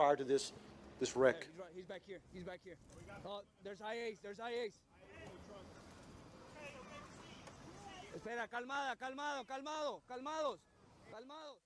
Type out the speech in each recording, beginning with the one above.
prior to this wreck. He's back here. He's back here. Oh, there's IAs. There's IAs. Espera, calmada, calmado, calmado, calmados, calmados.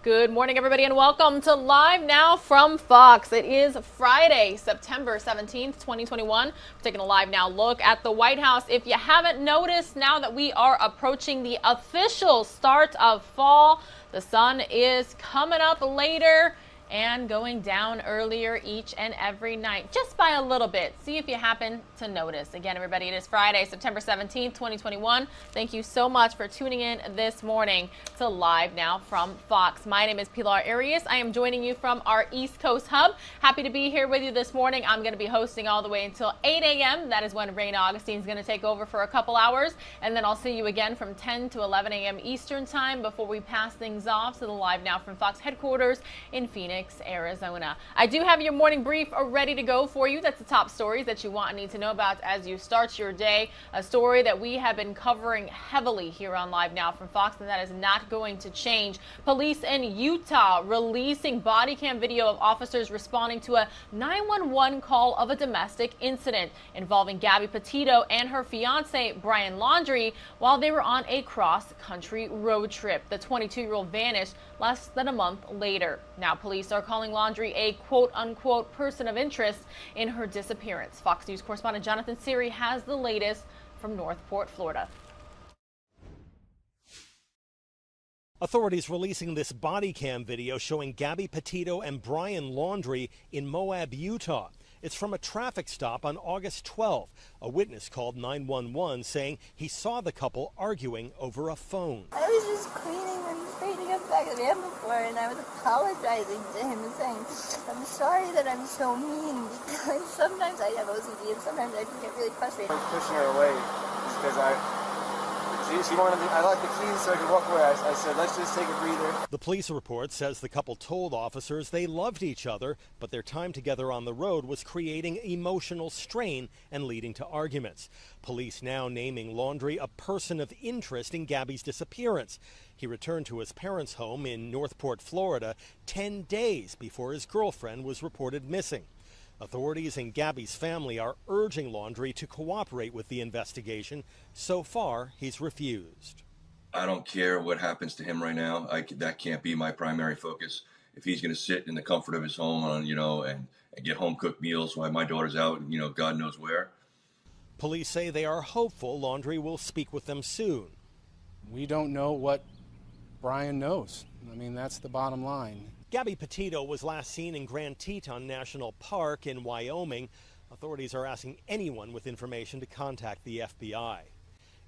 Good morning, everybody, and welcome to Live Now from Fox. It is Friday, September 17th, 2021. We're taking a live now look at the White House. If you haven't noticed, now that we are approaching the official start of fall, the sun is coming up later and going down earlier each and every night, just by a little bit. See if you happen to notice. Again, everybody, it is Friday, September 17th, 2021. Thank you so much for tuning in this morning to Live Now from Fox. My name is Pilar Arias. I am joining you from our East Coast hub. Happy to be here with you this morning. I'm going to be hosting all the way until 8 a.m. That is when Raina Augustine is going to take over for a couple hours. And then I'll see you again from 10 to 11 a.m. Eastern time before we pass things off to the Live Now from Fox headquarters in Phoenix, Arizona. I do have your morning brief ready to go for you. That's the top stories that you want and need to know about as you start your day. A story that we have been covering heavily here on Live Now from Fox, and that is not going to change. Police in Utah releasing body cam video of officers responding to a 911 call of a domestic incident involving Gabby Petito and her fiance Brian Laundrie while they were on a cross-country road trip. The 22-year-old vanished less than a month later. Now police are calling Laundrie a quote-unquote person of interest in her disappearance. Fox News correspondent Jonathan Siri has the latest from Northport, Florida. Authorities releasing this body cam video showing Gabby Petito and Brian Laundrie in Moab, Utah. It's from a traffic stop on August 12. A witness called 911 saying he saw the couple arguing over a phone. I was just cleaning and straightening up back of the van before, and I was apologizing to him and saying, I'm sorry that I'm so mean, because sometimes I have OCD and sometimes I can get really frustrated. I was pushing her away because she wanted me, I locked the keys so I could walk away. I said, let's just take a breather. The police report says the couple told officers they loved each other, but their time together on the road was creating emotional strain and leading to arguments. Police now naming Laundrie a person of interest in Gabby's disappearance. He returned to his parents' home in Northport, Florida, 10 days before his girlfriend was reported missing. Authorities and Gabby's family are urging Laundrie to cooperate with the investigation. So far, he's refused. I don't care what happens to him right now. That can't be my primary focus. If he's going to sit in the comfort of his home and get home-cooked meals while my daughter's out, God knows where. Police say they are hopeful Laundrie will speak with them soon. We don't know what Brian knows. I mean, that's the bottom line. Gabby Petito was last seen in Grand Teton National Park in Wyoming. Authorities are asking anyone with information to contact the FBI.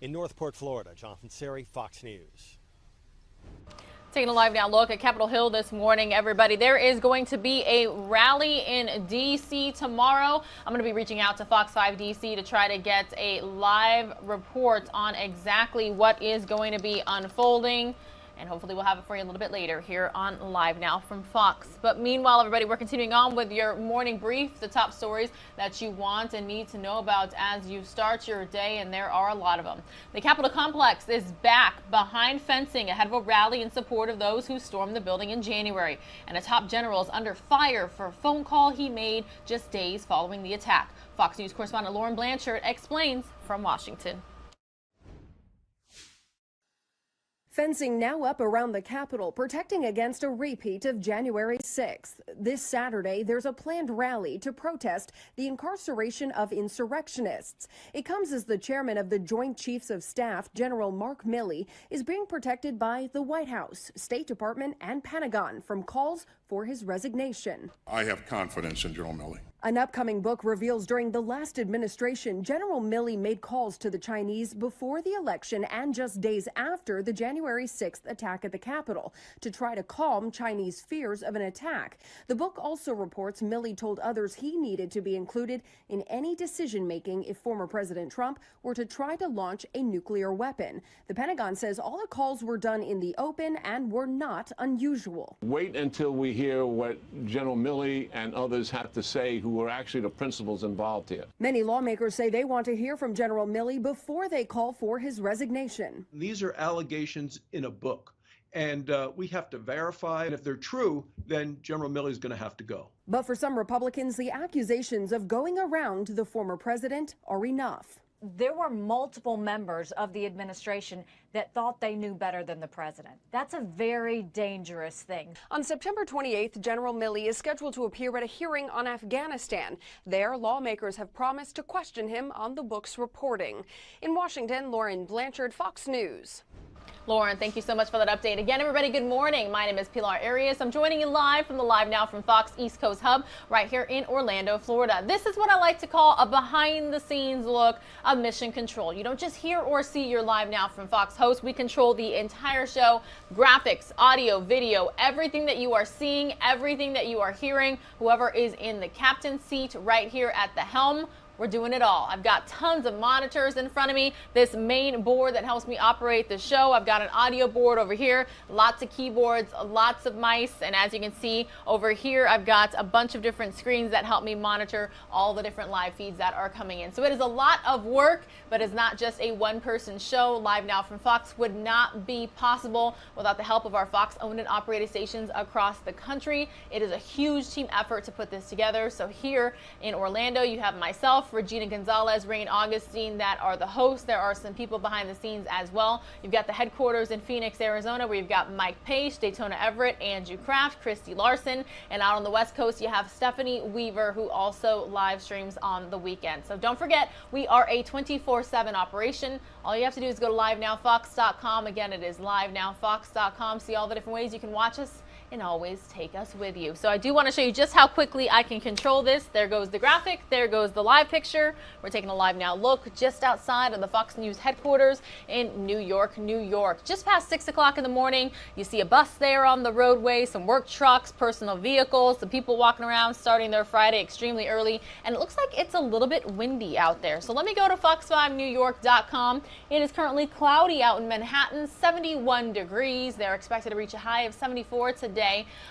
In Northport, Florida, Jonathan Siri, Fox News. Taking a live now look at Capitol Hill this morning, everybody. There is going to be a rally in D.C. tomorrow. I'm going to be reaching out to Fox 5 D.C. to try to get a live report on exactly what is going to be unfolding. And hopefully we'll have it for you a little bit later here on Live Now from Fox. But meanwhile, everybody, we're continuing on with your morning brief, the top stories that you want and need to know about as you start your day, and there are a lot of them. The Capitol complex is back behind fencing ahead of a rally in support of those who stormed the building in January. And a top general is under fire for a phone call he made just days following the attack. Fox News correspondent Lauren Blanchard explains from Washington. Fencing now up around the Capitol, protecting against a repeat of January 6th. This Saturday, there's a planned rally to protest the incarceration of insurrectionists. It comes as the chairman of the Joint Chiefs of Staff, General Mark Milley, is being protected by the White House, State Department, and Pentagon from calls for his resignation. I have confidence in General Milley. An upcoming book reveals during the last administration, General Milley made calls to the Chinese before the election and just days after the January 6th attack at the Capitol to try to calm Chinese fears of an attack. The book also reports Milley told others he needed to be included in any decision-making if former President Trump were to try to launch a nuclear weapon. The Pentagon says all the calls were done in the open and were not unusual. Wait until we hear what General Milley and others have to say who were actually the principals involved here. Many lawmakers say they want to hear from General Milley before they call for his resignation. These are allegations in a book, and we have to verify. And if they're true, then General Milley is going to have to go. But for some Republicans, the accusations of going around the former president are enough. There were multiple members of the administration that thought they knew better than the president. That's a very dangerous thing. On September 28th, General Milley is scheduled to appear at a hearing on Afghanistan. There, lawmakers have promised to question him on the book's reporting. In Washington, Lauren Blanchard, Fox News. Lauren, thank you so much for that update. Again, everybody, good morning. My name is Pilar Arias. I'm joining you live from the Live Now from Fox East Coast Hub right here in Orlando, Florida. This is what I like to call a behind-the-scenes look of Mission Control. You don't just hear or see your Live Now from Fox host. We control the entire show, graphics, audio, video, everything that you are seeing, everything that you are hearing, whoever is in the captain's seat right here at the helm. We're doing it all. I've got tons of monitors in front of me. This main board that helps me operate the show. I've got an audio board over here, lots of keyboards, lots of mice. And as you can see over here, I've got a bunch of different screens that help me monitor all the different live feeds that are coming in. So it is a lot of work, but it's not just a one-person show. Live Now from Fox would not be possible without the help of our Fox-owned and operated stations across the country. It is a huge team effort to put this together. So here in Orlando, you have myself, Regina Gonzalez, Rain Augustine, that are the hosts. There are some people behind the scenes as well. You've got the headquarters in Phoenix, Arizona, where you've got Mike Page, Daytona Everett, Andrew Kraft, Christy Larson, and out on the West Coast, you have Stephanie Weaver, who also live streams on the weekend. So don't forget, we are a 24/7 operation. All you have to do is go to LiveNowFox.com. Again, it is LiveNowFox.com. See all the different ways you can watch us and always take us with you. So I do want to show you just how quickly I can control this. There goes the graphic, there goes the live picture. We're taking a Live Now look just outside of the Fox News headquarters in New York, New York. Just past 6 o'clock in the morning, you see a bus there on the roadway, some work trucks, personal vehicles, some people walking around starting their Friday extremely early, and it looks like it's a little bit windy out there. So let me go to fox5newyork.com. It is currently cloudy out in Manhattan, 71 degrees. They're expected to reach a high of 74 today.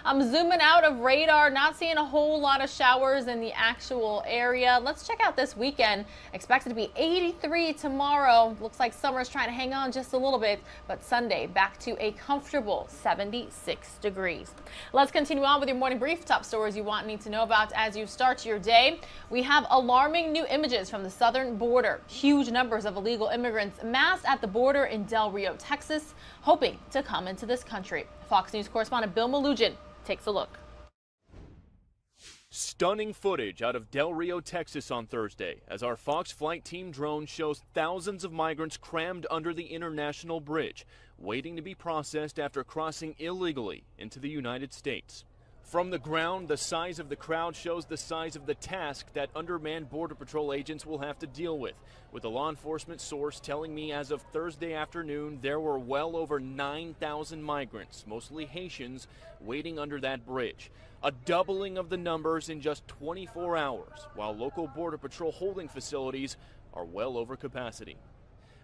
I'm zooming out of radar, not seeing a whole lot of showers in the actual area. Let's check out this weekend. Expected to be 83 tomorrow. Looks like summer's trying to hang on just a little bit, but Sunday back to a comfortable 76 degrees. Let's continue on with your morning brief. Top stories you need to know about as you start your day. We have alarming new images from the southern border. Huge numbers of illegal immigrants massed at the border in Del Rio, Texas, hoping to come into this country. Fox News correspondent Bill Malugin takes a look. Stunning footage out of Del Rio, Texas on Thursday as our Fox flight team drone shows thousands of migrants crammed under the international bridge, waiting to be processed after crossing illegally into the United States. From the ground, the size of the crowd shows the size of the task that undermanned Border Patrol agents will have to deal with a law enforcement source telling me as of Thursday afternoon there were well over 9,000 migrants, mostly Haitians, waiting under that bridge. A doubling of the numbers in just 24 hours, while local Border Patrol holding facilities are well over capacity.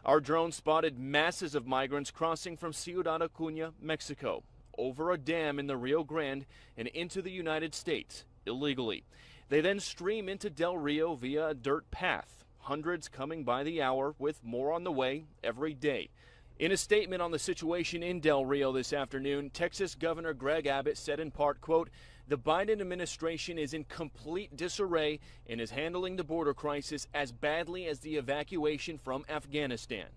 Our drone spotted masses of migrants crossing from Ciudad Acuña, Mexico, over a dam in the Rio Grande and into the United States illegally. They then stream into Del Rio via a dirt path, hundreds coming by the hour with more on the way every day. In a statement on the situation in Del Rio this afternoon, Texas Governor Greg Abbott said in part, quote, "The Biden administration is in complete disarray and is handling the border crisis as badly as the evacuation from Afghanistan."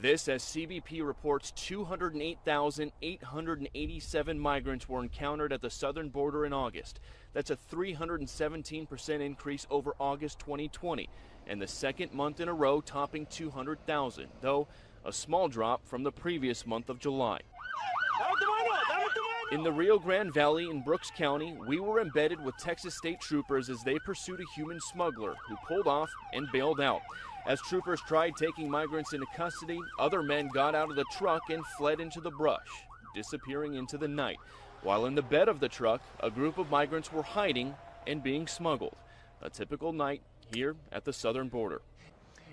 This as CBP reports 208,887 migrants were encountered at the southern border in August. That's a 317% increase over August 2020, and the second month in a row topping 200,000, though a small drop from the previous month of July. In the Rio Grande Valley in Brooks County, we were embedded with Texas state troopers as they pursued a human smuggler who pulled off and bailed out. As troopers tried taking migrants into custody, other men got out of the truck and fled into the brush, disappearing into the night. While in the bed of the truck, a group of migrants were hiding and being smuggled. A typical night here at the southern border.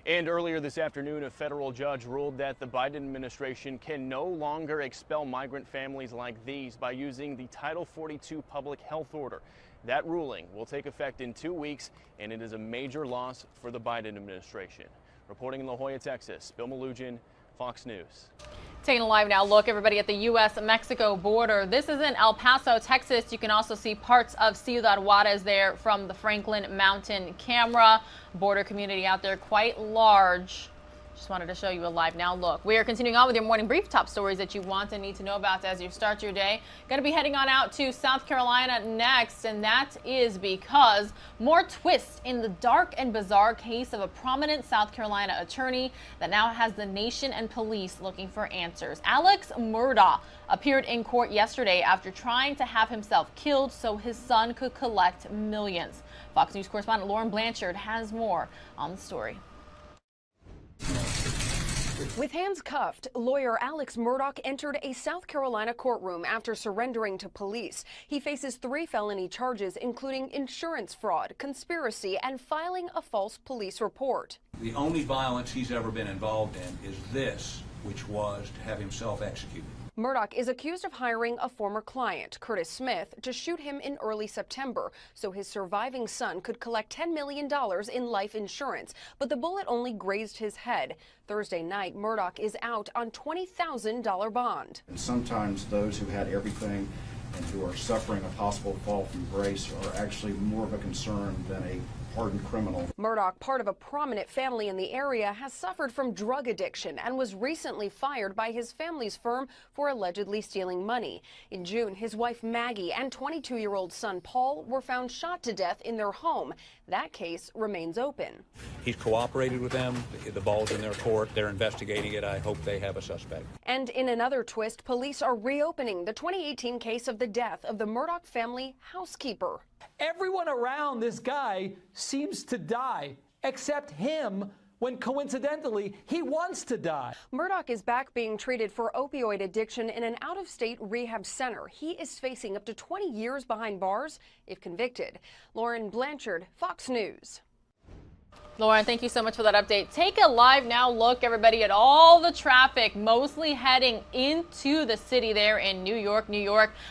And earlier this afternoon, a federal judge ruled that the Biden administration can no longer expel migrant families like these by using the Title 42 public health order. That ruling will take effect in 2 weeks, and it is a major loss for the Biden administration. Reporting in La Jolla, Texas, Bill Malugin, Fox News. Taking a live now look, everybody, at the U.S.-Mexico border. This is in El Paso, Texas. You can also see parts of Ciudad Juarez there from the Franklin Mountain camera. Border community out there quite large. Just wanted to show you a live now look. We are continuing on with your morning brief. Top stories that you want and need to know about as you start your day. Going to be heading on out to South Carolina next, and that is because more twists in the dark and bizarre case of a prominent South Carolina attorney that now has the nation and police looking for answers. Alex Murdaugh appeared in court yesterday after trying to have himself killed so his son could collect millions. Fox News correspondent Lauren Blanchard has more on the story. With hands cuffed, lawyer Alex Murdaugh entered a South Carolina courtroom after surrendering to police. He faces 3 felony charges, including insurance fraud, conspiracy, and filing a false police report. The only violence he's ever been involved in is this, which was to have himself executed. Murdaugh is accused of hiring a former client, Curtis Smith, to shoot him in early September so his surviving son could collect $10 million in life insurance, but the bullet only grazed his head. Thursday night, Murdaugh is out on $20,000 bond. And sometimes those who had everything and who are suffering a possible fall from grace are actually more of a concern than a hardened criminal. Murdaugh, part of a prominent family in the area, has suffered from drug addiction and was recently fired by his family's firm for allegedly stealing money. In June, his wife Maggie and 22-year-old son Paul were found shot to death in their home. That case remains open. He's cooperated with them. The ball's in their court. They're investigating it. I hope they have a suspect. And in another twist, police are reopening the 2018 case of the death of the Murdaugh family housekeeper. Everyone around this guy seems to die, except him, when coincidentally he wants to die. Murdaugh is back being treated for opioid addiction in an out-of-state rehab center. He is facing up to 20 years behind bars if convicted. Lauren Blanchard, Fox News. Lauren, thank you so much for that update. Take a live now look, everybody, at all the traffic mostly heading into the city there in New York,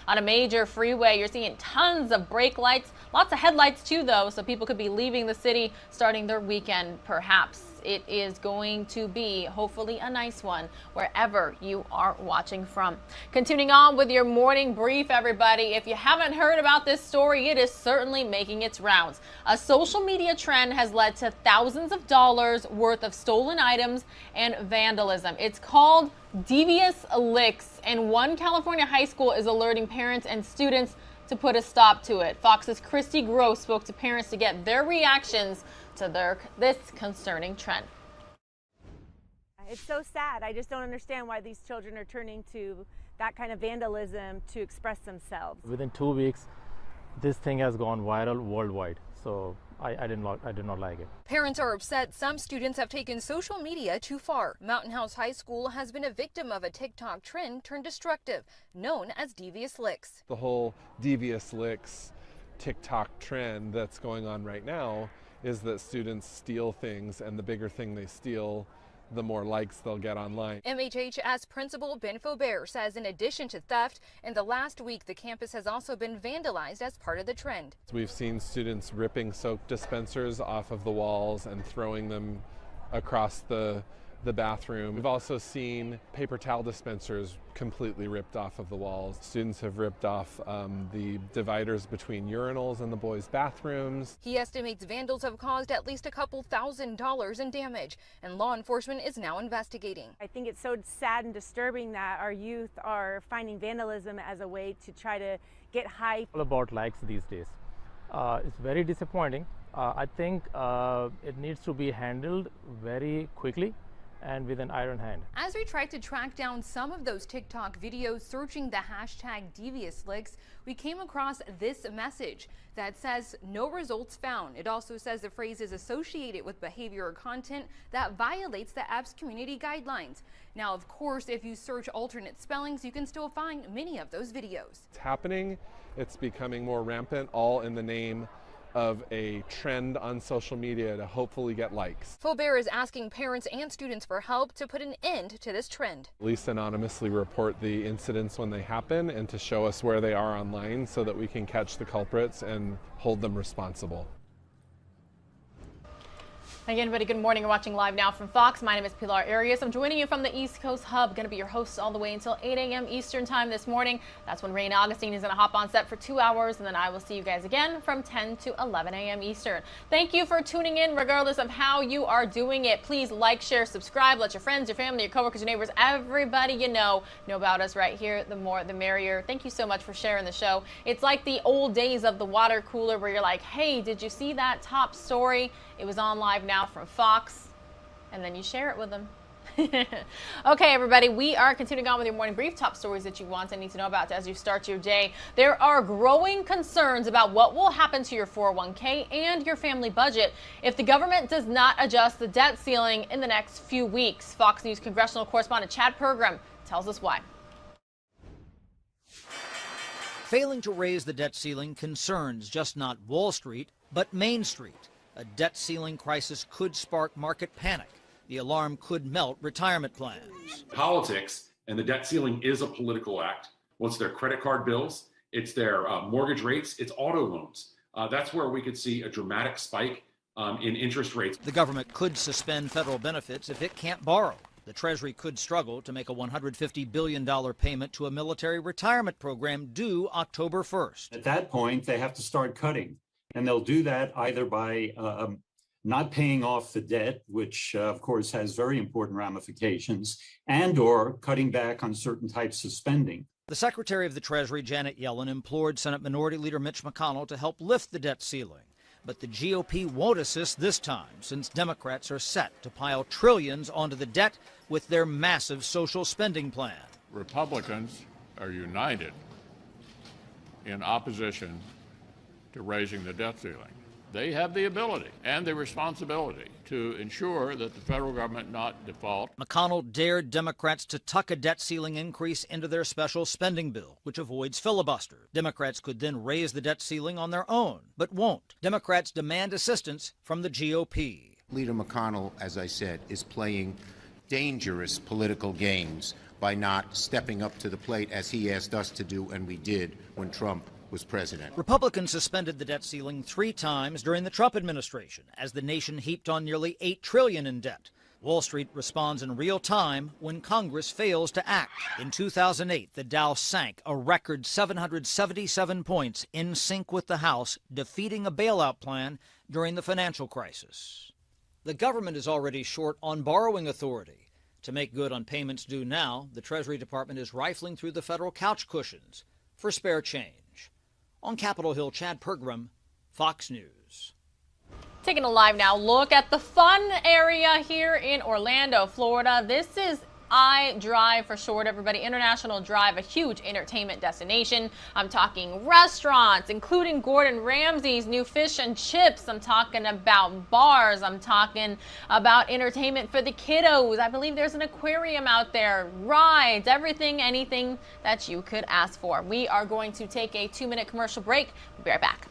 on a major freeway. You're seeing tons of brake lights, lots of headlights too, though, so people could be leaving the city, starting their weekend, perhaps. It is going to be, hopefully, a nice one wherever you are watching from. Continuing on with your morning brief, everybody. If you haven't heard about this story, it is certainly making its rounds. A social media trend has led to thousands of dollars worth of stolen items and vandalism. It's called Devious Licks, and one California high school is alerting parents and students to put a stop to it. Fox's Christy Gross spoke to parents to get their reactions to this concerning trend. It's so sad. I just don't understand why these children are turning to that kind of vandalism to express themselves. Within 2 weeks, this thing has gone viral worldwide. So I did not like it. Parents are upset some students have taken social media too far. Mountain House High School has been a victim of a TikTok trend turned destructive, known as Devious Licks. The whole Devious Licks TikTok trend that's going on right now is that students steal things, and the bigger thing they steal, the more likes they'll get online. MHHS Principal Ben Faubert says in addition to theft, in the last week the campus has also been vandalized as part of the trend. We've seen students ripping soap dispensers off of the walls and throwing them across the the bathroom. We've also seen paper towel dispensers completely ripped off of the walls. Students have ripped off the dividers between urinals in the boys' bathrooms. He estimates vandals have caused at least a couple $1,000s in damage, and law enforcement is now investigating. I think it's so sad and disturbing that our youth are finding vandalism as a way to try to get hype. All about likes these days. It's very disappointing. I think it needs to be handled very quickly and with an iron hand. As we tried to track down some of those TikTok videos searching the hashtag Devious, we came across this message that says no results found. It also says the phrase is associated with behavior or content that violates the app's community guidelines. Now, of course, if you search alternate spellings, you can still find many of those videos. It's happening. It's becoming more rampant, all in the name of a trend on social media to hopefully get likes. Faubert is asking parents and students for help to put an end to this trend. At least anonymously report the incidents when they happen and to show us where they are online so that we can catch the culprits and hold them responsible. Again, everybody, good morning. You're watching Live Now from Fox. My name is Pilar Arias. I'm joining you from the East Coast Hub. Going to be your host all the way until 8 a.m. Eastern time this morning. That's when Rain Augustine is going to hop on set for 2 hours, and then I will see you guys again from 10 to 11 a.m. Eastern. Thank you for tuning in, regardless of how you are doing it. Please like, share, subscribe. Let your friends, your family, your coworkers, your neighbors, everybody you know about us right here. The more, the merrier. Thank you so much for sharing the show. It's like the old days of the water cooler where you're like, hey, did you see that top story? It was on Live Now from Fox, and then you share it with them. Okay, everybody, we are continuing on with your morning brief. Top stories that you want and need to know about as you start your day. There are growing concerns about what will happen to your 401k and your family budget if the government does not adjust the debt ceiling in the next few weeks. Fox News congressional correspondent Chad Pergram tells us why. Failing to raise the debt ceiling concerns just not Wall Street, but Main Street. A debt ceiling crisis could spark market panic. The alarm could melt retirement plans. Politics and the debt ceiling is a political act. Well, it's their credit card bills, it's their mortgage rates, it's auto loans. That's where we could see a dramatic spike in interest rates. The government could suspend federal benefits if it can't borrow. The Treasury could struggle to make a $150 billion payment to a military retirement program due October 1st. At that point, they have to start cutting. And they'll do that either by not paying off the debt, which of course has very important ramifications, and or cutting back on certain types of spending. The Secretary of the Treasury, Janet Yellen, implored Senate Minority Leader Mitch McConnell to help lift the debt ceiling. But the GOP won't assist this time, since Democrats are set to pile trillions onto the debt with their massive social spending plan. Republicans are united in opposition to raising the debt ceiling. They have the ability and the responsibility to ensure that the federal government not default. McConnell dared Democrats to tuck a debt ceiling increase into their special spending bill, which avoids filibuster. Democrats could then raise the debt ceiling on their own, but won't. Democrats demand assistance from the GOP. Leader McConnell, as I said, is playing dangerous political games by not stepping up to the plate as he asked us to do, and we did when Trump was president. Republicans suspended the debt ceiling 3 times during the Trump administration as the nation heaped on nearly $8 trillion in debt. Wall Street responds in real time when Congress fails to act. In 2008, the Dow sank a record 777 points in sync with the House, defeating a bailout plan during the financial crisis. The government is already short on borrowing authority. To make good on payments due now, the Treasury Department is rifling through the federal couch cushions for spare change. On Capitol Hill, Chad Pergram, Fox News. Taking a live now look at the fun area here in Orlando, Florida. This is iDrive for short, everybody. International Drive, a huge entertainment destination. I'm talking restaurants, including Gordon Ramsay's new fish and chips. I'm talking about bars. I'm talking about entertainment for the kiddos. I believe there's an aquarium out there, rides, everything, anything that you could ask for. We are going to take a 2-minute commercial break. We'll be right back.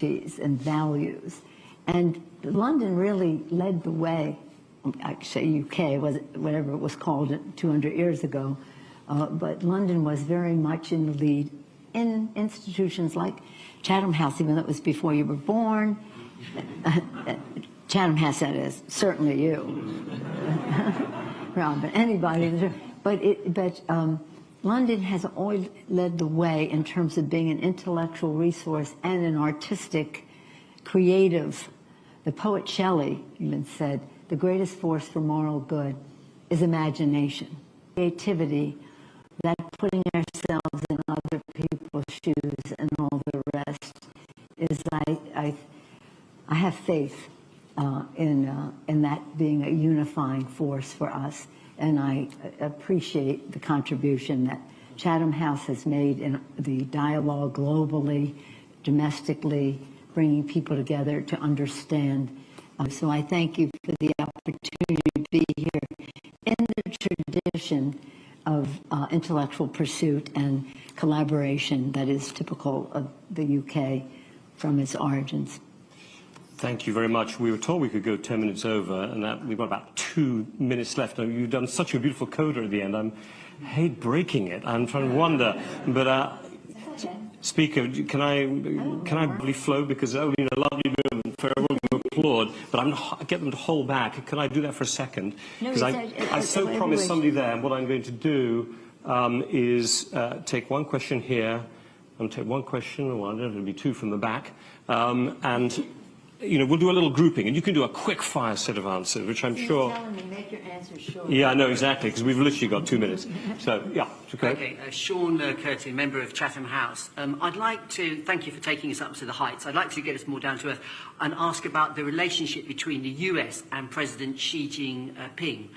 and values. And London really led the way. I say UK, was whatever it was called 200 years ago, but London was very much in the lead in institutions like Chatham House, even though it was before you were born. Chatham House, that is, certainly you. Ron, but anybody. But London has always led the way in terms of being an intellectual resource and an artistic, creative. The poet Shelley even said, the greatest force for moral good is imagination. Creativity, that putting ourselves in other people's shoes and all the rest, is I have faith in that being a unifying force for us. And I appreciate the contribution that Chatham House has made in the dialogue globally, domestically, bringing people together to understand. So I thank you for the opportunity to be here in the tradition of intellectual pursuit and collaboration that is typical of the UK from its origins. Thank you very much. We were told we could go 10 minutes over, and we've got about 2 minutes left. Now, you've done such a beautiful coda at the end. I hate breaking it. I'm trying to wonder, but Speaker, can I really flow, because only in a lovely room for everyone to applaud, but I get them to hold back. Can I do that for a second? Because I so promised somebody there, and what I'm going to do is take one question here, and take one question, well, it'll be two from the back, and we'll do a little grouping, and you can do a quick fire set of answers, which I'm sure. You're telling me, make your answers short. Yeah, I know exactly, because we've literally got 2 minutes. So, yeah, okay. Okay, Sean Curtin, member of Chatham House. I'd like to thank you for taking us up to the heights. I'd like to get us more down to earth and ask about the relationship between the US and President Xi Jinping.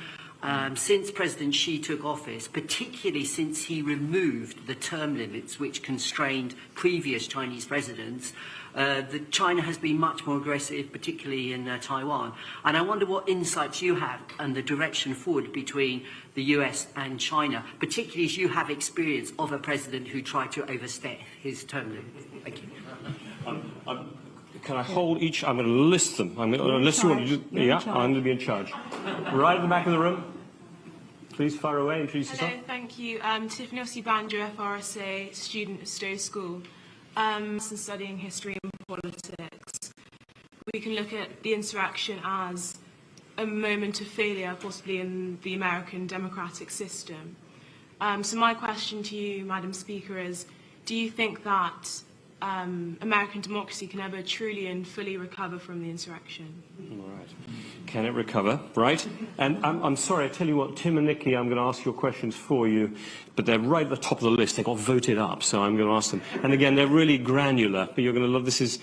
Since President Xi took office, particularly since he removed the term limits which constrained previous Chinese presidents, China has been much more aggressive, particularly in Taiwan. And I wonder what insights you have and the direction forward between the US and China, particularly as you have experience of a president who tried to overstep his term limit. Thank you. Can I hold each? I'm going to list them. I'm going to list you. Yeah, I'm going to be in charge. Right at the back of the room. Please fire away. Introduce yourself. Hello, thank you. Tiffany Ossie-Banjo, FRSA, student at Stowe School. And studying history and politics, we can look at the insurrection as a moment of failure, possibly in the American democratic system. So my question to you, Madam Speaker, is: do you think that American democracy can ever truly and fully recover from the insurrection? All right. Can it recover? Right. And I'm sorry, I tell you what, Tim and Nikki, I'm going to ask your questions for you, but they're right at the top of the list. They got voted up, so I'm going to ask them. And again, they're really granular, but you're going to love this. Is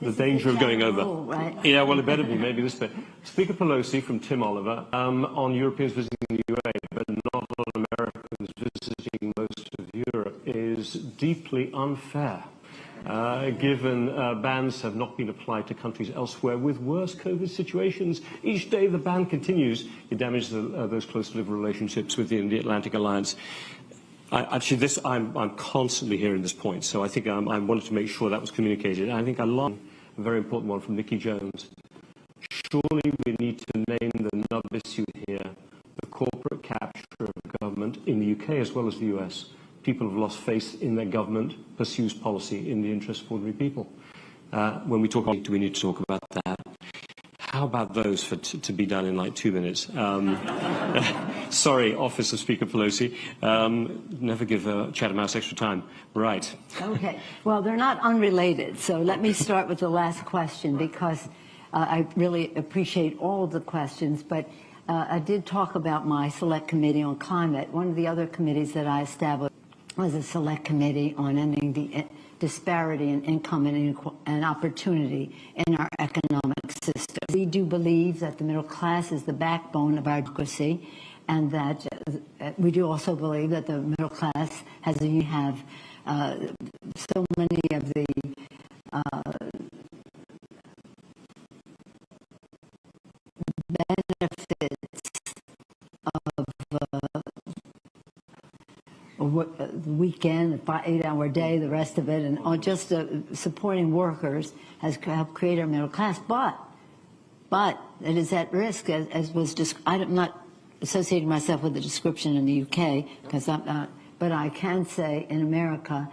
the danger of going over. Right? Yeah, well, it better be, maybe this bit. Speaker Pelosi from Tim Oliver, on Europeans visiting the UA, but not on Americans visiting most of Europe, is deeply unfair. Given bans have not been applied to countries elsewhere with worse COVID situations. Each day the ban continues, it damages those close lived relationships within the Atlantic Alliance. I'm constantly hearing this point, so I think I wanted to make sure that was communicated. I think I learned a very important one from Nikki Jones. Surely we need to name the nub issue here, the corporate capture of government in the UK as well as the US. People have lost faith in their government, pursues policy in the interest of ordinary people. When we talk, do we need to talk about that? How about those to be done in like 2 minutes? Sorry, Office of Speaker Pelosi. Never give Chatham House extra time. Right. Okay. Well, they're not unrelated, so let me start with the last question, because I really appreciate all of the questions, but I did talk about my select committee on climate. One of the other committees that I established was a select committee on ending the disparity in income and opportunity in our economic system. We do believe that the middle class is the backbone of our democracy, and that we do also believe that the middle class has so many of the benefits of weekend, a 8-hour day, the rest of it, and on just supporting workers has helped create our middle class. But it is at risk, as was I'm not associating myself with the description in the UK, because I'm not, but I can say in America,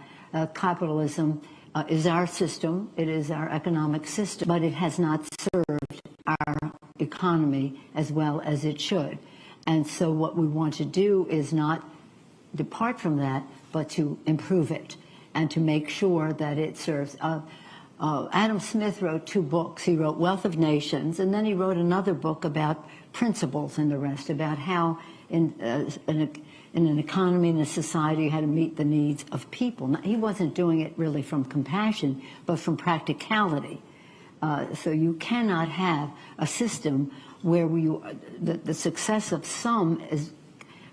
capitalism is our system, it is our economic system, but it has not served our economy as well as it should. And so what we want to do is not depart from that, but to improve it and to make sure that it serves. Adam Smith wrote 2 books. He wrote Wealth of Nations, and then he wrote another book about principles and the rest, about how in an economy, in a society, how to meet the needs of people. Now, he wasn't doing it really from compassion, but from practicality. So you cannot have a system where the success of some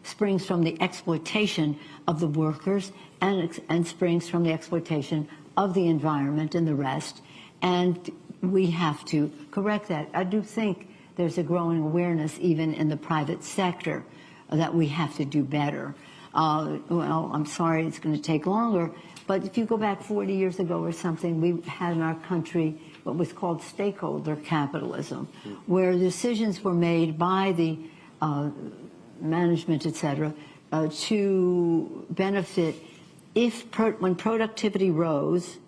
springs from the exploitation of the workers and springs from the exploitation of the environment and the rest. And we have to correct that. I do think there's a growing awareness even in the private sector that we have to do better. Well, I'm sorry it's going to take longer, but if you go back 40 years ago or something, we had in our country what was called stakeholder capitalism, where decisions were made by the management, et cetera, to benefit when productivity rose,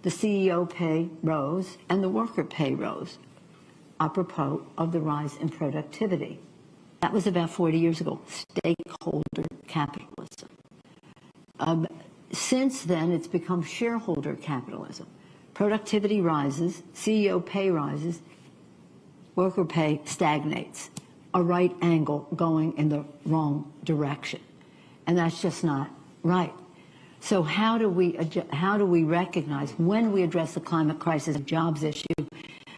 the CEO pay rose, and the worker pay rose, apropos of the rise in productivity. That was about 40 years ago, stakeholder capitalism. Since then, it's become shareholder capitalism. Productivity rises, CEO pay rises, worker pay stagnates, a right angle going in the wrong direction. And that's just not right. So how do we recognize, when we address the climate crisis, jobs issue,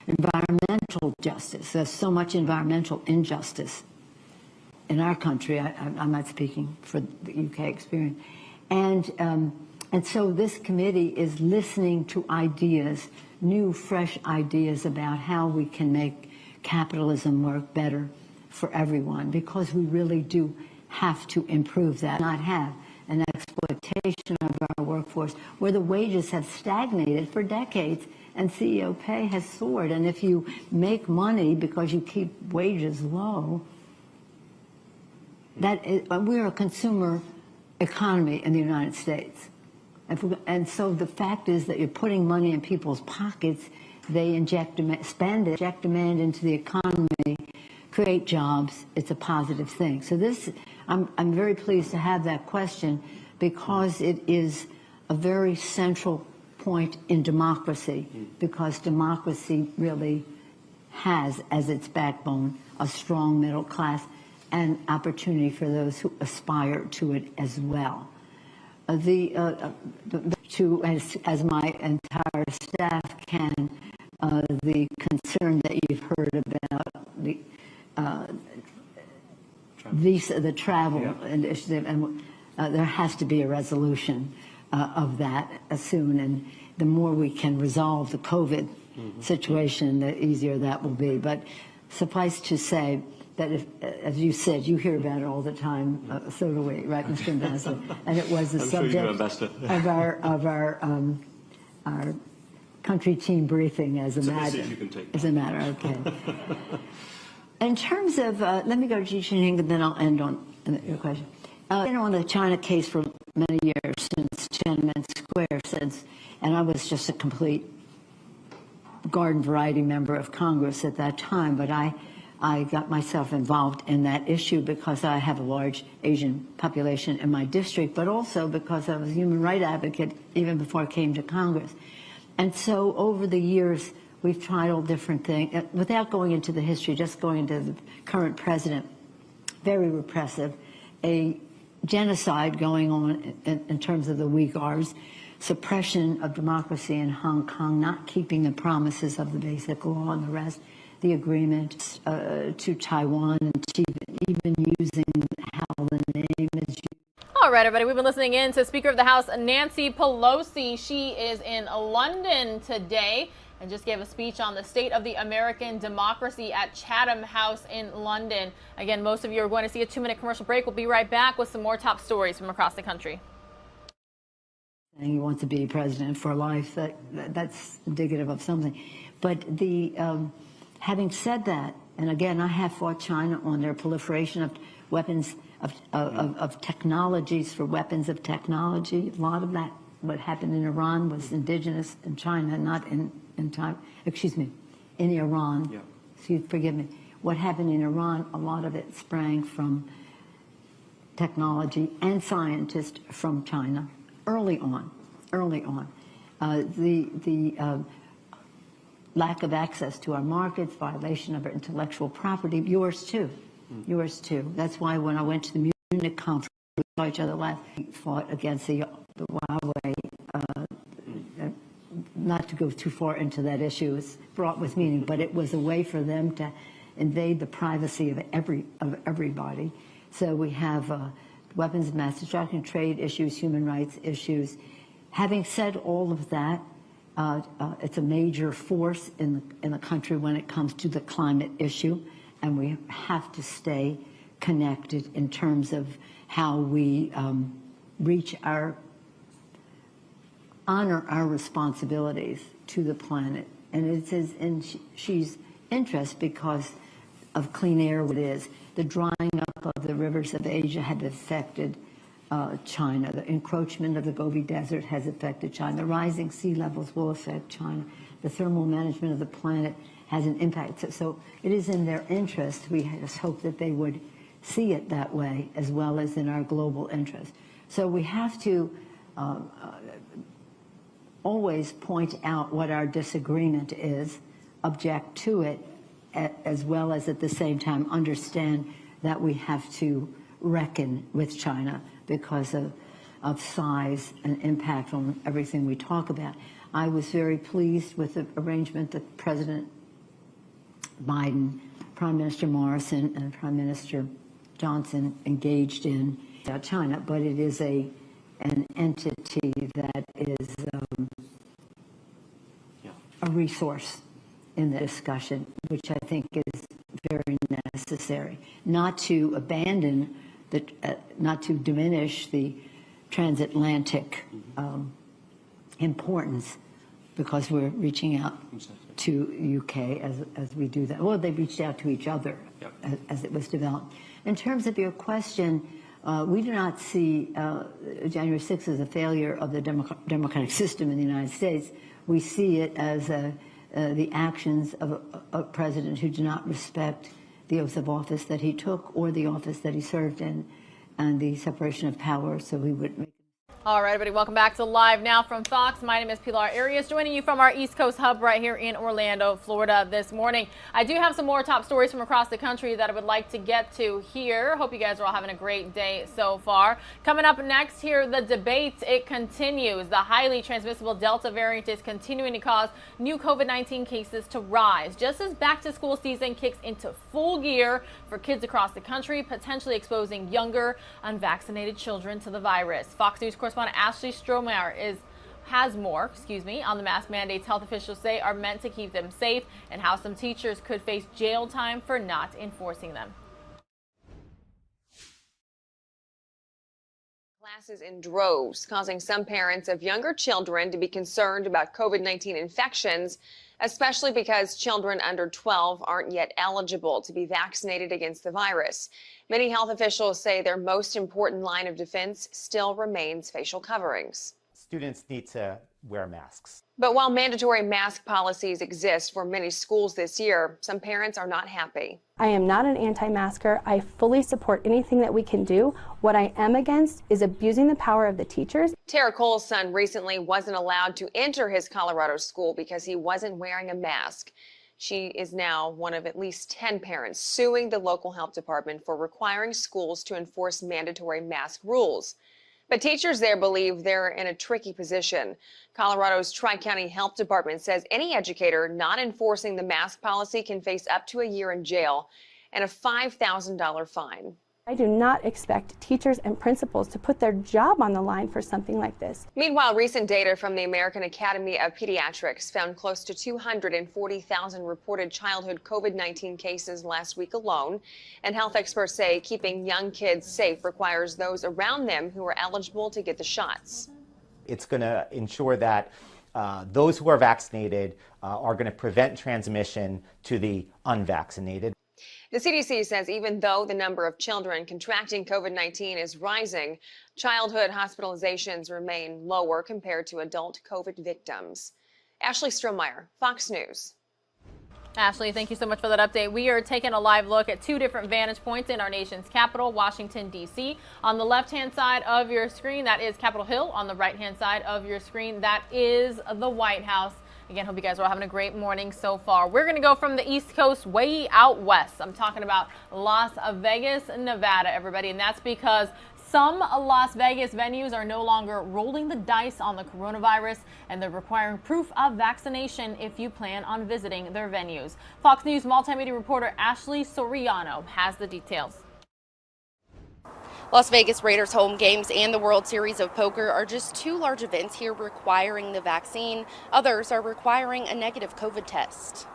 environmental justice? There's so much environmental injustice in our country. I'm not speaking for the UK experience. And so this committee is listening to ideas, new, fresh ideas about how we can make capitalism work better for everyone, because we really do have to improve that, not have an exploitation of our workforce where the wages have stagnated for decades and CEO pay has soared. And if you make money because you keep wages low, we're a consumer economy in the United States. And so the fact is that you're putting money in people's pockets, they inject demand into the economy, create jobs. It's a positive thing. So I'm very pleased to have that question, because it is a very central point in democracy, because democracy really has as its backbone a strong middle class and opportunity for those who aspire to it as well. As my entire staff can, the concern that you've heard about the travel initiative, and there has to be a resolution of that soon. And the more we can resolve the COVID situation, the easier that will be. But suffice to say that, as you said, you hear about it all the time. So do we, right, Mr. Ambassador? And it was the subject of our country team briefing as a matter. As a matter, okay. In terms of, let me go to Xi Jinping, and then I'll end on your question. I've been on the China case for many years, since Tiananmen Square, and I was just a complete garden variety member of Congress at that time, but I got myself involved in that issue because I have a large Asian population in my district, but also because I was a human rights advocate even before I came to Congress. And so over the years, we've tried all different things. Without going into the history, just going into the current president, very repressive, a genocide going on in terms of the Uyghurs, suppression of democracy in Hong Kong, not keeping the promises of the basic law and the rest, the agreement to Taiwan, and even using how the name is used. All right, everybody, we've been listening in to Speaker of the House Nancy Pelosi. She is in London today and just gave a speech on the state of the American democracy at Chatham House in London. Again, most of you are going to see a 2-minute commercial break. We'll be right back with some more top stories from across the country. And you want to be president for life, that's indicative of something. But having said that, and again, I have fought China on their proliferation of weapons, of technologies for weapons of technology. A lot of that, what happened in Iran, was indigenous in China, not in Iran. Yeah. Forgive me. What happened in Iran, a lot of it sprang from technology and scientists from China early on. The lack of access to our markets, violation of our intellectual property, yours too. That's why when I went to the Munich conference, we saw each other last week, fought against the Huawei. Not to go too far into that issue, it's fraught with meaning, but it was a way for them to invade the privacy of everybody. So we have weapons of mass destruction, trade issues, human rights issues. Having said all of that, it's a major force in the country when it comes to the climate issue, and we have to stay connected in terms of how we honor our responsibilities to the planet. And it's in Xi's interest because of clean air. It is the drying up of the rivers of Asia had affected China. The encroachment of the Gobi Desert has affected China. The rising sea levels will affect China. The thermal management of the planet has an impact. So it is in their interest. We just hope that they would see it that way, as well as in our global interest. So we have to always point out what our disagreement is, object to it, as well as at the same time understand that we have to reckon with China because of size and impact on everything we talk about. I was very pleased with the arrangement that President Biden, Prime Minister Morrison, and Prime Minister Johnson engaged in China, but it is an entity that is a resource in the discussion, which I think is very necessary. Not to abandon, not to diminish the transatlantic importance, because we're reaching out to UK as we do that. Well, they reached out to each other as it was developed. In terms of your question, we do not see January 6th as a failure of the democratic system in the United States. We see it as the actions of a president who did not respect the oath of office that he took or the office that he served in and the separation of power, so we would make. All right, everybody, welcome back to Live Now from Fox. My name is Pilar Arias, joining you from our East Coast hub right here in Orlando, Florida this morning. I do have some more top stories from across the country that I would like to get to here. Hope you guys are all having a great day so far. Coming up next here, the debate, it continues. The highly transmissible Delta variant is continuing to cause new COVID-19 cases to rise, just as back-to-school season kicks into full gear for kids across the country, potentially exposing younger, unvaccinated children to the virus. Fox News correspondent Ashley Strohmeyer has more on the mask mandates health officials say are meant to keep them safe and how some teachers could face jail time for not enforcing them. Classes in droves, causing some parents of younger children to be concerned about COVID-19 infections, especially because children under 12 aren't yet eligible to be vaccinated against the virus. Many health officials say their most important line of defense still remains facial coverings. Students need to wear masks. But while mandatory mask policies exist for many schools this year, some parents are not happy. I am not an anti-masker. I fully support anything that we can do. What I am against is abusing the power of the teachers. Tara Cole's son recently wasn't allowed to enter his Colorado school because he wasn't wearing a mask. She is now one of at least 10 parents suing the local health department for requiring schools to enforce mandatory mask rules. But teachers there believe they're in a tricky position. Colorado's Tri-County Health Department says any educator not enforcing the mask policy can face up to a year in jail and a $5,000 fine. I do not expect teachers and principals to put their job on the line for something like this. Meanwhile, recent data from the American Academy of Pediatrics found close to 240,000 reported childhood COVID-19 cases last week alone. And health experts say keeping young kids safe requires those around them who are eligible to get the shots. It's going to ensure that those who are vaccinated are going to prevent transmission to the unvaccinated. The CDC says even though the number of children contracting COVID-19 is rising, childhood hospitalizations remain lower compared to adult COVID victims. Ashley Strohmeyer, Fox News. Ashley, thank you so much for that update. We are taking a live look at two different vantage points in our nation's capital, Washington, D.C. On the left-hand side of your screen, that is Capitol Hill. On the right-hand side of your screen, that is the White House. Again, hope you guys are all having a great morning so far. We're going to go from the East Coast way out west. I'm talking about Las Vegas, Nevada, everybody. And that's because some Las Vegas venues are no longer rolling the dice on the coronavirus, and they're requiring proof of vaccination if you plan on visiting their venues. Fox News multimedia reporter Ashley Soriano has the details. Las Vegas Raiders home games and the World Series of Poker are just two large events here requiring the vaccine. Others are requiring a negative COVID test.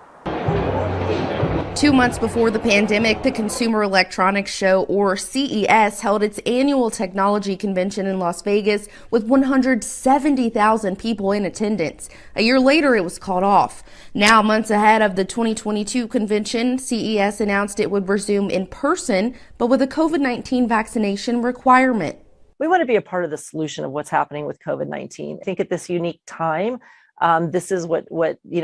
2 months before the pandemic, the Consumer Electronics Show, or CES, held its annual technology convention in Las Vegas with 170,000 people in attendance. A year later, it was called off. Now, months ahead of the 2022 convention, CES announced it would resume in person, but with a COVID-19 vaccination requirement. We want to be a part of the solution of what's happening with COVID-19. I think at this unique time, this is what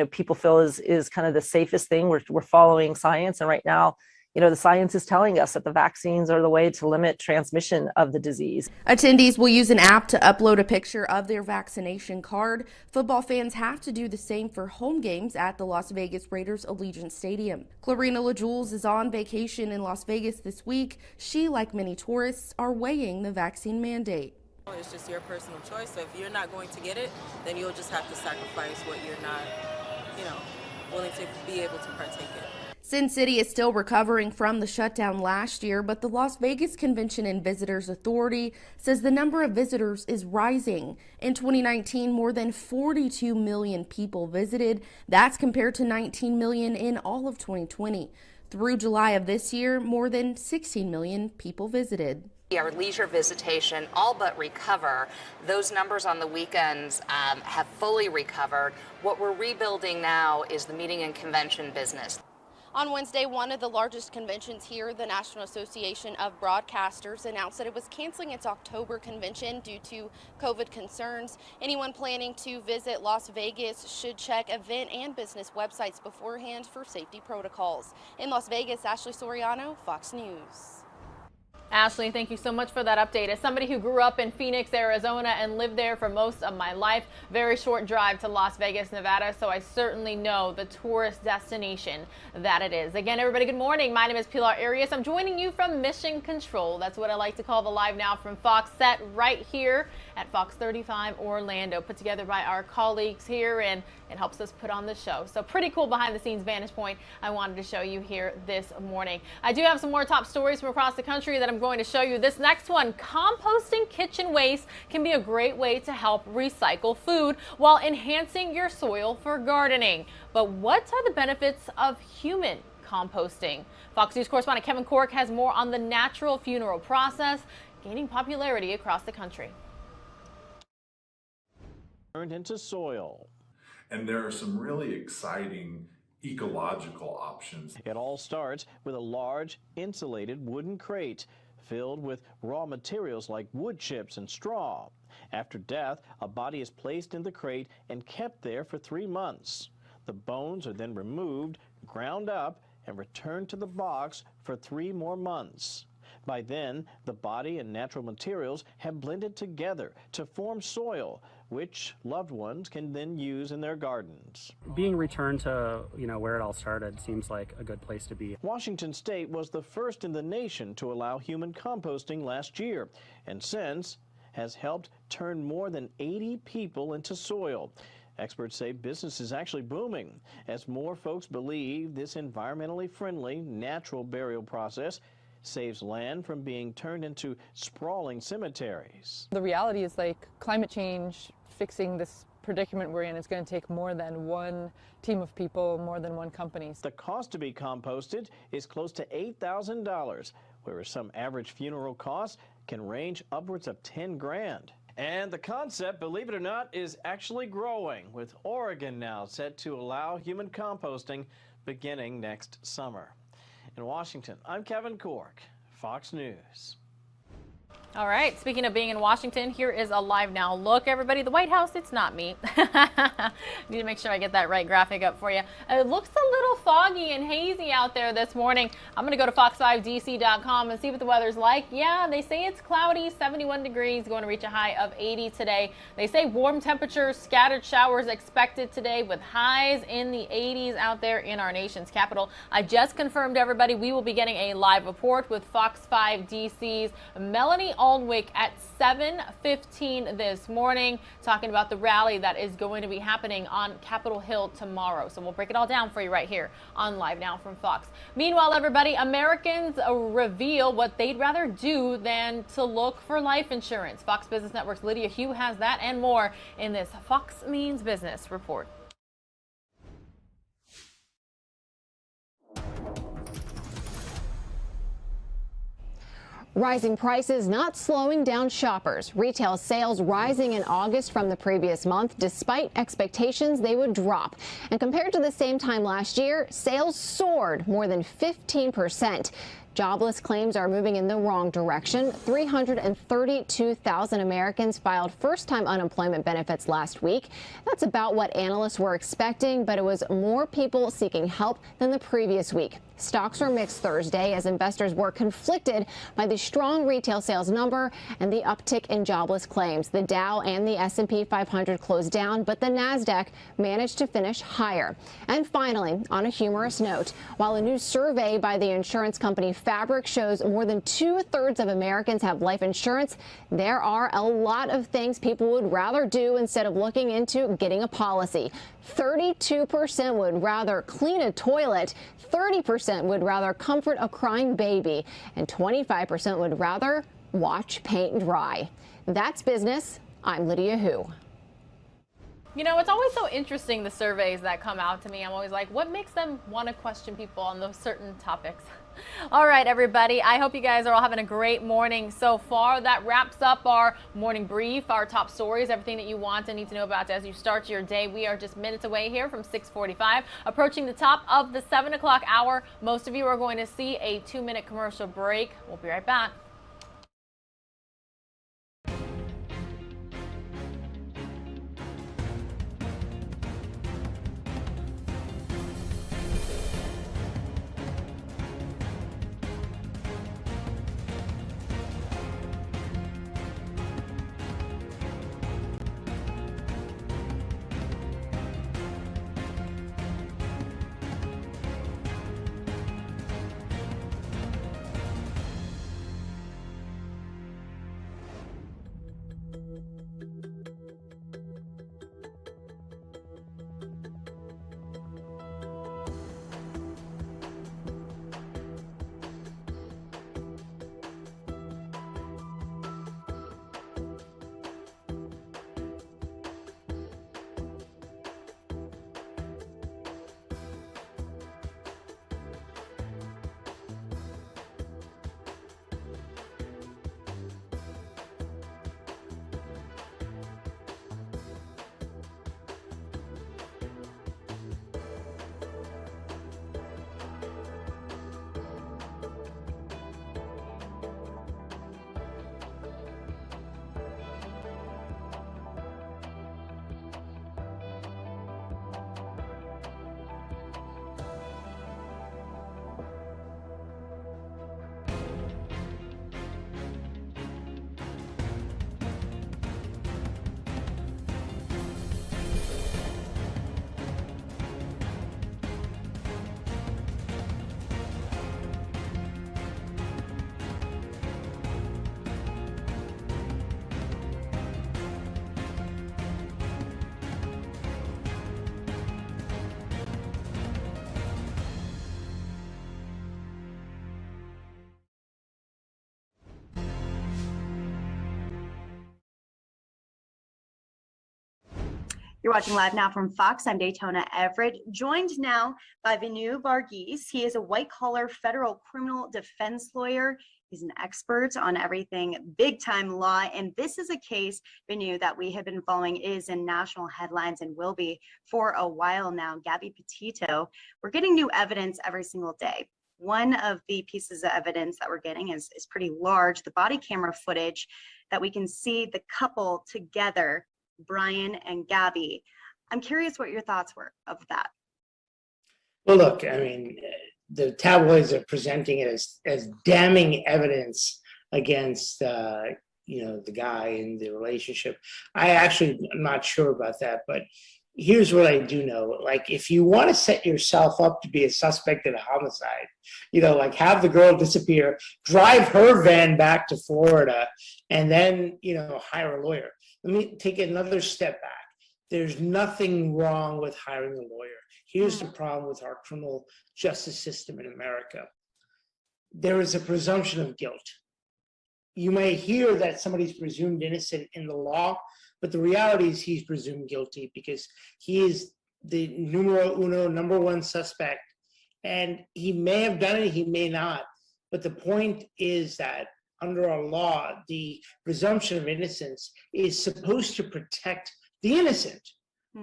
people feel is kind of the safest thing. We're following science, and right now, the science is telling us that the vaccines are the way to limit transmission of the disease. Attendees will use an app to upload a picture of their vaccination card. Football fans have to do the same for home games at the Las Vegas Raiders Allegiant Stadium. Clarina LaJules is on vacation in Las Vegas this week. She, like many tourists, are weighing the vaccine mandate. It's just your personal choice. So if you're not going to get it, then you'll just have to sacrifice what you're not, willing to be able to partake in. Sin City is still recovering from the shutdown last year, but the Las Vegas Convention and Visitors Authority says the number of visitors is rising. In 2019, more than 42 million people visited. That's compared to 19 million in all of 2020. Through July of this year, more than 16 million people visited. Our leisure visitation all but recover. Those numbers on the weekends have fully recovered. What we're rebuilding now is the meeting and convention business. On Wednesday, one of the largest conventions here, the National Association of Broadcasters, announced that it was canceling its October convention due to COVID concerns. Anyone planning to visit Las Vegas should check event and business websites beforehand for safety protocols. In Las Vegas, Ashley Soriano, Fox News. Ashley, thank you so much for that update. As somebody who grew up in Phoenix, Arizona and lived there for most of my life, very short drive to Las Vegas, Nevada, so I certainly know the tourist destination that it is. Again, everybody, good morning. My name is Pilar Arias. I'm joining you from Mission Control. That's what I like to call the Live Now from Fox set right here at Fox 35 Orlando, put together by our colleagues here, and it helps us put on the show. So pretty cool behind the scenes vantage point I wanted to show you here this morning. I do have some more top stories from across the country that I'm going to show you. This next one, composting kitchen waste can be a great way to help recycle food while enhancing your soil for gardening. But what are the benefits of human composting? Fox News correspondent Kevin Cork has more on the natural funeral process gaining popularity across the country. Turned into soil. And there are some really exciting ecological options. It all starts with a large insulated wooden crate filled with raw materials like wood chips and straw. After death, a body is placed in the crate and kept there for 3 months. The bones are then removed, ground up, and returned to the box for 3 more months. By then, the body and natural materials have blended together to form soil, which loved ones can then use in their gardens. Being returned to, where it all started seems like a good place to be. Washington State was the first in the nation to allow human composting last year, and since has helped turn more than 80 people into soil. Experts say business is actually booming as more folks believe this environmentally friendly, natural burial process saves land from being turned into sprawling cemeteries. The reality is, like, climate change, fixing this predicament we're in, is going to take more than one team of people, more than one company. The cost to be composted is close to $8,000, whereas some average funeral costs can range upwards of 10 grand. And the concept, believe it or not, is actually growing, with Oregon now set to allow human composting beginning next summer. In Washington, I'm Kevin Cork, Fox News. All right, speaking of being in Washington, here is a Live Now look. Everybody, the White House, it's not me. Need to make sure I get that right graphic up for you. It looks a little foggy and hazy out there this morning. I'm going to go to fox5dc.com and see what the weather's like. Yeah, they say it's cloudy, 71 degrees, going to reach a high of 80 today. They say warm temperatures, scattered showers expected today with highs in the 80s out there in our nation's capital. I just confirmed, everybody, we will be getting a live report with Fox 5 DC's Melanie Aldwick at 7:15 this morning, talking about the rally that is going to be happening on Capitol Hill tomorrow. So we'll break it all down for you right here on Live Now from Fox. Meanwhile, everybody, Americans reveal what they'd rather do than to look for life insurance. Fox Business Network's Lydia Hugh has that and more in this Fox Means Business report. Rising prices not slowing down shoppers. Retail sales rising in August from the previous month, despite expectations they would drop. And compared to the same time last year, sales soared more than 15%. Jobless claims are moving in the wrong direction. 332,000 Americans filed first-time unemployment benefits last week. That's about what analysts were expecting, but it was more people seeking help than the previous week. Stocks were mixed Thursday as investors were conflicted by the strong retail sales number and the uptick in jobless claims. The Dow and the S&P 500 closed down, but the Nasdaq managed to finish higher. And finally, on a humorous note, while a new survey by the insurance company Fabric shows more than 2/3 of Americans have life insurance, there are a lot of things people would rather do instead of looking into getting a policy. 32% would rather clean a toilet, 30% would rather comfort a crying baby, and 25% would rather watch paint dry. That's business. I'm Lydia Hu. You know, it's always so interesting, the surveys that come out to me. I'm always like, what makes them want to question people on those certain topics? All right, everybody, I hope you guys are all having a great morning so far. That wraps up our morning brief, our top stories, everything that you want and need to know about as you start your day. We are just minutes away here from 6:45, approaching the top of the 7 o'clock hour. Most of you are going to see a 2-minute commercial break. We'll be right back. You're watching Live Now from Fox. I'm Daytona Everett, joined now by Venu Varghese. He is a white-collar federal criminal defense lawyer. He's an expert on everything big-time law, and this is a case, Venu, that we have been following, is in national headlines and will be for a while now. Gabby Petito. We're getting new evidence every single day. One of the pieces of evidence that we're getting is pretty large, the body camera footage that we can see the couple together, Brian and Gabby. I'm curious what your thoughts were of that. Well, look, I mean, the tabloids are presenting it as damning evidence against, the guy in the relationship. I actually am not sure about that, but here's what I do know. Like, if you want to set yourself up to be a suspect in a homicide, like have the girl disappear, drive her van back to Florida, and then, hire a lawyer. Let me take another step back. There's nothing wrong with hiring a lawyer. Here's the problem with our criminal justice system in America. There is a presumption of guilt. You may hear that somebody's presumed innocent in the law, but the reality is he's presumed guilty because he is the number one suspect. And he may have done it, he may not. But the point is that under our law, the presumption of innocence is supposed to protect the innocent,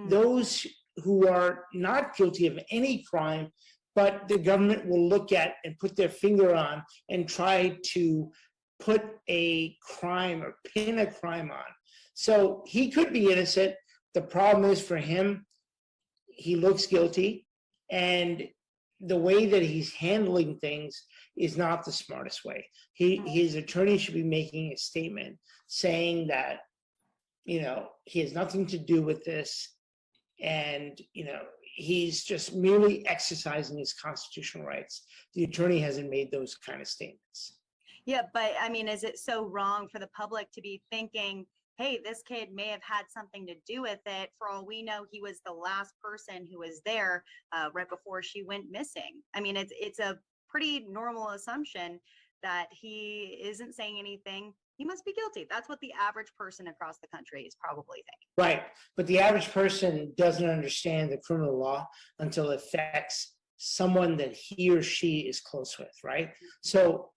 those who are not guilty of any crime, but the government will look at and put their finger on and try to put a crime or pin a crime on. So he could be innocent. The problem is for him, he looks guilty, and the way that he's handling things is not the smartest way. His attorney should be making a statement saying that, he has nothing to do with this, and, he's just merely exercising his constitutional rights. The attorney hasn't made those kind of statements. Yeah, but I mean, is it so wrong for the public to be thinking, hey, this kid may have had something to do with it? For all we know, he was the last person who was there right before she went missing. I mean, it's a pretty normal assumption that he isn't saying anything. He must be guilty. That's what the average person across the country is probably thinking. Right, but the average person doesn't understand the criminal law until it affects someone that he or she is close with, right? So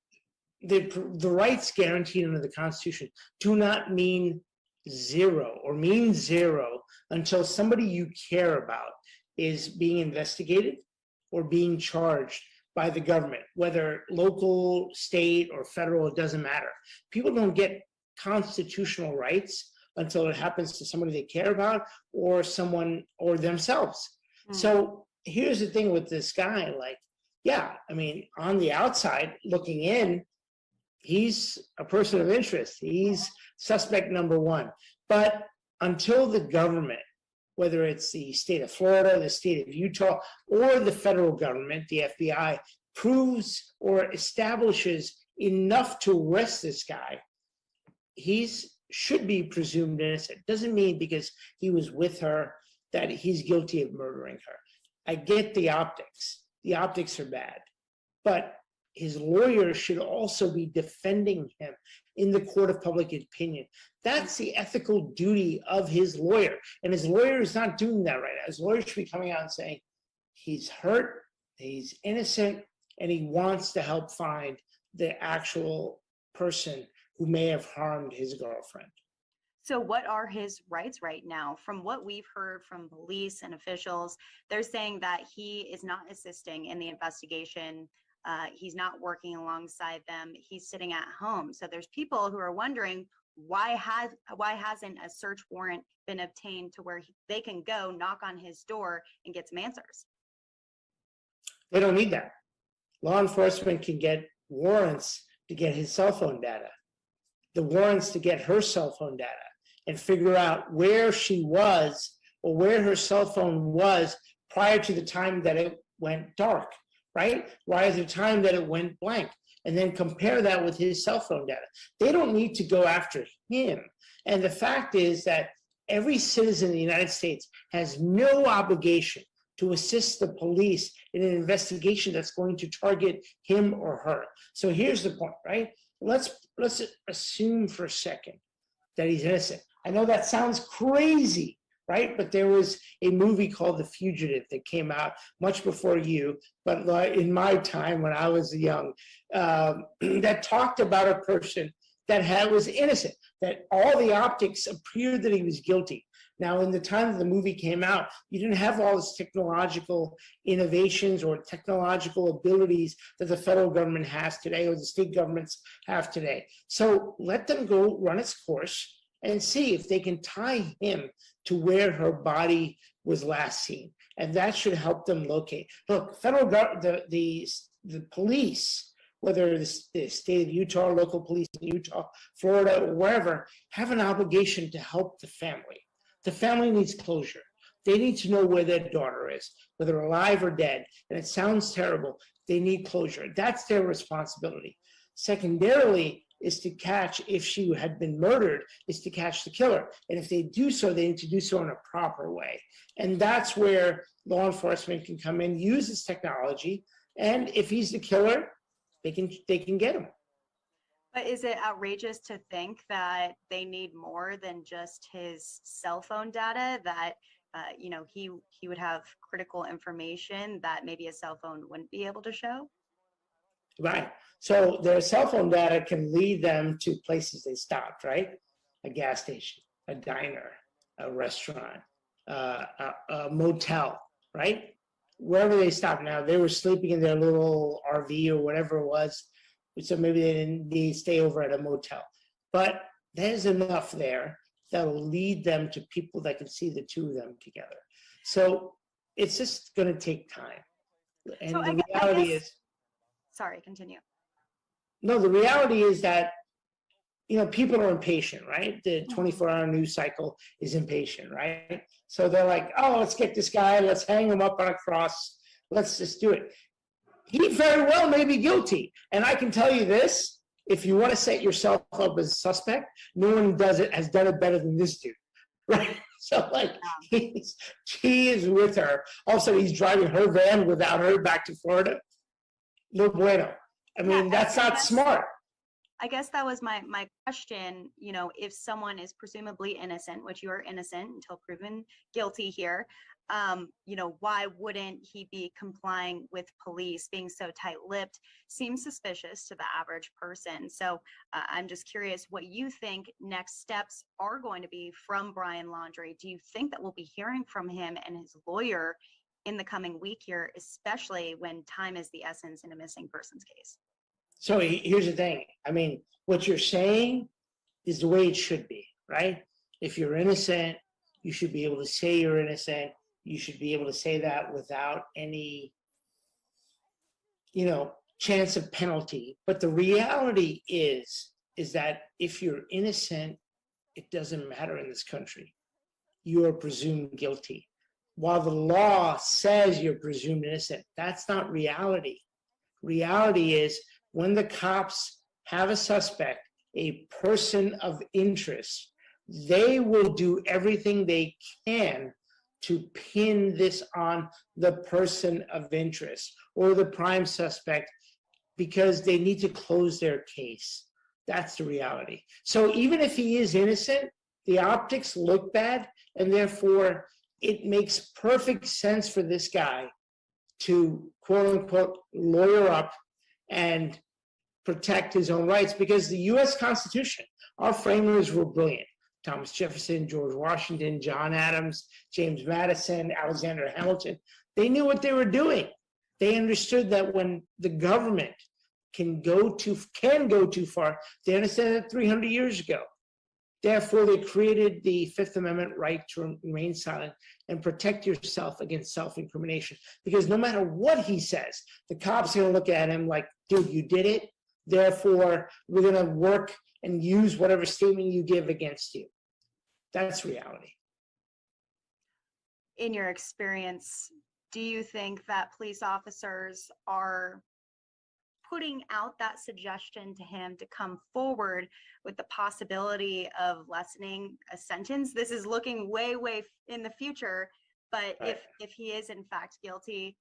the rights guaranteed under the Constitution do not mean zero or mean zero until somebody you care about is being investigated or being charged by the government, whether local, state, or federal, it doesn't matter. People don't get constitutional rights until it happens to somebody they care about or someone or themselves. So here's the thing with this guy, on the outside looking in, he's a person of interest. He's suspect number one. But until the government, whether it's the state of Florida, the state of Utah, or the federal government, the FBI, proves or establishes enough to arrest this guy, he should be presumed innocent. Doesn't mean because he was with her that he's guilty of murdering her. I get the optics. The optics are bad. But his lawyer should also be defending him in the court of public opinion. That's the ethical duty of his lawyer. And his lawyer is not doing that right now. His lawyer should be coming out and saying he's hurt, he's innocent, and he wants to help find the actual person who may have harmed his girlfriend. So what are his rights right now? From what we've heard from police and officials, they're saying that he is not assisting in the investigation. He's not working alongside them. He's sitting at home. So there's people who are wondering why hasn't a search warrant been obtained to where they can go knock on his door and get some answers? They don't need that. Law enforcement can get warrants to get his cell phone data, the warrants to get her cell phone data, and figure out where she was or where her cell phone was prior to the time that it went dark. Right? Prior to the time that it went blank, and then compare that with his cell phone data. They don't need to go after him. And the fact is that every citizen in the United States has no obligation to assist the police in an investigation that's going to target him or her. So here's the point, right? Let's assume for a second that he's innocent. I know that sounds crazy, right? But there was a movie called The Fugitive that came out much before you, but in my time when I was young, that talked about a person that was innocent, that all the optics appeared that he was guilty. Now, in the time that the movie came out, you didn't have all this technological innovations or technological abilities that the federal government has today or the state governments have today. So let them go run its course and see if they can tie him to where her body was last seen. And that should help them locate. Look, the police, whether the state of Utah, local police in Utah, Florida, or wherever, have an obligation to help the family. The family needs closure. They need to know where their daughter is, whether alive or dead. And it sounds terrible. They need closure. That's their responsibility. Secondarily, is to catch, if she had been murdered, is to catch the killer. And if they do so, they need to do so in a proper way. And that's where law enforcement can come in, use this technology, and if he's the killer, they can get him. But is it outrageous to think that they need more than just his cell phone data, that he would have critical information that maybe a cell phone wouldn't be able to show? Right. So their cell phone data can lead them to places they stopped, right? A gas station, a diner, a restaurant, a motel, right? Wherever they stopped. Now, they were sleeping in their little RV or whatever it was, so maybe they didn't stay over at a motel. But there's enough there that will lead them to people that can see the two of them together. So it's just going to take time. And so the reality is... Sorry, continue. No, the reality is that, people are impatient, right? The 24-hour news cycle is impatient, right? So they're like, oh, let's get this guy, let's hang him up on a cross, let's just do it. He very well may be guilty. And I can tell you this, if you want to set yourself up as a suspect, no one has done it better than this dude, right? So he is with her. All of a sudden, he's driving her van without her back to Florida. No bueno. I mean, that's not smart. I guess that was my question. If someone is presumably innocent, which you are innocent until proven guilty here, why wouldn't he be complying with police? Being so tight-lipped seems suspicious to the average person. So I'm just curious what you think next steps are going to be from Brian Laundrie. Do you think that we'll be hearing from him and his lawyer in the coming week here, especially when time is the essence in a missing persons case? So here's the thing. I mean, what you're saying is the way it should be, right? If you're innocent, you should be able to say you're innocent. You should be able to say that without any, chance of penalty. But the reality is that if you're innocent, it doesn't matter in this country. You are presumed guilty. While the law says you're presumed innocent, that's not reality. Reality is when the cops have a suspect, a person of interest, they will do everything they can to pin this on the person of interest or the prime suspect because they need to close their case. That's the reality. So even if he is innocent, the optics look bad, and therefore it makes perfect sense for this guy to, quote unquote, lawyer up and protect his own rights, because the US Constitution, our framers were brilliant. Thomas Jefferson, George Washington, John Adams, James Madison, Alexander Hamilton, they knew what they were doing. They understood that when the government can go too far, they understood that 300 years ago. Therefore, they created the Fifth Amendment right to remain silent and protect yourself against self-incrimination. Because no matter what he says, the cops are going to look at him like, dude, you did it. Therefore, we're going to work and use whatever statement you give against you. That's reality. In your experience, do you think that police officers are putting out that suggestion to him to come forward with the possibility of lessening a sentence? This is looking way in the future, but right. if he is in fact guilty,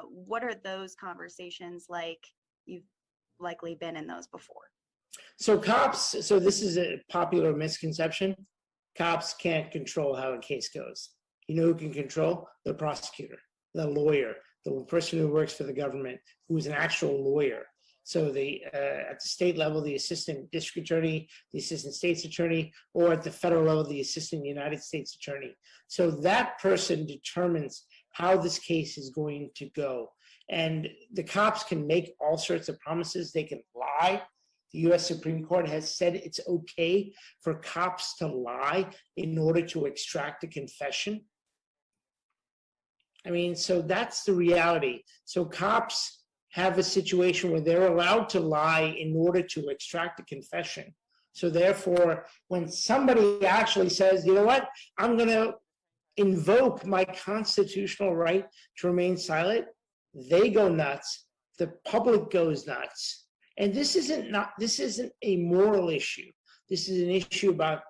what are those conversations like? You've likely been in those before. So this is a popular misconception. Cops can't control how a case goes. You know who can control? The prosecutor, the lawyer, the person who works for the government, who is an actual lawyer. So at the state level, the assistant district attorney, the assistant state's attorney, or at the federal level, the assistant United States attorney. So that person determines how this case is going to go. And the cops can make all sorts of promises. They can lie. The US Supreme Court has said it's okay for cops to lie in order to extract a confession. I mean, so that's the reality. So cops have a situation where they're allowed to lie in order to extract a confession. So therefore, when somebody actually says, you know what, I'm going to invoke my constitutional right to remain silent, they go nuts. The public goes nuts. And this isn't a moral issue. This is an issue about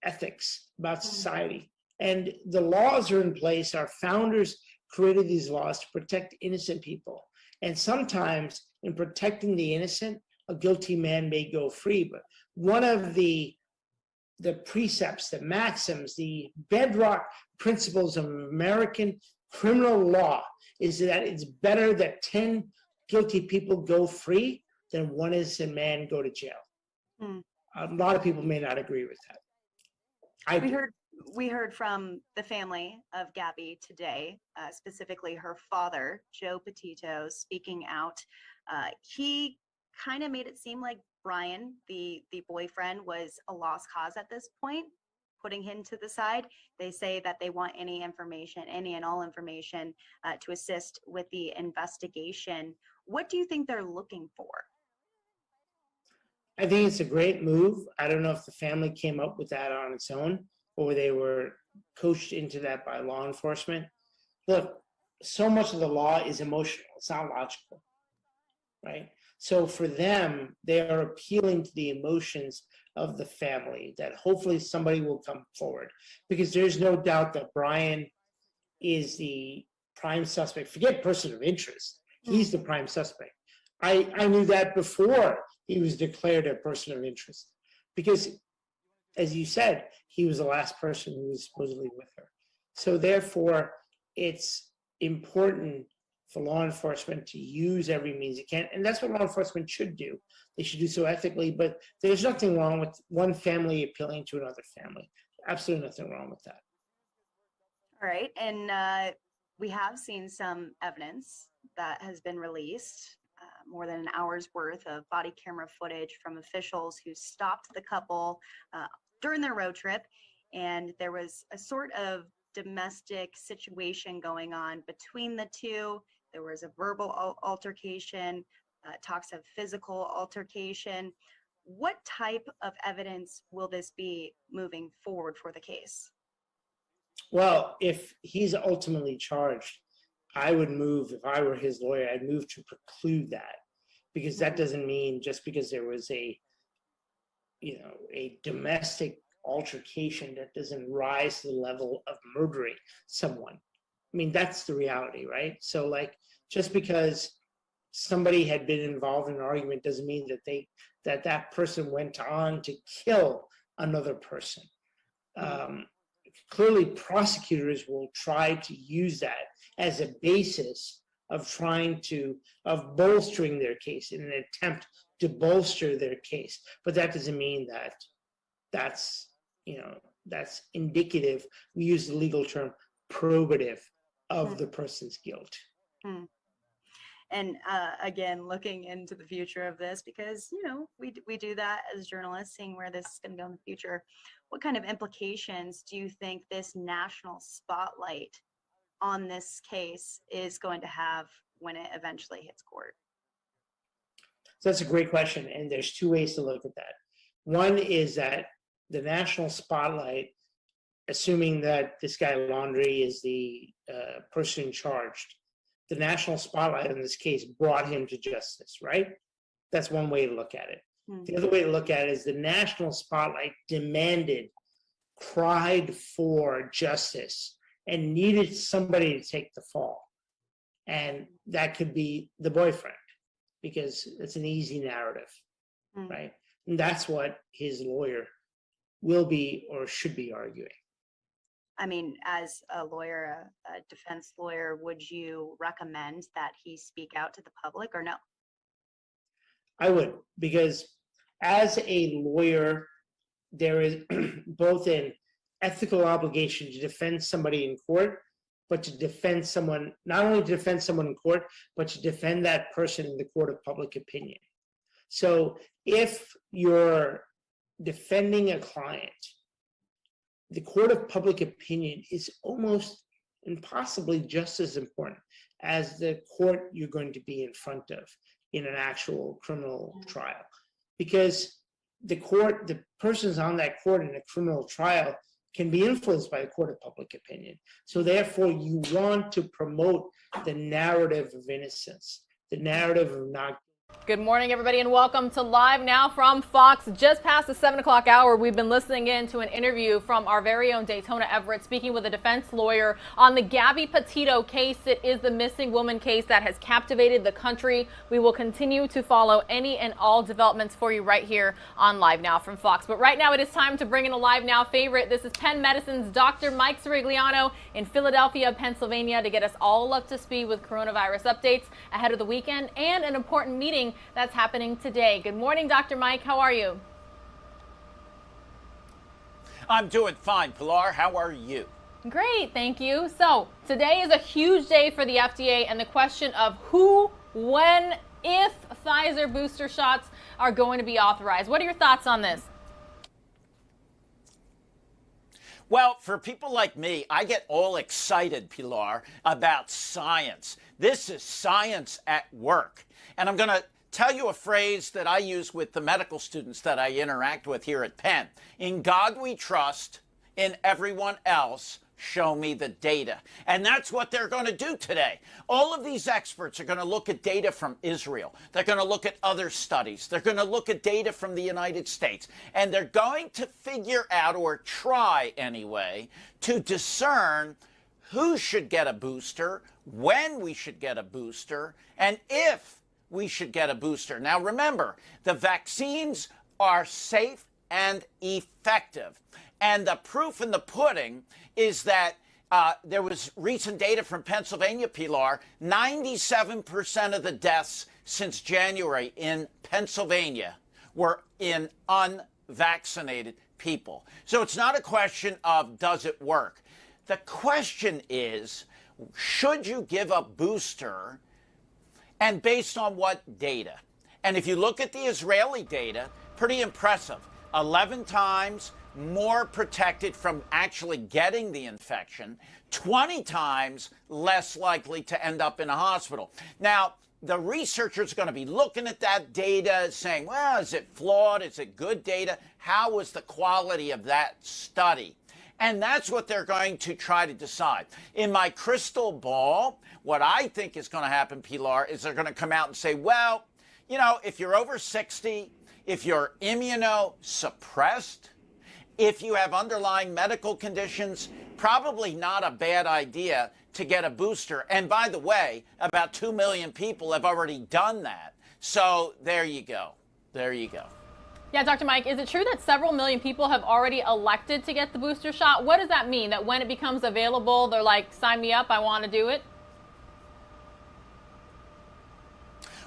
ethics, about society. And the laws are in place. Our founders created these laws to protect innocent people. And sometimes in protecting the innocent, a guilty man may go free. But one of the precepts, the maxims, the bedrock principles of American criminal law is that it's better that 10 guilty people go free than one innocent man go to jail. A lot of people may not agree with that. We heard from the family of Gabby today, specifically her father, Joe Petito, speaking out. He kind of made it seem like Brian, the boyfriend, was a lost cause at this point, putting him to the side. They say that they want any information, any and all information, to assist with the investigation. What do you think they're looking for? I think it's a great move. I don't know if the family came up with that on its own, or they were coached into that by law enforcement. Look, so much of the law is emotional. It's not logical, right? So for them, they are appealing to the emotions of the family, that hopefully somebody will come forward, because there's no doubt that Brian is the prime suspect. Forget person of interest. He's the prime suspect. I knew that before he was declared a person of interest, because, as you said, he was the last person who was supposedly with her. So therefore, it's important for law enforcement to use every means it can, and that's what law enforcement should do. They should do so ethically, but there's nothing wrong with one family appealing to another family. Absolutely nothing wrong with that. All right, and we have seen some evidence that has been released, more than an hour's worth of body camera footage from officials who stopped the couple during their road trip, and there was a sort of domestic situation going on between the two. There was a verbal altercation, talks of physical altercation. What type of evidence will this be moving forward for the case? Well, if he's ultimately charged, I would move, if I were his lawyer, I'd move to preclude that, because that doesn't mean just because there was a domestic altercation, that doesn't rise to the level of murdering someone. I mean, that's the reality, right? So like, just because somebody had been involved in an argument doesn't mean that that person went on to kill another person. Clearly, prosecutors will try to use that as a basis of of bolstering their case in an attempt to bolster their case. But that doesn't mean that that's indicative. We use the legal term probative of the person's guilt. And again, looking into the future of this, because we do that as journalists, seeing where this is going to go in the future. What kind of implications do you think this national spotlight on this case is going to have when it eventually hits court? So that's a great question, and there's two ways to look at that. One is that the national spotlight, assuming that this guy Laundrie is the person charged, the national spotlight in this case brought him to justice, right? That's one way to look at it. The other way to look at it is the national spotlight cried for justice, and needed somebody to take the fall. And that could be the boyfriend, because it's an easy narrative, right? And that's what his lawyer will be or should be arguing. I mean, as a lawyer, a defense lawyer, would you recommend that he speak out to the public or no? I would, because as a lawyer, there is both an ethical obligation to defend somebody in court, but to defend someone, not only to defend someone in court, but to defend that person in the court of public opinion. So if you're defending a client, the court of public opinion is almost and possibly just as important as the court you're going to be in front of in an actual criminal trial. Because the persons on that court in a criminal trial can be influenced by the court of public opinion. So therefore, you want to promote the narrative of innocence, the narrative of not. Good morning, everybody, and welcome to Live Now from Fox. Just past the 7 o'clock hour, we've been listening in to an interview from our very own Daytona Everett, speaking with a defense lawyer on the Gabby Petito case. It is the missing woman case that has captivated the country. We will continue to follow any and all developments for you right here on Live Now from Fox. But right now, it is time to bring in a Live Now favorite. This is Penn Medicine's Dr. Mike Sirigliano in Philadelphia, Pennsylvania, to get us all up to speed with coronavirus updates ahead of the weekend and an important meeting that's happening today. Good morning, Dr. Mike. How are you? I'm doing fine, Pilar. How are you? Great, thank you. So today is a huge day for the FDA and the question of who, when, if Pfizer booster shots are going to be authorized. What are your thoughts on this? Well, for people like me, I get all excited, Pilar, about science. This is science at work. And I'm going to tell you a phrase that I use with the medical students that I interact with here at Penn. In God we trust, in everyone else, show me the data. And that's what they're going to do today. All of these experts are going to look at data from Israel. They're going to look at other studies. They're going to look at data from the United States. And they're going to figure out, or try anyway, to discern who should get a booster, when we should get a booster, and if we should get a booster. Now remember, the vaccines are safe and effective. And the proof in the pudding is that there was recent data from Pennsylvania, Pilar. 97% of the deaths since January in Pennsylvania were in unvaccinated people. So it's not a question of does it work. The question is, should you give a booster, and based on what data? And if you look at the Israeli data, pretty impressive. 11 times more protected from actually getting the infection, 20 times less likely to end up in a hospital. Now, the researchers are going to be looking at that data saying, well, is it flawed? Is it good data? How was the quality of that study? And that's what they're going to try to decide. In my crystal ball, what I think is going to happen, Pilar, is they're going to come out and say, well, you know, if you're over 60, if you're immunosuppressed, if you have underlying medical conditions, probably not a bad idea to get a booster. And by the way, about 2 million people have already done that. So there you go. There you go. Yeah, Dr. Mike, is it true that several million people have already elected to get the booster shot? What does that mean? That when it becomes available, they're like, sign me up, I want to do it?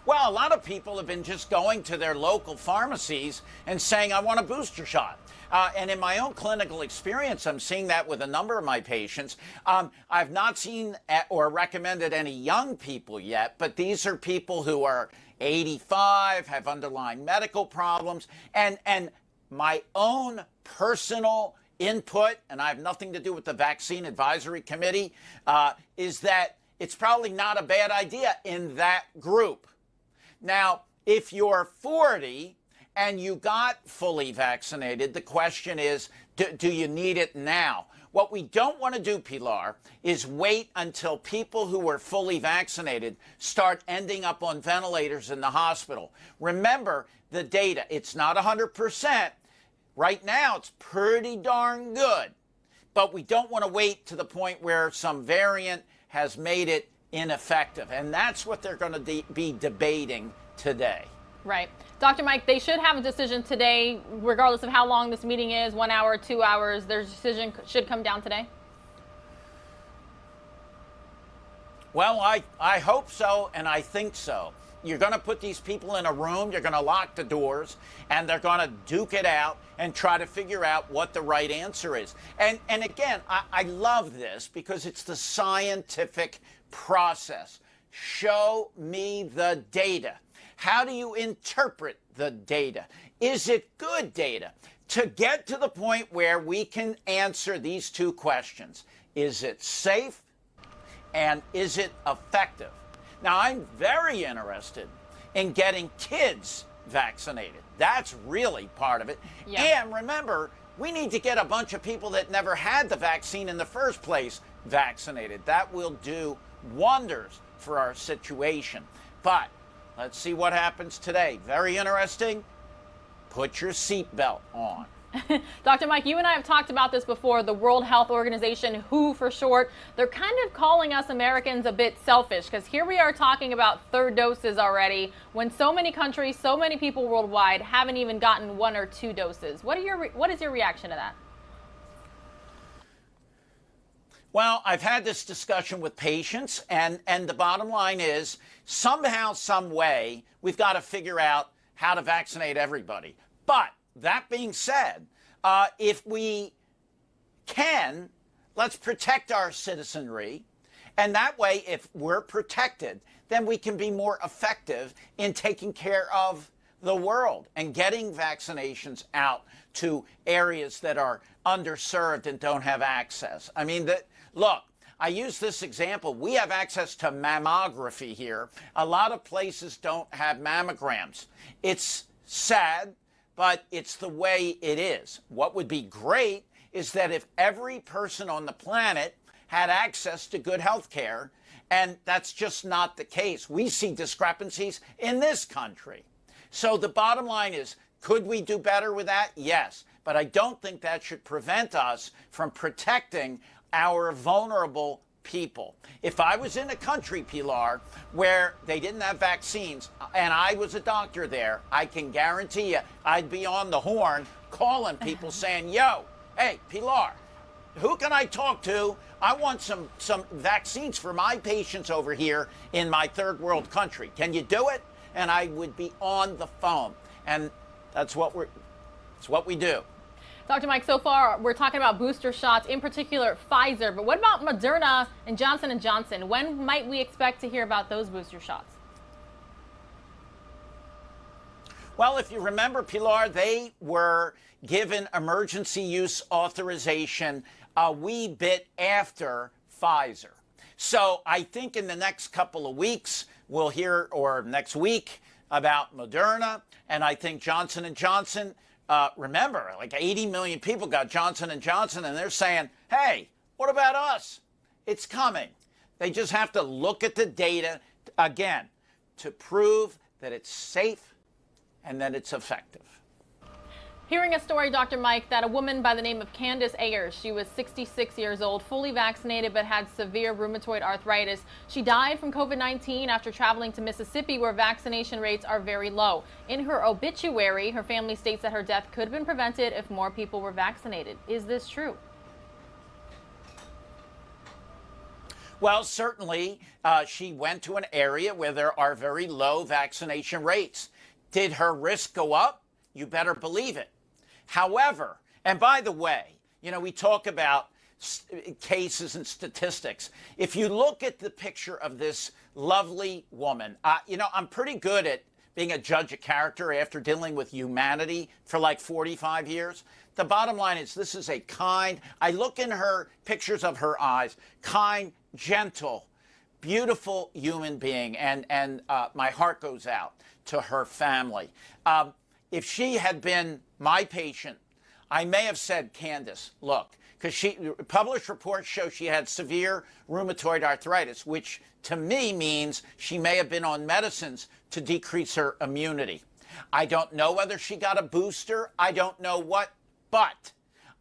Well, a lot of people have been just going to their local pharmacies and saying, I want a booster shot. And in my own clinical experience, I'm seeing that with a number of my patients. I've not seen or recommended any young people yet, but these are people who are 85, have underlying medical problems, and my own personal input, and I have nothing to do with the Vaccine Advisory Committee, is that it's probably not a bad idea in that group. Now, if you're 40 and you got fully vaccinated, the question is, do you need it now? What we don't want to do, Pilar, is wait until people who are fully vaccinated start ending up on ventilators in the hospital. Remember the data. It's not 100%. Right now, it's pretty darn good. But we don't want to wait to the point where some variant has made it ineffective. And that's what they're going to be debating today. Right. Dr. Mike, they should have a decision today, regardless of how long this meeting is, 1 hour, 2 hours. Their decision should come down today? Well, I hope so, and I think so. You're going to put these people in a room, you're going to lock the doors, and they're going to duke it out and try to figure out what the right answer is. And again, I love this because it's the scientific process. Show me the data. How do you interpret the data? Is it good data? To get to the point where we can answer these two questions, is it safe and is it effective? Now, I'm very interested in getting kids vaccinated. That's really part of it. Yeah. And remember, we need to get a bunch of people that never had the vaccine in the first place vaccinated. That will do wonders for our situation. But let's see what happens today. Very interesting. Put your seatbelt on. Dr. Mike, you and I have talked about this before. The World Health Organization, WHO for short, they're kind of calling us Americans a bit selfish because here we are talking about third doses already when so many countries, so many people worldwide haven't even gotten 1 or 2 doses. What is your reaction to that? Well, I've had this discussion with patients, and the bottom line is somehow, some way, we've got to figure out how to vaccinate everybody. But that being said, if we can, let's protect our citizenry. And that way, if we're protected, then we can be more effective in taking care of the world and getting vaccinations out to areas that are underserved and don't have access. I mean, look, I use this example. We have access to mammography here. A lot of places don't have mammograms. It's sad, but it's the way it is. What would be great is that if every person on the planet had access to good health care, and that's just not the case. We see discrepancies in this country. So the bottom line is, could we do better with that? Yes, but I don't think that should prevent us from protecting our vulnerable people. If I was in a country, Pilar, where they didn't have vaccines and I was a doctor there, I can guarantee you I'd be on the horn calling people saying, yo, hey, Pilar, who can I talk to? I want some vaccines for my patients over here in my third world country. Can you do it? And I would be on the phone. And that's what we do. Dr. Mike, so far we're talking about booster shots, in particular Pfizer, but what about Moderna and Johnson & Johnson? When might we expect to hear about those booster shots? Well, if you remember, Pilar, they were given emergency use authorization a wee bit after Pfizer. So I think in the next couple of weeks we'll hear, or next week, about Moderna, and I think Johnson & Johnson. Remember, like 80 million people got Johnson & Johnson, and they're saying, hey, what about us? It's coming. They just have to look at the data, again, to prove that it's safe and that it's effective. Hearing a story, Dr. Mike, that a woman by the name of Candace Ayers, she was 66 years old, fully vaccinated, but had severe rheumatoid arthritis. She died from COVID-19 after traveling to Mississippi, where vaccination rates are very low. In her obituary, her family states that her death could have been prevented if more people were vaccinated. Is this true? Well, certainly, she went to an area where there are very low vaccination rates. Did her risk go up? You better believe it. However, and by the way, you know, we talk about cases and statistics. If you look at the picture of this lovely woman, you know, I'm pretty good at being a judge of character after dealing with humanity for like 45 years. The bottom line is this is a kind, I look in her pictures of her eyes, kind, gentle, beautiful human being, and my heart goes out to her family. If she had been my patient, I may have said, Candace, look, because published reports show she had severe rheumatoid arthritis, which to me means she may have been on medicines to decrease her immunity. I don't know whether she got a booster. I don't know what, but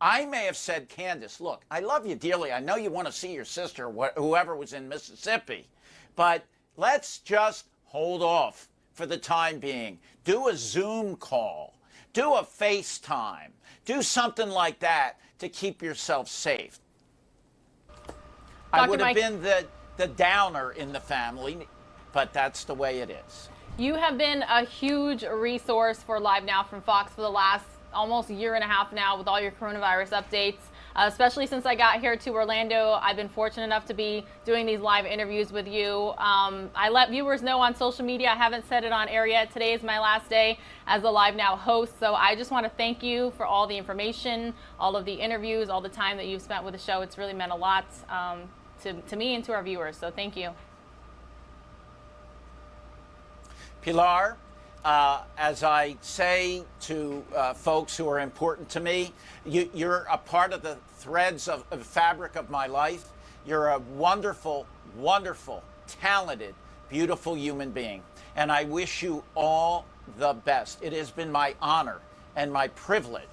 I may have said, Candace, look, I love you dearly. I know you want to see your sister, whoever was in Mississippi, but let's just hold off for the time being. Do a Zoom call, do a FaceTime, do something like that to keep yourself safe. I would have been the downer in the family, but that's the way it is. You have been a huge resource for Live Now from Fox for the last almost year and a half now with all your coronavirus updates, especially since I got here to Orlando. I've been fortunate enough to be doing these live interviews with you. I let viewers know on social media. I haven't said it on air yet. Today is my last day as the Live Now host, so I just want to thank you for all the information, all of the interviews, all the time that you've spent with the show. It's really meant a lot to me and to our viewers, so thank you. Pilar, as I say to folks who are important to me, you're a part of the threads of the fabric of my life. You're a wonderful, wonderful, talented, beautiful human being. And I wish you all the best. It has been my honor and my privilege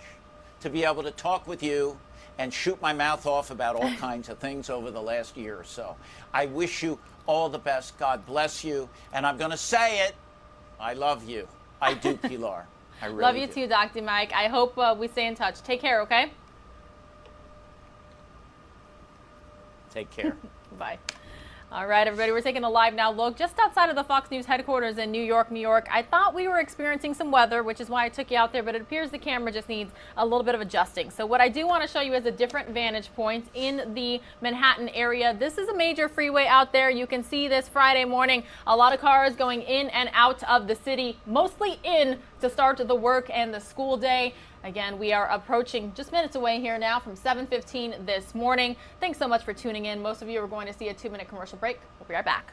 to be able to talk with you and shoot my mouth off about all kinds of things over the last year or so. I wish you all the best. God bless you. And I'm going to say it. I love you. I do, Pilar. I really love you do. too, Dr. Mike. I hope we stay in touch. Take care, okay? Take care. Bye. All right, everybody, we're taking a Live Now look just outside of the Fox News headquarters in New York, New York. I thought we were experiencing some weather, which is why I took you out there, but it appears the camera just needs a little bit of adjusting. So what I do want to show you is a different vantage point in the Manhattan area. This is a major freeway out there. You can see this Friday morning, a lot of cars going in and out of the city, mostly in to start the work and the school day. Again, we are approaching just minutes away here now from 7:15 this morning. Thanks so much for tuning in. Most of you are going to see a 2-minute commercial break. We'll be right back.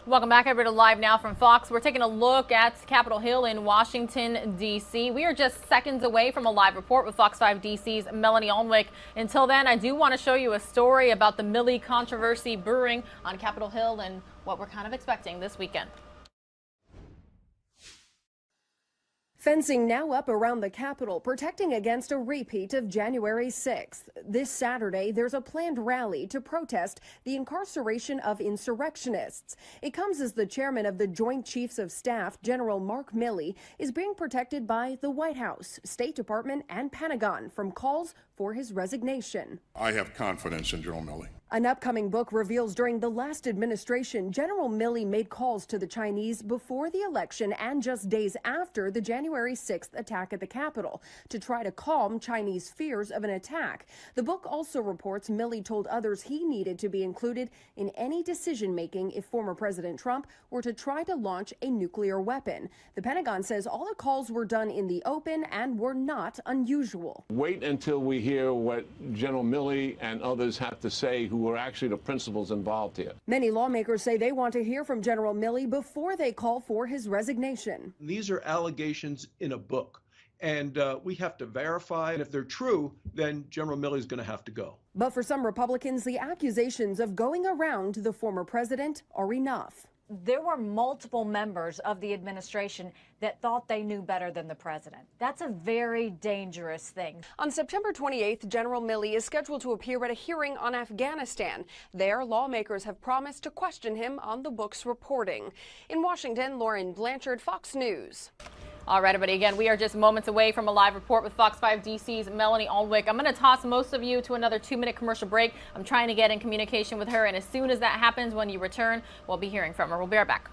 Welcome back, everybody, to Live Now from Fox. We're taking a look at Capitol Hill in Washington, D.C. We are just seconds away from a live report with Fox 5 D.C.'s Melanie Alnwick. Until then, I do want to show you a story about the Milley controversy brewing on Capitol Hill and what we're kind of expecting this weekend. Fencing now up around the Capitol, protecting against a repeat of January 6th. This Saturday, there's a planned rally to protest the incarceration of insurrectionists. It comes as the chairman of the Joint Chiefs of Staff, General Mark Milley, is being protected by the White House, State Department, and Pentagon from calls for his resignation. I have confidence in General Milley. An upcoming book reveals during the last administration, General Milley made calls to the Chinese before the election and just days after the January 6th attack at the Capitol to try to calm Chinese fears of an attack. The book also reports Milley told others he needed to be included in any decision making if former President Trump were to try to launch a nuclear weapon. The Pentagon says all the calls were done in the open and were not unusual. Wait until we hear what General Milley and others have to say who are actually the principals involved here. Many lawmakers say they want to hear from General Milley before they call for his resignation. These are allegations in a book, and we have to verify. And if they're true, then General Milley is going to have to go. But for some Republicans, the accusations of going around the former president are enough. There were multiple members of the administration that thought they knew better than the president. That's a very dangerous thing. On September 28th, General Milley is scheduled to appear at a hearing on Afghanistan. There, lawmakers have promised to question him on the book's reporting. In Washington, Lauren Blanchard, Fox News. All right, everybody. Again, we are just moments away from a live report with Fox 5 DC's Melanie Alnwick. I'm going to toss most of you to another 2-minute commercial break. I'm trying to get in communication with her, and as soon as that happens, when you return, we'll be hearing from her. We'll be right back.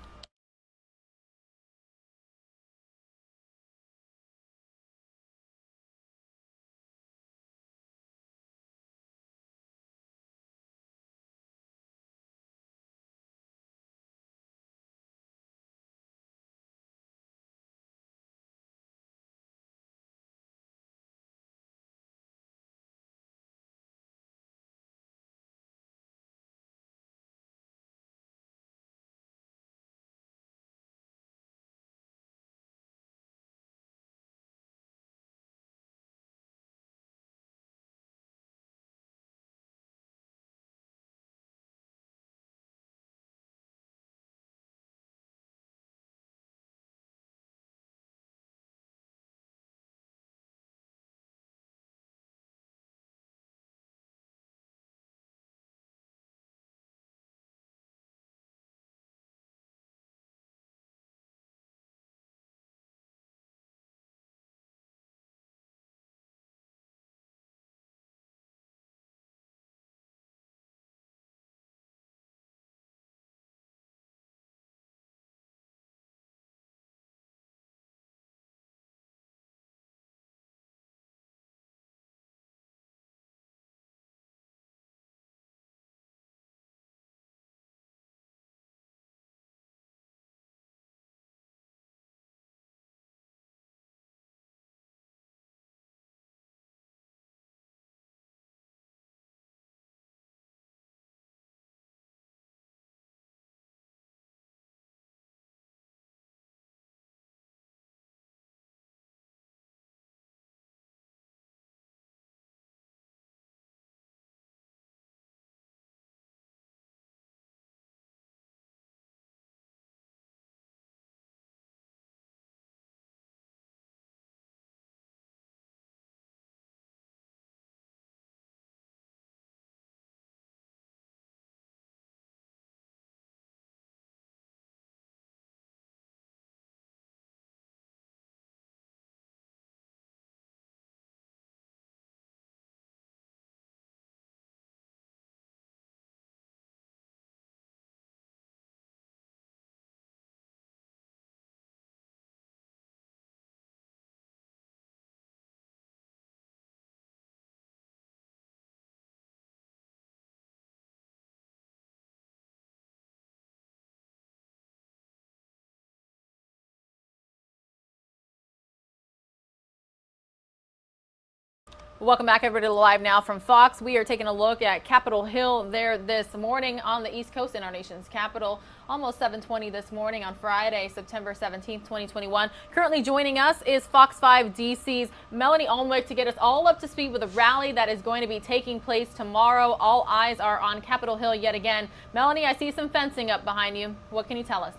Welcome back, everybody, to Live Now from Fox. We are taking a look at Capitol Hill there this morning on the East Coast in our nation's capital. Almost 7:20 this morning on Friday, September 17th, 2021. Currently joining us is Fox 5 DC's Melanie Alnwick to get us all up to speed with a rally that is going to be taking place tomorrow. All eyes are on Capitol Hill yet again. Melanie, I see some fencing up behind you. What can you tell us?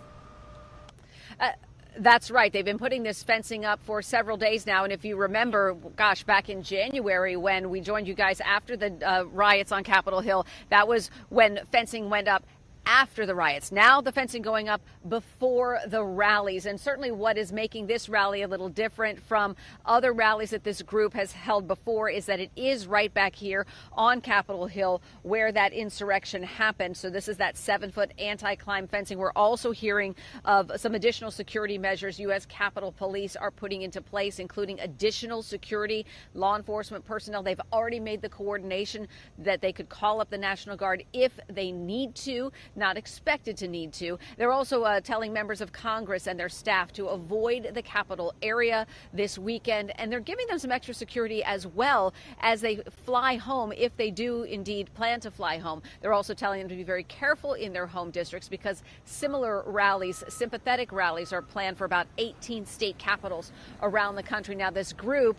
That's right. They've been putting this fencing up for several days now. And if you remember, gosh, back in January when we joined you guys after the riots on Capitol Hill, that was when fencing went up after the riots. Now the fencing going up before the rallies. And certainly what is making this rally a little different from other rallies that this group has held before is that it is right back here on Capitol Hill where that insurrection happened. So this is that 7-foot anti-climb fencing. We're also hearing of some additional security measures U.S. Capitol Police are putting into place, including additional security, law enforcement personnel. They've already made the coordination that they could call up the National Guard if they need to, not expected to need to. They're also telling members of Congress and their staff to avoid the Capitol area this weekend, and they're giving them some extra security as well as they fly home, if they do indeed plan to fly home. They're also telling them to be very careful in their home districts because similar rallies, sympathetic rallies, are planned for about 18 state capitals around the country. Now, this group,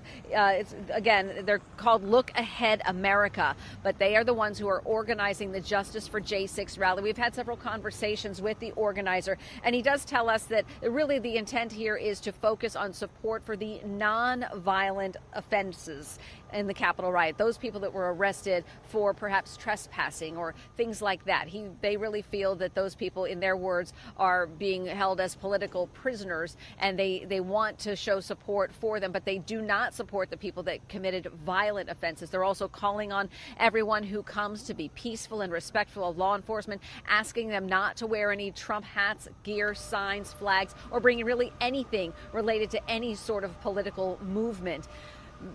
again, they're called Look Ahead America, but they are the ones who are organizing the Justice for J6 rally. We've had several conversations with the organizer, and he does tell us that really the intent here is to focus on support for the non-violent offenses in the Capitol riot, those people that were arrested for perhaps trespassing or things like that. They really feel that those people, in their words, are being held as political prisoners, and they want to show support for them, but they do not support the people that committed violent offenses. They're also calling on everyone who comes to be peaceful and respectful of law enforcement, asking them not to wear any Trump hats, gear, signs, flags, or bring really anything related to any sort of political movement.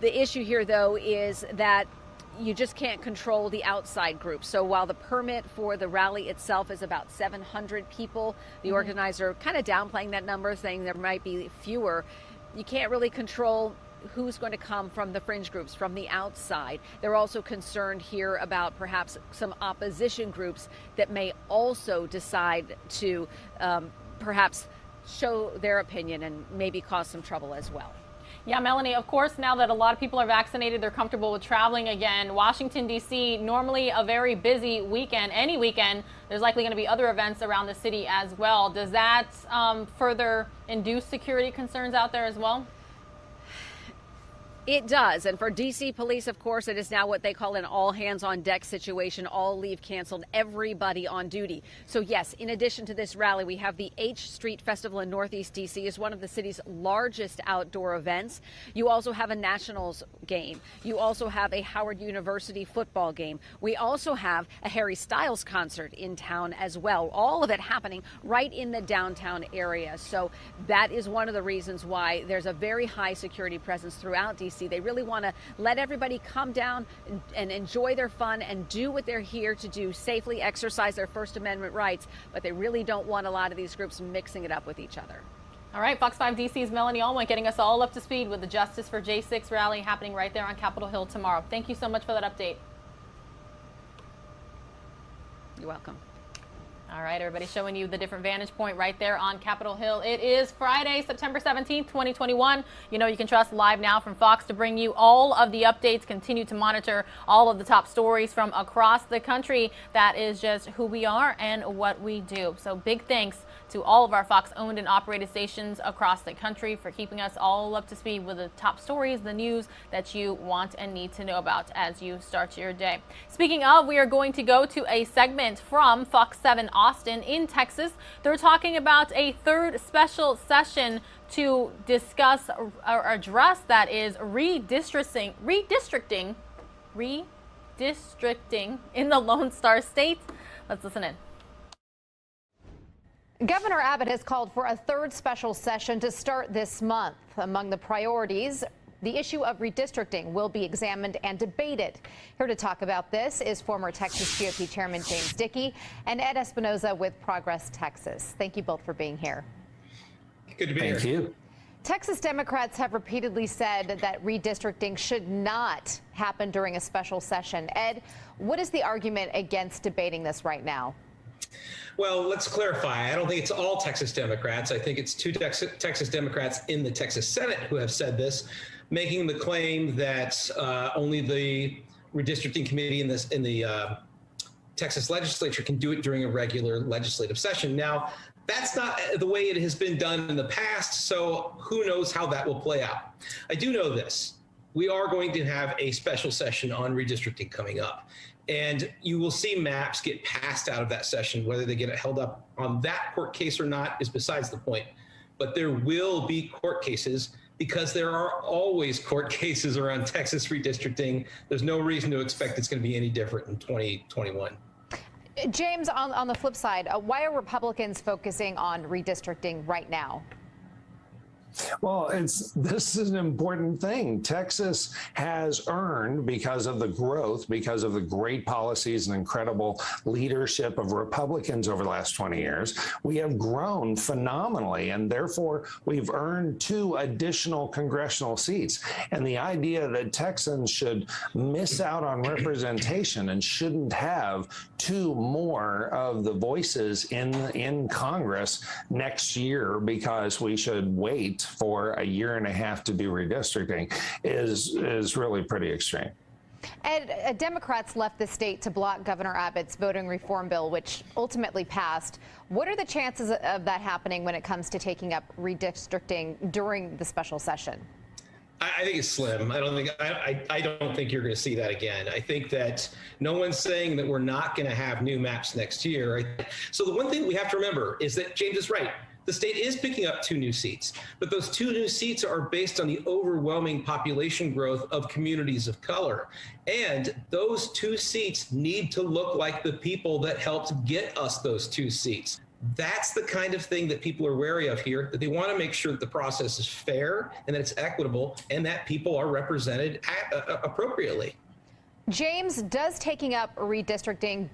The issue here, though, is that you just can't control the outside groups. So while the permit for the rally itself is about 700 people, the organizer kind of downplaying that number, saying there might be fewer. You can't really control who's going to come from the fringe groups, from the outside. They're also concerned here about perhaps some opposition groups that may also decide to perhaps show their opinion and maybe cause some trouble as well. Yeah, Melanie, of course, now that a lot of people are vaccinated, they're comfortable with traveling again. Washington, D.C., normally a very busy weekend. Any weekend, there's likely going to be other events around the city as well. Does that further induce security concerns out there as well? It does. And for D.C. police, of course, it is now what they call an all-hands-on-deck situation, all leave canceled, everybody on duty. So, yes, in addition to this rally, we have the H Street Festival in Northeast D.C. is one of the city's largest outdoor events. You also have a Nationals game. You also have a Howard University football game. We also have a Harry Styles concert in town as well. All of it happening right in the downtown area. So that is one of the reasons why there's a very high security presence throughout D.C. They really want to let everybody come down and enjoy their fun and do what they're here to do, safely exercise their First Amendment rights, but they really don't want a lot of these groups mixing it up with each other. All right, Fox 5 DC's Melanie Allwine getting us all up to speed with the Justice for J6 rally happening right there on Capitol Hill tomorrow. Thank you so much for that update. You're welcome. All right, everybody, showing you the different vantage point right there on Capitol Hill. It is Friday, September 17th, 2021. You know, you can trust Live Now from Fox to bring you all of the updates, continue to monitor all of the top stories from across the country. That is just who we are and what we do. So big thanks to all of our Fox owned and operated stations across the country for keeping us all up to speed with the top stories, the news that you want and need to know about as you start your day. Speaking of, we are going to go to a segment from Fox 7 Austin in Texas. They're talking about a third special session to discuss or address, that is, redistricting in the Lone Star State. Let's listen in. Governor Abbott has called for a third special session to start this month. Among the priorities, the issue of redistricting will be examined and debated. Here to talk about this is former Texas GOP Chairman James Dickey and Ed Espinoza with Progress Texas. Thank you both for being here. Good to be here. Thank you. Texas Democrats have repeatedly said that redistricting should not happen during a special session. Ed, what is the argument against debating this right now? Well, let's clarify. I don't think it's all Texas Democrats. I think it's two Texas Democrats in the Texas Senate who have said this, making the claim that only the redistricting committee in the Texas legislature can do it during a regular legislative session. Now, that's not the way it has been done in the past, so who knows how that will play out. I do know this. we are going to have a special session on redistricting coming up. And you will see maps get passed out of that session. Whether they get held up on that court case or not is besides the point. But there will be court cases, because there are always court cases around Texas redistricting. There's no reason to expect it's going to be any different in 2021. James, on the flip side, why are Republicans focusing on redistricting right now? Well, this is an important thing. Texas has earned, because of the growth, because of the great policies and incredible leadership of Republicans over the last 20 years, we have grown phenomenally, and therefore we've earned 2 additional congressional seats. And the idea that Texans should miss out on representation and shouldn't have 2 more of the voices in Congress next year because we should wait for a year and a half to do redistricting is really pretty extreme. Ed, Democrats left the state to block Governor Abbott's voting reform bill, which ultimately passed. What are the chances of that happening when it comes to taking up redistricting during the special session? I think it's slim. I don't think you're going to see that again. I think that no one's saying that we're not going to have new maps next year. So the one thing we have to remember is that James is right. The state is picking up 2 new seats, but those 2 new seats are based on the overwhelming population growth of communities of color. And those 2 seats need to look like the people that helped get us those 2 seats. That's the kind of thing that people are wary of here, that they want to make sure that the process is fair and that it's equitable and that people are represented appropriately. James, does taking up redistricting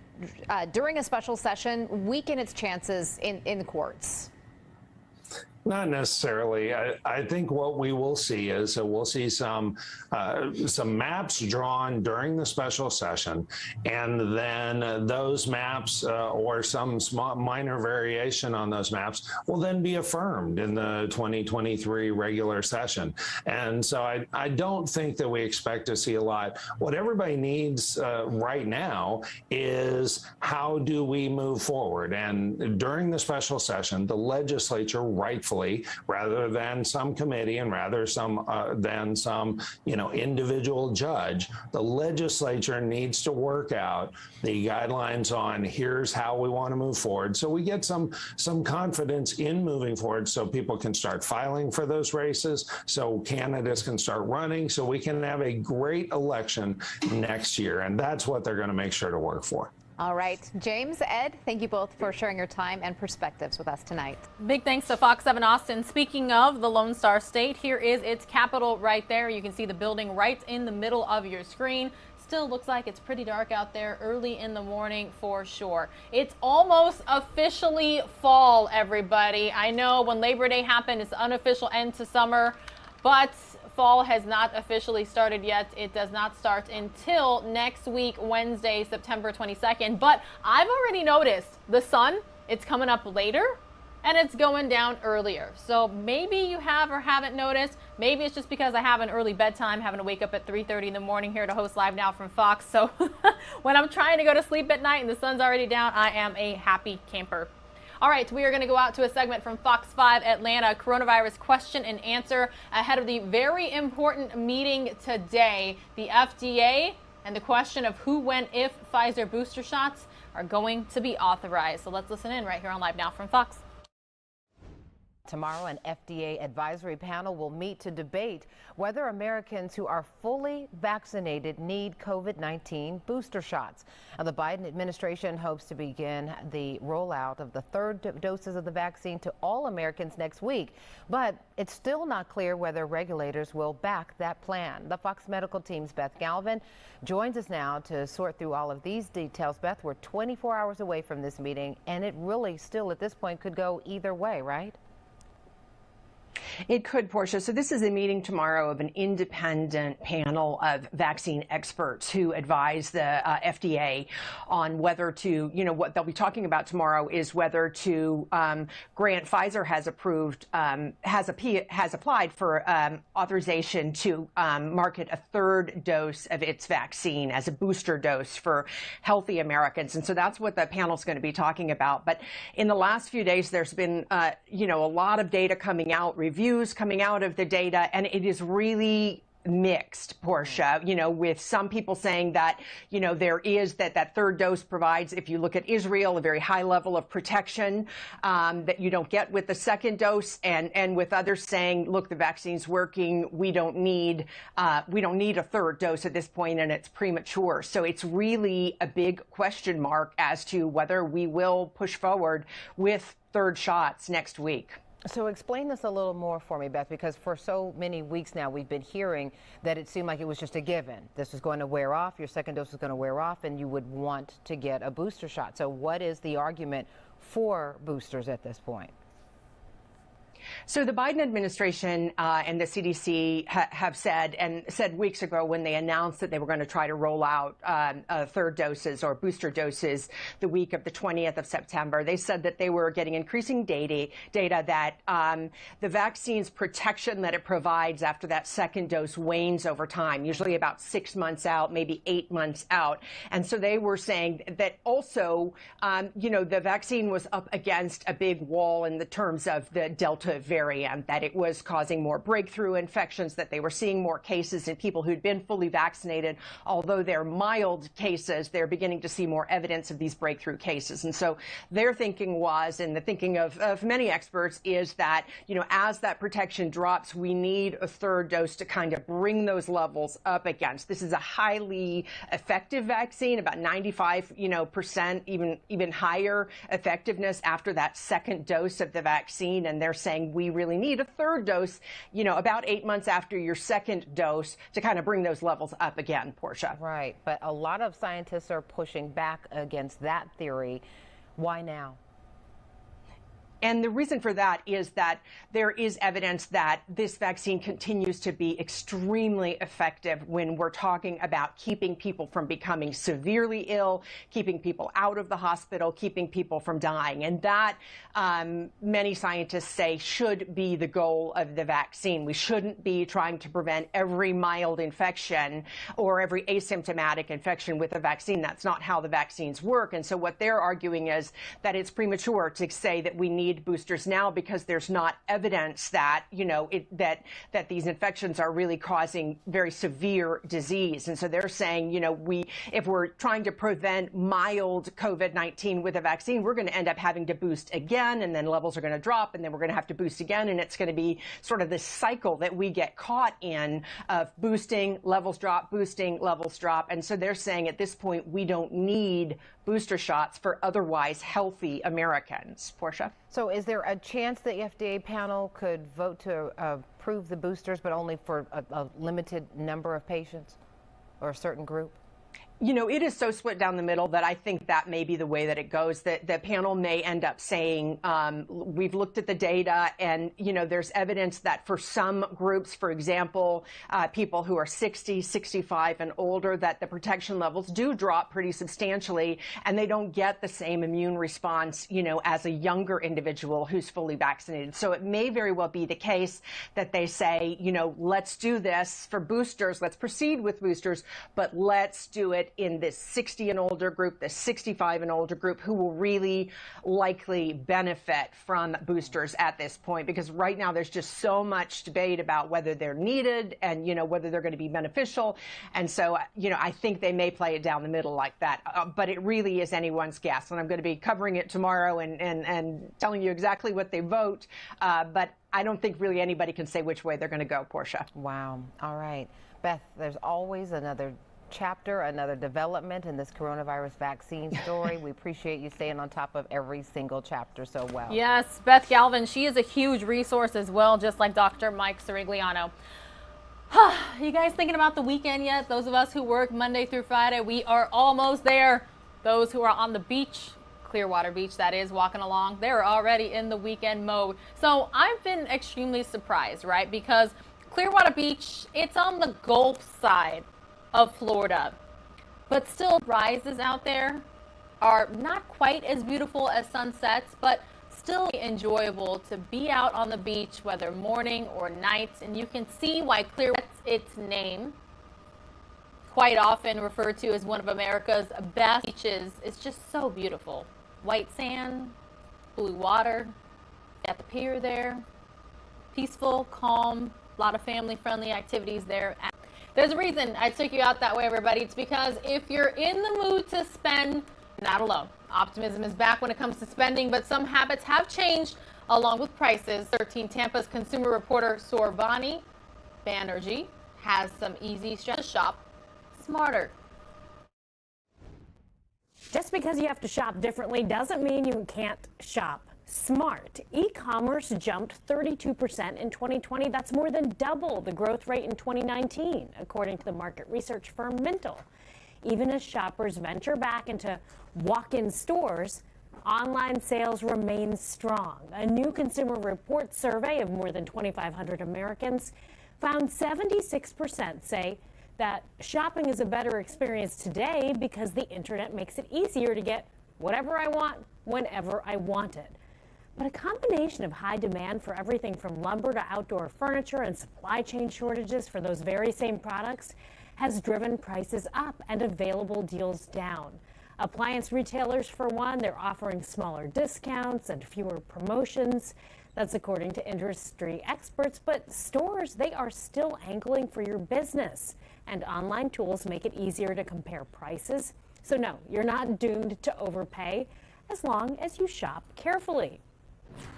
during a special session weaken its chances in the courts? Not necessarily. I think what we will see is that we'll see some maps drawn during the special session, and then those maps or some small minor variation on those maps will then be affirmed in the 2023 regular session. And so I don't think that we expect to see a lot. What everybody needs right now is, how do we move forward? And during the special session, the legislature rightfully, rather than some committee and than some individual judge, the legislature needs to work out the guidelines on here's how we want to move forward, so we get some confidence in moving forward, so people can start filing for those races, so candidates can start running, so we can have a great election next year. And that's what they're going to make sure to work for. All right, James, Ed, thank you both for sharing your time and perspectives with us tonight. Big thanks to Fox 7 Austin. Speaking of the Lone Star State, here is its capital right there. You can see the building right in the middle of your screen. Still looks like it's pretty dark out there early in the morning for sure. It's almost officially fall, everybody. I know when Labor Day happened, it's the unofficial end to summer, but fall has not officially started yet. It does not start until next week, Wednesday, September 22nd. But I've already noticed the sun, it's coming up later and it's going down earlier. So maybe you have or haven't noticed. Maybe it's just because I have an early bedtime, having to wake up at 3:30 in the morning here to host Live Now from Fox. So when I'm trying to go to sleep at night and the sun's already down, I am a happy camper. All right, we are going to go out to a segment from Fox 5 Atlanta, coronavirus question and answer ahead of the very important meeting today. The FDA and the question of who, when, if Pfizer booster shots are going to be authorized. So let's listen in right here on Live Now from Fox. Tomorrow, an FDA advisory panel will meet to debate whether Americans who are fully vaccinated need COVID-19 booster shots. Now, the Biden administration hopes to begin the rollout of the 3rd doses of the vaccine to all Americans next week, but it's still not clear whether regulators will back that plan. The Fox Medical team's Beth Galvin joins us now to sort through all of these details. Beth, we're 24 hours away from this meeting, and it really still at this point could go either way, right? It could, Portia. So this is a meeting tomorrow of an independent panel of vaccine experts who advise the FDA on whether to, what they'll be talking about tomorrow is whether to grant. Pfizer has approved, has applied for authorization to market a 3rd dose of its vaccine as a booster dose for healthy Americans. And so that's what the panel's going to be talking about. But in the last few days, there's been, a lot of data coming out, reviews coming out of the data, and it is really mixed, Portia, with some people saying that, there is that third dose provides, if you look at Israel, a very high level of protection that you don't get with the second dose, and with others saying, look, the vaccine's working. We don't need a third dose at this point, and it's premature. So it's really a big question mark as to whether we will push forward with third shots next week. So explain this a little more for me, Beth, because for so many weeks now we've been hearing that it seemed like it was just a given. This was going to wear off, your second dose was going to wear off, and you would want to get a booster shot. So what is the argument for boosters at this point? So the Biden administration and the CDC have said weeks ago when they announced that they were going to try to roll out third doses or booster doses the week of the 20th of September, they said that they were getting increasing data that the vaccine's protection that it provides after that second dose wanes over time, usually about 6 months out, maybe 8 months out. And so they were saying that also, the vaccine was up against a big wall in the terms of the Delta variant, that it was causing more breakthrough infections, that they were seeing more cases in people who'd been fully vaccinated. Although they're mild cases, they're beginning to see more evidence of these breakthrough cases. And so their thinking was, and the thinking of many experts, is that, as that protection drops, we need a third dose to kind of bring those levels up against. This is a highly effective vaccine, about 95%, even higher effectiveness after that second dose of the vaccine. And they're saying we really need a third dose, about 8 months after your second dose to kind of bring those levels up again, Portia. Right. But a lot of scientists are pushing back against that theory. Why now? And the reason for that is that there is evidence that this vaccine continues to be extremely effective when we're talking about keeping people from becoming severely ill, keeping people out of the hospital, keeping people from dying. And that, many scientists say, should be the goal of the vaccine. We shouldn't be trying to prevent every mild infection or every asymptomatic infection with a vaccine. That's not how the vaccines work. And so what they're arguing is that it's premature to say that we need boosters now because there's not evidence that, that these infections are really causing very severe disease. And so they're saying, if we're trying to prevent mild COVID-19 with a vaccine, we're going to end up having to boost again, and then levels are going to drop, and then we're going to have to boost again. And it's going to be sort of this cycle that we get caught in of boosting, levels drop, boosting, levels drop. And so they're saying at this point, we don't need booster shots for otherwise healthy Americans. Portia? So is there a chance the FDA panel could vote to approve the boosters, but only for a limited number of patients or a certain group? It is so split down the middle that I think that may be the way that it goes. That the panel may end up saying, we've looked at the data and, there's evidence that for some groups, for example, people who are 60, 65 and older, that the protection levels do drop pretty substantially and they don't get the same immune response, as a younger individual who's fully vaccinated. So it may very well be the case that they say, let's do this for boosters. Let's proceed with boosters, but let's do it in this 60 and older group, the 65 and older group, who will really likely benefit from boosters at this point. Because right now there's just so much debate about whether they're needed and, whether they're going to be beneficial. And so, I think they may play it down the middle like that. But it really is anyone's guess. And I'm going to be covering it tomorrow and telling you exactly what they vote. But I don't think really anybody can say which way they're going to go, Portia. Wow. All right. Beth, there's always another chapter, another development in this coronavirus vaccine story. We appreciate you staying on top of every single chapter so well. Yes, Beth Galvin, she is a huge resource as well, just like Dr. Mike Sirigliano. You guys thinking about the weekend yet? Those of us who work Monday through Friday, we are almost there. Those who are on the beach, Clearwater Beach that is, walking along, they're already in the weekend mode. So I've been extremely surprised, right? Because Clearwater Beach, it's on the Gulf side of Florida, but still rises out there are not quite as beautiful as sunsets, but still enjoyable to be out on the beach, whether morning or night. And you can see why Clearwater, its name, quite often referred to as one of America's best beaches. It's just so beautiful. White sand, blue water, at the pier there, peaceful, calm, a lot of family-friendly activities there. There's a reason I took you out that way, everybody. It's because if you're in the mood to spend, not alone. Optimism is back when it comes to spending, but some habits have changed along with prices. 13 Tampa's consumer reporter Sorvani Banerjee has some easy steps to shop smarter. Just because you have to shop differently doesn't mean you can't shop smart. E-commerce jumped 32% in 2020. That's more than double the growth rate in 2019, according to the market research firm Mintel. Even as shoppers venture back into walk-in stores, online sales remain strong. A new Consumer Reports survey of more than 2,500 Americans found 76% say that shopping is a better experience today because the internet makes it easier to get whatever I want, whenever I want it. But a combination of high demand for everything from lumber to outdoor furniture and supply chain shortages for those very same products has driven prices up and available deals down. Appliance retailers, for one, they're offering smaller discounts and fewer promotions. That's according to industry experts. But stores, they are still angling for your business. And online tools make it easier to compare prices. So no, you're not doomed to overpay as long as you shop carefully.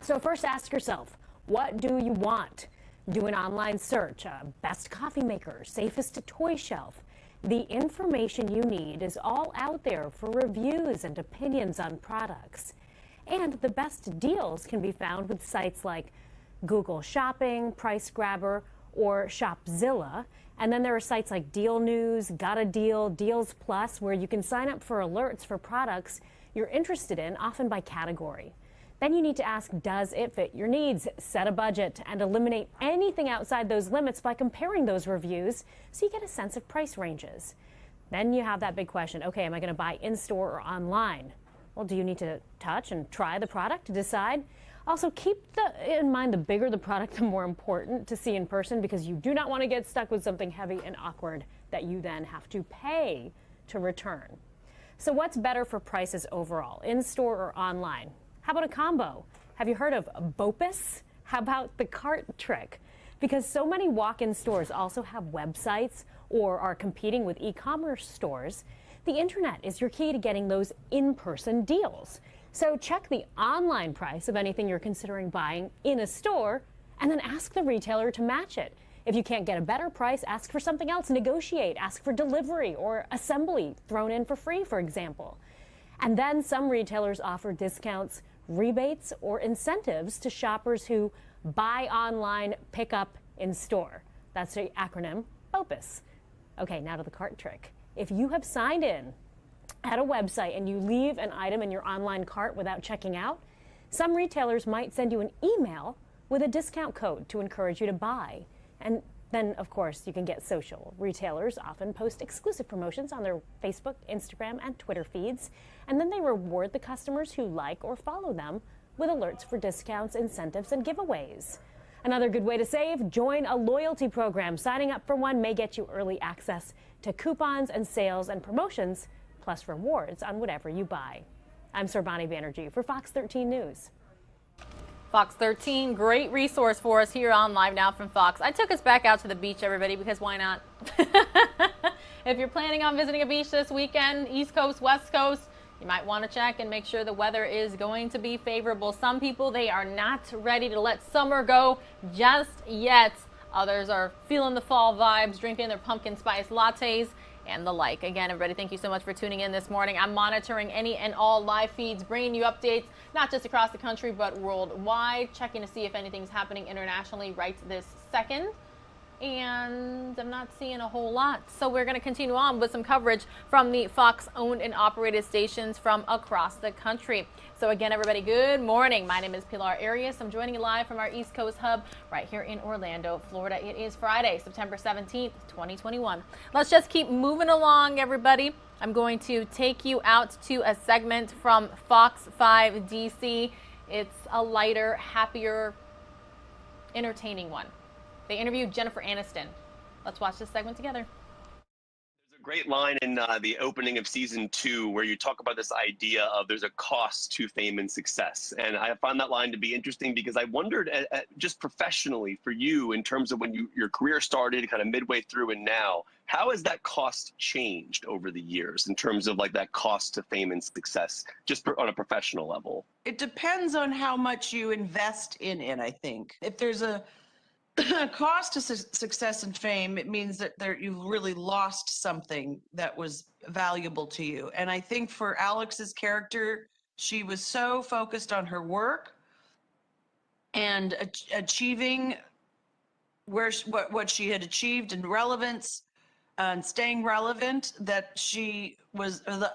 So first ask yourself, what do you want? Do an online search, best coffee maker, safest toy shelf. The information you need is all out there for reviews and opinions on products. And the best deals can be found with sites like Google Shopping, Price Grabber, or Shopzilla. And then there are sites like Deal News, Got a Deal, Deals Plus, where you can sign up for alerts for products you're interested in, often by category. Then you need to ask, does it fit your needs? Set a budget and eliminate anything outside those limits by comparing those reviews so you get a sense of price ranges. Then you have that big question, okay, am I going to buy in-store or online? Well, do you need to touch and try the product to decide? Also, keep in mind the bigger the product, the more important to see in person, because you do not want to get stuck with something heavy and awkward that you then have to pay to return. So what's better for prices overall, in-store or online? How about a combo? Have you heard of BOPUS? How about the cart trick? Because so many walk-in stores also have websites or are competing with e-commerce stores, the internet is your key to getting those in-person deals. So check the online price of anything you're considering buying in a store and then ask the retailer to match it. If you can't get a better price, ask for something else, negotiate, ask for delivery or assembly thrown in for free, for example. And then some retailers offer discounts, rebates, or incentives to shoppers who buy online, pick up in store. That's the acronym BOPUS. Okay, now to the cart trick. If you have signed in at a website and you leave an item in your online cart without checking out, some retailers might send you an email with a discount code to encourage you to buy. And then, of course, you can get social. Retailers often post exclusive promotions on their Facebook, Instagram, and Twitter feeds, and then they reward the customers who like or follow them with alerts for discounts, incentives, and giveaways. Another good way to save, join a loyalty program. Signing up for one may get you early access to coupons and sales and promotions, plus rewards on whatever you buy. I'm Sorvani Banerjee for Fox 13 News. Fox 13, great resource for us here on Live Now from Fox. I took us back out to the beach, everybody, because why not? If you're planning on visiting a beach this weekend, East Coast, West Coast, you might want to check and make sure the weather is going to be favorable. Some people, they are not ready to let summer go just yet. Others are feeling the fall vibes, drinking their pumpkin spice lattes and the like. Again, everybody, thank you so much for tuning in this morning. I'm monitoring any and all live feeds, bringing you updates, not just across the country, but worldwide, checking to see if anything's happening internationally right this second. And I'm not seeing a whole lot. So we're going to continue on with some coverage from the Fox owned and operated stations from across the country. So again, everybody, good morning. My name is Pilar Arias. I'm joining you live from our East Coast hub right here in Orlando, Florida. It is Friday, September 17th, 2021. Let's just keep moving along, everybody. I'm going to take you out to a segment from Fox 5 DC. It's a lighter, happier, entertaining one. They interviewed Jennifer Aniston. Let's watch this segment together. Great line in the opening of season 2 where you talk about this idea of there's a cost to fame and success. And I found that line to be interesting because I wondered just professionally for you in terms of when your career started kind of midway through and now, how has that cost changed over the years in terms of like that cost to fame and success, just on a professional level? It depends on how much you invest in it, I think. If there's a cost to success and fame, it means that you've really lost something that was valuable to you. And I think for Alex's character, she was so focused on her work and achieving what she had achieved in relevance and staying relevant, that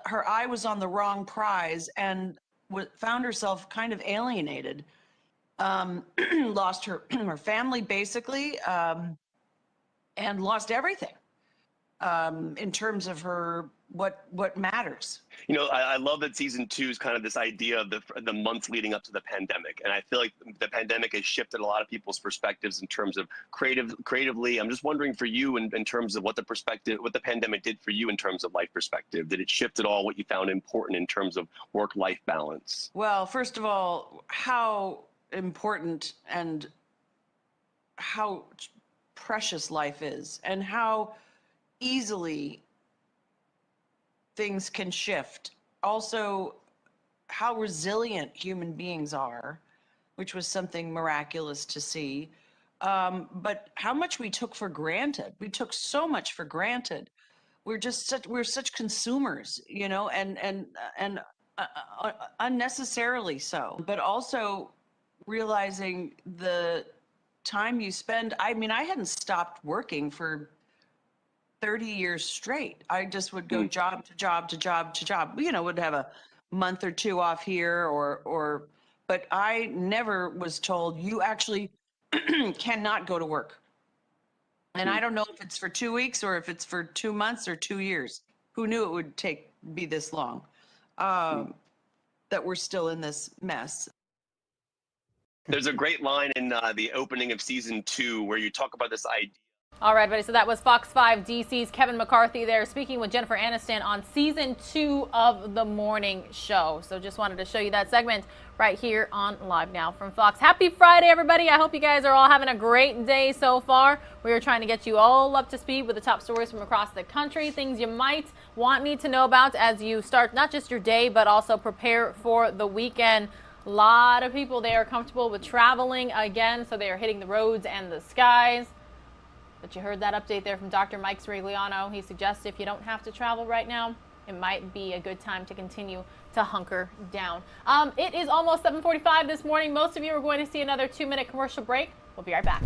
her eye was on the wrong prize and found herself kind of alienated. Lost her family basically, and lost everything in terms of her what matters. You know, I love that season 2 is kind of this idea of the months leading up to the pandemic, and I feel like the pandemic has shifted a lot of people's perspectives in terms of creatively. I'm just wondering for you in terms of what the pandemic did for you in terms of life perspective. Did it shift at all what you found important in terms of work-life balance? Well, first of all, how important and how precious life is, and how easily things can shift. Also, how resilient human beings are, which was something miraculous to see. But how much we took for granted. We took so much for granted. We're such consumers, you know, and unnecessarily so. But also realizing the time you spend. I mean, I hadn't stopped working for 30 years straight. I just would go job to job to job to job. You know, would have a month or two off here but I never was told you actually cannot go to work. And I don't know if it's for 2 weeks or if it's for 2 months or 2 years. Who knew it would be this long? That we're still in this mess. There's a great line in the opening of season 2 where you talk about this idea. All right, buddy. So that was Fox 5 DC's Kevin McCarthy there speaking with Jennifer Aniston on season 2 of The Morning Show. So just wanted to show you that segment right here on Live Now from Fox. Happy Friday, everybody. I hope you guys are all having a great day so far. We are trying to get you all up to speed with the top stories from across the country, things you might need to know about as you start not just your day, but also prepare for the weekend. A lot of people, they are comfortable with traveling again, so they are hitting the roads and the skies. But you heard that update there from Dr. Mike Sirigliano. He suggests if you don't have to travel right now, it might be a good time to continue to hunker down. It is almost 7:45 this morning. Most of you are going to see another 2-minute commercial break. We'll be right back.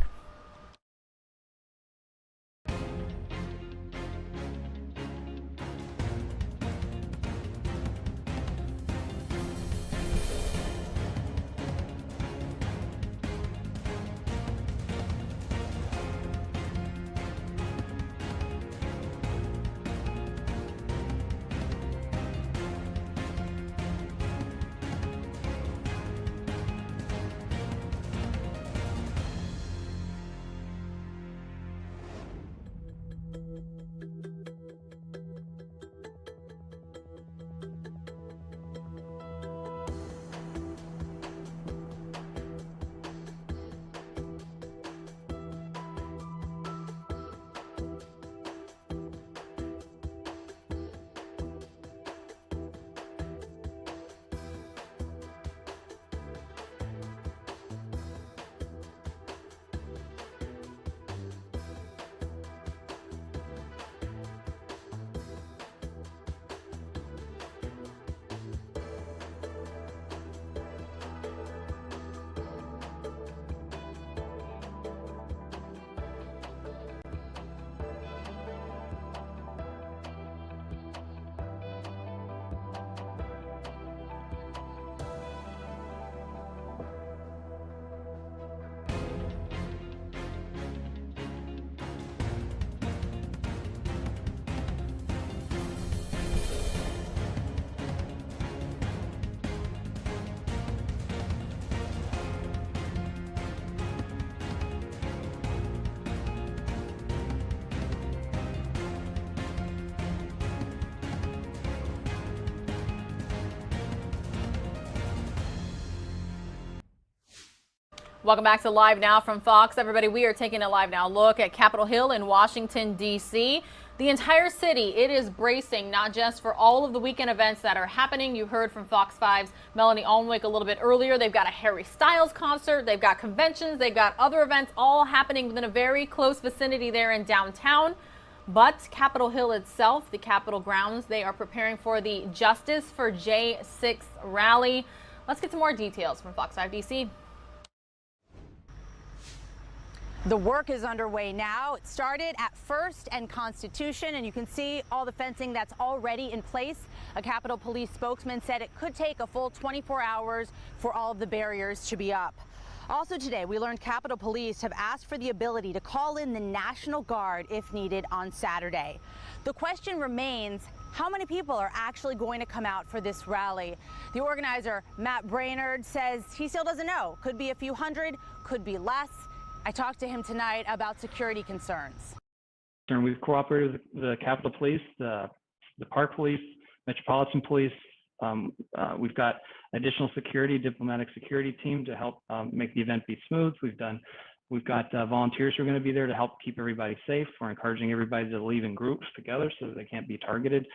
Welcome back to Live Now from Fox. Everybody, we are taking a Live Now look at Capitol Hill in Washington, D.C. The entire city, it is bracing not just for all of the weekend events that are happening. You heard from Fox 5's Melanie Alnwick a little bit earlier. They've got a Harry Styles concert. They've got conventions. They've got other events all happening within a very close vicinity there in downtown. But Capitol Hill itself, the Capitol grounds, they are preparing for the Justice for J6 rally. Let's get some more details from Fox 5 DC. The work is underway now. It started at First and Constitution, and you can see all the fencing that's already in place. A Capitol Police spokesman said it could take a full 24 hours for all of the barriers to be up. Also today, we learned Capitol Police have asked for the ability to call in the National Guard if needed on Saturday. The question remains, how many people are actually going to come out for this rally? The organizer, Matt Brainerd, says he still doesn't know. Could be a few hundred, could be less. I talked to him tonight about security concerns. We've cooperated with the Capitol Police, the Park Police, Metropolitan Police. We've got additional security, diplomatic security team to help make the event be smooth. We've got volunteers who are going to be there to help keep everybody safe. We're encouraging everybody to leave in groups together so that they can't be targeted.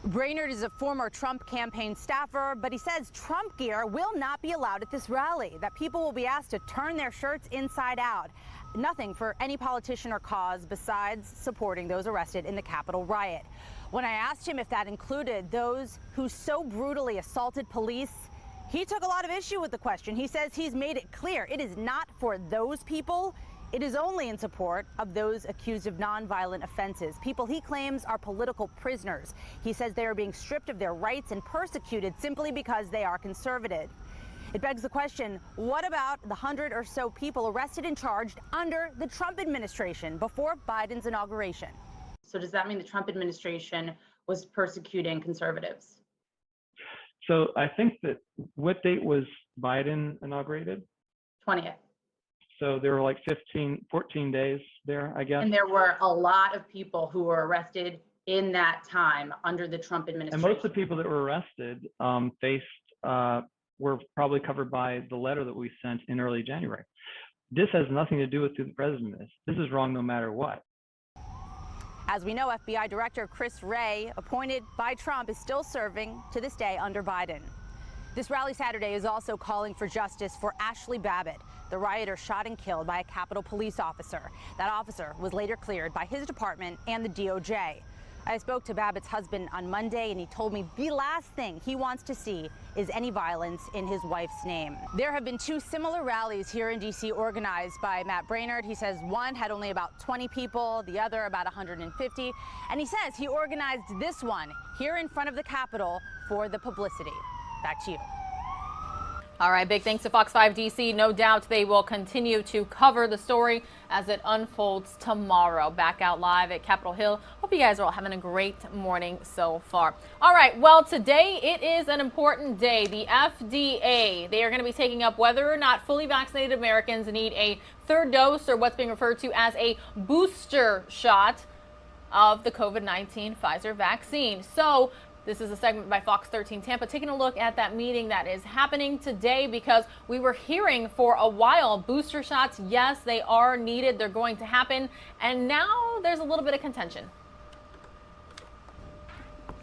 Brainerd is a former Trump campaign staffer, but he says Trump gear will not be allowed at this rally, that people will be asked to turn their shirts inside out. Nothing for any politician or cause besides supporting those arrested in the Capitol riot. When I asked him if that included those who so brutally assaulted police, he took a lot of issue with the question. He says he's made it clear it is not for those people. It is only in support of those accused of nonviolent offenses, people he claims are political prisoners. He says they are being stripped of their rights and persecuted simply because they are conservative. It begs the question, what about the 100 or so people arrested and charged under the Trump administration before Biden's inauguration? So does that mean the Trump administration was persecuting conservatives? So I think that, what date was Biden inaugurated? 20th. So there were like 14 days there, I guess. And there were a lot of people who were arrested in that time under the Trump administration. And most of the people that were arrested were probably covered by the letter that we sent in early January. This has nothing to do with who the president is. This is wrong no matter what. As we know, FBI Director Chris Wray, appointed by Trump, is still serving to this day under Biden. This rally Saturday is also calling for justice for Ashley Babbitt, the rioter shot and killed by a Capitol Police officer. That officer was later cleared by his department and the DOJ. I spoke to Babbitt's husband on Monday, and he told me the last thing he wants to see is any violence in his wife's name. There have been two similar rallies here in D.C. organized by Matt Brainerd. He says one had only about 20 people, the other about 150. And he says he organized this one here in front of the Capitol for the publicity. Back to you. All right, big thanks to Fox 5 DC. No doubt they will continue to cover the story as it unfolds tomorrow. Back out live at Capitol Hill. Hope you guys are all having a great morning so far. All right, well, today it is an important day. The FDA, they are going to be taking up whether or not fully vaccinated Americans need a third dose, or what's being referred to as a booster shot of the COVID-19 Pfizer vaccine. So this is a segment by Fox 13 Tampa taking a look at that meeting that is happening today, because we were hearing for a while booster shots, yes, they are needed, they're going to happen, and now there's a little bit of contention.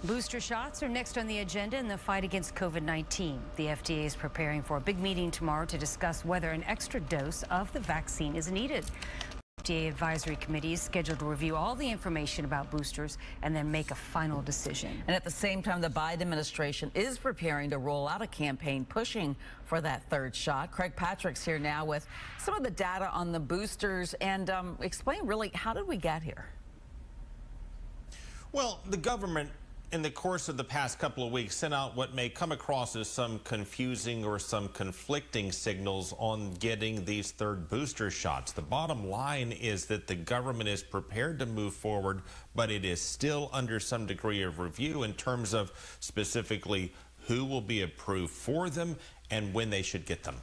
Booster shots are next on the agenda in the fight against COVID-19. The FDA is preparing for a big meeting tomorrow to discuss whether an extra dose of the vaccine is needed. FDA Advisory Committee is scheduled to review all the information about boosters and then make a final decision. And at the same time, the Biden administration is preparing to roll out a campaign pushing for that third shot. Craig Patrick's here now with some of the data on the boosters, and explain really, how did we get here? Well, the government, in the course of the past couple of weeks, sent out what may come across as some confusing or some conflicting signals on getting these third booster shots. The bottom line is that the government is prepared to move forward, but it is still under some degree of review in terms of specifically who will be approved for them and when they should get them.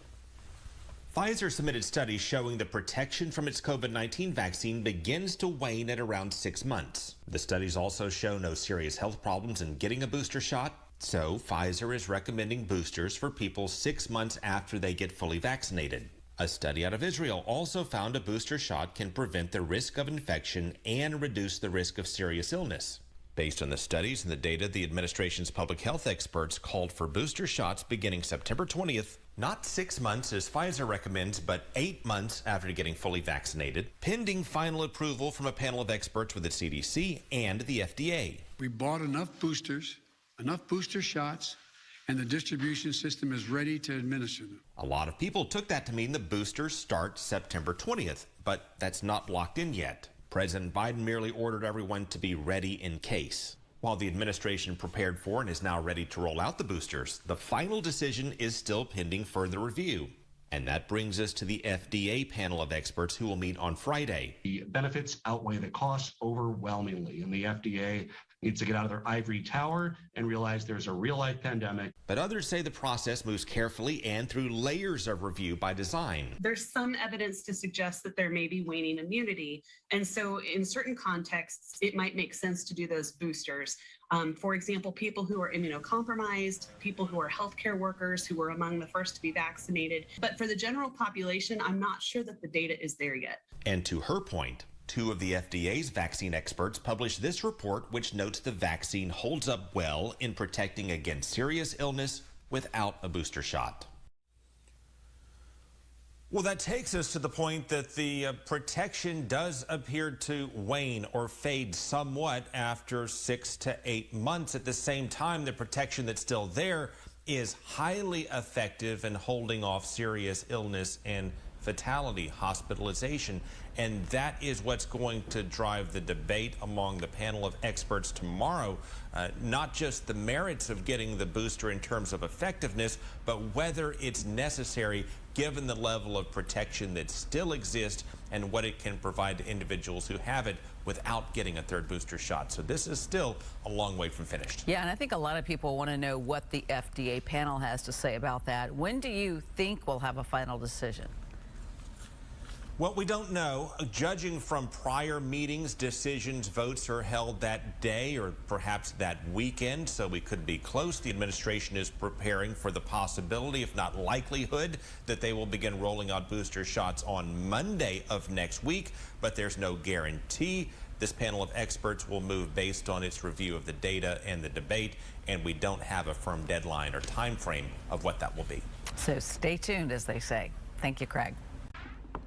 Pfizer submitted studies showing the protection from its COVID-19 vaccine begins to wane at around 6 months. The studies also show no serious health problems in getting a booster shot. So Pfizer is recommending boosters for people 6 months after they get fully vaccinated. A study out of Israel also found a booster shot can prevent the risk of infection and reduce the risk of serious illness. Based on the studies and the data, the administration's public health experts called for booster shots beginning September 20th, not 6 months as Pfizer recommends, but 8 months after getting fully vaccinated, pending final approval from a panel of experts with the CDC and the FDA. We bought enough boosters, enough booster shots, and the distribution system is ready to administer them. A lot of people took that to mean the boosters start September 20th, but that's not locked in yet. President Biden merely ordered everyone to be ready in case. While the administration prepared for and is now ready to roll out the boosters, the final decision is still pending further review. And that brings us to the FDA panel of experts who will meet on Friday. The benefits outweigh the costs overwhelmingly, and the FDA needs to get out of their ivory tower and realize there's a real-life pandemic. But others say the process moves carefully and through layers of review by design. There's some evidence to suggest that there may be waning immunity. And so in certain contexts, it might make sense to do those boosters. For example, people who are immunocompromised, people who are healthcare workers who were among the first to be vaccinated. But for the general population, I'm not sure that the data is there yet. And to her point, 2 of the FDA's vaccine experts published this report, which notes the vaccine holds up well in protecting against serious illness without a booster shot. Well, that takes us to the point that the protection does appear to wane or fade somewhat after 6 to 8 months. At the same time, the protection that's still there is highly effective in holding off serious illness and fatality, hospitalization. And that is what's going to drive the debate among the panel of experts tomorrow. Not just the merits of getting the booster in terms of effectiveness, but whether it's necessary given the level of protection that still exists and what it can provide to individuals who have it without getting a third booster shot. So this is still a long way from finished. Yeah, and I think a lot of people want to know what the FDA panel has to say about that. When do you think we'll have a final decision? Well, we don't know. Judging from prior meetings, decisions, votes are held that day or perhaps that weekend, so we could be close. The administration is preparing for the possibility, if not likelihood, that they will begin rolling out booster shots on Monday of next week, but there's no guarantee. This panel of experts will move based on its review of the data and the debate, and we don't have a firm deadline or time frame of what that will be. So stay tuned, as they say. Thank you, Craig.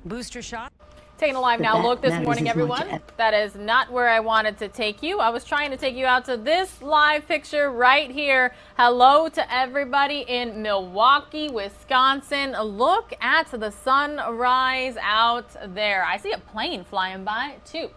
Booster shot. Taking a live now look this morning, everyone. That is not where I wanted to take you. I was trying to take you out to this live picture right here. Hello to everybody in Milwaukee, Wisconsin. Look at the sunrise out there. I see a plane flying by too.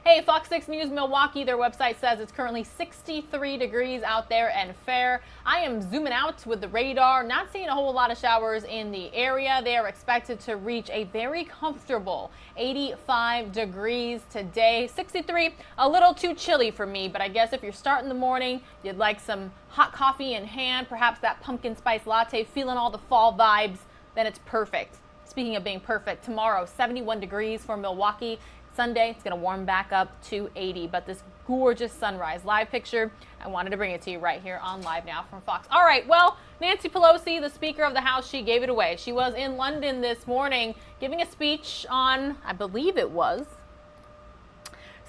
Hey, Fox 6 News Milwaukee, their website says it's currently 63 degrees out there and fair. I am zooming out with the radar, not seeing a whole lot of showers in the area. They are expected to reach a very comfortable 85 degrees today. 63, a little too chilly for me, but I guess if you're starting the morning, you'd like some hot coffee in hand, perhaps that pumpkin spice latte, feeling all the fall vibes, then it's perfect. Speaking of being perfect, tomorrow, 71 degrees for Milwaukee. Sunday, it's going to warm back up to 80, but this gorgeous sunrise live picture, I wanted to bring it to you right here on Live Now from Fox. All right, well, Nancy Pelosi, the Speaker of the House, she gave it away. She was in London this morning giving a speech on, I believe it was,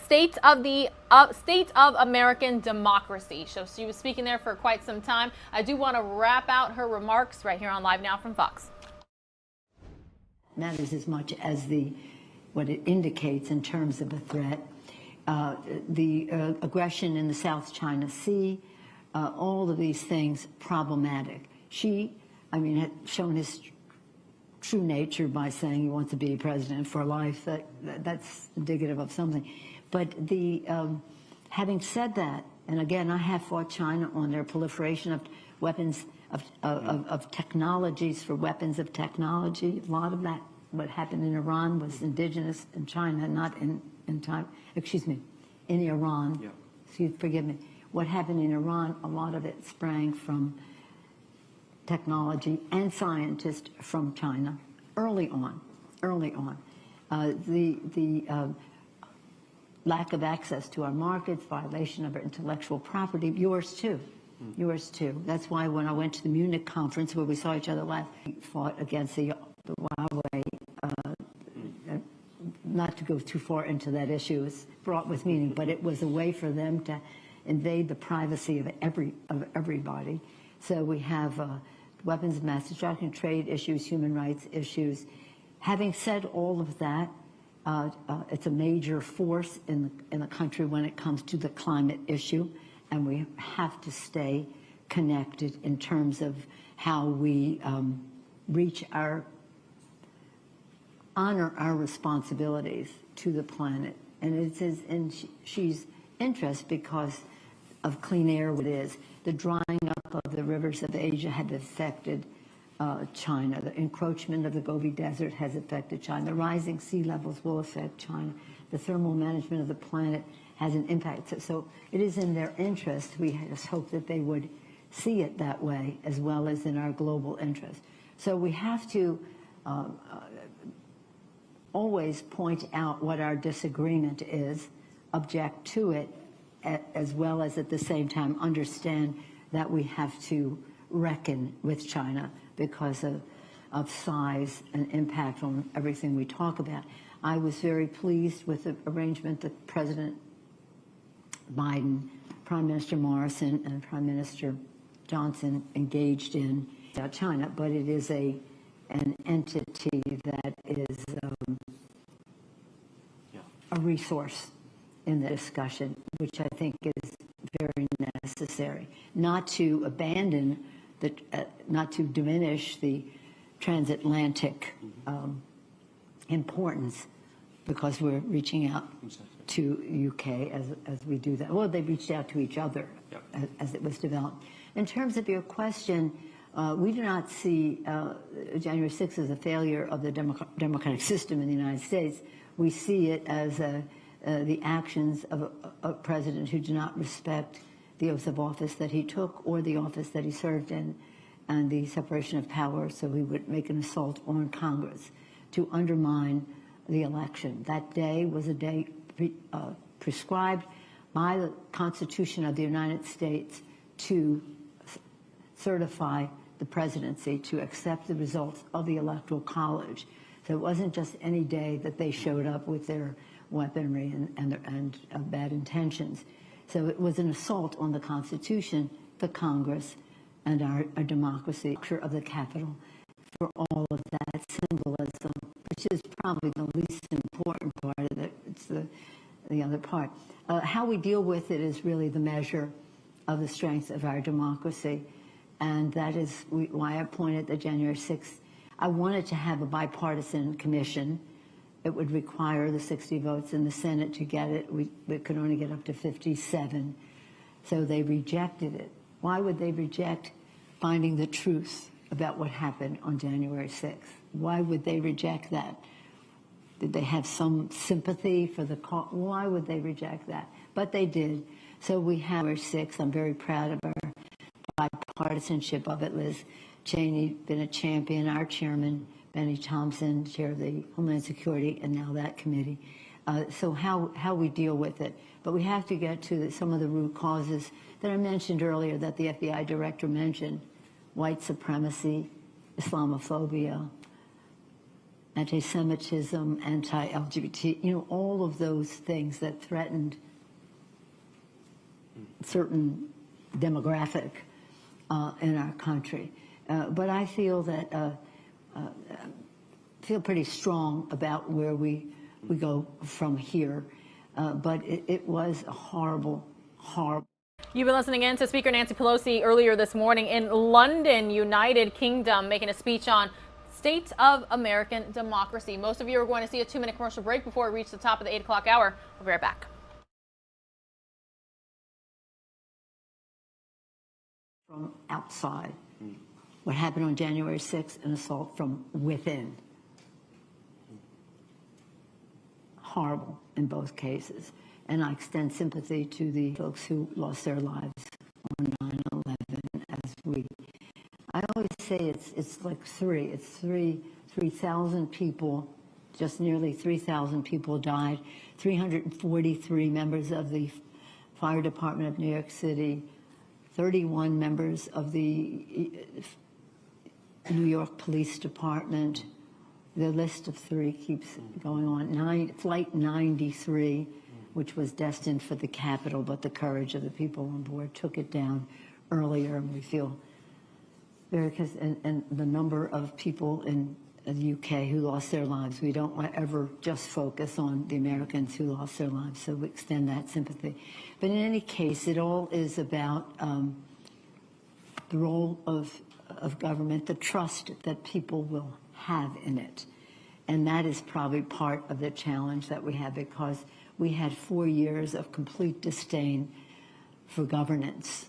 State of American Democracy. So she was speaking there for quite some time. I do want to wrap out her remarks right here on Live Now from Fox. Matters as much as what it indicates in terms of a threat. The aggression in the South China Sea, all of these things problematic. Had shown his true nature by saying he wants to be president for life. That's indicative of something. But having said that, and again, I have fought China on their proliferation of weapons, of technologies for weapons of technology. A lot of that, what happened in Iran was indigenous in China, not in Iran. Yeah. Forgive me. What happened in Iran, a lot of it sprang from technology and scientists from China early on. The lack of access to our markets, violation of our intellectual property, yours too, Yours too. That's why when I went to the Munich conference where we saw each other last, we fought against the Huawei. Not to go too far into that issue, it's fraught with meaning, but it was a way for them to invade the privacy of everybody. So we have weapons of mass destruction, trade issues, human rights issues. Having said all of that, it's a major force in the country when it comes to the climate issue, and we have to stay connected in terms of how we honor our responsibilities to the planet. And it's in Xi's interest because of clean air it is. The drying up of the rivers of Asia have affected China. The encroachment of the Gobi Desert has affected China. The rising sea levels will affect China. The thermal management of the planet has an impact. So it is in their interest. We just hope that they would see it that way as well as in our global interest. So we have to always point out what our disagreement is, object to it, as well as at the same time understand that we have to reckon with China because of size and impact on everything we talk about. I was very pleased with the arrangement that President Biden, Prime Minister Morrison, and Prime Minister Johnson engaged in China, but it is an entity that is a resource in the discussion, which I think is very necessary. Not to abandon, not to diminish the transatlantic importance, because we're reaching out to UK as we do that. Well, they reached out to each other as it was developed. In terms of your question, we do not see January 6th as a failure of the democratic system in the United States. We see it as the actions of a president who did not respect the oath of office that he took or the office that he served in and the separation of power, so he would make an assault on Congress to undermine the election. That day was a day prescribed by the Constitution of the United States to certify the presidency, to accept the results of the Electoral College. So it wasn't just any day that they showed up with their weaponry and bad intentions. So it was an assault on the Constitution, the Congress, and our democracy, picture of the Capitol, for all of that symbolism, which is probably the least important part of it. It's the other part. How we deal with it is really the measure of the strength of our democracy, and that is why I appointed the January 6th. I wanted to have a bipartisan commission. It would require the 60 votes in the Senate to get it. We could only get up to 57. So they rejected it. Why would they reject finding the truth about what happened on January 6th? Why would they reject that? Did they have some sympathy for the cause? Why would they reject that? But they did. So we have January 6th. I'm very proud of our bipartisanship of it. Liz Cheney, been a champion, our chairman, Benny Thompson, chair of the Homeland Security, and now that committee. So how we deal with it. But we have to get to some of the root causes that I mentioned earlier, that the FBI director mentioned: white supremacy, Islamophobia, anti-Semitism, anti-LGBT, all of those things that threatened certain demographic in our country. But I feel that feel pretty strong about where we go from here. But it was a horrible. You've been listening in to Speaker Nancy Pelosi earlier this morning in London, United Kingdom, making a speech on State of American Democracy. Most of you are going to see a 2-minute commercial break before we reach the top of the 8 o'clock hour. We'll be right back. From outside. What happened on January 6th, an assault from within. Horrible in both cases. And I extend sympathy to the folks who lost their lives on 9/11 as we. I always say it's like 3,000 people, just nearly 3,000 people died. 343 members of the fire department of New York City, 31 members of the New York Police Department. The list of 3 keeps going on. Flight 93, which was destined for the Capitol, but the courage of the people on board took it down earlier, and we feel very, and the number of people in the UK who lost their lives. We don't ever just focus on the Americans who lost their lives, so we extend that sympathy. But in any case, it all is about the role of government, the trust that people will have in it. And that is probably part of the challenge that we have, because we had 4 years of complete disdain for governance,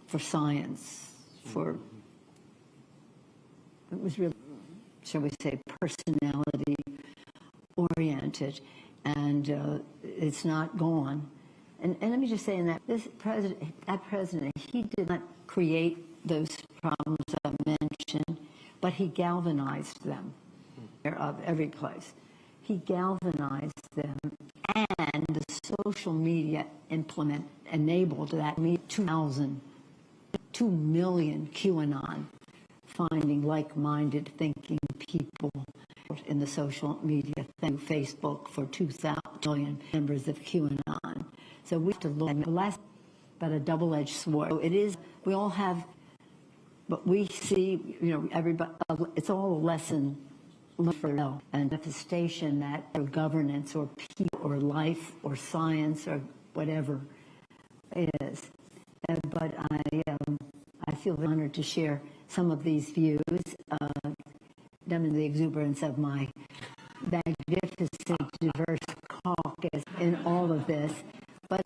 for science, for, it was really, shall we say, personality oriented, and it's not gone. And let me just say in that that president, he did not create those problems I mentioned, but he galvanized them of every place. He galvanized them, and the social media enabled that. 2 million QAnon finding like-minded thinking people in the social media. Thank Facebook for 2,000 million members of QAnon. So we have to look at less, but a double-edged sword. So it is, we all have, but we see, you know, everybody, it's all a lesson for and manifestation that or governance or people or life or science or whatever is. But I feel honored to share some of these views, them in the exuberance of my magnificent, diverse caucus in all of this. But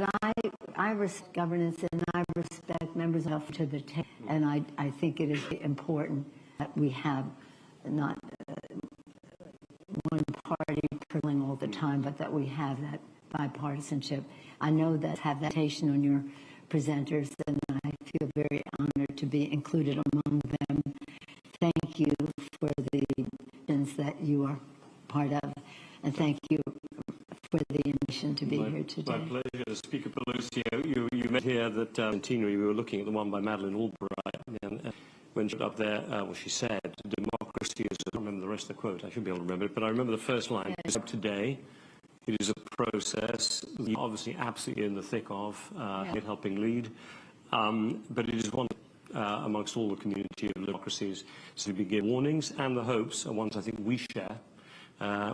I respect governance, and I respect members of to the table, and I think it is important that we have not one party pulling all the time, but that we have that bipartisanship. I know that have that presentation on your presenters, and I feel very honored to be included among them. Thank you for the things that you are part of, and thank you for the invitation to be here today. My pleasure. Speaker Pelosi, you met here that centenary, we were looking at the one by Madeleine Albright, and when she up there, well, she said, democracy is, I don't remember the rest of the quote, I should be able to remember it, but I remember the first line, is up today. It is a process, obviously absolutely in the thick of, helping lead, but it is one amongst all the community of democracies to begin warnings, and the hopes are ones I think we share.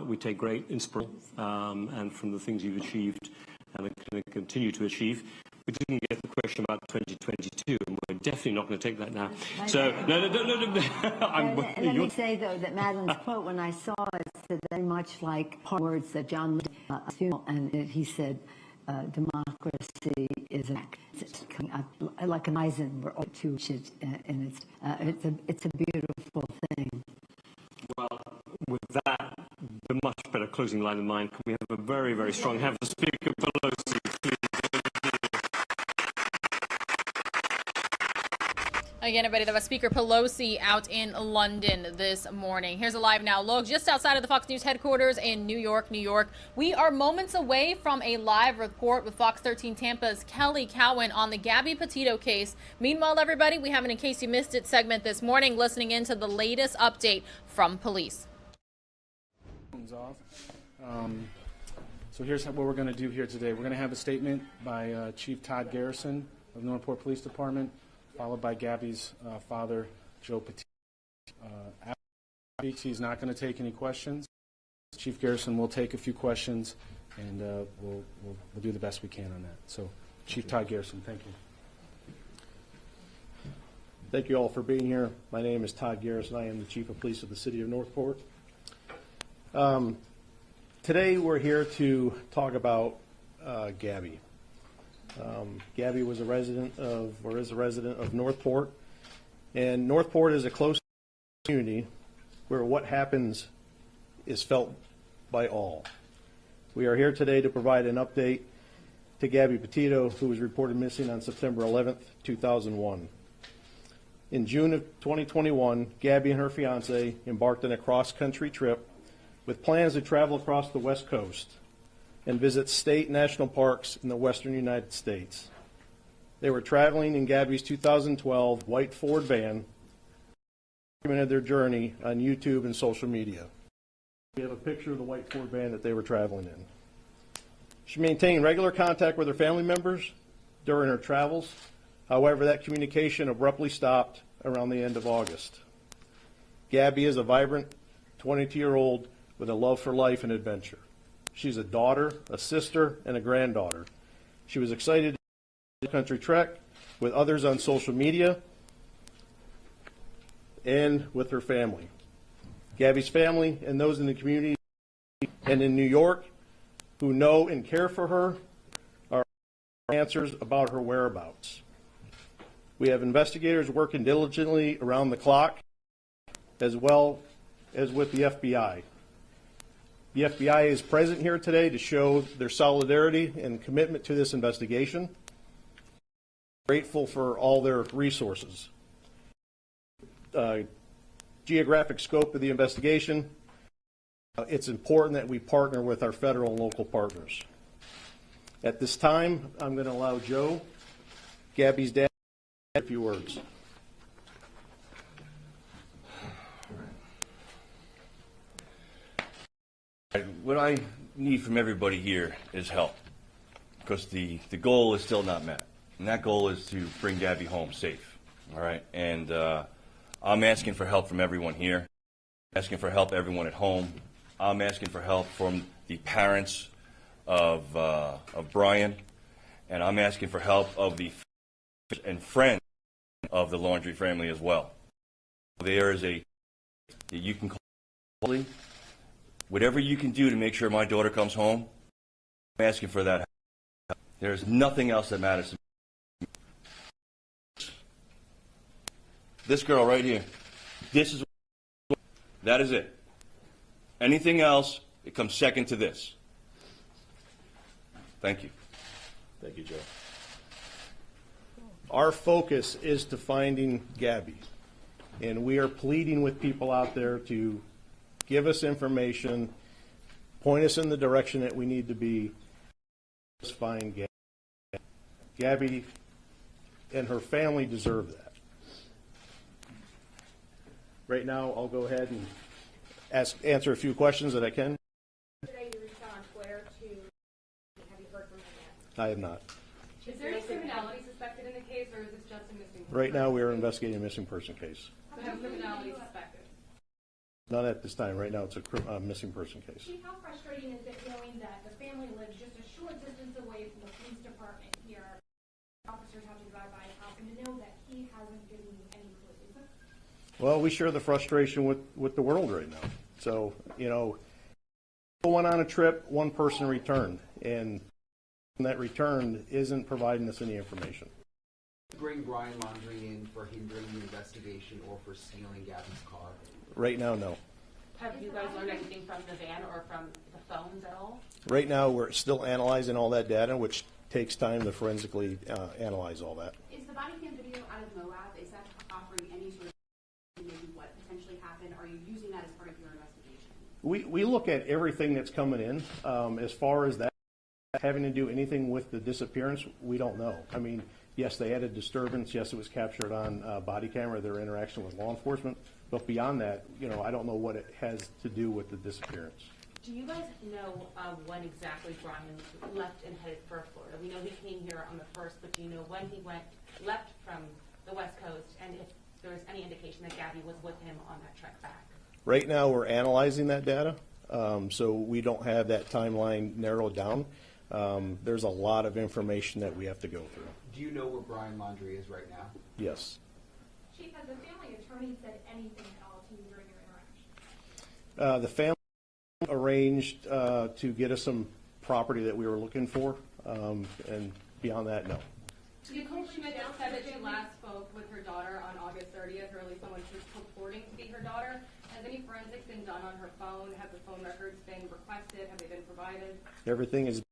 We take great inspiration and from the things you've achieved and are continue to achieve. We didn't get the question about 2022, and we're definitely not going to take that now. So, no. Let me say, though, that Madeleine's quote, when I saw it, said very much like words that John and he said, democracy is like an Eisen, we're all to it, and it's a beautiful thing. Well, with that, the much better closing line in mind, can we have a very, very strong hand for Speaker Pelosi, please? Again, everybody, that was Speaker Pelosi out in London this morning. Here's a live now look just outside of the Fox News headquarters in New York, New York. We are moments away from a live report with Fox 13 Tampa's Kelly Cowan on the Gabby Petito case. Meanwhile, everybody, we have an In Case You Missed It segment this morning, listening into the latest update from police. So here's what we're going to do here today. We're going to have a statement by Chief Todd Garrison of Northport Police Department, followed by Gabby's father, Joe Patito. After he speaks, he's not going to take any questions. Chief Garrison will take a few questions, and we'll do the best we can on that. So, Chief Todd Garrison, thank you. Thank you all for being here. My name is Todd Garrison. I am the Chief of Police of the City of Northport. Today we're here to talk about Gabby. Gabby was a resident of, or is a resident of Northport, and Northport is a close community where what happens is felt by all. We are here today to provide an update to Gabby Petito, who was reported missing on September 11th, 2001. In June of 2021, Gabby and her fiance embarked on a cross-country trip with plans to travel across the West Coast and visit state national parks in the western United States. They were traveling in Gabby's 2012 white Ford van, documented their journey on YouTube and social media. We have a picture of the white Ford van that they were traveling in. She maintained regular contact with her family members during her travels. However, that communication abruptly stopped around the end of August. Gabby is a vibrant 22-year-old with a love for life and adventure. She's a daughter, a sister, and a granddaughter. She was excited to do the country trek with others on social media and with her family. Gabby's family and those in the community and in New York who know and care for her are answers about her whereabouts. We have investigators working diligently around the clock, as well as with the FBI. The FBI is present here today to show their solidarity and commitment to this investigation. Grateful for all their resources. Geographic scope of the investigation. It's important that we partner with our federal and local partners. At this time, I'm going to allow Joe, Gabby's dad, to say a few words. What I need from everybody here is help, because the goal is still not met, and that goal is to bring Gabby home safe. All right, and I'm asking for help from everyone here, asking for help everyone at home. I'm asking for help from the parents of Brian, and I'm asking for help of the and friends of the Laundrie family as well. There is you can call whatever you can do to make sure my daughter comes home. I'm asking for that. There's nothing else that matters to me. This girl right here, that is it. Anything else, it comes second to this. Thank you. Thank you, Joe. Our focus is to finding Gabby, and we are pleading with people out there to give us information, point us in the direction that we need to be. Let's find Gabby. Gabby and her family deserve that. Right now, I'll go ahead and answer a few questions that I can. Today you reached out on Twitter to, have you heard from him yet? I have not. Is there any criminality suspected in the case, or is this just a missing person? Right now, we are investigating a missing person case. So no criminality suspected? Not at this time. Right now, it's a missing person case. Chief, how frustrating is it knowing that the family lives just a short distance away from the police department here? Officers have to drive by his house, and to know that he hasn't given you any clues? Well, we share the frustration with the world right now. So, people went on a trip, one person returned, and that return isn't providing us any information. Bring Brian Laundrie in for hindering the investigation or for stealing Gabby's car? Right now, no. Have you guys learned anything from the van or from the phones at all? Right now, we're still analyzing all that data, which takes time to forensically analyze all that. Is the body cam video out of Moab, is that offering any sort of maybe what potentially happened? Are you using that as part of your investigation? We look at everything that's coming in. As far as that having to do anything with the disappearance, we don't know. I mean, yes, they had a disturbance. Yes, it was captured on body camera, their interaction with law enforcement. But beyond that, I don't know what it has to do with the disappearance. Do you guys know when exactly Brian left and headed for Florida? We know he came here on the 1st, but do you know when he left from the West Coast, and if there was any indication that Gabby was with him on that trek back? Right now, we're analyzing that data, so we don't have that timeline narrowed down. There's a lot of information that we have to go through. Do you know where Brian Laundrie is right now? Yes. Chief, has the family attorney said anything at all to you during your interaction? The family arranged to get us some property that we were looking for, and beyond that, no. Nicole Schmidt said that she last spoke with her daughter on August 30th, or at least someone she was purporting to be her daughter. Has any forensics been done on her phone? Have the phone records been requested? Have they been provided? Everything is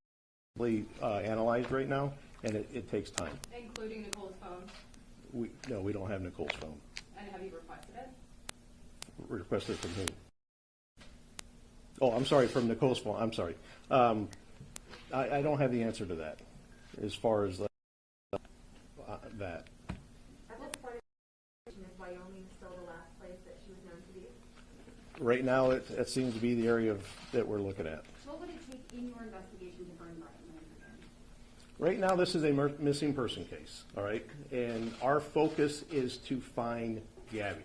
analyzed right now, and it takes time. Including Nicole's phone? No, we don't have Nicole's phone. And have you requested it? Requested from who? Oh, I'm sorry, from Nicole's phone. I'm sorry. I don't have the answer to that as far as that. At this point, is Wyoming still the last place that she was known to be? Right now, it seems to be the area that we're looking at. What would it take in your investigation to bring Brian again? Right now, this is a missing person case, all right? And our focus is to find Gabby.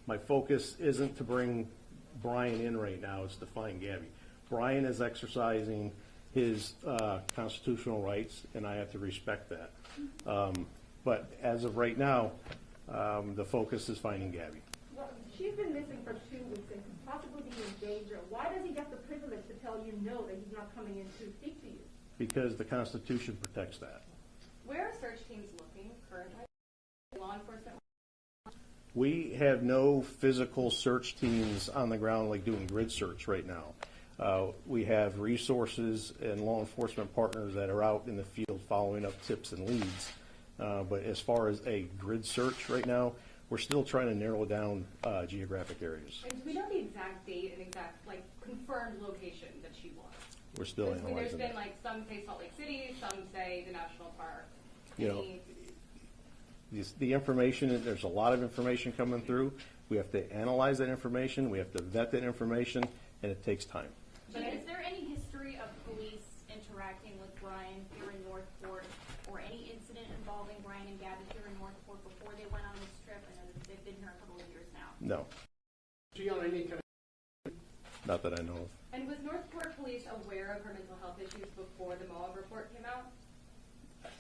My focus isn't to bring Brian in right now, it's to find Gabby. Brian is exercising his constitutional rights, and I have to respect that. But as of right now, the focus is finding Gabby. Well, she's been missing for 2 weeks and could possibly be in danger. Why does he get the privilege to tell you no, that he's not coming in to speak to you? Because the Constitution protects that. Where are search teams looking currently? Law enforcement? We have no physical search teams on the ground like doing grid search right now. We have resources and law enforcement partners that are out in the field following up tips and leads. But as far as a grid search right now, we're still trying to narrow down geographic areas. And do we know the exact date and exact, confirmed location that she was? We're still analyzing There's that. been, some say Salt Lake City, some say the National Park. The information, there's a lot of information coming through. We have to analyze that information, we have to vet that information, and it takes time. But is there any history of police interacting with Brian here in Northport, or any incident involving Brian and Gabby here in Northport before they went on this trip? I know that they've been here a couple of years now. No. She on any kind of Not that I know of. And was Northport police aware of her mental health issues before the Milley report came out?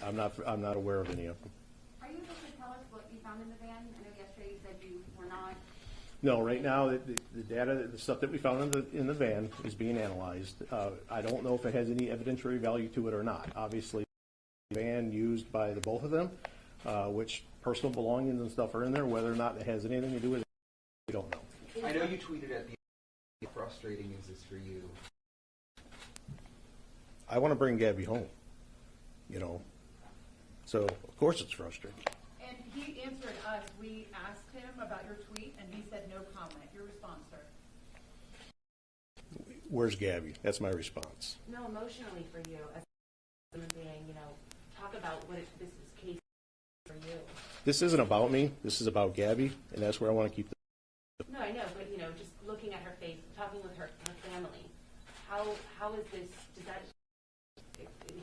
I'm not aware of any of them. Are you able to tell us what you found in the van? I know yesterday you said you were not. No, right now, the data, the stuff that we found in the van is being analyzed. I don't know if it has any evidentiary value to it or not. Obviously, the van used by the both of them, which personal belongings and stuff are in there, whether or not it has anything to do with it, we don't know. I know you tweeted at the how frustrating is this for you? I want to bring Gabby home, so of course it's frustrating. And he answered us. We asked him about your tweet, and he said no comment. Your response, sir? Where's Gabby? That's my response. No, emotionally for you as a human being, talk about what this is case for you. This isn't about me. This is about Gabby, and that's where I want to keep the. No, I know, but just looking at her face, talking with her family, how is this? Does that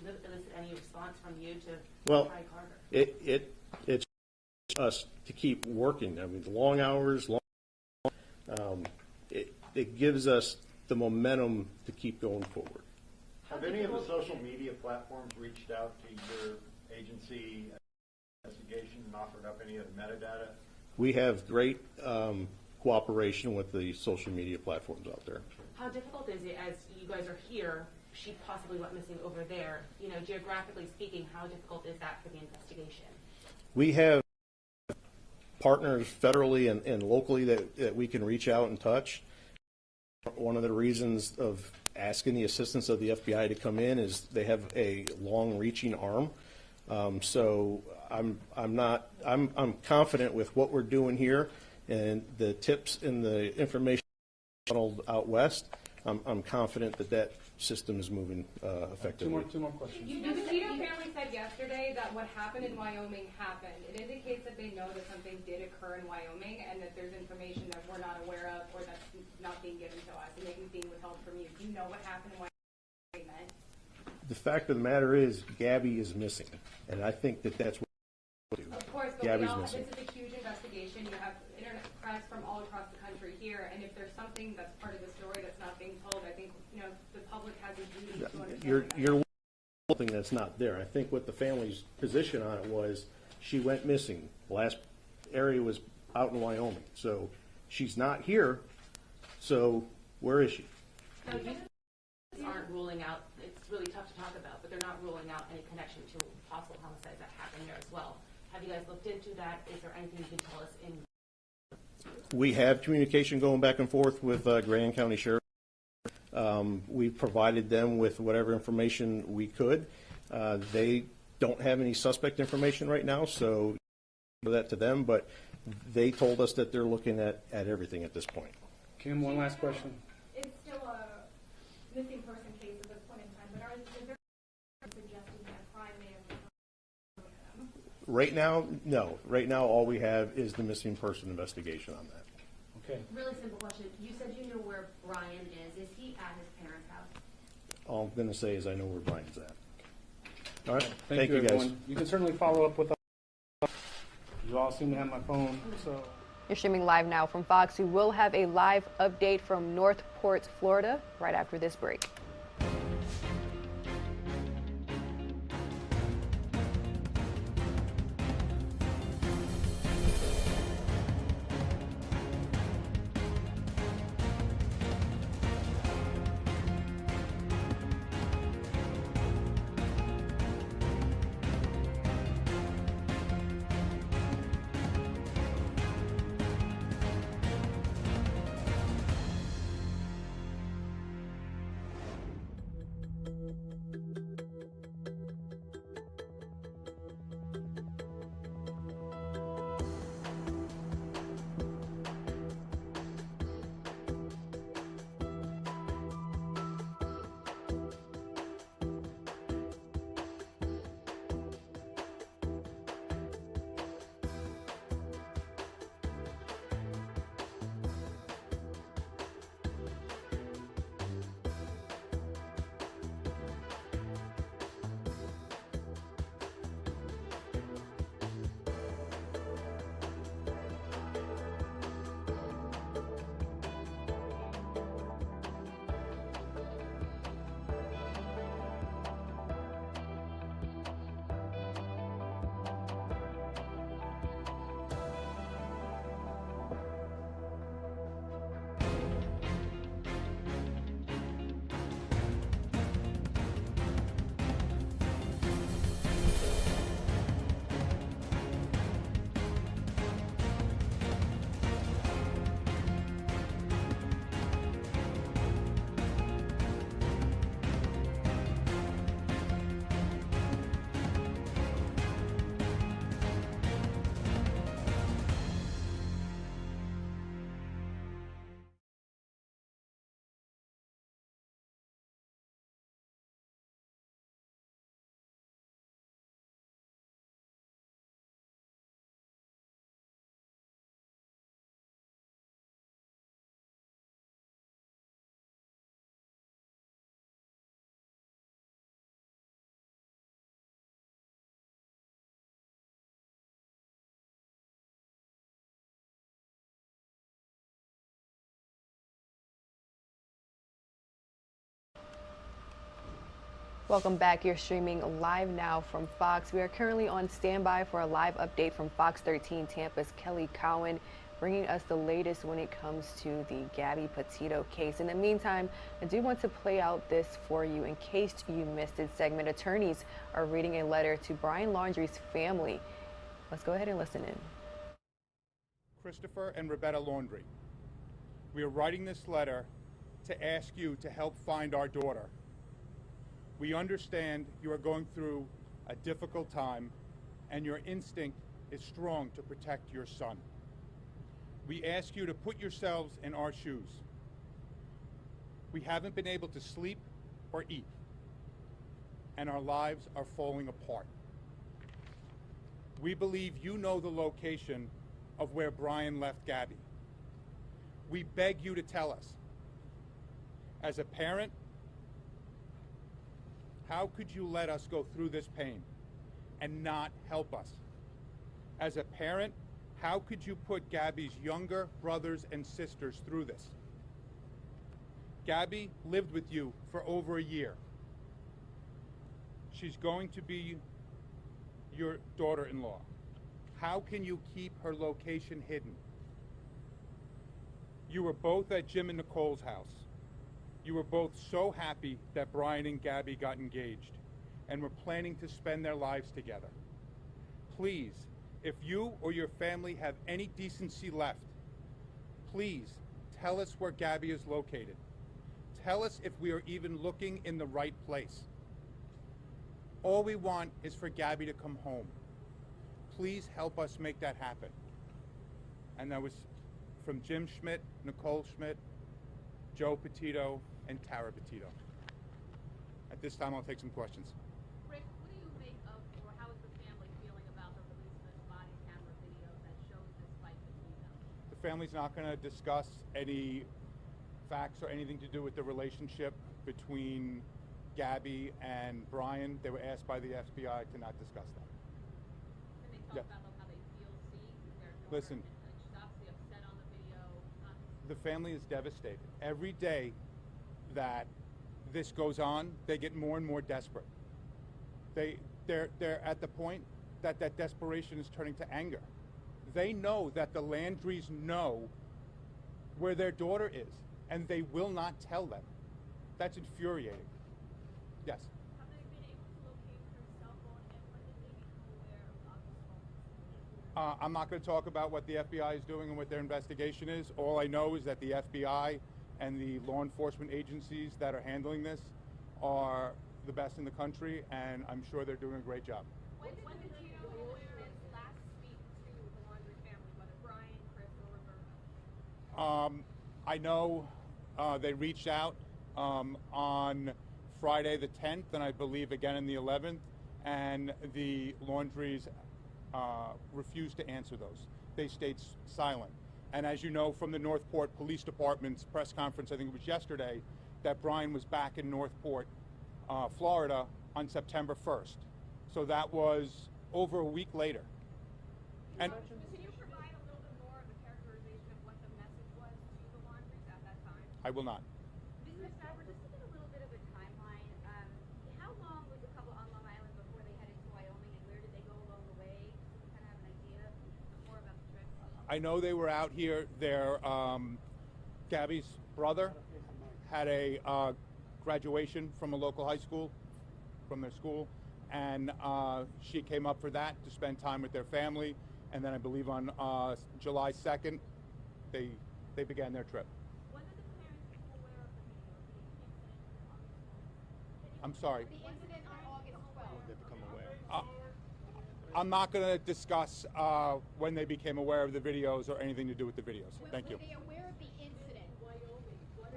elicit any response from you to try harder? It's us to keep working. I mean, the long hours, it gives us the momentum to keep going forward. Have any of the social media platforms reached out to your agency investigation and offered up any of the metadata? We have great cooperation with the social media platforms out there. How difficult is it as you guys are here? She possibly went missing over there. Geographically speaking, how difficult is that for the investigation? We have partners federally and locally that we can reach out and touch. One of the reasons of asking the assistance of the FBI to come in is they have a long-reaching arm. So I'm confident with what we're doing here and the tips and the information out west. I'm confident that system is moving effectively. Two more questions. The Petito family said yesterday that what happened in Wyoming happened. It indicates that they know that something did occur in Wyoming and that there's information that we're not aware of or that's not being given to us and maybe being withheld from you. Do you know what happened in Wyoming? The fact of the matter is Gabby is missing, and I think that's what we'll do. Of course, but Gabby's this missing. is a huge investigation. You have internet press from all across the country here, and if there's something that's part of the story that's not being told, I think the public has a duty to understand. You're something that's not there. I think what the family's position on it was she went missing. The last area was out in Wyoming, so she's not here. So where is she? No, you aren't ruling out. It's really tough to talk about, but they're not ruling out any connection to possible homicides that happened there as well. Have you guys looked into that? Is there anything you can tell us in? We have communication going back and forth with Grand County Sheriff. We provided them with whatever information we could. They don't have any suspect information right now, so that to them, but they told us that they're looking at everything at this point. Kim, one last question. It's still a missing person case at this point in time, but is there suggesting that crime may have occurred? Right now, no. Right now, all we have is the missing person investigation on that. Okay. Really simple question. You said you know where Brian is. Is he at his parents' house? All I'm going to say is I know where Brian's at. All right. Thank you, guys. everyone. You can certainly follow up with us. You all seem to have my phone, so. You're streaming live now from Fox. We will have a live update from Northport, Florida, right after this break. Welcome back. You're streaming live now from Fox. We are currently on standby for a live update from Fox 13 Tampa's Kelly Cowan, bringing us the latest when it comes to the Gabby Petito case. In the meantime, I do want to play out this for you in case you missed it segment. Attorneys are reading a letter to Brian Laundrie's family. Let's go ahead and listen in. Christopher and Rebecca Laundrie, we are writing this letter to ask you to help find our daughter. We understand you are going through a difficult time and your instinct is strong to protect your son. We ask you to put yourselves in our shoes. We haven't been able to sleep or eat, and our lives are falling apart. We believe you know the location of where Brian left Gabby. We beg you to tell us. As a parent, how could you let us go through this pain and not help us? As a parent, how could you put Gabby's younger brothers and sisters through this? Gabby lived with you for over a year. She's going to be your daughter-in-law. How can you keep her location hidden? You were both at Jim and Nicole's house. You were both so happy that Brian and Gabby got engaged and were planning to spend their lives together. Please, if you or your family have any decency left, please tell us where Gabby is located. Tell us if we are even looking in the right place. All we want is for Gabby to come home. Please help us make that happen. And that was from Jim Schmidt, Nicole Schmidt, Joe Petito, and Tara Petito. At this time, I'll take some questions. Rick, what do you make of, or how is the family feeling about the release family's not going to discuss any facts or anything to do with the relationship between Gabby and Brian. They were asked by the FBI to not discuss that. Can they talk Yeah. about how they feel, see, their daughter, Listen, and she's obviously upset on the video. the family is devastated. Every day that this goes on, they get more and more desperate. They're at the point that that desperation is turning to anger. They know that the Landrys know where their daughter is, and they will not tell them. That's infuriating. Yes. Have they been able to locate her cell phone, and when did they become aware of August's phone? I'm not going to talk about what the FBI is doing and what their investigation is. All I know is that the FBI and the law enforcement agencies that are handling this are the best in the country, and I'm sure they're doing a great job. When did Patito last speak to the Laundrie family, whether Brian, Chris, or Roberta? I know they reached out on Friday the 10th, and I believe again on the 11th, and the Laundries refused to answer those. They stayed silent. And as you know from the Northport Police Department's press conference, I think it was yesterday, that Brian was back in Northport, Florida on September 1st. So that was over a week later. And Can you provide a little bit more of a characterization of what the message was to the Laundries at that time? I will not. Ms. Stafford, just to get a little bit of a timeline, how long was the couple on Long Island before they headed to Wyoming, and where did they go along the way? So we kind of have an idea more about the trip. I know they were out here. Gabby's brother had a graduation from a local high school, from their school, and she came up for that to spend time with their family. And then I believe on July 2nd, they began their trip. When did the parents become aware of the incident? I'm sorry. The incident on August 12th. They become aware. I'm not going to discuss when they became aware of the videos or anything to do with the videos. Thank you. Were they aware of the incident? Were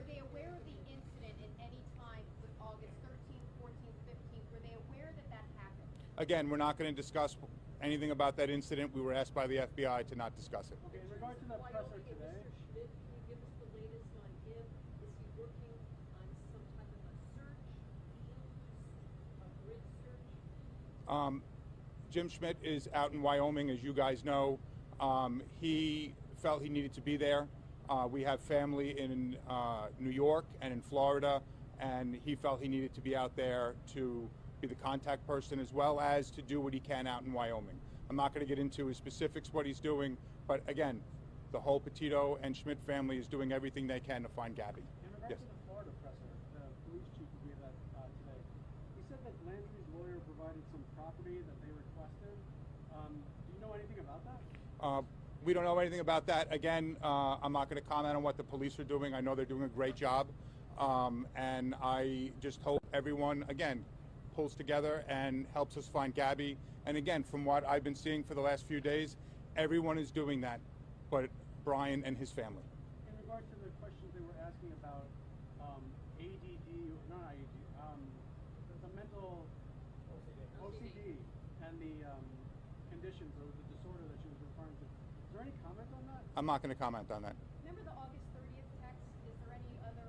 they aware of the incident at any time with August 13th, 14th, 15th? Were they aware that that happened? Again, we're not going to discuss anything about that incident. We were asked by the FBI to not discuss it. Okay, in regard to the presser today. Mr. Schmidt, can you give us the latest on him? Is he working on some type of a search, a grid search? Jim Schmidt is out in Wyoming, as you guys know. He felt he needed to be there. We have family in New York and in Florida, and he felt he needed to be out there to be the contact person as well as to do what he can out in Wyoming. I'm not going to get into his specifics, what he's doing, but again, the whole Petito and Schmidt family is doing everything they can to find Gabby. In regard to the Florida presser, the police chief who gave that today, he said that Landry's lawyer provided some property that they requested. Do you know anything about that? We don't know anything about that. Again, I'm not going to comment on what the police are doing. I know they're doing a great job. And I just hope everyone, again, pulls together and helps us find Gabby. And again, from what I've been seeing for the last few days, everyone is doing that, but Brian and his family. In regard to the questions they were asking about ADD, not ADD, the mental OCD and the conditions or the disorder that she was referring to. Is there any comment on that? I'm not going to comment on that. Remember the August 30th text? Is there any other,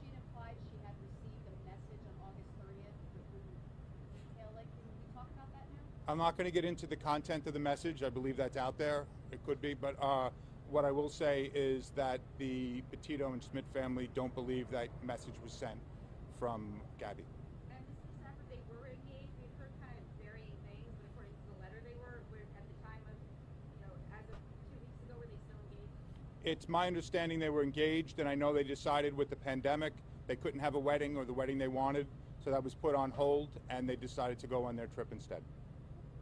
she had implied she had received a message on August 30th with detail. Like, can we talk about that now? I'm not going to get into the content of the message. I believe that's out there. It could be, but what I will say is that the Petito and Schmidt family don't believe that message was sent from Gabby. And Mr. Stafford, they were engaged. We've heard kind of varying things, but according to the letter, they were at the time of, as of 2 weeks ago, were they still engaged? It's my understanding they were engaged, and I know they decided with the pandemic they couldn't have a wedding or the wedding they wanted, so that was put on hold, and they decided to go on their trip instead.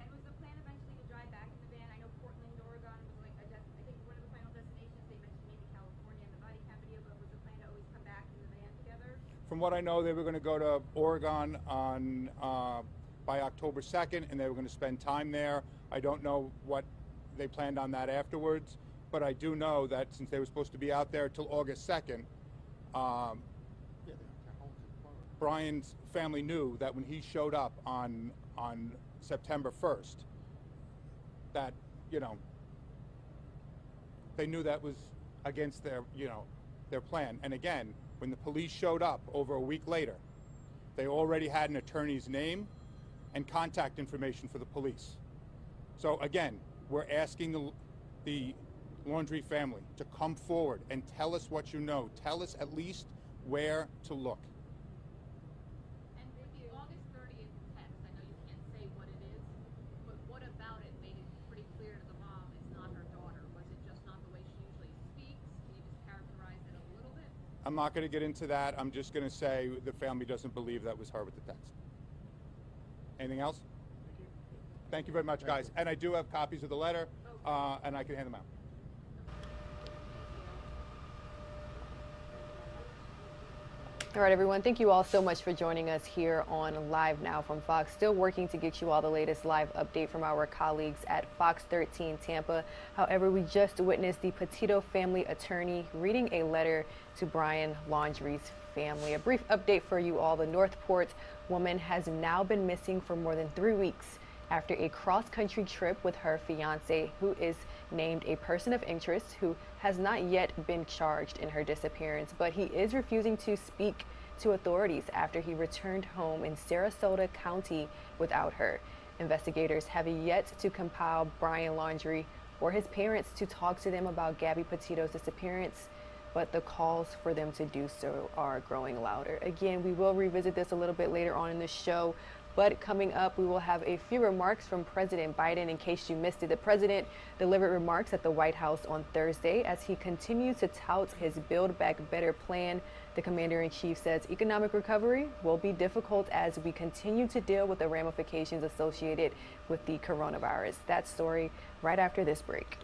And was the plan eventually to drive back in the van? I know Portland, Oregon was like I think one of the final destinations. They mentioned maybe California and the body cam video, but was the plan to always come back in the van together? From what I know, they were going to go to Oregon on by October 2nd, and they were going to spend time there. I don't know what they planned on that afterwards, but I do know that since they were supposed to be out there till August 2nd, Brian's family knew that when he showed up on September 1st, that, they knew that was against their, their plan. And again, when the police showed up over a week later, they already had an attorney's name and contact information for the police. So again, we're asking the Laundrie family to come forward and tell us what you know. Tell us at least where to look. And the August 30th text, I know you can't say what it is, but what about it made it pretty clear to the mom it's not her daughter? Was it just not the way she usually speaks? Can you just characterize it a little bit? I'm not going to get into that. I'm just going to say the family doesn't believe that was her with the text. Anything else? Thank you very much, guys. And I do have copies of the letter, and I can hand them out. All right, everyone. Thank you all so much for joining us here on Live Now from Fox. Still working to get you all the latest live update from our colleagues at Fox 13 Tampa. However, we just witnessed the Petito family attorney reading a letter to Brian Laundrie's family. A brief update for you all. The Northport woman has now been missing for more than 3 weeks after a cross-country trip with her fiance, who is named a person of interest, who has not yet been charged in her disappearance, but he is refusing to speak to authorities after he returned home in Sarasota County without her. Investigators have yet to compel Brian Laundrie or his parents to talk to them about Gabby Petito's disappearance, but the calls for them to do so are growing louder. Again, we will revisit this a little bit later on in the show. But coming up, we will have a few remarks from President Biden. In case you missed it, the president delivered remarks at the White House on Thursday as he continues to tout his Build Back Better plan. The commander-in-chief says economic recovery will be difficult as we continue to deal with the ramifications associated with the coronavirus. That story right after this break.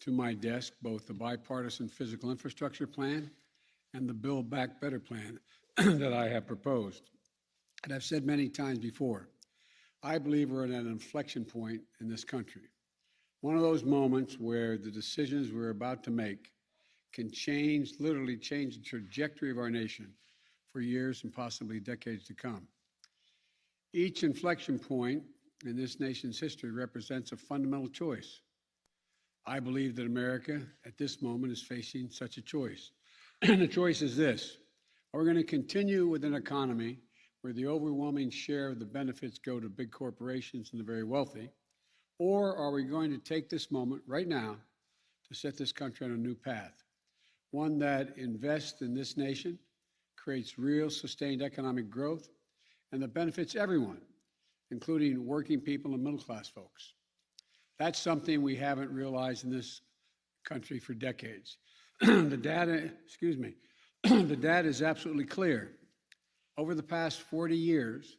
To my desk both the bipartisan physical infrastructure plan and the Build Back Better plan that I have proposed. And I've said many times before, I believe we're at an inflection point in this country. One of those moments where the decisions we're about to make can change, literally change the trajectory of our nation for years and possibly decades to come. Each inflection point in this nation's history represents a fundamental choice. I believe that America at this moment is facing such a choice. And the choice is this: are we going to continue with an economy where the overwhelming share of the benefits go to big corporations and the very wealthy? Or are we going to take this moment right now to set this country on a new path? One that invests in this nation, creates real sustained economic growth, and that benefits everyone, including working people and middle-class folks. That's something we haven't realized in this country for decades. The data The data is absolutely clear. Over the past 40 years,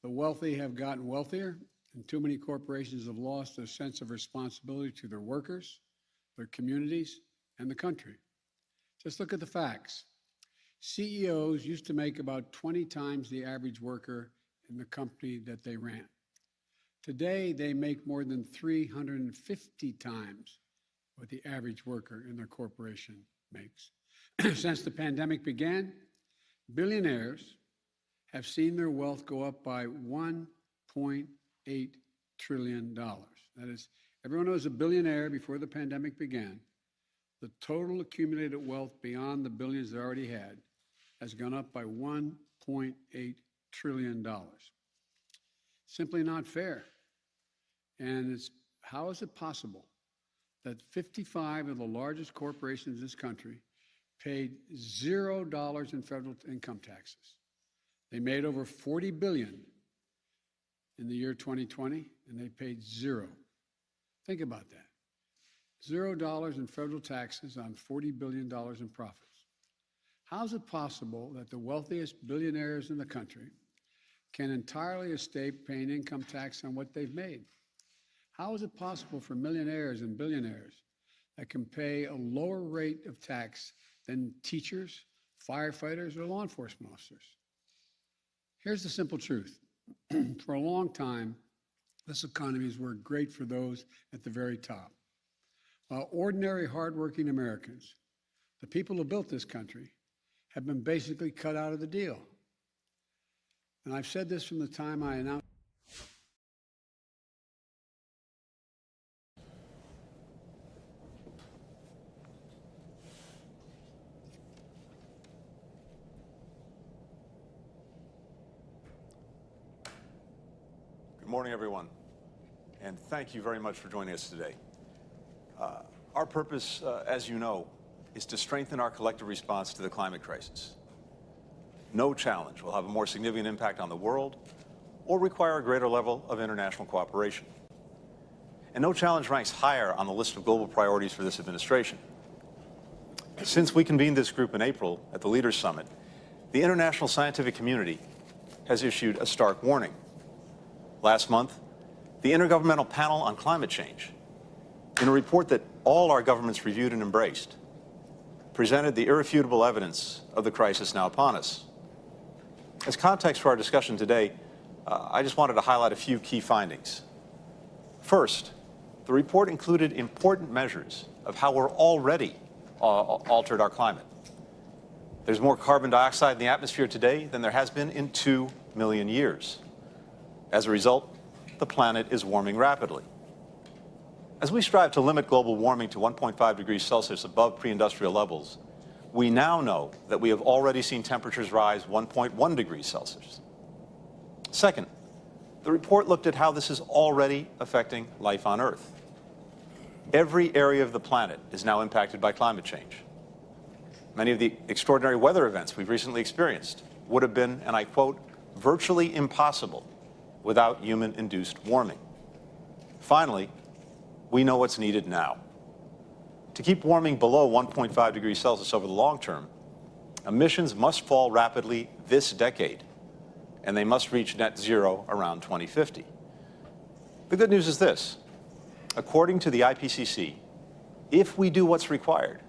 the wealthy have gotten wealthier, and too many corporations have lost their sense of responsibility to their workers, their communities, and the country. Just look at the facts. CEOs used to make about 20 times the average worker in the company that they ran. Today, they make more than 350 times what the average worker in their corporation makes. Since the pandemic began, billionaires have seen their wealth go up by $1.8 trillion. That is, everyone was a billionaire before the pandemic began. The total accumulated wealth beyond the billions they already had has gone up by $1.8 trillion. Simply not fair. And how is it possible that 55 of the largest corporations in this country paid $0 in federal income taxes? They made over $40 billion in the year 2020, and they paid zero. Think about that. $0 in federal taxes on $40 billion in profits. How is it possible that the wealthiest billionaires in the country can entirely escape paying income tax on what they've made? How is it possible for millionaires and billionaires that can pay a lower rate of tax than teachers, firefighters, or law enforcement officers? Here's the simple truth. For a long time, this economy has worked great for those at the very top. While ordinary, hardworking Americans, the people who built this country, have been basically cut out of the deal. And I've said this from the time I announced. Good morning, everyone, and thank you very much for joining us today. Our purpose, as you know, is to strengthen our collective response to the climate crisis. No challenge will have a more significant impact on the world or require a greater level of international cooperation. And no challenge ranks higher on the list of global priorities for this administration. Since we convened this group in April at the Leaders Summit, the international scientific community has issued a stark warning. Last month, the Intergovernmental Panel on Climate Change, in a report that all our governments reviewed and embraced, presented the irrefutable evidence of the crisis now upon us. As context for our discussion today, I just wanted to highlight a few key findings. First, the report included important measures of how we're already altered our climate. There's more carbon dioxide in the atmosphere today than there has been in 2 million years. As a result, the planet is warming rapidly. As we strive to limit global warming to 1.5 degrees Celsius above pre-industrial levels, we now know that we have already seen temperatures rise 1.1 degrees Celsius. Second, the report looked at how this is already affecting life on Earth. Every area of the planet is now impacted by climate change. Many of the extraordinary weather events we've recently experienced would have been, and I quote, virtually impossible without human-induced warming. Finally, we know what's needed now. To keep warming below 1.5 degrees Celsius over the long term, emissions must fall rapidly this decade, and they must reach net zero around 2050. The good news is this. According to the IPCC, if we do what's required,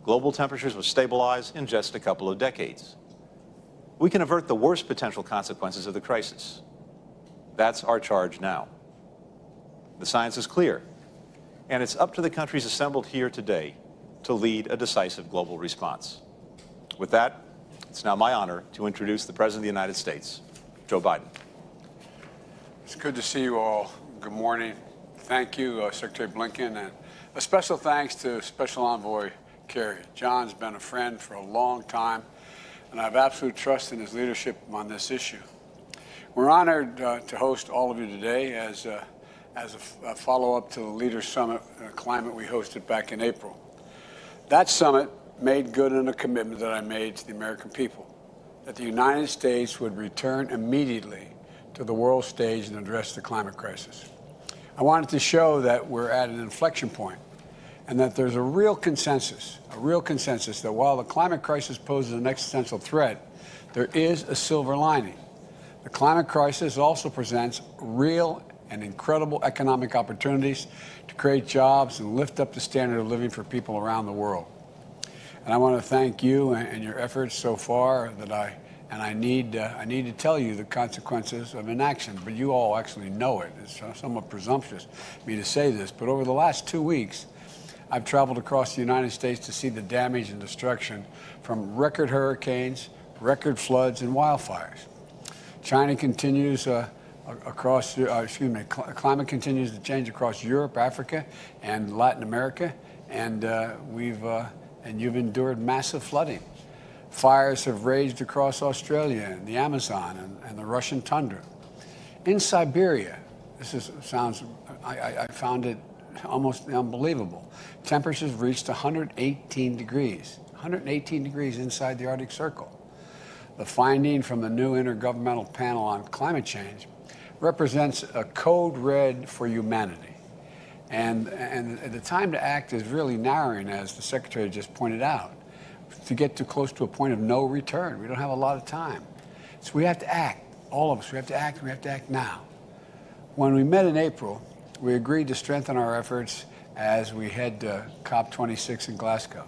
global temperatures will stabilize in just a couple of decades. We can avert the worst potential consequences of the crisis. That's our charge now. The science is clear, and it's up to the countries assembled here today to lead a decisive global response. With that, it's now my honor to introduce the President of the United States, Joe Biden. It's good to see you all. Good morning. Thank you, Secretary Blinken, and a special thanks to Special Envoy Kerry. John's been a friend for a long time, and I have absolute trust in his leadership on this issue. We're honored to host all of you today as a follow-up to the Leaders Summit Climate we hosted back in April. That summit made good on a commitment that I made to the American people, that the United States would return immediately to the world stage and address the climate crisis. I wanted to show that we're at an inflection point and that there's a real consensus that while the climate crisis poses an existential threat, there is a silver lining. The climate crisis also presents real and incredible economic opportunities to create jobs and lift up the standard of living for people around the world. And I want to thank you and your efforts so far I need to tell you the consequences of inaction, but you all actually know it. It's somewhat presumptuous of me to say this, but over the last 2 weeks, I've traveled across the United States to see the damage and destruction from record hurricanes, record floods, and wildfires. China continues climate continues to change across Europe, Africa, and Latin America, and you've endured massive flooding. Fires have raged across Australia and the Amazon and the Russian tundra. In Siberia, I found it almost unbelievable. Temperatures reached 118 degrees inside the Arctic Circle. The finding from the new Intergovernmental Panel on Climate Change represents a code red for humanity. And the time to act is really narrowing, as the Secretary just pointed out, to get too close to a point of no return. We don't have a lot of time. So we have to act, all of us. We have to act now. When we met in April, we agreed to strengthen our efforts as we head to COP26 in Glasgow.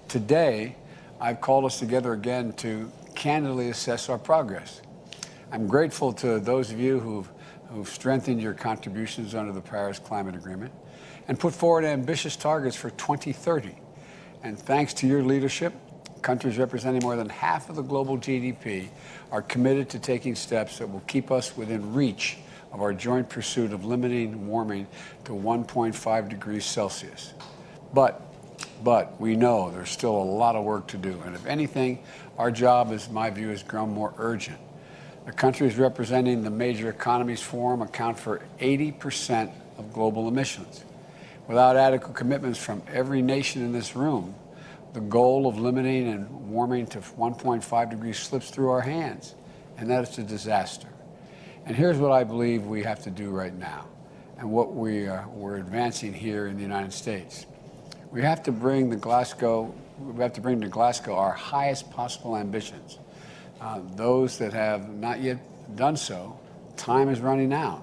Today, I've called us together again to candidly assess our progress. I'm grateful to those of you who've strengthened your contributions under the Paris Climate Agreement and put forward ambitious targets for 2030. And thanks to your leadership, countries representing more than half of the global GDP are committed to taking steps that will keep us within reach of our joint pursuit of limiting warming to 1.5 degrees Celsius. But we know there's still a lot of work to do. And if anything, our job, in my view, has grown more urgent. The countries representing the major economies forum account for 80% of global emissions. Without adequate commitments from every nation in this room, the goal of limiting and warming to 1.5 degrees slips through our hands, and that is a disaster. And here's what I believe we have to do right now, and what we're advancing here in the United States. We have to bring to Glasgow our highest possible ambitions. Those that have not yet done so, time is running out.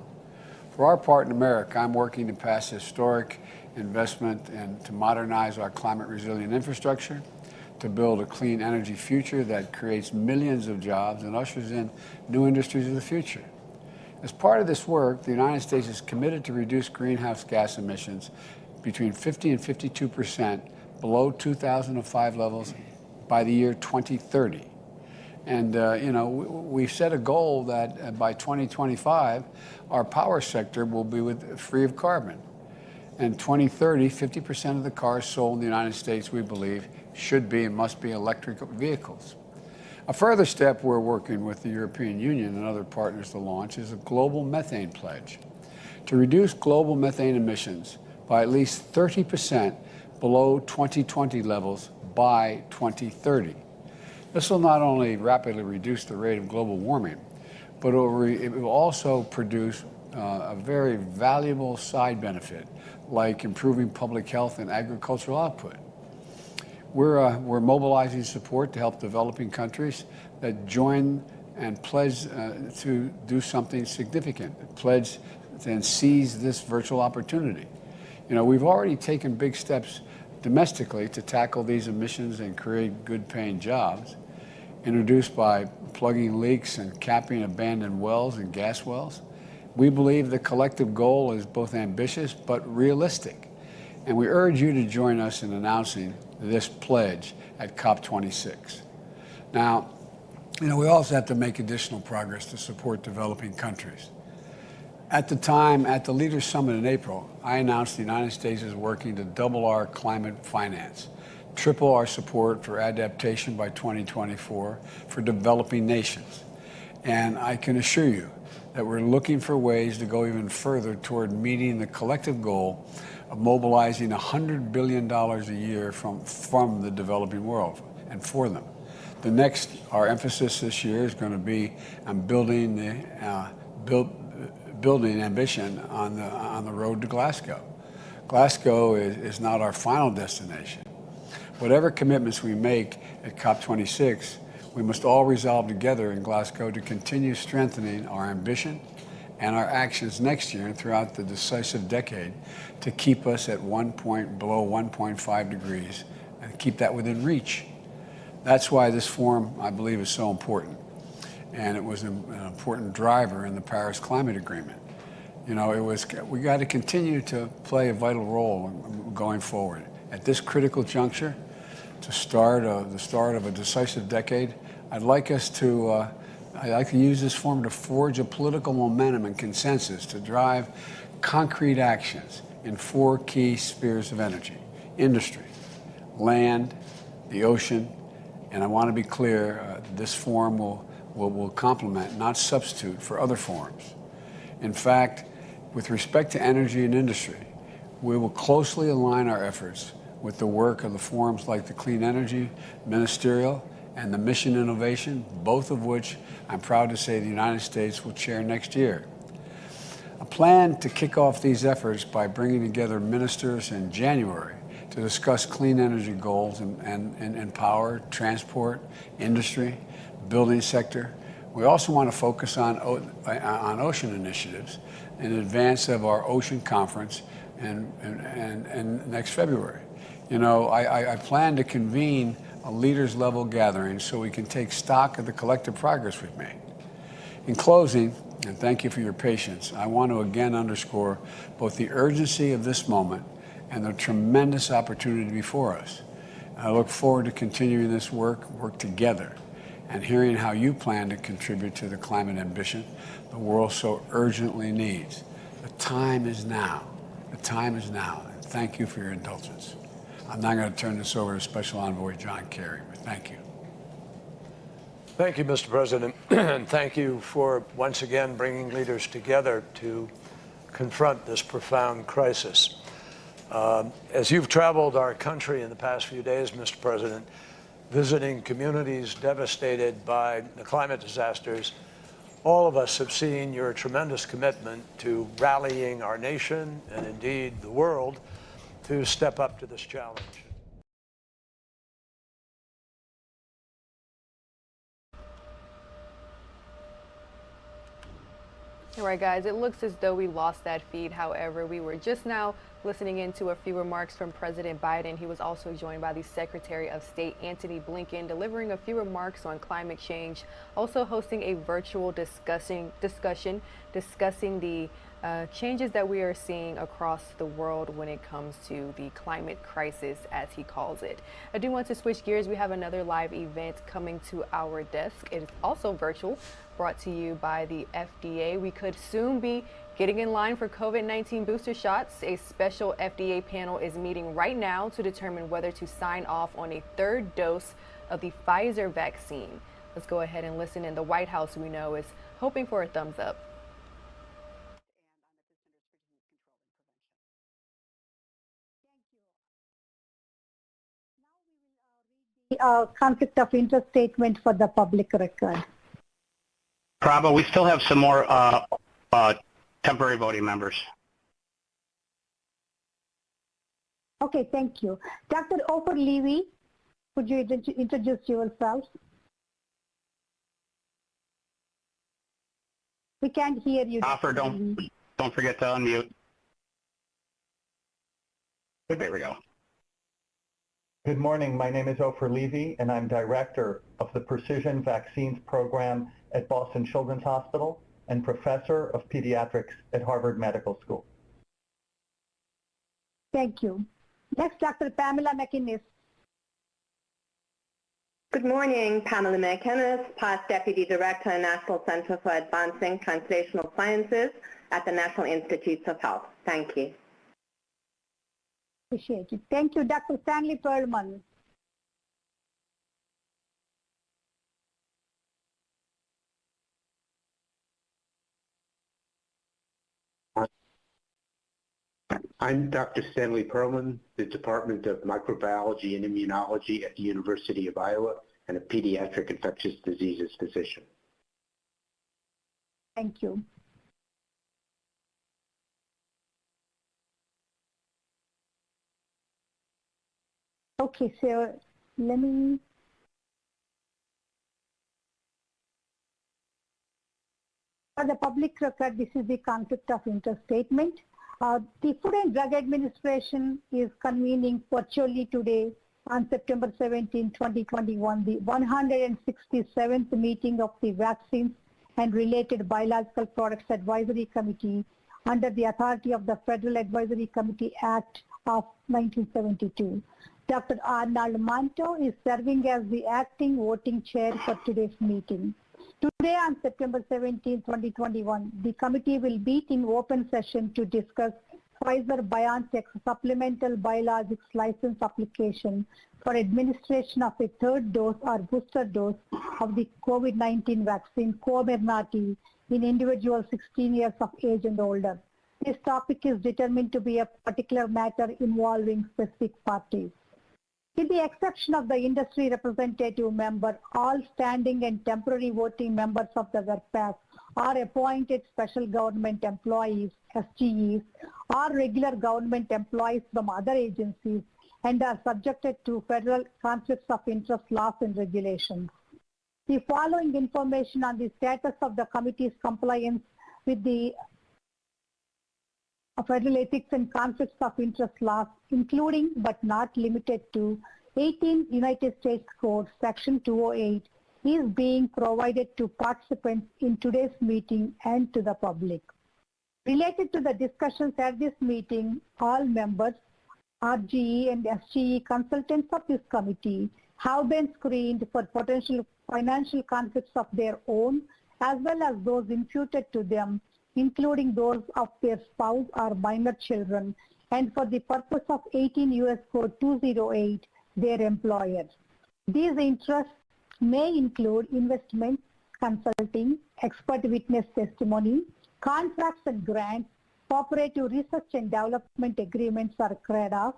For our part in America, I'm working to pass historic investment and to modernize our climate resilient infrastructure, to build a clean energy future that creates millions of jobs and ushers in new industries of the future. As part of this work, the United States is committed to reduce greenhouse gas emissions between 50 and 52% below 2005 levels by the year 2030. And, we've set a goal that by 2025, our power sector will be free of carbon. And 2030, 50% of the cars sold in the United States, we believe, should be and must be electric vehicles. A further step we're working with the European Union and other partners to launch is a global methane pledge to reduce global methane emissions by at least 30% below 2020 levels by 2030. This will not only rapidly reduce the rate of global warming, but it will also produce a very valuable side benefit, like improving public health and agricultural output. We're mobilizing support to help developing countries that join and pledge to do something significant, pledge and seize this virtual opportunity. We've already taken big steps domestically to tackle these emissions and create good-paying jobs, introduced by plugging leaks and capping abandoned wells and gas wells. We believe the collective goal is both ambitious but realistic, and we urge you to join us in announcing this pledge at COP26. Now, we also have to make additional progress to support developing countries. At the Leaders Summit in April, I announced the United States is working to double our climate finance, triple our support for adaptation by 2024 for developing nations. And I can assure you that we're looking for ways to go even further toward meeting the collective goal of mobilizing $100 billion a year from the developing world and for them. Our emphasis this year is going to be on building ambition on the road to Glasgow. Glasgow is not our final destination. Whatever commitments we make at COP26, we must all resolve together in Glasgow to continue strengthening our ambition and our actions next year and throughout the decisive decade to keep us at below 1.5 degrees and keep that within reach. That's why this forum, I believe, is so important. And it was an important driver in the Paris Climate Agreement. You know, we got to continue to play a vital role going forward. At this critical juncture, the start of a decisive decade, I'd like to use this forum to forge a political momentum and consensus to drive concrete actions in 4 key spheres of energy: industry, land, the ocean, and I want to be clear, this forum will complement, not substitute for other forums. In fact, with respect to energy and industry, we will closely align our efforts with the work of the forums like the Clean Energy Ministerial and the Mission Innovation, both of which I'm proud to say the United States will chair next year. A plan to kick off these efforts by bringing together ministers in January to discuss clean energy goals in power, transport, industry, building sector. We also want to focus on ocean initiatives in advance of our ocean conference and next February. You know, I plan to convene a leaders level gathering so we can take stock of the collective progress we've made. In closing, and thank you for your patience, I want to again underscore both the urgency of this moment and the tremendous opportunity before us. I look forward to continuing this work together, and hearing how you plan to contribute to the climate ambition the world so urgently needs. The time is now. The time is now. And thank you for your indulgence. I'm now going to turn this over to Special Envoy John Kerry. Thank you. Thank you, Mr. President, and thank you for once again bringing leaders together to confront this profound crisis. As you've traveled our country in the past few days, Mr. President, visiting communities devastated by the climate disasters, all of us have seen your tremendous commitment to rallying our nation and indeed the world to step up to this challenge. All right, guys, it looks as though we lost that feed. However, we were just now listening into a few remarks from President Biden. He was also joined by the Secretary of State, Antony Blinken, delivering a few remarks on climate change, also hosting a virtual discussion discussing the changes that we are seeing across the world when it comes to the climate crisis, as he calls it. I do want to switch gears. We have another live event coming to our desk. It is also virtual, brought to you by the FDA. We could soon be getting in line for COVID-19 booster shots. A special FDA panel is meeting right now to determine whether to sign off on a 3rd dose of the Pfizer vaccine. Let's go ahead and listen in. The White House, we know, is hoping for a thumbs up. Conflict of interest statement for the public record. Prabha, we still have some more temporary voting members. Okay, thank you. Dr. Ofer Levy, could you introduce yourself? We can't hear you. Ofer, don't forget to unmute. There we go. Good morning. My name is Ofer Levy, and I'm Director of the Precision Vaccines Program at Boston Children's Hospital and Professor of Pediatrics at Harvard Medical School. Thank you. Next, Dr. Pamela McInnes. Good morning, Pamela McInnes, past Deputy Director at National Center for Advancing Translational Sciences at the National Institutes of Health. Thank you. Appreciate it. Thank you, Dr. Stanley Perlman. I'm Dr. Stanley Perlman, the Department of Microbiology and Immunology at the University of Iowa, and a pediatric infectious diseases physician. Thank you. Okay, so let me. For the public record, this is the conflict of interest statement. The Food and Drug Administration is convening virtually today on September 17, 2021, the 167th meeting of the Vaccines and Related Biological Products Advisory Committee under the authority of the Federal Advisory Committee Act of 1972. Dr. Arnold Manto is serving as the acting voting chair for today's meeting. Today on September 17, 2021, the committee will meet in open session to discuss Pfizer-BioNTech's supplemental biologics license application for administration of a third dose or booster dose of the COVID-19 vaccine Comirnaty in individuals 16 years of age and older. This topic is determined to be a particular matter involving specific parties. With the exception of the industry representative member, all standing and temporary voting members of the WERPAS are appointed special government employees, SGEs, or regular government employees from other agencies and are subjected to federal conflicts of interest laws and regulations. The following information on the status of the committee's compliance with the Federal Ethics and Conflicts of Interest laws, including but not limited to 18 United States Code Section 208, is being provided to participants in today's meeting and to the public. Related to the discussions at this meeting, all members, RGE and SGE consultants of this committee have been screened for potential financial conflicts of their own as well as those imputed to them, including those of their spouse or minor children, and for the purpose of 18 U.S. Code 208, their employers. These interests may include investments, consulting, expert witness testimony, contracts and grants, cooperative research and development agreements or CREDAs,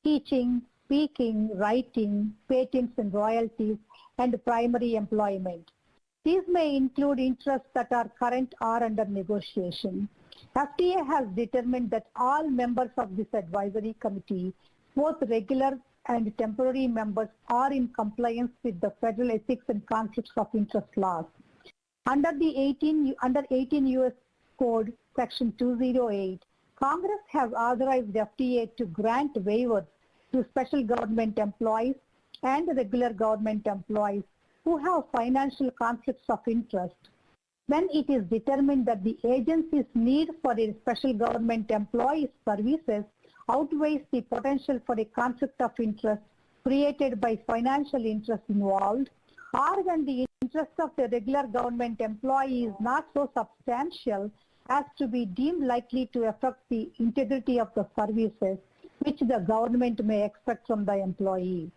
teaching, speaking, writing, patents and royalties, and primary employment. These may include interests that are current or under negotiation. FDA has determined that all members of this advisory committee, both regular and temporary members, are in compliance with the Federal Ethics and Conflicts of Interest laws. Under 18 U.S. Code Section 208, Congress has authorized FDA to grant waivers to special government employees and regular government employees who have financial conflicts of interest when it is determined that the agency's need for a special government employee's services outweighs the potential for a conflict of interest created by financial interest involved, or when the interest of the regular government employee is not so substantial as to be deemed likely to affect the integrity of the services which the government may expect from the employee.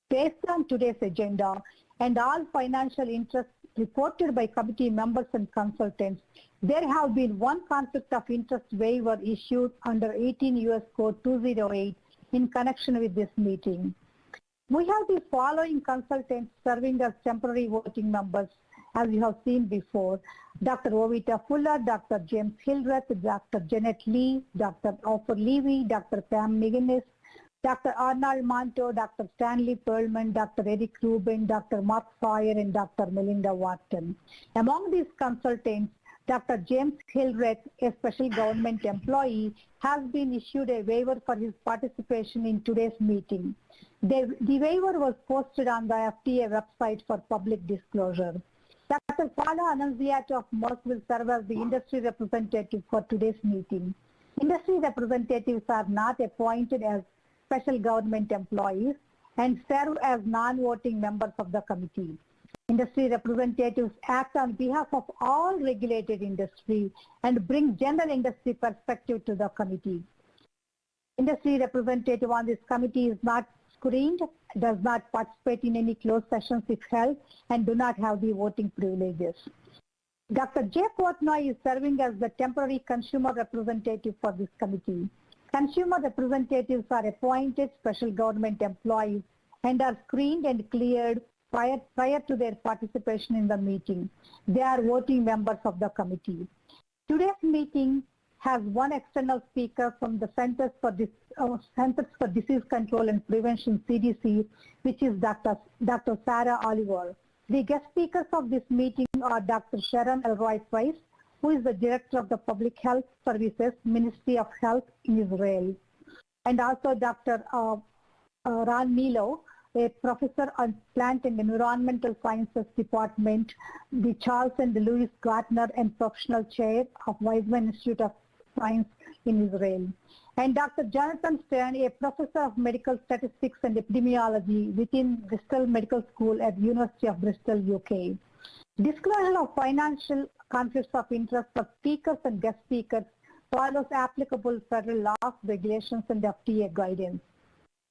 Based on today's agenda and all financial interests reported by committee members and consultants, there have been one conflict of interest waiver issued under 18 U.S. Code 208 in connection with this meeting. We have the following consultants serving as temporary voting members, as you have seen before: Dr. Ovita Fuller, Dr. James Hildreth, Dr. Janet Lee, Dr. Ofer Levy, Dr. Pam McGinnis, Dr. Arnold Manto, Dr. Stanley Perlman, Dr. Eric Rubin, Dr. Mark Sawyer, and Dr. Melinda Wharton. Among these consultants, Dr. James Hildreth, a special government employee, has been issued a waiver for his participation in today's meeting. The waiver was posted on the FDA website for public disclosure. Dr. Paula Annunziato of Merck will serve as the industry representative for today's meeting. Industry representatives are not appointed as special government employees and serve as non-voting members of the committee. Industry representatives act on behalf of all regulated industry and bring general industry perspective to the committee. Industry representative on this committee is not screened, does not participate in any closed sessions if held, and do not have the voting privileges. Dr. J. Portnoy is serving as the temporary consumer representative for this committee. Consumer representatives are appointed special government employees and are screened and cleared prior to their participation in the meeting. They are voting members of the committee. Today's meeting has one external speaker from the Centers for Disease Control and Prevention, CDC, which is Dr. Sarah Oliver. The guest speakers of this meeting are Dr. Sharon Elroy Price, who is the Director of the Public Health Services, Ministry of Health in Israel, and also Dr. Ran Milo, a professor on Plant and Environmental Sciences Department, the Charles and Louis Gardner and Professional Chair of Weizmann Institute of Science in Israel, and Dr. Jonathan Stern, a professor of medical statistics and epidemiology within Bristol Medical School at University of Bristol, UK. Disclosure of financial conflicts of interest for speakers and guest speakers follows applicable federal laws, regulations, and FDA guidance.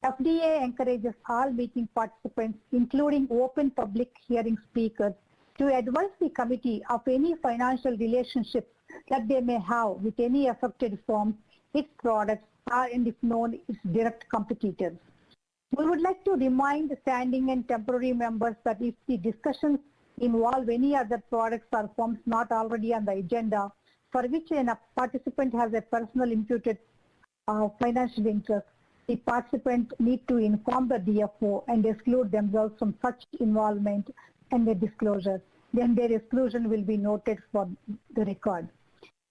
FDA encourages all meeting participants, including open public hearing speakers, to advise the committee of any financial relationships that they may have with any affected firm, its products, and if known, its direct competitors. We would like to remind standing and temporary members that if the discussions involve any other products or firms not already on the agenda, for which a participant has a personal imputed financial interest, the participant need to inform the DFO and exclude themselves from such involvement and their disclosure. Then their exclusion will be noted for the record.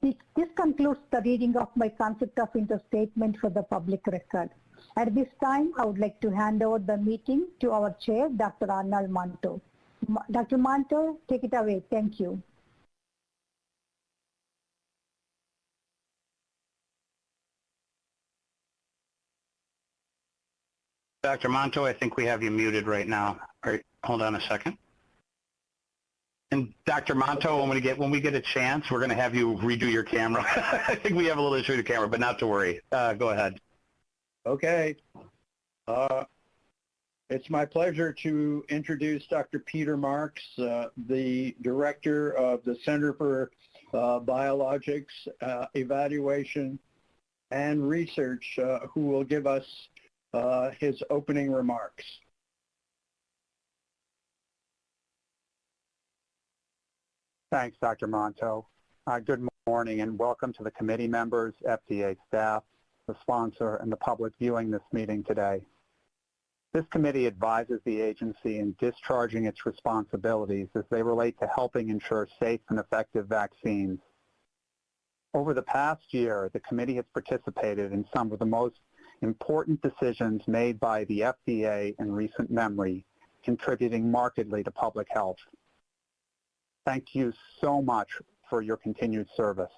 This concludes the reading of my conflict of interest statement for the public record. At this time, I would like to hand over the meeting to our chair, Dr. Arnold Manto. Dr. Manto, take it away. Thank you. Dr. Monto, I think we have you muted right now. All right, hold on a second. And Dr. Monto, when we get a chance, we're going to have you redo your camera. I think we have a little issue with the camera, but not to worry. Go ahead. Okay. It's my pleasure to introduce Dr. Peter Marks, the director of the Center for Biologics Evaluation and Research, who will give us his opening remarks. Thanks, Dr. Monto. Good morning and welcome to the committee members, FDA staff, the sponsor, and the public viewing this meeting today. This committee advises the agency in discharging its responsibilities as they relate to helping ensure safe and effective vaccines. Over the past year, the committee has participated in some of the most important decisions made by the FDA in recent memory, contributing markedly to public health. Thank you so much for your continued service.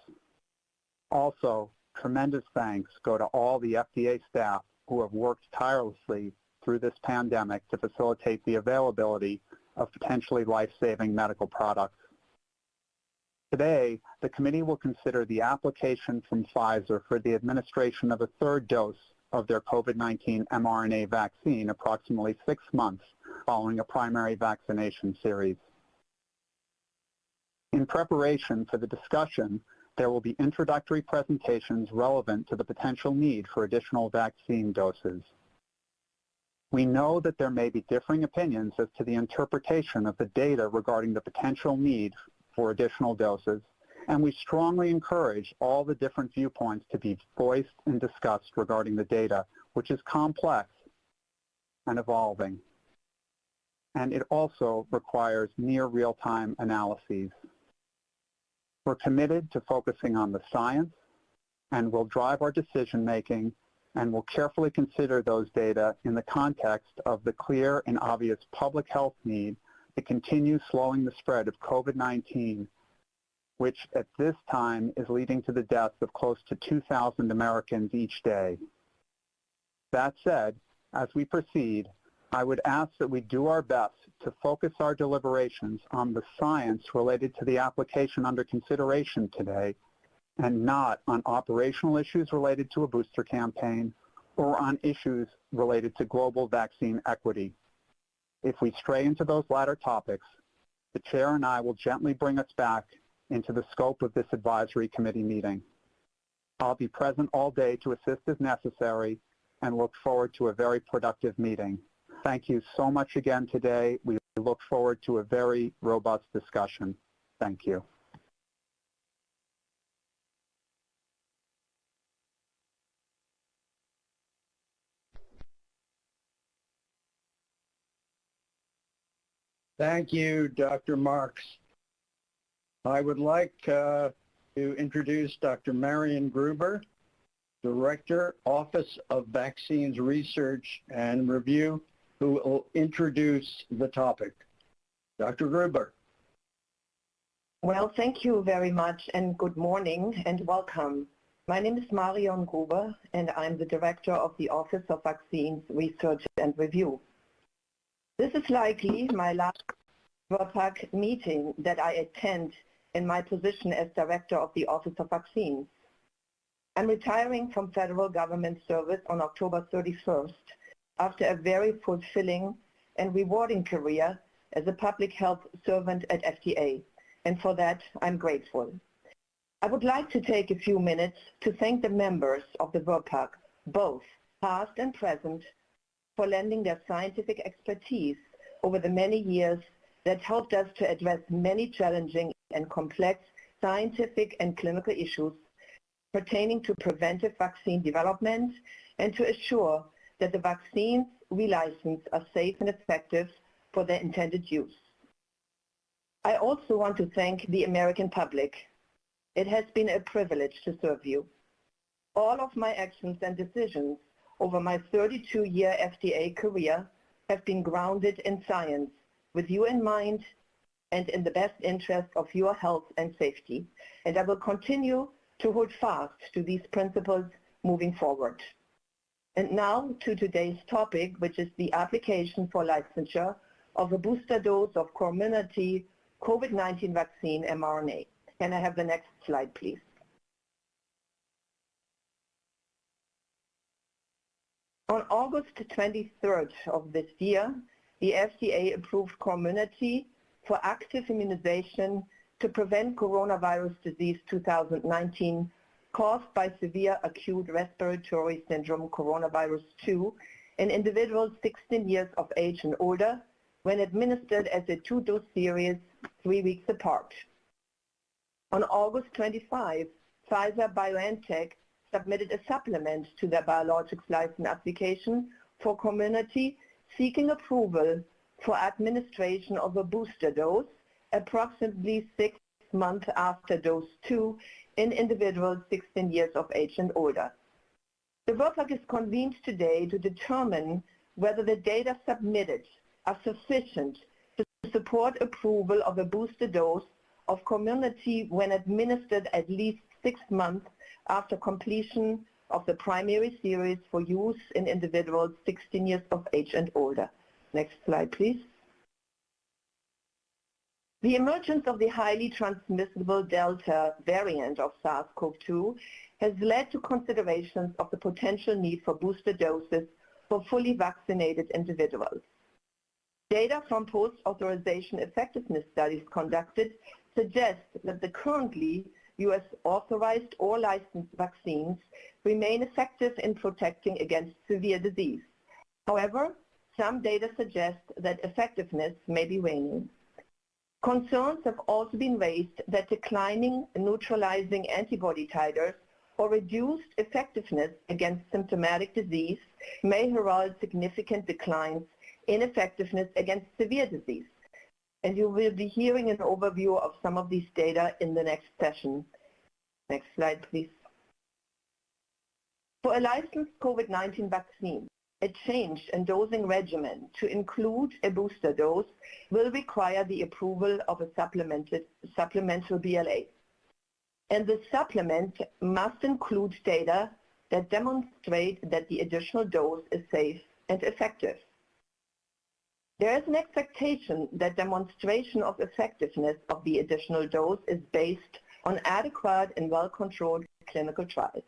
Also, tremendous thanks go to all the FDA staff who have worked tirelessly through this pandemic to facilitate the availability of potentially life-saving medical products. Today, the committee will consider the application from Pfizer for the administration of a third dose of their COVID-19 mRNA vaccine approximately 6 months following a primary vaccination series. In preparation for the discussion, there will be introductory presentations relevant to the potential need for additional vaccine doses. We know that there may be differing opinions as to the interpretation of the data regarding the potential need for additional doses, and we strongly encourage all the different viewpoints to be voiced and discussed regarding the data, which is complex and evolving. And it also requires near real-time analyses. We're committed to focusing on the science and will drive our decision-making and will carefully consider those data in the context of the clear and obvious public health need to continue slowing the spread of COVID-19, which at this time is leading to the deaths of close to 2,000 Americans each day. That said, as we proceed, I would ask that we do our best to focus our deliberations on the science related to the application under consideration today and not on operational issues related to a booster campaign or on issues related to global vaccine equity. If we stray into those latter topics, the chair and I will gently bring us back into the scope of this advisory committee meeting. I'll be present all day to assist as necessary and look forward to a very productive meeting. Thank you so much again today. We look forward to a very robust discussion. Thank you. Thank you, Dr. Marks. I would like to introduce Dr. Marion Gruber, Director, Office of Vaccines Research and Review, who will introduce the topic. Dr. Gruber. Well, thank you very much, and good morning and welcome. My name is Marion Gruber, and I'm the Director of the Office of Vaccines Research and Review. This is likely my last VRPAC meeting that I attend in my position as Director of the Office of Vaccines. I'm retiring from federal government service on October 31st after a very fulfilling and rewarding career as a public health servant at FDA, and for that I'm grateful. I would like to take a few minutes to thank the members of the VRPAC, both past and present, for lending their scientific expertise over the many years that helped us to address many challenging and complex scientific and clinical issues pertaining to preventive vaccine development and to assure that the vaccines we license are safe and effective for their intended use. I also want to thank the American public. It has been a privilege to serve you. All of my actions and decisions over my 32-year FDA career have been grounded in science, with you in mind and in the best interest of your health and safety. And I will continue to hold fast to these principles moving forward. And now to today's topic, which is the application for licensure of a booster dose of community COVID-19 vaccine mRNA. Can I have the next slide, please? On August 23rd of this year, the FDA approved Community for active immunization to prevent coronavirus disease 2019 caused by severe acute respiratory syndrome coronavirus 2 in individuals 16 years of age and older when administered as a 2-dose series 3 weeks apart. On August 25, Pfizer-BioNTech submitted a supplement to their biologics license application for Community seeking approval for administration of a booster dose approximately 6 months after dose 2 in individuals 16 years of age and older. The VRPAC is convened today to determine whether the data submitted are sufficient to support approval of a booster dose of Community when administered at least 6 months after completion of the primary series for use in individuals 16 years of age and older. Next slide, please. The emergence of the highly transmissible Delta variant of SARS-CoV-2 has led to considerations of the potential need for booster doses for fully vaccinated individuals. Data from post-authorization effectiveness studies conducted suggest that the currently U.S. authorized or licensed vaccines remain effective in protecting against severe disease. However, some data suggest that effectiveness may be waning. Concerns have also been raised that declining neutralizing antibody titers or reduced effectiveness against symptomatic disease may herald significant declines in effectiveness against severe disease. And you will be hearing an overview of some of these data in the next session. Next slide, please. For a licensed COVID-19 vaccine, a change in dosing regimen to include a booster dose will require the approval of a supplemental BLA. And the supplement must include data that demonstrate that the additional dose is safe and effective. There is an expectation that demonstration of effectiveness of the additional dose is based on adequate and well-controlled clinical trials.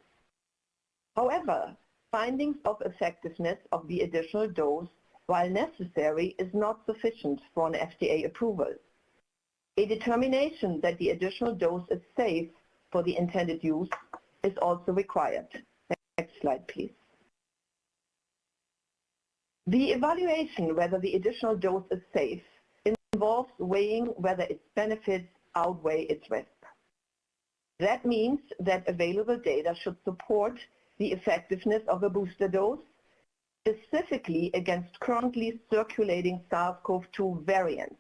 However, findings of effectiveness of the additional dose, while necessary, is not sufficient for an FDA approval. A determination that the additional dose is safe for the intended use is also required. Next slide, please. The evaluation whether the additional dose is safe involves weighing whether its benefits outweigh its risk. That means that available data should support the effectiveness of a booster dose, specifically against currently circulating SARS-CoV-2 variants,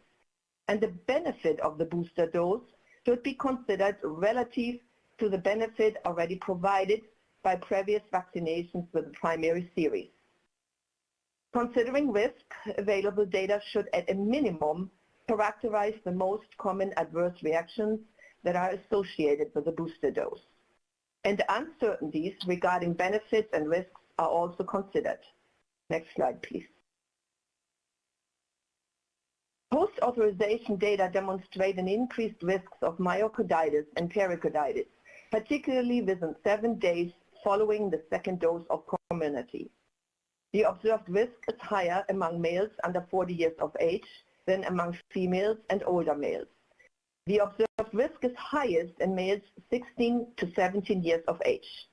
and the benefit of the booster dose should be considered relative to the benefit already provided by previous vaccinations with the primary series. Considering risk, available data should at a minimum characterize the most common adverse reactions that are associated with the booster dose. And uncertainties regarding benefits and risks are also considered. Next slide, please. Post-authorization data demonstrate an increased risks of myocarditis and pericarditis, particularly within 7 days following the second dose of Comirnaty. The observed risk is higher among males under 40 years of age than among females and older males. The observed risk is highest in males 16 to 17 years of age.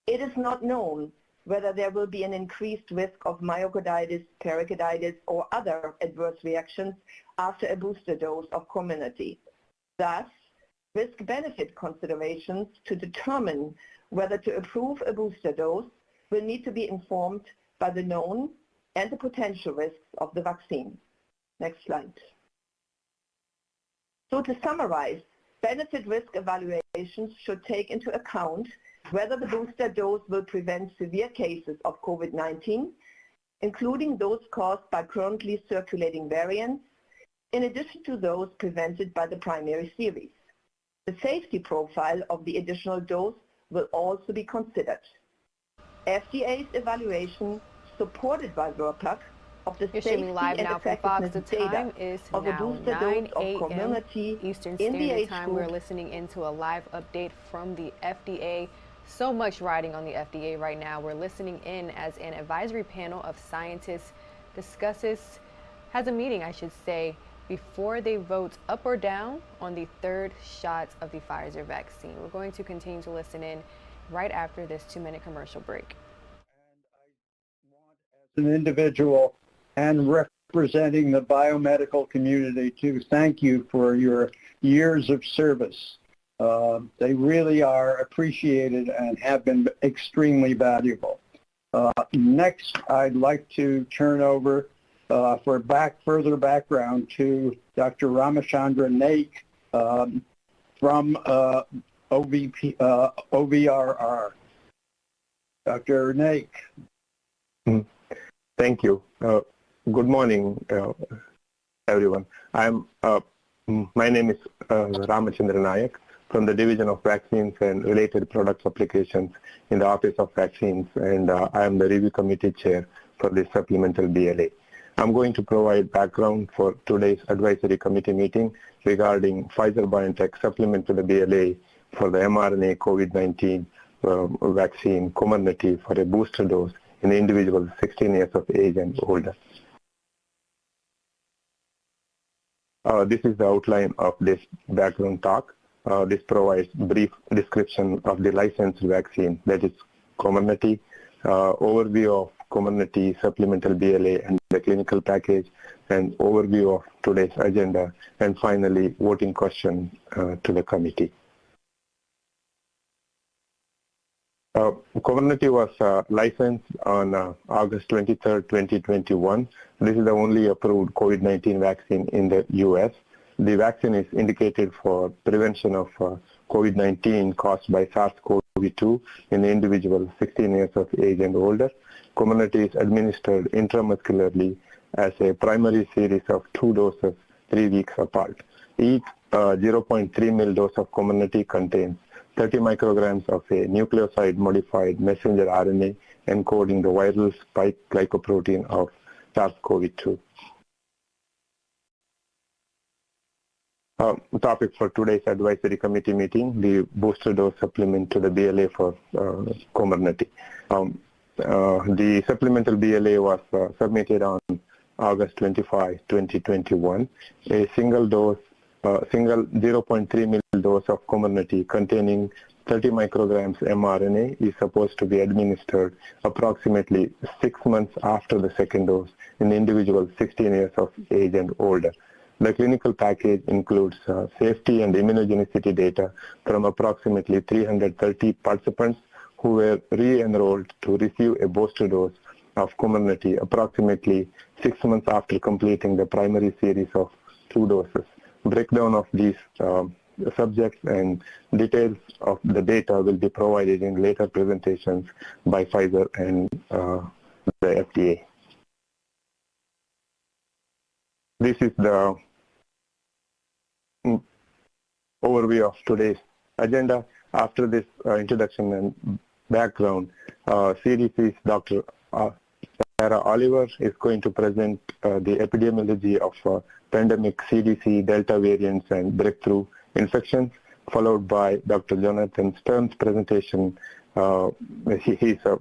It is not known whether there will be an increased risk of myocarditis, pericarditis, or other adverse reactions after a booster dose of Comirnaty. Thus, risk-benefit considerations to determine whether to approve a booster dose will need to be informed by the known and the potential risks of the vaccine. Next slide. So to summarize, benefit-risk evaluations should take into account whether the booster dose will prevent severe cases of COVID-19, including those caused by currently circulating variants, in addition to those prevented by the primary series. The safety profile of the additional dose will also be considered. FDA's evaluation, supported by VRBPAC, of the You're safety streaming live and now from Fox. The effectiveness data time is of the now booster 9 dose of a.m. Comirnaty Eastern in the Standard age Time. group. We're listening into a live update from the FDA. So much riding on the FDA right now. We're listening in as an advisory panel of scientists has a meeting, I should say, before they vote up or down on the third shot of the Pfizer vaccine. We're going to continue to listen in right after this 2-minute commercial break. As an individual and representing the biomedical community to thank you for your years of service. They really are appreciated and have been extremely valuable. Next, I'd like to turn over for further background to Dr. Ramachandra Naik from OVRR. Dr. Naik. Thank you. Good morning, everyone. My name is Ramachandra Naik from the Division of Vaccines and Related Products Applications in the Office of Vaccines, and I am the Review Committee Chair for this supplemental BLA. I'm going to provide background for today's Advisory Committee meeting regarding Pfizer-BioNTech supplement to the BLA for the mRNA COVID-19 vaccine Comirnaty for a booster dose in individuals 16 years of age and older. This is the outline of this background talk. This provides brief description of the licensed vaccine, that is Comirnaty, overview of Comirnaty supplemental BLA and the clinical package, and overview of today's agenda, and finally voting question to the committee. Comirnaty was licensed on August 23, 2021. This is the only approved COVID-19 vaccine in the U.S. The vaccine is indicated for prevention of COVID-19 caused by SARS-CoV-2 in individuals 16 years of age and older. Comirnaty is administered intramuscularly as a primary series of 2 doses 3 weeks apart. Each 0.3 ml dose of Comirnaty contains 30 micrograms of a nucleoside-modified messenger RNA encoding the viral spike glycoprotein of SARS-CoV-2. Topic for today's Advisory Committee meeting, the booster dose supplement to the BLA for Comirnaty. The supplemental BLA was submitted on August 25, 2021. A single 0.3 ml dose of Comirnaty containing 30 micrograms mRNA is supposed to be administered approximately 6 months after the second dose in individuals 16 years of age and older. The clinical package includes safety and immunogenicity data from approximately 330 participants who were re-enrolled to receive a booster dose of Comirnaty approximately 6 months after completing the primary series of 2 doses. Breakdown of these subjects and details of the data will be provided in later presentations by Pfizer and the FDA. This is the overview of today's agenda. After this introduction and background, CDC's Dr. Sarah Oliver is going to present the epidemiology of pandemic CDC, Delta variants, and breakthrough infections, followed by Dr. Jonathan Stern's presentation. He's a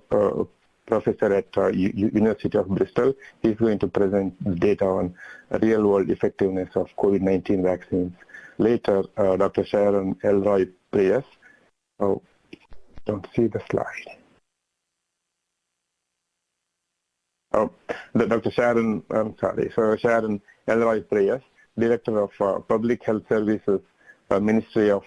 professor at University of Bristol. He's going to present data on real-world effectiveness of COVID-19 vaccines. Later, Dr. Sharon Elroy Prius. Oh, don't see the slide. Oh, Dr. Sharon, I'm sorry. So Sharon Elroy Prius, Director of Public Health Services, Ministry of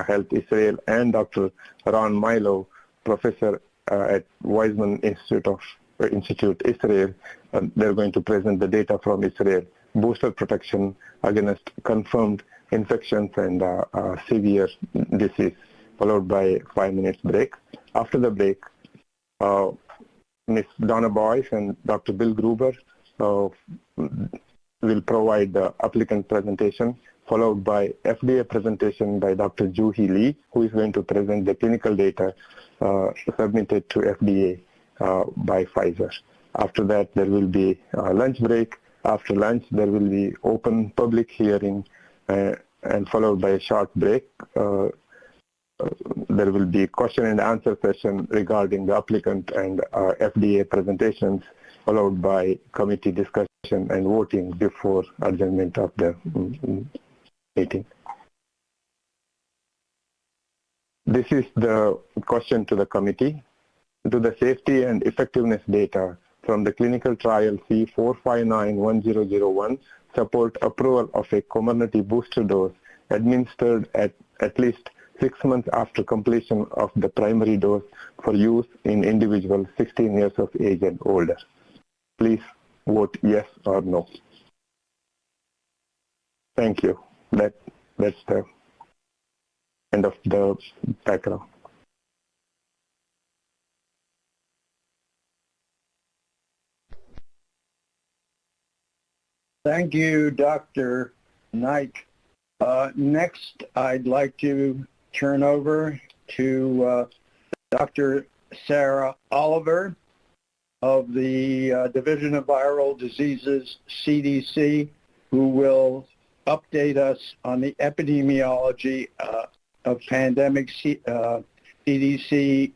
Health Israel, and Dr. Ron Milo, Professor at Weizmann Institute Israel. They're going to present the data from Israel, booster protection against confirmed infections and severe disease, followed by 5 minutes break. After the break, Ms. Donna Boyce and Dr. Bill Gruber will provide the applicant presentation, followed by FDA presentation by Dr. Juhi Lee, who is going to present the clinical data submitted to FDA by Pfizer. After that, there will be a lunch break. After lunch, there will be open public hearing and followed by a short break. There will be question and answer session regarding the applicant and FDA presentations, followed by committee discussion and voting before adjournment of the meeting. This is the question to the committee. Do the safety and effectiveness data from the clinical trial C4591001 support approval of a Comirnaty booster dose administered at least 6 months after completion of the primary dose for use in individuals 16 years of age and older? Please vote yes or no. Thank you. That's the end of the background. Thank you, Dr. Knight. Next, I'd like to turn over to Dr. Sarah Oliver of the Division of Viral Diseases, CDC, who will update us on the epidemiology of pandemic CDC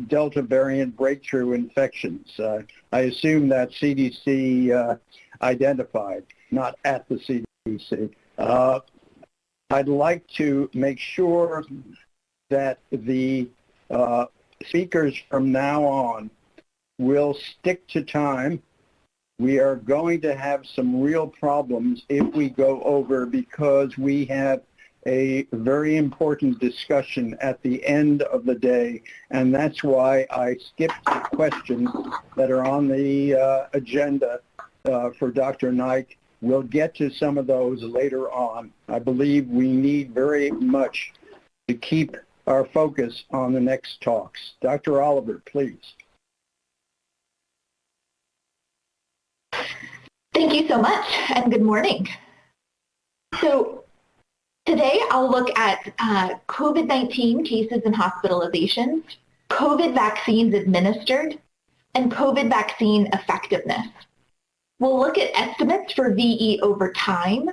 Delta variant breakthrough infections. I assume that CDC identified, not at the CDC. I'd like to make sure that the speakers from now on will stick to time. We are going to have some real problems if we go over, because we have a very important discussion at the end of the day, and that's why I skipped the questions that are on the agenda for Dr. Knight. We'll get to some of those later on. I believe we need very much to keep our focus on the next talks. Dr. Oliver, please. Thank you so much, and good morning. So today I'll look at COVID-19 cases and hospitalizations, COVID vaccines administered, and COVID vaccine effectiveness. We'll look at estimates for VE over time,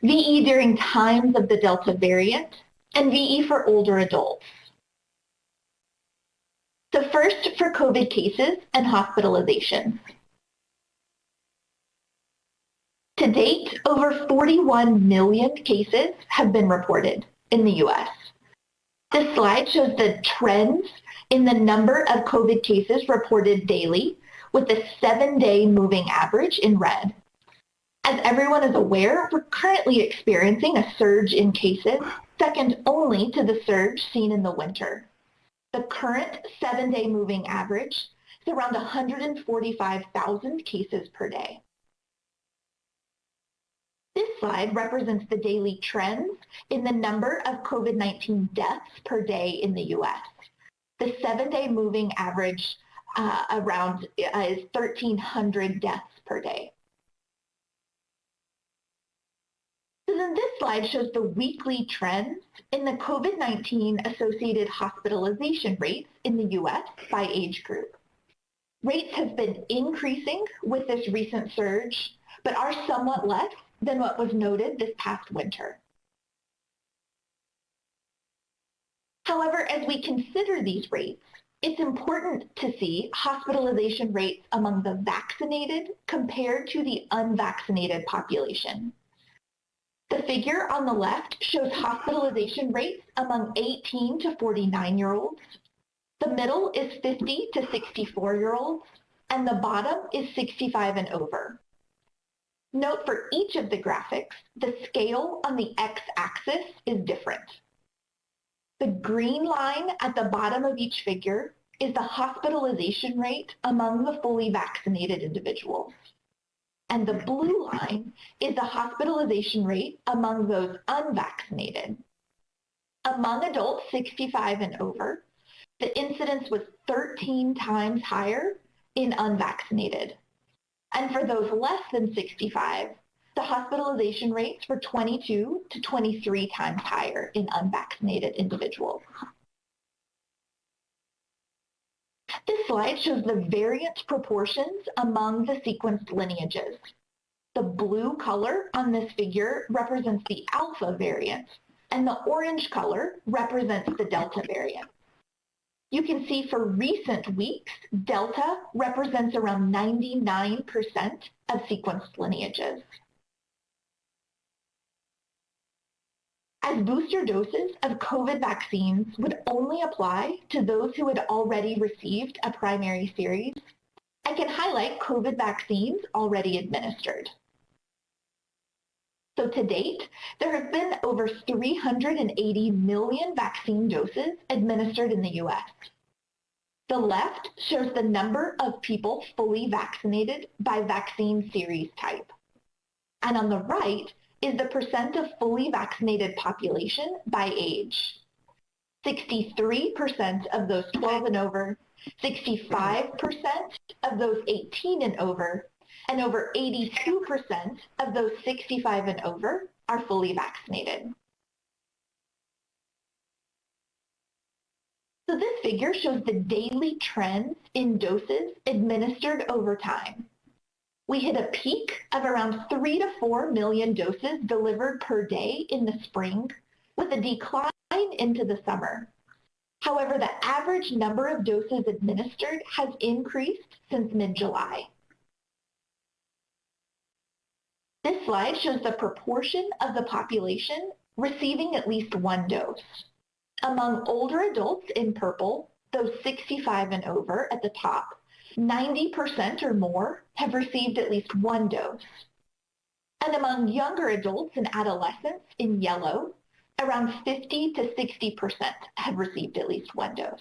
VE during times of the Delta variant, and VE for older adults. So first, for COVID cases and hospitalizations. To date, over 41 million cases have been reported in the US. This slide shows the trends in the number of COVID cases reported daily, with the 7-day moving average in red. As everyone is aware, we're currently experiencing a surge in cases, second only to the surge seen in the winter. The current 7-day moving average is around 145,000 cases per day. This slide represents the daily trends in the number of COVID-19 deaths per day in the U.S. The 7-day moving average is 1,300 deaths per day. So then this slide shows the weekly trends in the COVID-19 associated hospitalization rates in the U.S. by age group. Rates have been increasing with this recent surge, but are somewhat less than what was noted this past winter. However, as we consider these rates, it's important to see hospitalization rates among the vaccinated compared to the unvaccinated population. The figure on the left shows hospitalization rates among 18 to 49-year-olds. The middle is 50 to 64-year-olds, and the bottom is 65 and over. Note for each of the graphics, the scale on the x-axis is different. The green line at the bottom of each figure is the hospitalization rate among the fully vaccinated individuals. And the blue line is the hospitalization rate among those unvaccinated. Among adults 65 and over, the incidence was 13 times higher in unvaccinated. And for those less than 65, the hospitalization rates were 22 to 23 times higher in unvaccinated individuals. This slide shows the variance proportions among the sequenced lineages. The blue color on this figure represents the alpha variant, and the orange color represents the delta variant. You can see for recent weeks, delta represents around 99% of sequenced lineages. As booster doses of COVID vaccines would only apply to those who had already received a primary series, I can highlight COVID vaccines already administered. So to date, there have been over 380 million vaccine doses administered in the U.S. The left shows the number of people fully vaccinated by vaccine series type. And on the right is the percent of fully vaccinated population by age. 63% of those 12 and over, 65% of those 18 and over, and over 82% of those 65 and over are fully vaccinated. So this figure shows the daily trends in doses administered over time. We hit a peak of around 3 to 4 million doses delivered per day in the spring, with a decline into the summer. However, the average number of doses administered has increased since mid-July. This slide shows the proportion of the population receiving at least one dose. Among older adults in purple, those 65 and over at the top, 90% or more have received at least one dose. And among younger adults and adolescents in yellow, around 50 to 60% have received at least one dose.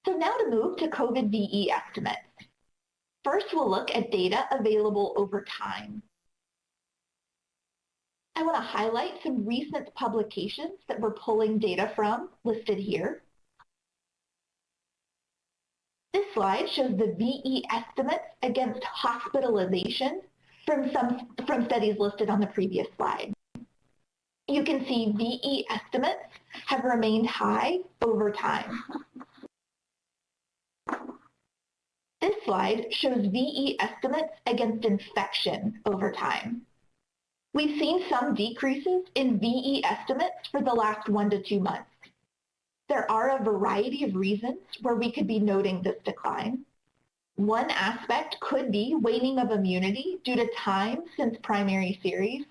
So now to move to COVID VE estimates. First, we'll look at data available over time. I want to highlight some recent publications that we're pulling data from, listed here. This slide shows the VE estimates against hospitalization from studies listed on the previous slide. You can see VE estimates have remained high over time. This slide shows VE estimates against infection over time. We've seen some decreases in VE estimates for the last 1 to 2 months. There are a variety of reasons where we could be noting this decline. One aspect could be waning of immunity due to time since primary series.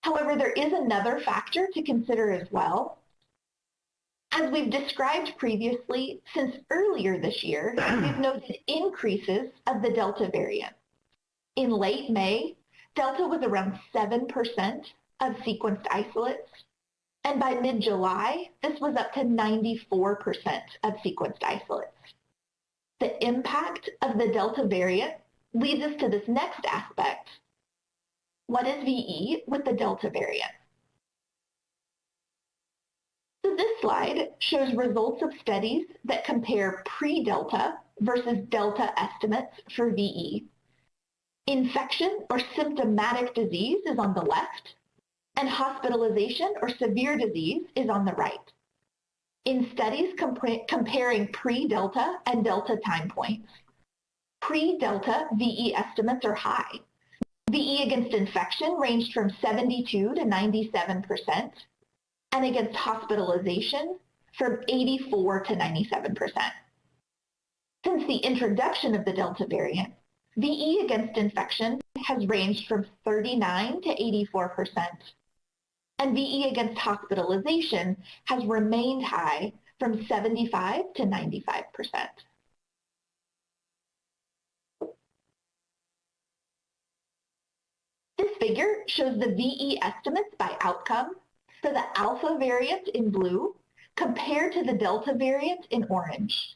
However, there is another factor to consider as well. As we've described previously, since earlier this year, we've noted increases of the Delta variant. In late May, Delta was around 7% of sequenced isolates, and by mid-July, this was up to 94% of sequenced isolates. The impact of the Delta variant leads us to this next aspect. What is VE with the Delta variant? So this slide shows results of studies that compare pre-Delta versus Delta estimates for VE. Infection or symptomatic disease is on the left, and hospitalization or severe disease is on the right. In studies comparing pre-Delta and Delta time points, pre-Delta VE estimates are high. VE against infection ranged from 72 to 97%, and against hospitalization from 84 to 97%. Since the introduction of the Delta variant, VE against infection has ranged from 39 to 84%, and VE against hospitalization has remained high from 75 to 95%. This figure shows the VE estimates by outcome for the Alpha variant in blue compared to the Delta variant in orange.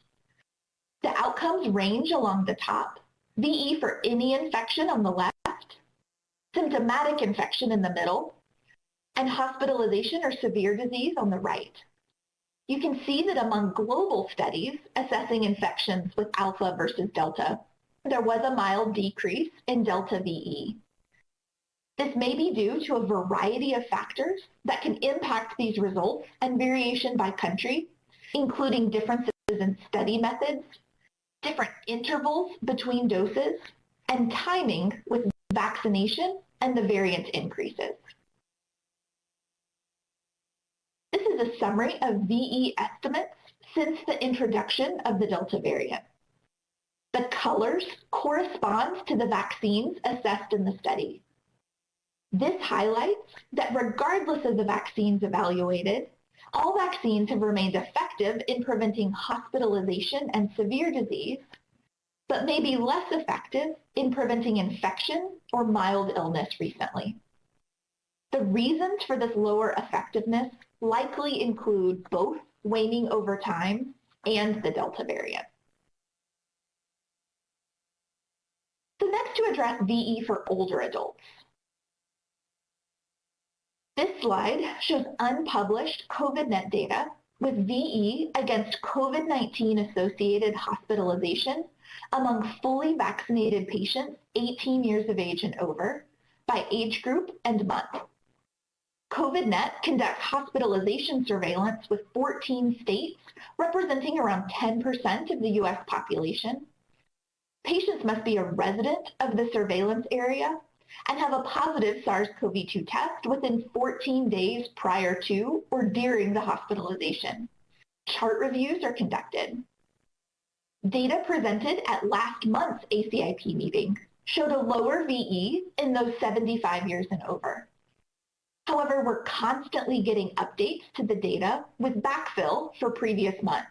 The outcomes range along the top, VE for any infection on the left, symptomatic infection in the middle, and hospitalization or severe disease on the right. You can see that among global studies assessing infections with Alpha versus Delta, there was a mild decrease in Delta VE. This may be due to a variety of factors that can impact these results and variation by country, including differences in study methods, different intervals between doses, and timing with vaccination and the variant increases. This is a summary of VE estimates since the introduction of the Delta variant. The colors correspond to the vaccines assessed in the study. This highlights that regardless of the vaccines evaluated, all vaccines have remained effective in preventing hospitalization and severe disease, but may be less effective in preventing infection or mild illness recently. The reasons for this lower effectiveness likely include both waning over time and the Delta variant. So next, to address VE for older adults. This slide shows unpublished COVID-19 data with VE against COVID-19 associated hospitalization among fully vaccinated patients 18 years of age and over by age group and month. COVID-19 conducts hospitalization surveillance with 14 states, representing around 10% of the US population. Patients must be a resident of the surveillance area and have a positive SARS-CoV-2 test within 14 days prior to or during the hospitalization. Chart reviews are conducted. Data presented at last month's ACIP meeting showed a lower VE in those 75 years and over. However, we're constantly getting updates to the data with backfill for previous months.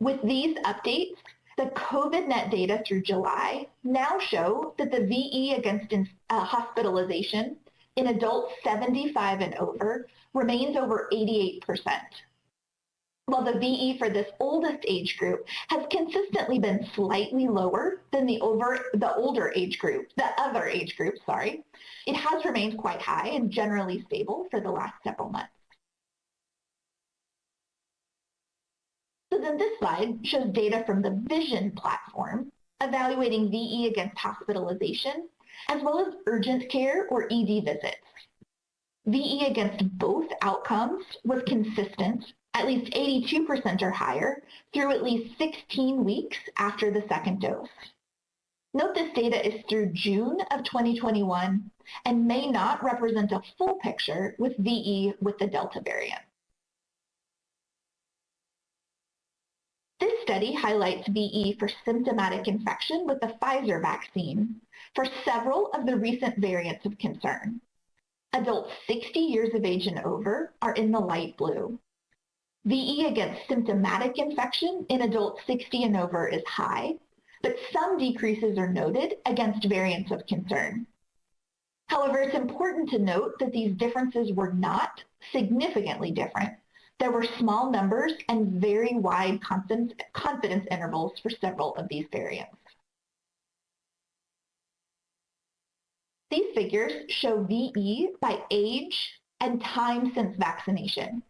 With these updates, the COVID-19 data through July now show that the VE against hospitalization in adults 75 and over remains over 88%, while the VE for this oldest age group has consistently been slightly lower than the other age group, it has remained quite high and generally stable for the last several months. So then this slide shows data from the Vision platform evaluating VE against hospitalization, as well as urgent care or ED visits. VE against both outcomes was consistent, at least 82% or higher, through at least 16 weeks after the second dose. Note this data is through June of 2021 and may not represent a full picture with VE with the Delta variant. This study highlights VE for symptomatic infection with the Pfizer vaccine for several of the recent variants of concern. Adults 60 years of age and over are in the light blue. VE against symptomatic infection in adults 60 and over is high, but some decreases are noted against variants of concern. However, it's important to note that these differences were not significantly different. There were small numbers and very wide confidence intervals for several of these variants. These figures show VE by age and time since vaccination.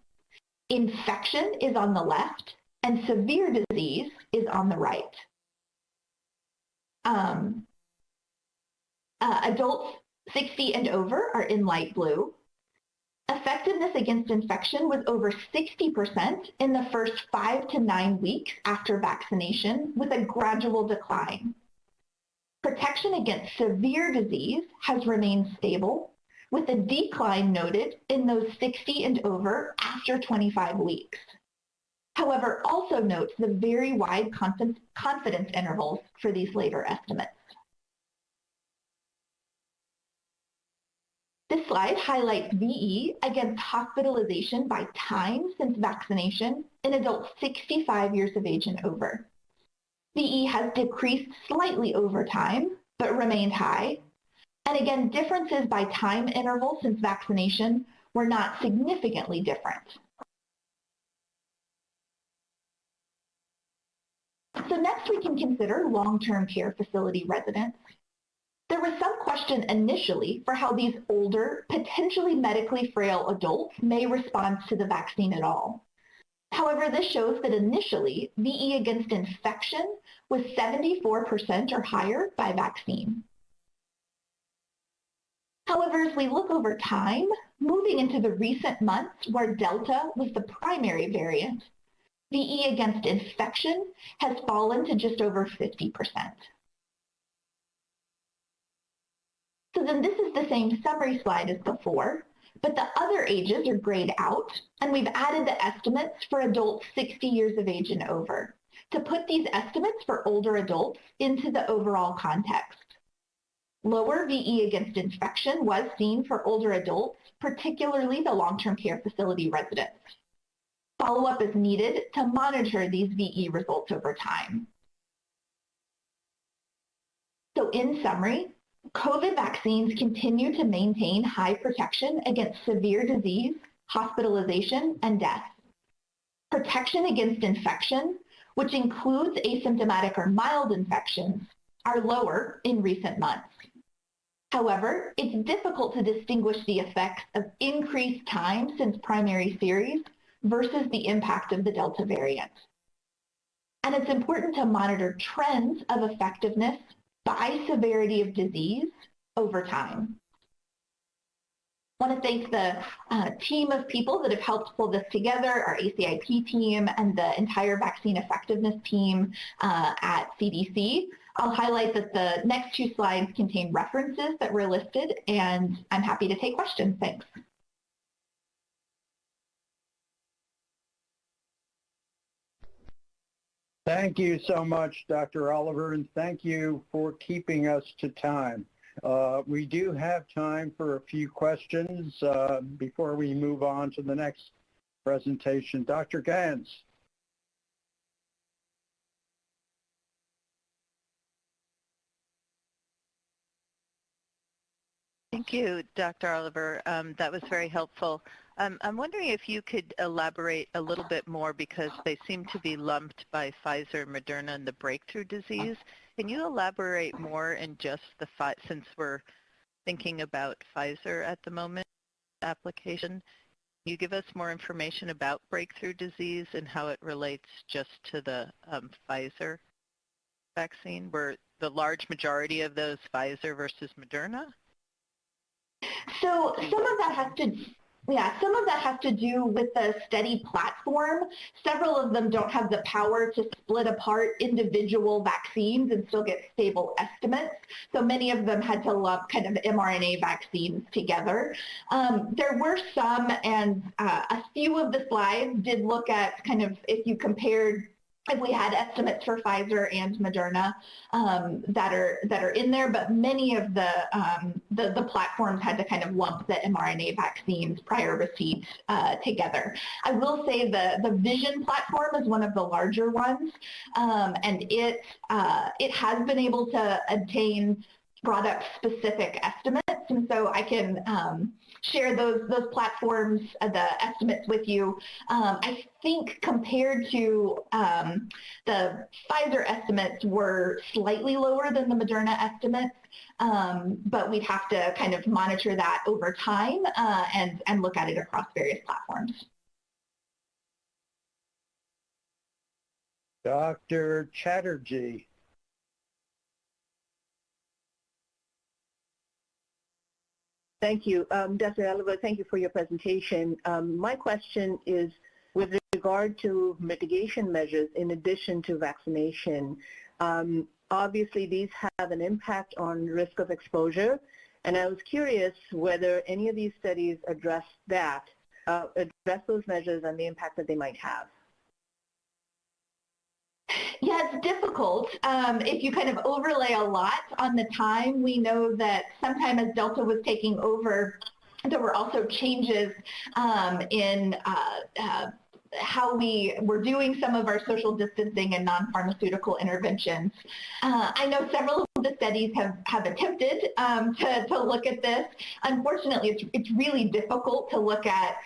Infection is on the left and severe disease is on the right. Adults 60 and over are in light blue. Effectiveness against infection was over 60% in the first 5 to 9 weeks after vaccination, with a gradual decline. Protection against severe disease has remained stable, with a decline noted in those 60 and over after 25 weeks. However, also note the very wide confidence intervals for these later estimates. This slide highlights VE against hospitalization by time since vaccination in adults 65 years of age and over. VE has decreased slightly over time, but remained high. And again, differences by time interval since vaccination were not significantly different. So next we can consider long-term care facility residents. There was some question initially for how these older, potentially medically frail adults may respond to the vaccine at all. However, this shows that initially, VE against infection was 74% or higher by vaccine. However, as we look over time, moving into the recent months where Delta was the primary variant, VE against infection has fallen to just over 50%. So then this is the same summary slide as before, but the other ages are grayed out, and we've added the estimates for adults 60 years of age and over to put these estimates for older adults into the overall context. Lower VE against infection was seen for older adults, particularly the long-term care facility residents. Follow-up is needed to monitor these VE results over time. So in summary, COVID vaccines continue to maintain high protection against severe disease, hospitalization, and death. Protection against infection, which includes asymptomatic or mild infections, are lower in recent months. However, it's difficult to distinguish the effects of increased time since primary series versus the impact of the Delta variant. And it's important to monitor trends of effectiveness by severity of disease over time. I want to thank the team of people that have helped pull this together, our ACIP team and the entire vaccine effectiveness team at CDC. I'll highlight that the next 2 slides contain references that were listed, and I'm happy to take questions. Thanks. Thank you so much, Dr. Oliver, and thank you for keeping us to time. We do have time for a few questions before we move on to the next presentation. Dr. Gans. Thank you, Dr. Oliver. That was very helpful. I'm wondering if you could elaborate a little bit more, because they seem to be lumped by Pfizer, Moderna, and the breakthrough disease. Can you elaborate more in just the since we're thinking about Pfizer at the moment application? Can you give us more information about breakthrough disease and how it relates just to the Pfizer vaccine? Were the large majority of those Pfizer versus Moderna? So some of that has to do with the study platform. Several of them don't have the power to split apart individual vaccines and still get stable estimates. So many of them had to lump kind of mRNA vaccines together. There were some, and a few of the slides did look at kind of if you compared, if we had estimates for Pfizer and Moderna that are in there, but many of the platforms had to kind of lump the mRNA vaccines prior receipt together. I will say the Vision platform is one of the larger ones, and it has been able to obtain brought up specific estimates, and so I can share those platforms, the estimates with you. I think compared to the Pfizer estimates were slightly lower than the Moderna estimates, but we'd have to kind of monitor that over time and look at it across various platforms. Dr. Chatterjee. Thank you. Dr. Oliver, thank you for your presentation. My question is with regard to mitigation measures in addition to vaccination. Obviously, these have an impact on risk of exposure, and I was curious whether any of these studies address that, address those measures and the impact that they might have. Yeah, it's difficult. If you kind of overlay a lot on the time, we know that sometime as Delta was taking over, there were also changes in how we were doing some of our social distancing and non-pharmaceutical interventions. I know several of the studies have attempted to look at this. Unfortunately, it's really difficult to look at,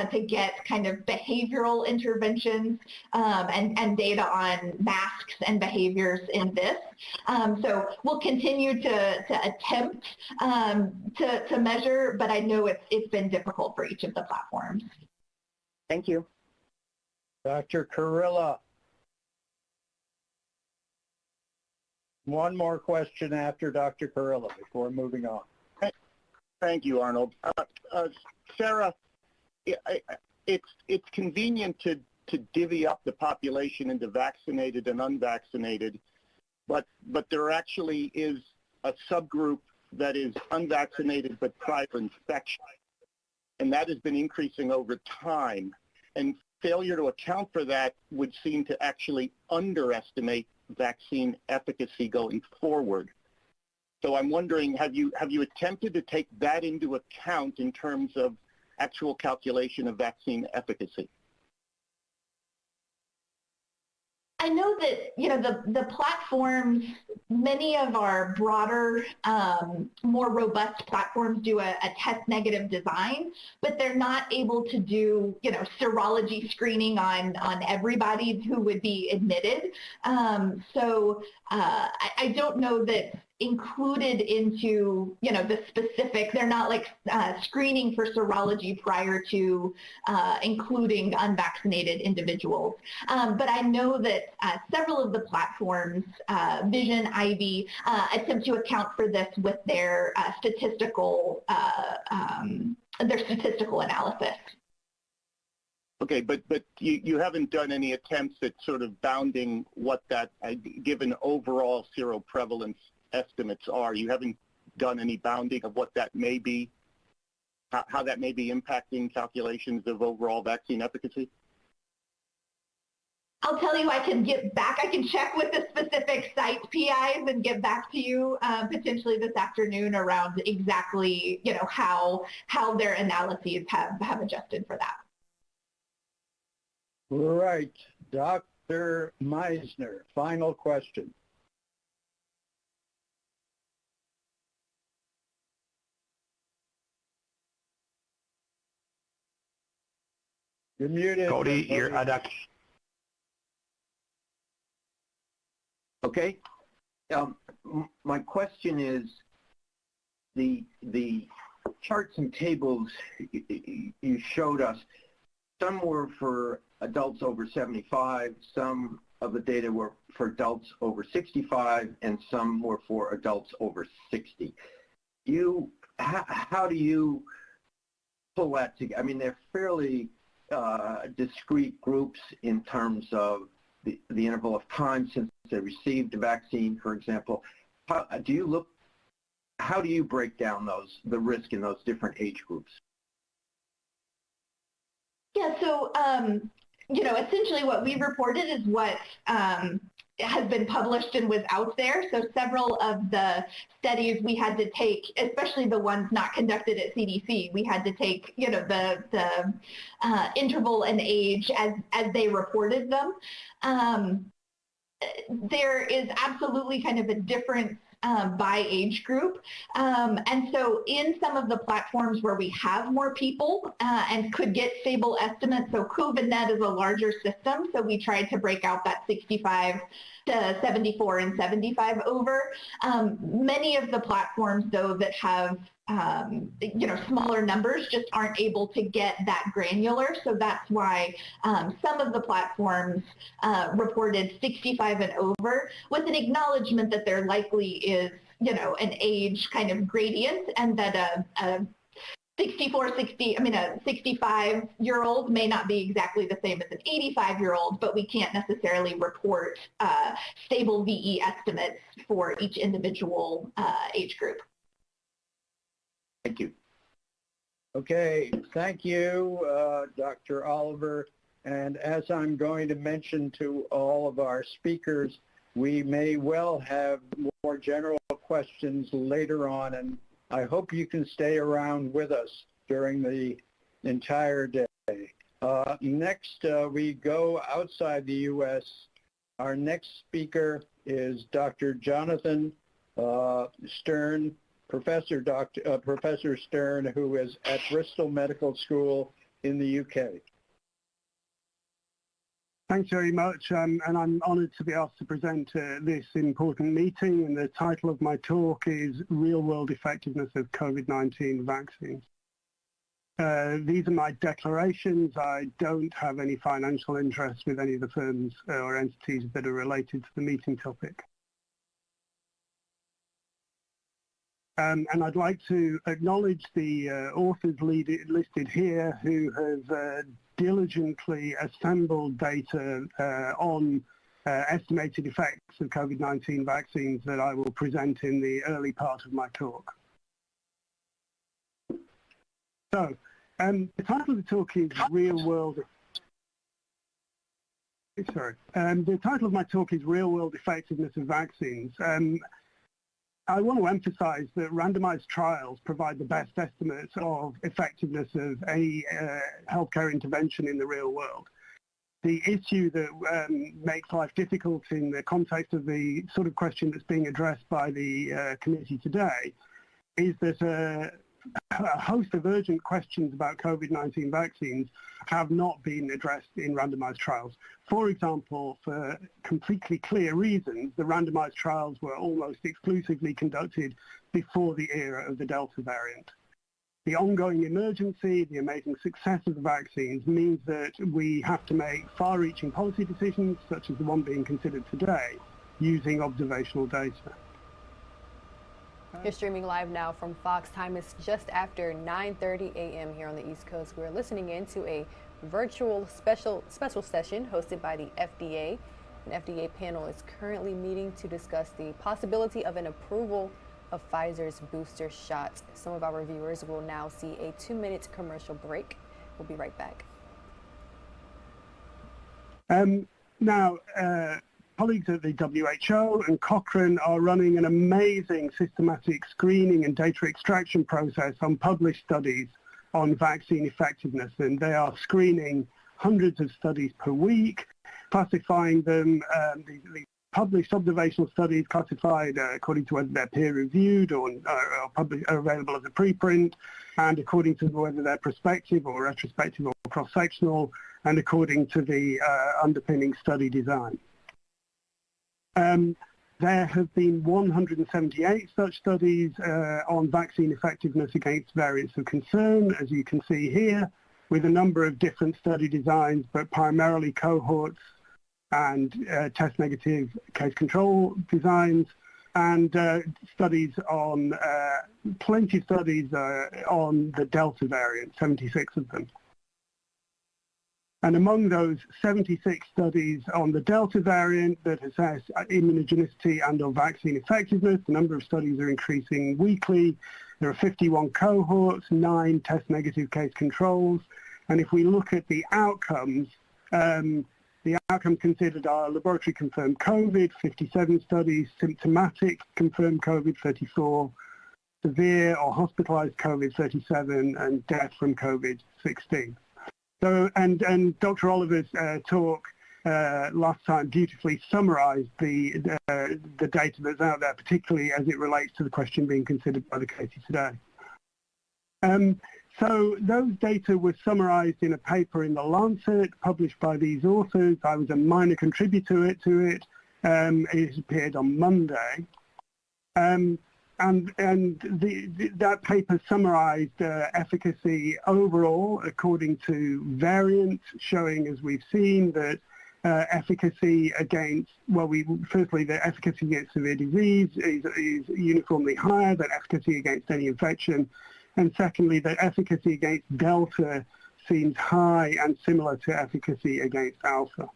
to get kind of behavioral interventions and data on masks and behaviors in this. So we'll continue to attempt to measure, but I know it's been difficult for each of the platforms. Thank you. Dr. Kurilla. One more question after Dr. Kurilla before moving on. Thank you, Arnold. Sarah, it's convenient to divvy up the population into vaccinated and unvaccinated, but there actually is a subgroup that is unvaccinated but prior infection, and that has been increasing over time. And failure to account for that would seem to actually underestimate vaccine efficacy going forward. So I'm wondering, have you attempted to take that into account in terms of actual calculation of vaccine efficacy? I know that, you know, the platforms, many of our broader, more robust platforms do a test negative design, but they're not able to do, you know, serology screening on everybody who would be admitted. So I don't know that included into, you know, the specific, they're not like screening for serology prior to including unvaccinated individuals. But I know that several of the platforms, Vision, Ivy, attempt to account for this with their statistical analysis. Okay, but you haven't done any attempts at sort of bounding what that, given overall seroprevalence estimates are. You haven't done any bounding of what that may be, how that may be impacting calculations of overall vaccine efficacy? I'll tell you, I can get back, I can check with the specific site PIs and get back to you potentially this afternoon around exactly, you know, how their analyses have adjusted for that. Right. Dr. Meisner, final question. You're muted. Cody, you're Dr. Okay. My question is, the charts and tables you showed us, some were for adults over 75, some of the data were for adults over 65, and some were for adults over 60. How do you pull that together? I mean, they're fairly discrete groups in terms of the interval of time since they received the vaccine, for example. How do you break down the risk in those different age groups? Yeah, so, you know, essentially what we reported is what has been published and was out there. So several of the studies we had to take, especially the ones not conducted at CDC, we had to take, you know, the interval and age as they reported them. There is absolutely kind of a difference by age group. And so in some of the platforms where we have more people and could get stable estimates, so COVIDNet is a larger system, so we tried to break out that 65 to 74 and 75 over. Many of the platforms, though, that have smaller numbers just aren't able to get that granular. So that's why some of the platforms reported 65 and over, with an acknowledgement that there likely is, an age kind of gradient, and that a 65-year-old may not be exactly the same as an 85-year-old, but we can't necessarily report stable VE estimates for each individual age group. Thank you. Okay, thank you, Dr. Oliver. And as I'm going to mention to all of our speakers, we may well have more general questions later on, and I hope you can stay around with us during the entire day. Next, we go outside the U.S. Our next speaker is Dr. Jonathan Stern, Professor Stern, who is at Bristol Medical School in the UK. Thanks very much, and I'm honoured to be asked to present this important meeting, and the title of my talk is Real-World Effectiveness of COVID-19 Vaccines. These are my declarations. I don't have any financial interest with any of the firms or entities that are related to the meeting topic. And I'd like to acknowledge the authors listed here who have diligently assembled data on estimated effects of COVID-19 vaccines that I will present in the early part of my talk. So, the title of the talk is Real-World. The title of my talk is Real-World Effectiveness of Vaccines. I want to emphasize that randomized trials provide the best estimates of effectiveness of any healthcare intervention in the real world. The issue that makes life difficult in the context of the sort of question that's being addressed by the committee today is that a host of urgent questions about COVID-19 vaccines have not been addressed in randomized trials. For example, for completely clear reasons, the randomized trials were almost exclusively conducted before the era of the Delta variant. The ongoing emergency, the amazing success of the vaccines means that we have to make far-reaching policy decisions, such as the one being considered today, using observational data. You're streaming live now from Fox. Time is just after 9:30 a.m. here on the East Coast. We're listening in to a virtual special session hosted by the FDA. An FDA panel is currently meeting to discuss the possibility of an approval of Pfizer's booster shot. Some of our viewers will now see a 2-minute commercial break. We'll be right back. Colleagues at the WHO and Cochrane are running an amazing systematic screening and data extraction process on published studies on vaccine effectiveness, and they are screening hundreds of studies per week, classifying them, the published observational studies classified according to whether they're peer-reviewed or are available as a preprint, and according to whether they're prospective or retrospective or cross-sectional, and according to the underpinning study design. There have been 178 such studies on vaccine effectiveness against variants of concern, as you can see here, with a number of different study designs, but primarily cohorts and test negative case control designs, and studies on, plenty of studies on the Delta variant, 76 of them. And among those 76 studies on the Delta variant that assess immunogenicity and or vaccine effectiveness, the number of studies are increasing weekly. There are 51 cohorts, 9 test negative case controls. And if we look at the outcomes considered are laboratory confirmed COVID, 57 studies, symptomatic confirmed COVID, 34, severe or hospitalized COVID, 37, and death from COVID, 16. So, and Dr. Oliver's talk last time beautifully summarized the data that's out there, particularly as it relates to the question being considered by the committee today. So those data were summarized in a paper in The Lancet, published by these authors. I was a minor contributor to it. It appeared on Monday. And that paper summarized efficacy overall according to variants, showing, as we've seen, that efficacy against, firstly, the efficacy against severe disease is uniformly higher than efficacy against any infection. And secondly, the efficacy against Delta seems high and similar to efficacy against Alpha.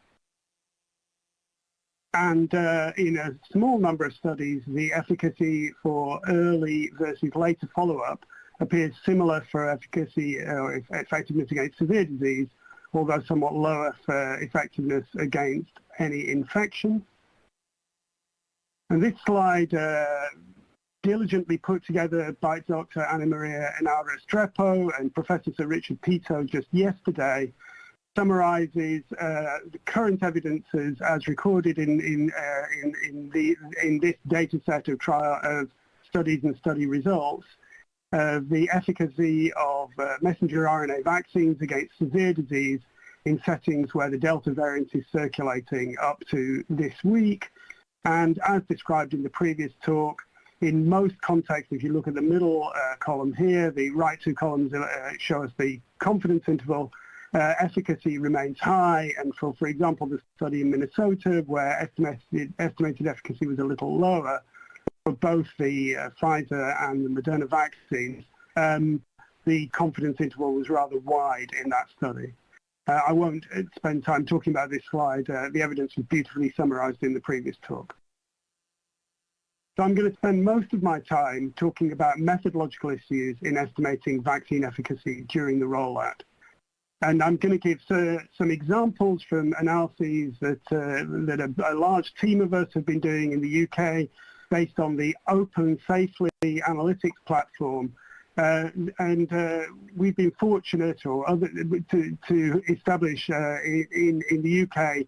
And in a small number of studies, the efficacy for early versus later follow-up appears similar for efficacy or effectiveness against severe disease, although somewhat lower for effectiveness against any infection. And this slide, diligently put together by Dr. Anna Maria Enara-Estrepo and Professor Sir Richard Petito just yesterday, summarizes the current evidences as recorded in this data set of trial of studies and study results, the efficacy of messenger RNA vaccines against severe disease in settings where the Delta variant is circulating up to this week. And as described in the previous talk, in most contexts, if you look at the middle column here, the right two columns show us the confidence interval. Efficacy remains high, and for example, the study in Minnesota, where estimated efficacy was a little lower for both the Pfizer and the Moderna vaccines, the confidence interval was rather wide in that study. I won't spend time talking about this slide. The evidence was beautifully summarized in the previous talk. So I'm going to spend most of my time talking about methodological issues in estimating vaccine efficacy during the rollout. And I'm going to give some examples from analyses that a large team of us have been doing in the UK based on the Open Safely analytics platform. And we've been fortunate to establish in the UK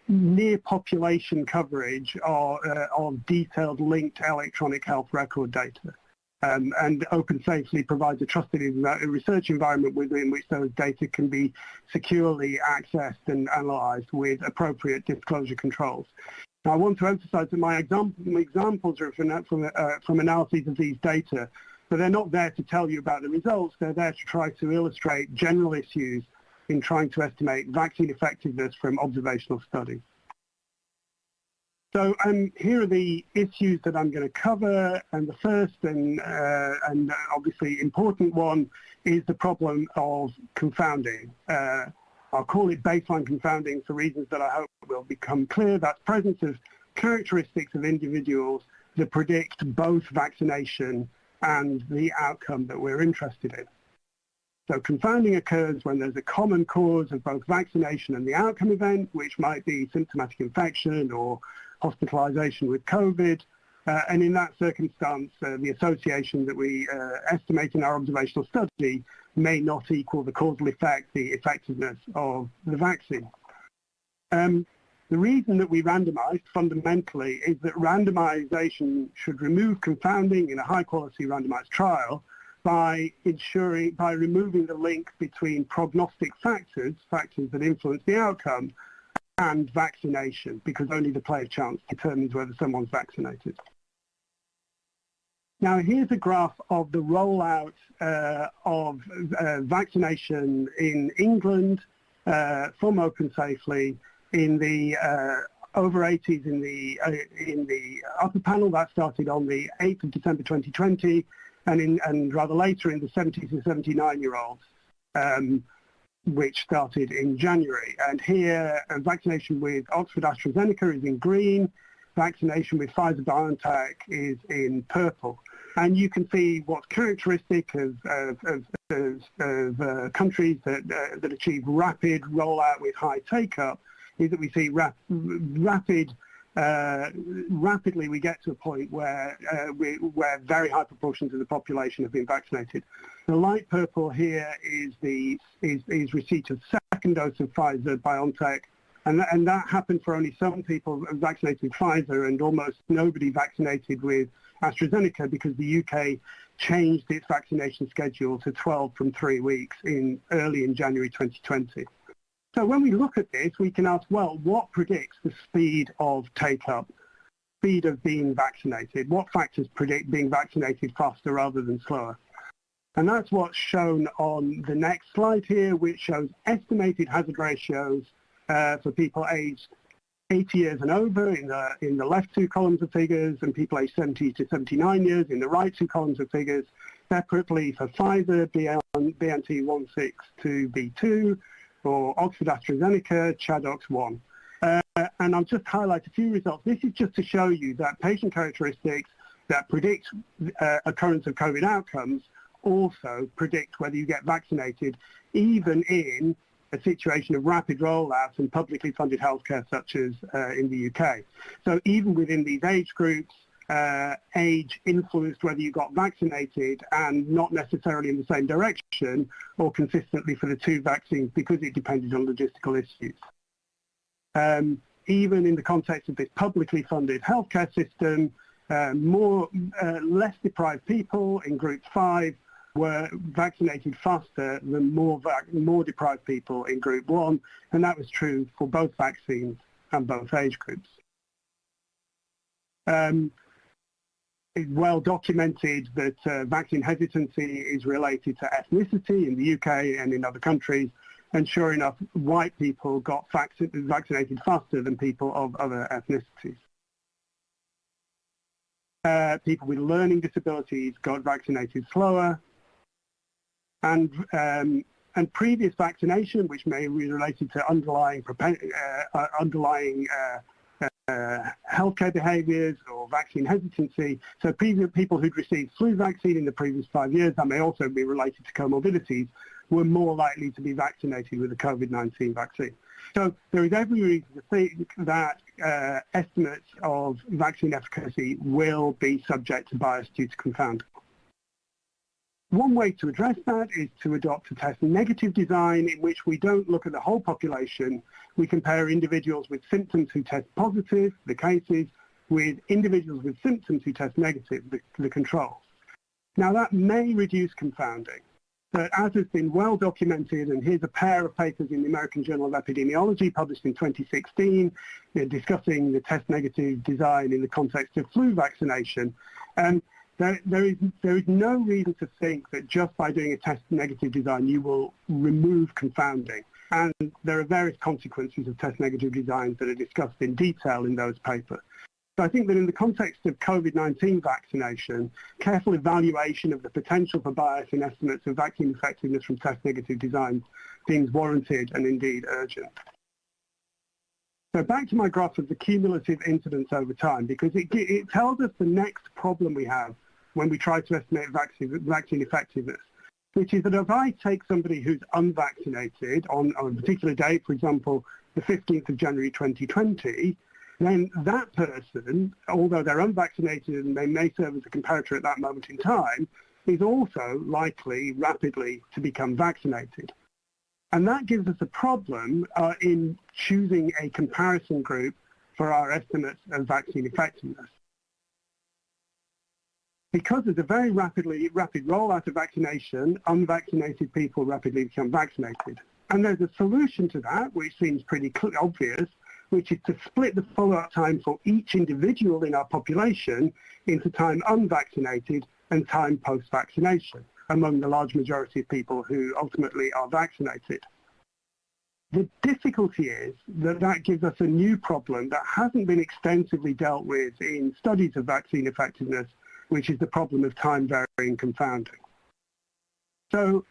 near population coverage of detailed linked electronic health record data. And Open Safely provides a trusted research environment within which those data can be securely accessed and analyzed with appropriate disclosure controls. Now, I want to emphasize that my examples are from analyses of these data, but they're not there to tell you about the results. They're there to try to illustrate general issues in trying to estimate vaccine effectiveness from observational studies. So here are the issues that I'm going to cover, and the first and obviously important one is the problem of confounding. I'll call it baseline confounding for reasons that I hope will become clear. That's presence of characteristics of individuals that predict both vaccination and the outcome that we're interested in. So confounding occurs when there's a common cause of both vaccination and the outcome event, which might be symptomatic infection or hospitalization with COVID. And in that circumstance, the association that we estimate in our observational study may not equal the causal effect, the effectiveness of the vaccine. The reason that we randomized fundamentally is that randomization should remove confounding in a high-quality randomized trial by removing the link between prognostic factors that influence the outcome, and vaccination, because only the play of chance determines whether someone's vaccinated. Now, here's a graph of the rollout of vaccination in England from Open Safely in the over 80s in the upper panel. That started on the 8th of December 2020, and rather later in the 70 to 79-year-olds, which started in January. And here, vaccination with Oxford AstraZeneca is in green, vaccination with Pfizer-BioNTech is in purple. And you can see what's characteristic of countries that achieve rapid rollout with high take-up is that we see rapidly we get to a point where very high proportions of the population have been vaccinated. The light purple here is receipt of second dose of Pfizer-BioNTech And that happened for only some people vaccinated with Pfizer and almost nobody vaccinated with AstraZeneca because the UK changed its vaccination schedule to 12 from 3 weeks early in January 2020. So when we look at this, we can ask, well, what predicts the speed of take-up, speed of being vaccinated? What factors predict being vaccinated faster rather than slower? And that's what's shown on the next slide here, which shows estimated hazard ratios for people aged 80 years and over in the left two columns of figures, and people aged 70 to 79 years in the right two columns of figures, separately for Pfizer, BNT162b2, or Oxford AstraZeneca, ChAdOx1. And I'll just highlight a few results. This is just to show you that patient characteristics that predict occurrence of COVID outcomes also predict whether you get vaccinated, even in a situation of rapid rollout and publicly funded healthcare such as in the UK. So even within these age groups, age influenced whether you got vaccinated and not necessarily in the same direction or consistently for the two vaccines because it depended on logistical issues. Even in the context of this publicly funded healthcare system, less deprived people in group 5 were vaccinated faster than more deprived people in group 1, and that was true for both vaccines and both age groups. It's well documented that vaccine hesitancy is related to ethnicity in the UK and in other countries, and sure enough, white people got vaccinated faster than people of other ethnicities. People with learning disabilities got vaccinated slower, and previous vaccination, which may be related to underlying healthcare behaviours or vaccine hesitancy. So previous people who'd received flu vaccine in the previous 5 years, that may also be related to comorbidities, were more likely to be vaccinated with a COVID-19 vaccine. So there is every reason to think that estimates of vaccine efficacy will be subject to bias due to confounding. One way to address that is to adopt a test negative design in which we don't look at the whole population. We compare individuals with symptoms who test positive, the cases, with individuals with symptoms who test negative, the controls. Now that may reduce confounding, but as has been well documented, and here's a pair of papers in the American Journal of Epidemiology published in 2016 discussing the test negative design in the context of flu vaccination. There is no reason to think that just by doing a test negative design you will remove confounding. And there are various consequences of test negative designs that are discussed in detail in those papers. So I think that in the context of COVID-19 vaccination, careful evaluation of the potential for bias in estimates of vaccine effectiveness from test negative designs seems warranted and indeed urgent. So back to my graph of the cumulative incidence over time, because it tells us the next problem we have when we try to estimate vaccine effectiveness, which is that if I take somebody who's unvaccinated on a particular date, for example, the 15th of January 2020, then that person, although they're unvaccinated and they may serve as a comparator at that moment in time, is also likely rapidly to become vaccinated. And that gives us a problem in choosing a comparison group for our estimates of vaccine effectiveness. Because there's a very rapid rollout of vaccination, unvaccinated people rapidly become vaccinated. And there's a solution to that, which seems pretty obvious, which is to split the follow-up time for each individual in our population into time unvaccinated and time post-vaccination among the large majority of people who ultimately are vaccinated. The difficulty is that that gives us a new problem that hasn't been extensively dealt with in studies of vaccine effectiveness, which is the problem of time-varying confounding. So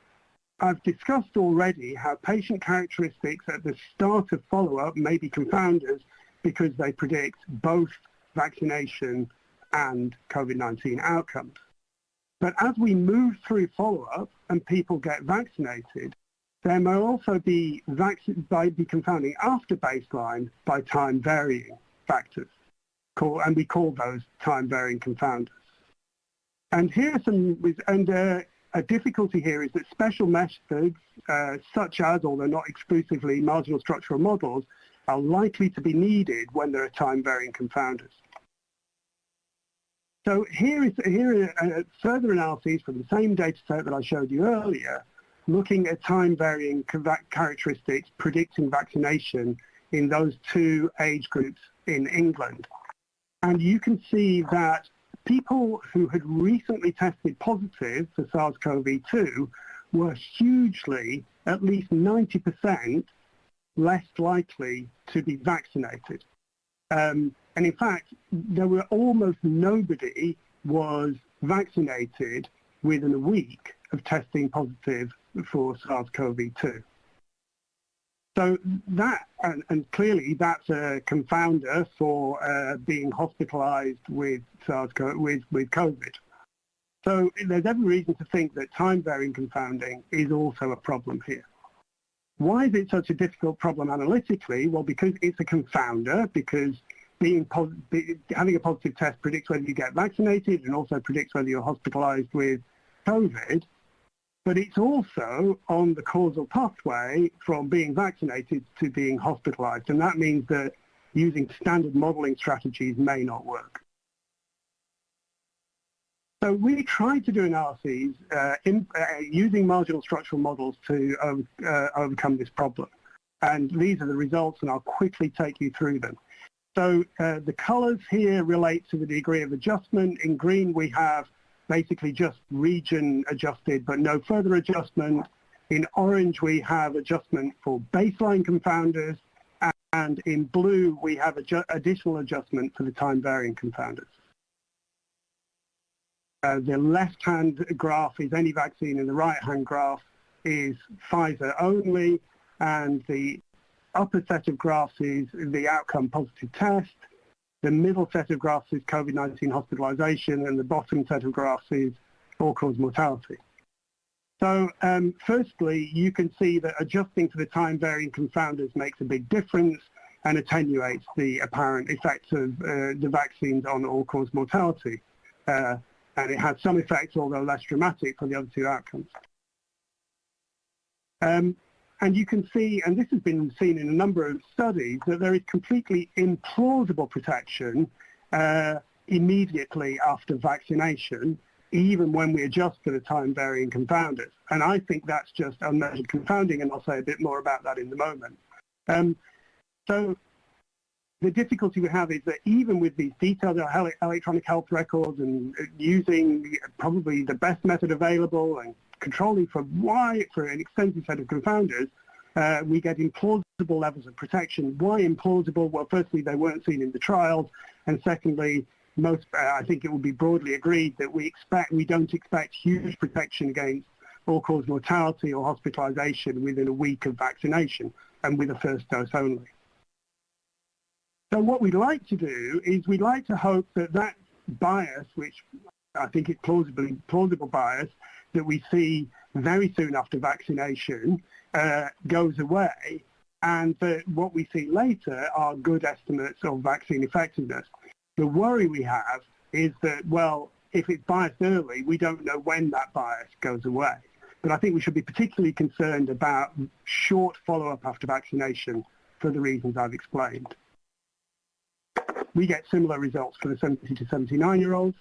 I've discussed already how patient characteristics at the start of follow-up may be confounders because they predict both vaccination and COVID-19 outcomes. But as we move through follow-up and people get vaccinated, there may also be confounding after baseline by time-varying factors, and we call those time-varying confounders. And here are some, a difficulty here is that special methods, such as, although not exclusively, marginal structural models, are likely to be needed when there are time-varying confounders. So here are further analyses from the same data set that I showed you earlier, looking at time-varying characteristics predicting vaccination in those two age groups in England. And you can see that people who had recently tested positive for SARS-CoV-2 were hugely, at least 90%, less likely to be vaccinated. And in fact, there were almost nobody was vaccinated within a week of testing positive for SARS-CoV-2. So that, and clearly that's a confounder for being hospitalized with with COVID. So there's every reason to think that time-varying confounding is also a problem here. Why is it such a difficult problem analytically? Well, because it's a confounder, because having a positive test predicts whether you get vaccinated and also predicts whether you're hospitalized with COVID. But it's also on the causal pathway from being vaccinated to being hospitalized. And that means that using standard modeling strategies may not work. So we tried to do analyses using marginal structural models to overcome this problem. And these are the results, and I'll quickly take you through them. So the colors here relate to the degree of adjustment. In green, we have basically just region adjusted, but no further adjustment. In orange, we have adjustment for baseline confounders. And in blue, we have additional adjustment for the time-varying confounders. The left-hand graph is any vaccine, and the right-hand graph is Pfizer only. And the upper set of graphs is the outcome positive test. The middle set of graphs is COVID-19 hospitalization, and the bottom set of graphs is all-cause mortality. So firstly, you can see that adjusting for the time-varying confounders makes a big difference and attenuates the apparent effects of the vaccines on all-cause mortality. And it has some effects, although less dramatic, for the other two outcomes. And you can see, and this has been seen in a number of studies, that there is completely implausible protection immediately after vaccination, even when we adjust for the time-varying confounders. And I think that's just unmeasured confounding, and I'll say a bit more about that in a moment. So the difficulty we have is that even with these detailed electronic health records and using probably the best method available and controlling for an extensive set of confounders, we get implausible levels of protection. Why implausible? Well, firstly, they weren't seen in the trials, and secondly, I think it will be broadly agreed that we don't expect huge protection against all-cause mortality or hospitalization within a week of vaccination and with a first dose only. So what we'd like to do is we'd like to hope that that bias, which I think is plausible bias, that we see very soon after vaccination goes away, and that what we see later are good estimates of vaccine effectiveness. The worry we have is that, well, if it's biased early, we don't know when that bias goes away. But I think we should be particularly concerned about short follow-up after vaccination for the reasons I've explained. We get similar results for the 70 to 79-year-olds.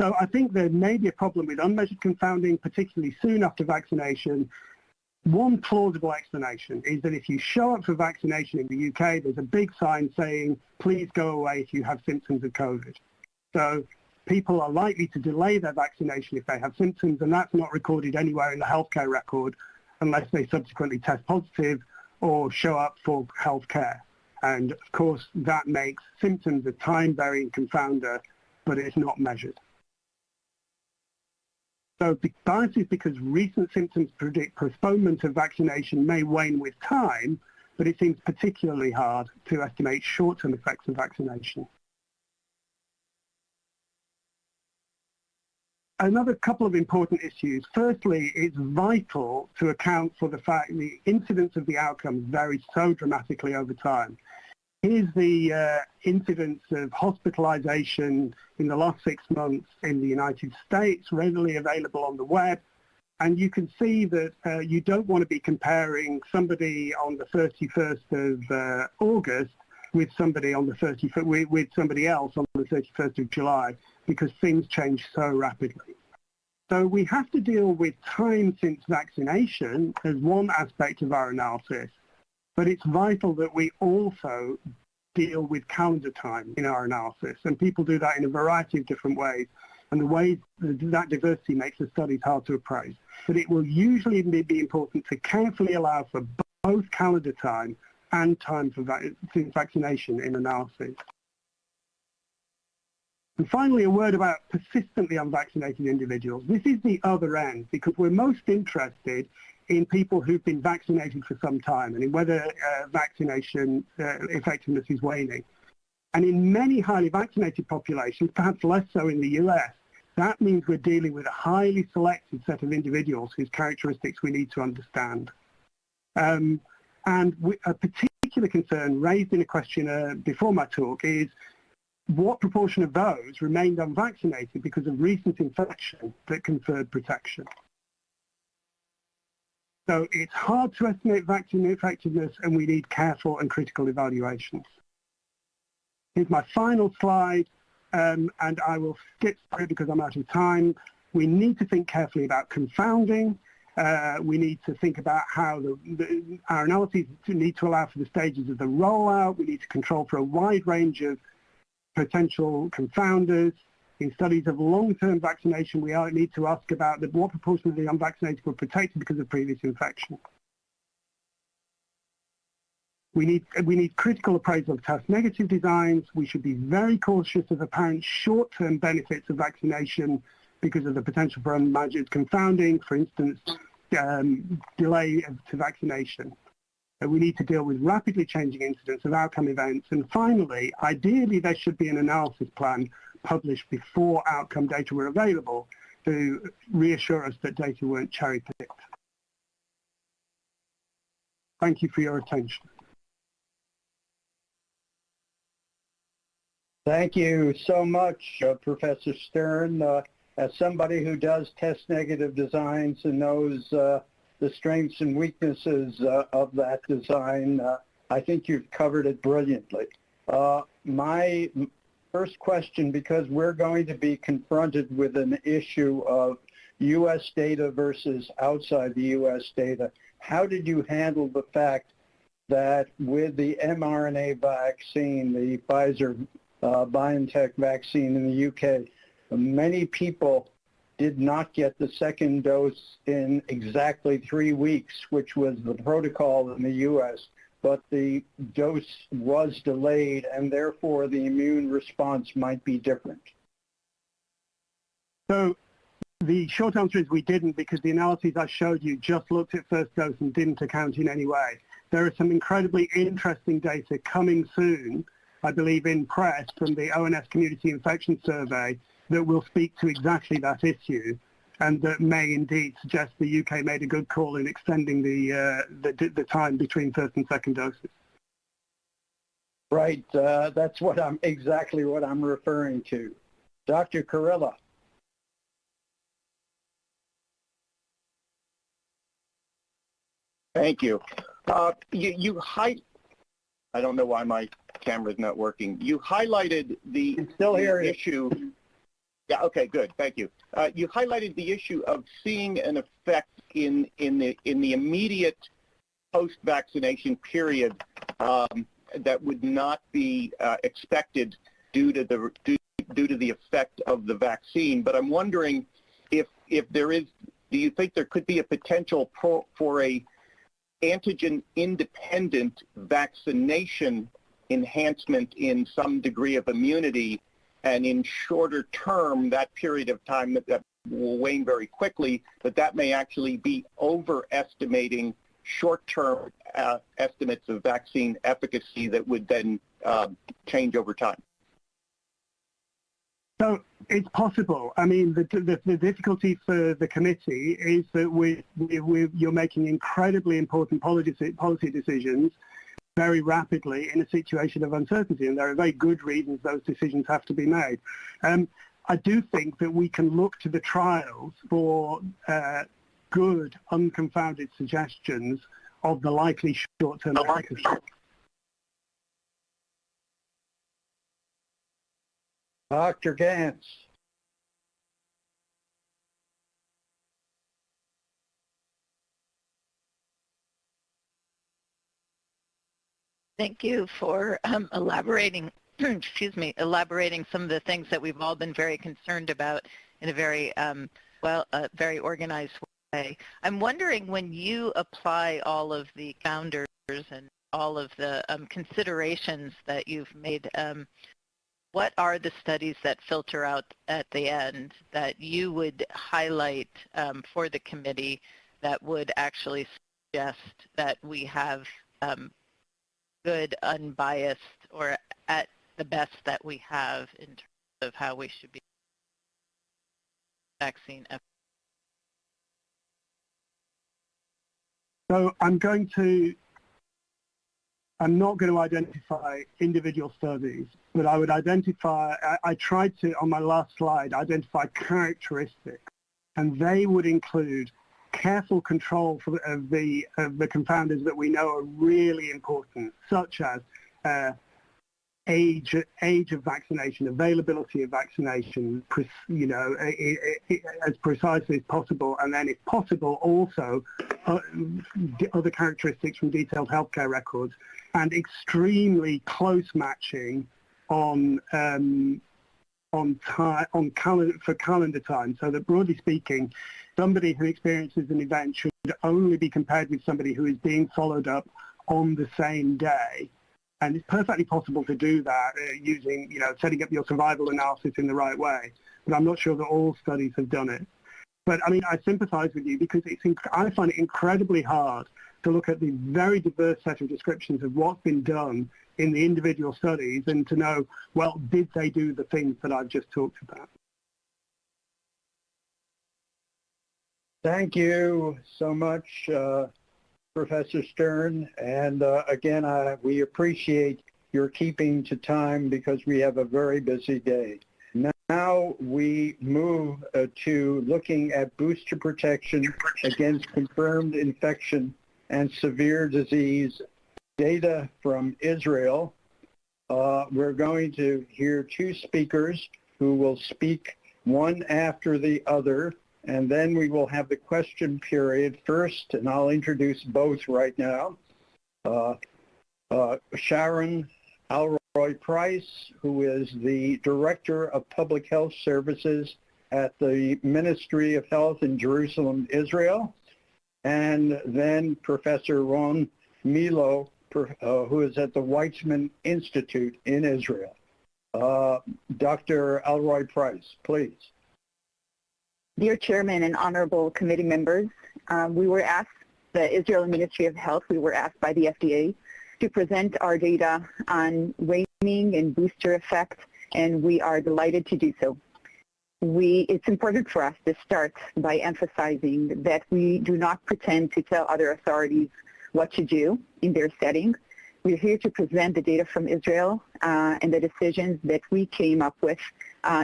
So I think there may be a problem with unmeasured confounding, particularly soon after vaccination. One plausible explanation is that if you show up for vaccination in the UK, there's a big sign saying, please go away if you have symptoms of COVID. So people are likely to delay their vaccination if they have symptoms, and that's not recorded anywhere in the healthcare record unless they subsequently test positive or show up for healthcare. And of course, that makes symptoms a time-varying confounder, but it's not measured. So the bias is because recent symptoms predict postponement of vaccination may wane with time, but it seems particularly hard to estimate short-term effects of vaccination. Another couple of important issues. Firstly, it's vital to account for the fact the incidence of the outcomes varies so dramatically over time. Here's the incidence of hospitalization in the last 6 months in the United States, readily available on the web. And you can see that you don't want to be comparing somebody on the 31st of August with somebody on the 31st, with somebody else on the 31st of July, because things change so rapidly. So we have to deal with time since vaccination as one aspect of our analysis, but it's vital that we also deal with calendar time in our analysis, and people do that in a variety of different ways, and the way that diversity makes the studies hard to appraise. But it will usually be important to carefully allow for both calendar time and time for since vaccination in analysis. And finally, a word about persistently unvaccinated individuals. This is the other end, because we're most interested in people who've been vaccinated for some time and in whether vaccination effectiveness is waning. And in many highly vaccinated populations, perhaps less so in the US, that means we're dealing with a highly selected set of individuals whose characteristics we need to understand. And a particular concern raised in a question before my talk is what proportion of those remained unvaccinated because of recent infection that conferred protection. So it's hard to estimate vaccine effectiveness, and we need careful and critical evaluations. Here's my final slide, and I will skip through because I'm out of time. We need to think carefully about confounding. We need to think about how our analyses need to allow for the stages of the rollout. We need to control for a wide range of potential confounders. In studies of long-term vaccination, we need to ask about what proportion of the unvaccinated were protected because of previous infection. We need critical appraisal of test-negative designs. We should be very cautious of apparent short-term benefits of vaccination because of the potential for unmanaged confounding, for instance, delay to vaccination. We need to deal with rapidly changing incidents of outcome events. And finally, ideally, there should be an analysis plan published before outcome data were available to reassure us that data weren't cherry-picked. Thank you for your attention. Thank you so much, Professor Stern. As somebody who does test-negative designs and knows the strengths and weaknesses of that design, I think you've covered it brilliantly. My first question, because we're going to be confronted with an issue of U.S. data versus outside the U.S. data, how did you handle the fact that with the mRNA vaccine, the Pfizer BioNTech vaccine in the UK, many people did not get the second dose in exactly 3 weeks, which was the protocol in the U.S., but the dose was delayed, and therefore the immune response might be different? So the short answer is we didn't, because the analyses I showed you just looked at first dose and didn't account in any way. There are some incredibly interesting data coming soon, I believe in press, from the ONS Community Infection Survey that will speak to exactly that issue, and that may indeed suggest the UK made a good call in extending the time between first and second doses. Right, that's exactly what I'm referring to. Dr. Kurilla. Thank you. I don't know why my camera's not working. You highlighted the issue. Yeah, okay, good, thank you. You highlighted the issue of seeing an effect in the immediate post-vaccination period that would not be expected due to the effect of the vaccine. But I'm wondering if there is, do you think there could be a potential for a antigen-independent vaccination enhancement in some degree of immunity, and in shorter term, that period of time that will wane very quickly, but that may actually be overestimating short-term estimates of vaccine efficacy that would then change over time? So it's possible. I mean, the difficulty for the committee is that you're making incredibly important policy decisions very rapidly in a situation of uncertainty, and there are very good reasons those decisions have to be made. I do think that we can look to the trials for good, unconfounded suggestions of the likely short-term efficacy. Dr. Gantz. Thank you for elaborating, elaborating some of the things that we've all been very concerned about in a very, very organized way. I'm wondering, when you apply all of the founders and all of the considerations that you've made, what are the studies that filter out at the end that you would highlight for the committee that would actually suggest that we have good, unbiased, or at the best that we have in terms of how we should be vaccine efficacy? So I'm not going to identify individual studies, but I would identify, I tried to, on my last slide, identify characteristics, and they would include careful control of the confounders that we know are really important, such as age of vaccination, availability of vaccination, as precisely as possible, and then, if possible, also other characteristics from detailed healthcare records, and extremely close matching on calendar time, so that, broadly speaking, somebody who experiences an event should only be compared with somebody who is being followed up on the same day. And it's perfectly possible to do that using, setting up your survival analysis in the right way. But I'm not sure that all studies have done it. But I mean, I sympathize with you because I find it incredibly hard to look at the very diverse set of descriptions of what's been done in the individual studies and to know, well, did they do the things that I've just talked about? Thank you so much, Professor Stern. And again, we appreciate your keeping to time because we have a very busy day. Now we move to looking at booster protection against confirmed infection and severe disease data from Israel. We're going to hear two speakers who will speak one after the other, and then we will have the question period first, and I'll introduce both right now. Sharon Alroy-Price, who is the Director of Public Health Services at the Ministry of Health in Jerusalem, Israel, and then Professor Ron Milo, who is at the Weizmann Institute in Israel. Dr. Alroy-Price, please. Dear Chairman and honorable committee members, we were asked, the Israeli Ministry of Health, we were asked by the FDA to present our data on waning and booster effect, and we are delighted to do so. It's important for us to start by emphasizing that we do not pretend to tell other authorities what to do in their setting. We're here to present the data from Israel and the decisions that we came up with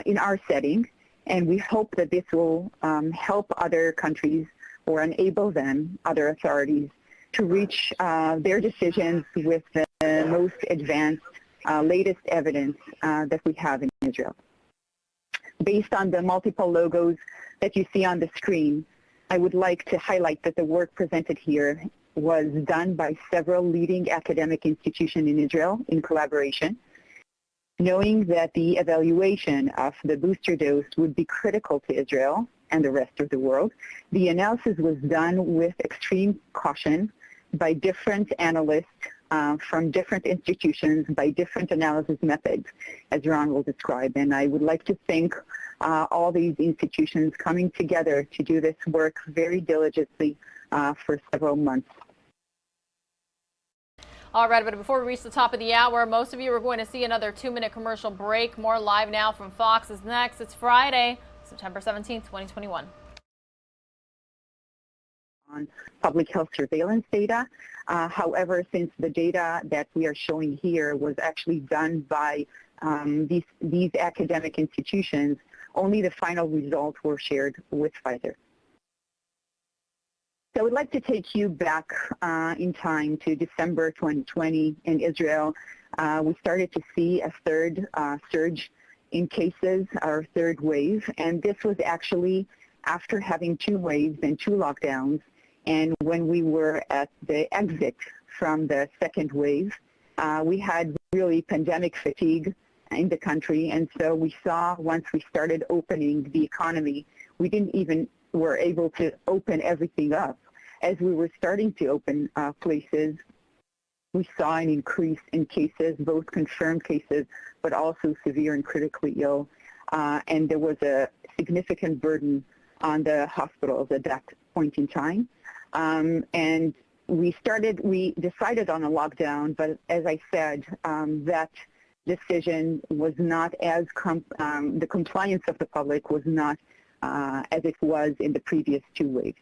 in our setting, and we hope that this will help other countries or enable them, other authorities, to reach their decisions with the most advanced, latest evidence that we have in Israel. Based on the multiple logos that you see on the screen, I would like to highlight that the work presented here was done by several leading academic institutions in Israel in collaboration. Knowing that the evaluation of the booster dose would be critical to Israel and the rest of the world, the analysis was done with extreme caution by different analysts from different institutions, by different analysis methods, as Ron will describe. And I would like to thank all these institutions coming together to do this work very diligently for several months. All right, but before we reach the top of the hour, most of you are going to see another 2-minute commercial break. More Live Now from Fox is next. It's Friday, September 17th, 2021. On public health surveillance data. However, since the data that we are showing here was actually done by these academic institutions, only the final results were shared with Pfizer. So I would like to take you back in time to December 2020 in Israel. We started to see a third surge in cases, our third wave, and this was actually after having 2 waves and 2 lockdowns, and when we were at the exit from the second wave, we had really pandemic fatigue in the country, and so we saw once we started opening the economy, we didn't even were able to open everything up. As we were starting to open places, we saw an increase in cases, both confirmed cases, but also severe and critically ill. And there was a significant burden on the hospitals at that point in time. And we decided on a lockdown, but as I said, that decision was not as, the compliance of the public was not as it was in the previous 2 waves.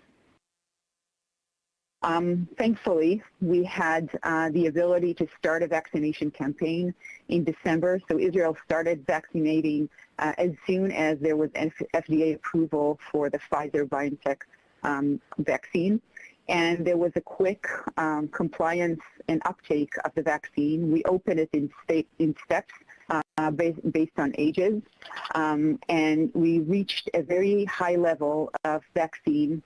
Thankfully, we had the ability to start a vaccination campaign in December. So Israel started vaccinating as soon as there was FDA approval for the Pfizer-BioNTech vaccine. And there was a quick compliance and uptake of the vaccine. We opened it in steps based on ages. And we reached a very high level of vaccine.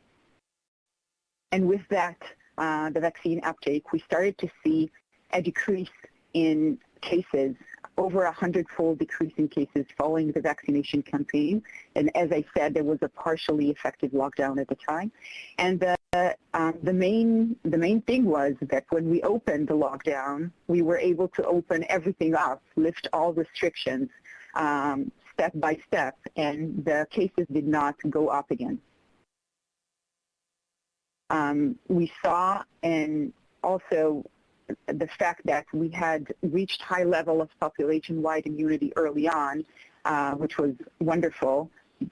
And with that, the vaccine uptake, we started to see a decrease in cases, over 100-fold decrease in cases following the vaccination campaign. And as I said, there was a partially effective lockdown at the time. And the main thing was that when we opened the lockdown, we were able to open everything up, lift all restrictions step by step, and the cases did not go up again. We saw, and also the fact that we had reached high level of population-wide immunity early on, which was wonderful,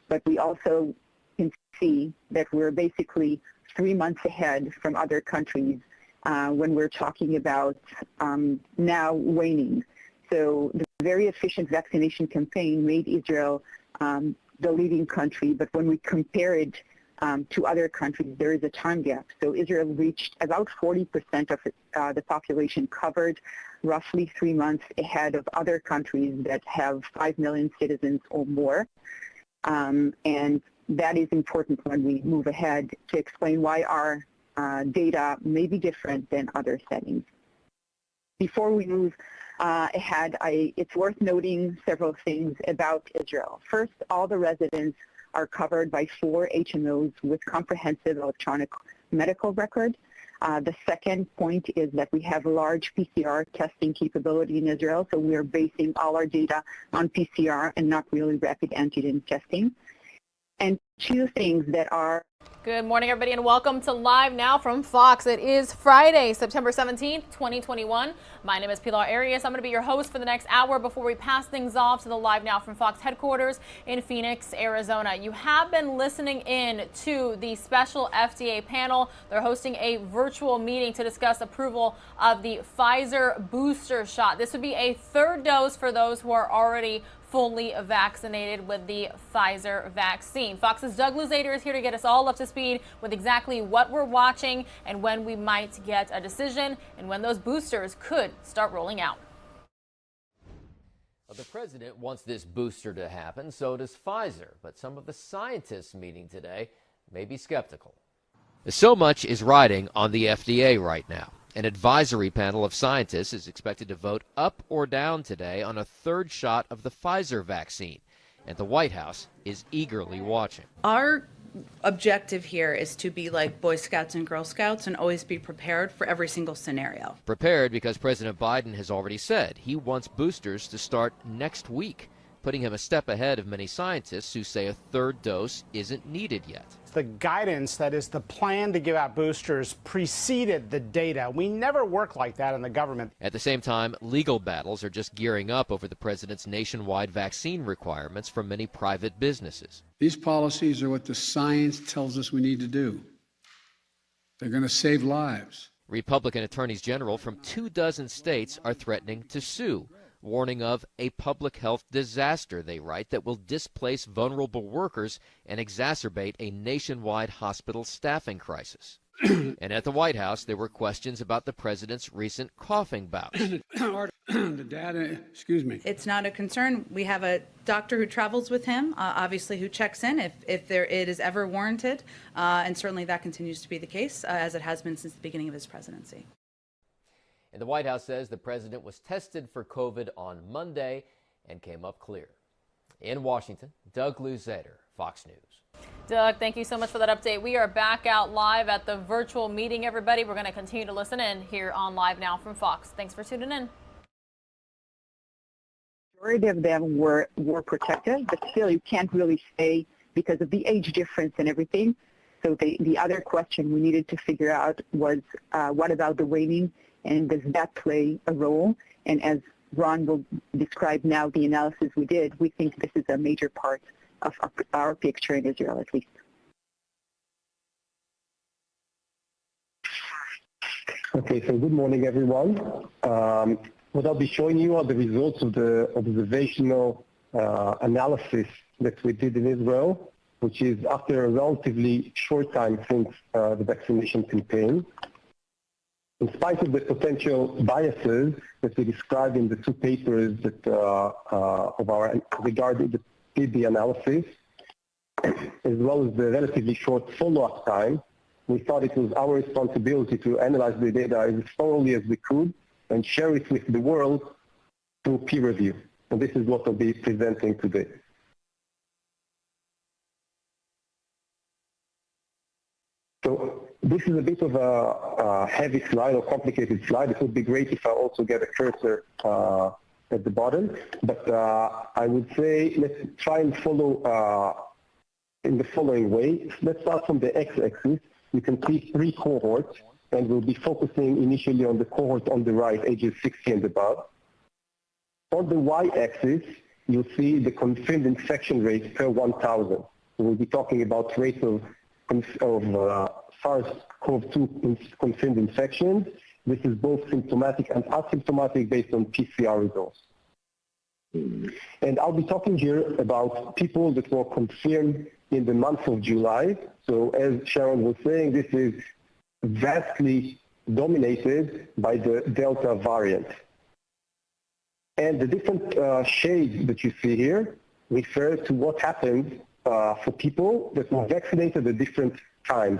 but we also can see that we're basically 3 months ahead from other countries when we're talking about now waning. So the very efficient vaccination campaign made Israel the leading country, but when we compare it to other countries, there is a time gap. So Israel reached about 40% of the population covered, roughly 3 months ahead of other countries that have 5 million citizens or more. And that is important when we move ahead to explain why our data may be different than other settings. Before we move ahead, it's worth noting several things about Israel. First, all the residents are covered by 4 HMOs with comprehensive electronic medical record. The second point is that we have large PCR testing capability in Israel, so we are basing all our data on PCR and not really rapid antigen testing. And 2 things that are... Good morning, everybody, and welcome to Live Now from Fox. It is Friday, September 17th, 2021. My name is Pilar Arias. I'm going to be your host for the next hour before we pass things off to the Live Now from Fox headquarters in Phoenix, Arizona. You have been listening in to the special FDA panel. They're hosting a virtual meeting to discuss approval of the Pfizer booster shot. This would be a 3rd dose for those who are already fully vaccinated with the Pfizer vaccine. Fox's Doug Luzader is here to get us all up to speed with exactly what we're watching and when we might get a decision and when those boosters could start rolling out. Well, the president wants this booster to happen, so does Pfizer, but some of the scientists meeting today may be skeptical. So much is riding on the FDA right now. An advisory panel of scientists is expected to vote up or down today on a 3rd shot of the Pfizer vaccine, and the White House is eagerly watching. Our objective here is to be like Boy Scouts and Girl Scouts and always be prepared for every single scenario. Prepared because President Biden has already said he wants boosters to start next week, putting him a step ahead of many scientists who say a 3rd dose isn't needed yet. The guidance, that is the plan to give out boosters, preceded the data. We never work like that in the government. At the same time, legal battles are just gearing up over the president's nationwide vaccine requirements from many private businesses. These policies are what the science tells us we need to do. They're going to save lives. Republican attorneys general from 24 states are threatening to sue, warning of a public health disaster, they write, that will displace vulnerable workers and exacerbate a nationwide hospital staffing crisis. And at the White House, there were questions about the president's recent coughing bouts. The data, excuse me. It's not a concern. We have a doctor who travels with him, obviously, who checks in if it is ever warranted. And certainly that continues to be the case, as it has been since the beginning of his presidency. And the White House says the president was tested for COVID on Monday and came up clear. In Washington, Doug Luzader, Fox News. Doug, thank you so much for that update. We are back out live at the virtual meeting, everybody. We're going to continue to listen in here on Live Now from Fox. Thanks for tuning in. Majority of them were protected, but still you can't really say because of the age difference and everything. So the other question we needed to figure out was what about the waning, and does that play a role? And as Ron will describe now the analysis we did, we think this is a major part of our picture in Israel, at least. Okay, so good morning, everyone. What I'll be showing you are the results of the observational analysis that we did in Israel, which is after a relatively short time since the vaccination campaign. In spite of the potential biases that we described in the two papers that regarding the analysis, as well as the relatively short follow-up time, we thought it was our responsibility to analyze the data as thoroughly as we could and share it with the world through peer review. And this is what I'll be presenting today. So this is a bit of a heavy slide or complicated slide. It would be great if I also get a cursor at the bottom. But I would say let's try and follow in the following way. Let's start from the x-axis. You can see 3 cohorts, and we'll be focusing initially on the cohort on the right, ages 60 and above. On the y-axis, you'll see the confirmed infection rate per 1,000. We'll be talking about rates of SARS-CoV-2 confirmed infections. This is both symptomatic and asymptomatic based on PCR results. And I'll be talking here about people that were confirmed in the month of July. So as Sharon was saying, this is vastly dominated by the Delta variant. And the different shades that you see here refer to what happened for people that were vaccinated at different times.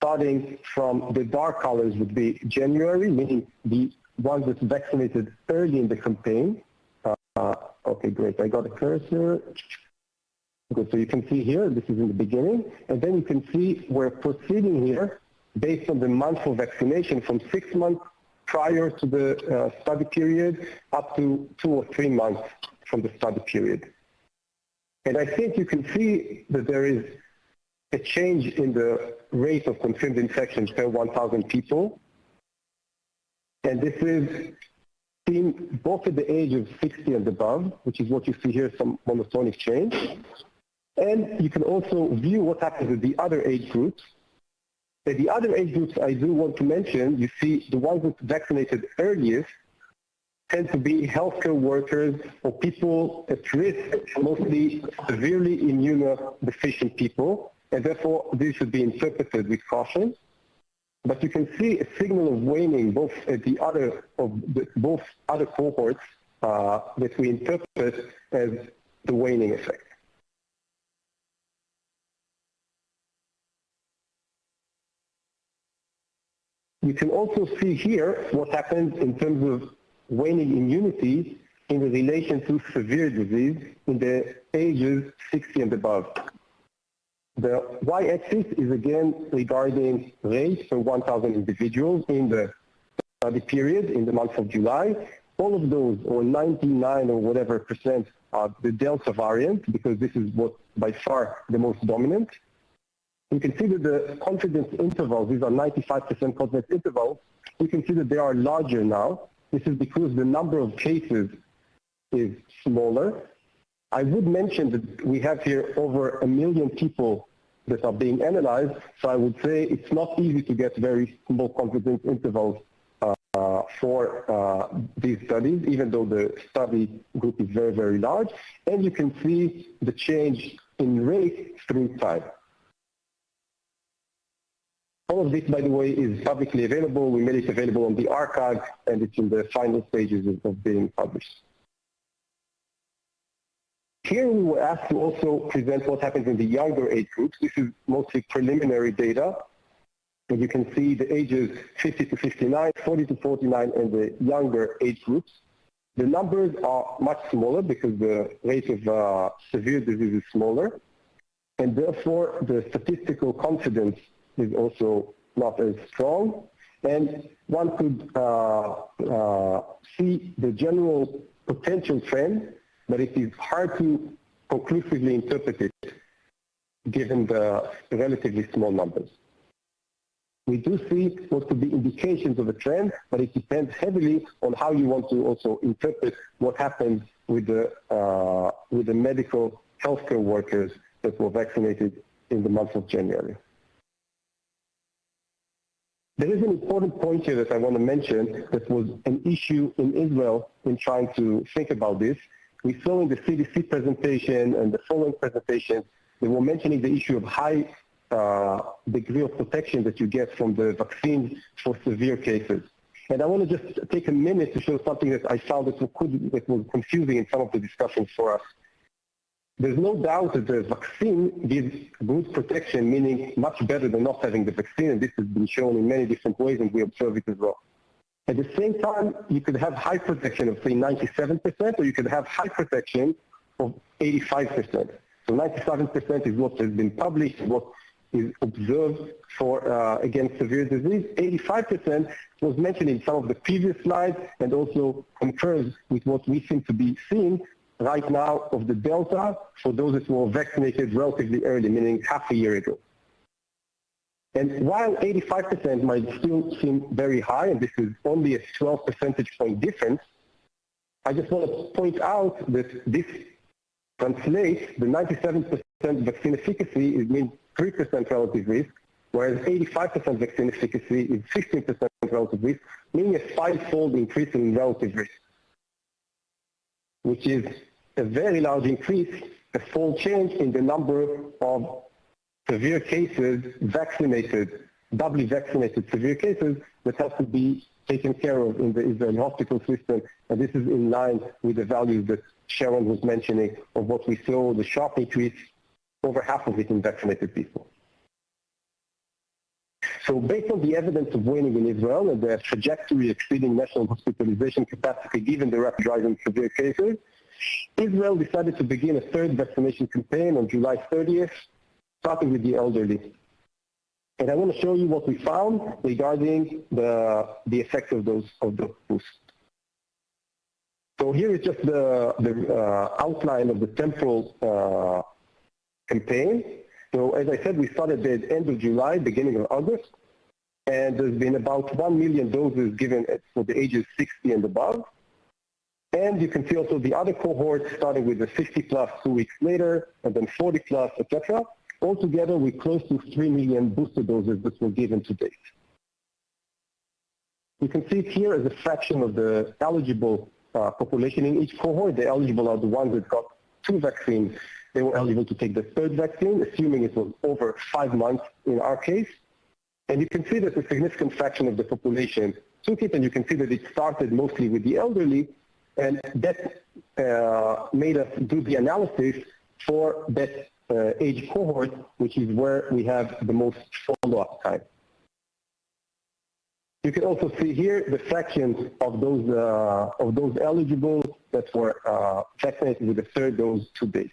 Starting from the dark colors would be January, meaning the ones that vaccinated early in the campaign. Okay, great. I got a cursor. Good. So you can see here, this is in the beginning. And then you can see we're proceeding here based on the month of vaccination from 6 months prior to the study period up to 2 or 3 months from the study period. And I think you can see that there is a change in the rate of confirmed infections per 1,000 people. And this is seen both at the age of 60 and above, which is what you see here, some monotonic change. And you can also view what happens with the other age groups. At the other age groups I do want to mention, you see the ones that vaccinated earliest tend to be healthcare workers or people at risk, mostly severely immunodeficient people, and therefore this should be interpreted with caution. But you can see a signal of waning both at the both other cohorts that we interpret as the waning effect. You can also see here what happens in terms of waning immunity in relation to severe disease in the ages 60 and above. The y-axis is again regarding rates per 1,000 individuals in the study period in the month of July. All of those, or 99 or whatever percent, are the Delta variant, because this is what by far the most dominant. You can see that the confidence intervals, these are 95% confidence intervals, you can see that they are larger now. This is because the number of cases is smaller. I would mention that we have here over 1 million people that are being analyzed, so I would say it's not easy to get very small confidence intervals for these studies, even though the study group is very, very large. And you can see the change in rate through time. All of this, by the way, is publicly available. We made it available on the archive, and it's in the final stages of being published. Here we were asked to also present what happens in the younger age groups. This is mostly preliminary data. And you can see the ages 50 to 59, 40 to 49, and the younger age groups. The numbers are much smaller because the rate of severe disease is smaller. And therefore, the statistical confidence is also not as strong. And one could see the general potential trend, but it is hard to conclusively interpret it given the relatively small numbers. We do see what could be indications of a trend, but it depends heavily on how you want to also interpret what happened with the medical healthcare workers that were vaccinated in the month of January. There is an important point here that I want to mention that was an issue in Israel in trying to think about this. We saw in the CDC presentation and the following presentation, they were mentioning the issue of high degree of protection that you get from the vaccine for severe cases. And I want to just take a minute to show something that I found that was confusing in some of the discussions for us. There's no doubt that the vaccine gives good protection, meaning much better than not having the vaccine, and this has been shown in many different ways, and we observe it as well. At the same time, you could have high protection of, say, 97%, or you could have high protection of 85%. So 97% is what has been published, what is observed for against severe disease. 85% was mentioned in some of the previous slides and also concurs with what we seem to be seeing right now of the Delta for those that were vaccinated relatively early, meaning half a year ago. And while 85% might still seem very high, and this is only a 12 percentage point difference, I just want to point out that this translates the 97% vaccine efficacy is means 3% relative risk, whereas 85% vaccine efficacy is 15% relative risk, meaning a 5-fold increase in relative risk, which is a very large increase, a fold change in the number of severe cases vaccinated, doubly vaccinated severe cases that have to be taken care of in the Israeli hospital system. And this is in line with the values that Sharon was mentioning of what we saw, the sharp increase, over half of it in vaccinated people. So based on the evidence of waning in Israel and the trajectory exceeding national hospitalization capacity given the rapid rise in severe cases, Israel decided to begin a third vaccination campaign on July 30th, starting with the elderly. And I want to show you what we found regarding the effects of those boosts. So here is just the outline of the temporal campaign. So as I said, we started at the end of July, beginning of August, and there's been about 1 million doses given for the ages 60 and above. And you can see also the other cohorts starting with the 50 plus 2 weeks later, and then 40 plus, etc. Altogether, we're close to 3 million booster doses that were given to date. You can see it here as a fraction of the eligible population in each cohort. The eligible are the ones that got 2 vaccines. They were eligible to take the 3rd vaccine, assuming it was over 5 months in our case. And you can see that a significant fraction of the population took it, and you can see that it started mostly with the elderly, and that made us do the analysis for that age cohort, which is where we have the most follow-up time. You can also see here the fraction of those eligible that were vaccinated with the 3rd dose to date.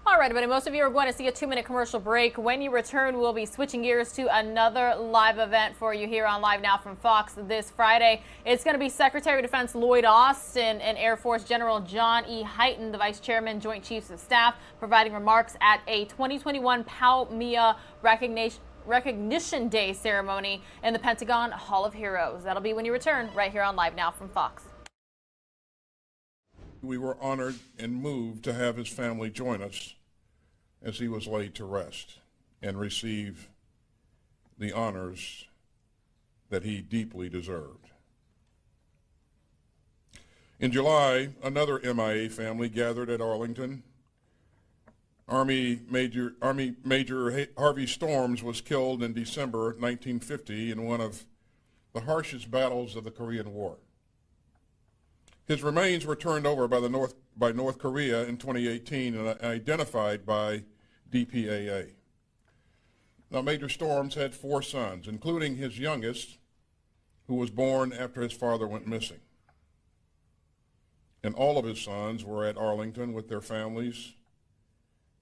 All right, everybody, most of you are going to see a 2-minute commercial break. When you return, we'll be switching gears to another live event for you here on Live Now from Fox this Friday. It's going to be Secretary of Defense Lloyd Austin and Air Force General John E. Hyten, the Vice Chairman, Joint Chiefs of Staff, providing remarks at a 2021 PAL-MIA Recognition Day ceremony in the Pentagon Hall of Heroes. That'll be when you return right here on Live Now from Fox. We were honored and moved to have his family join us as he was laid to rest and receive the honors that he deeply deserved. In July, another MIA family gathered at Arlington Army Major Harvey Storms was killed in December 1950 in one of the harshest battles of the Korean War. His remains were turned over by North Korea in 2018 and identified by DPAA. Now, Major Storms had 4 sons, including his youngest, who was born after his father went missing. And all of his sons were at Arlington with their families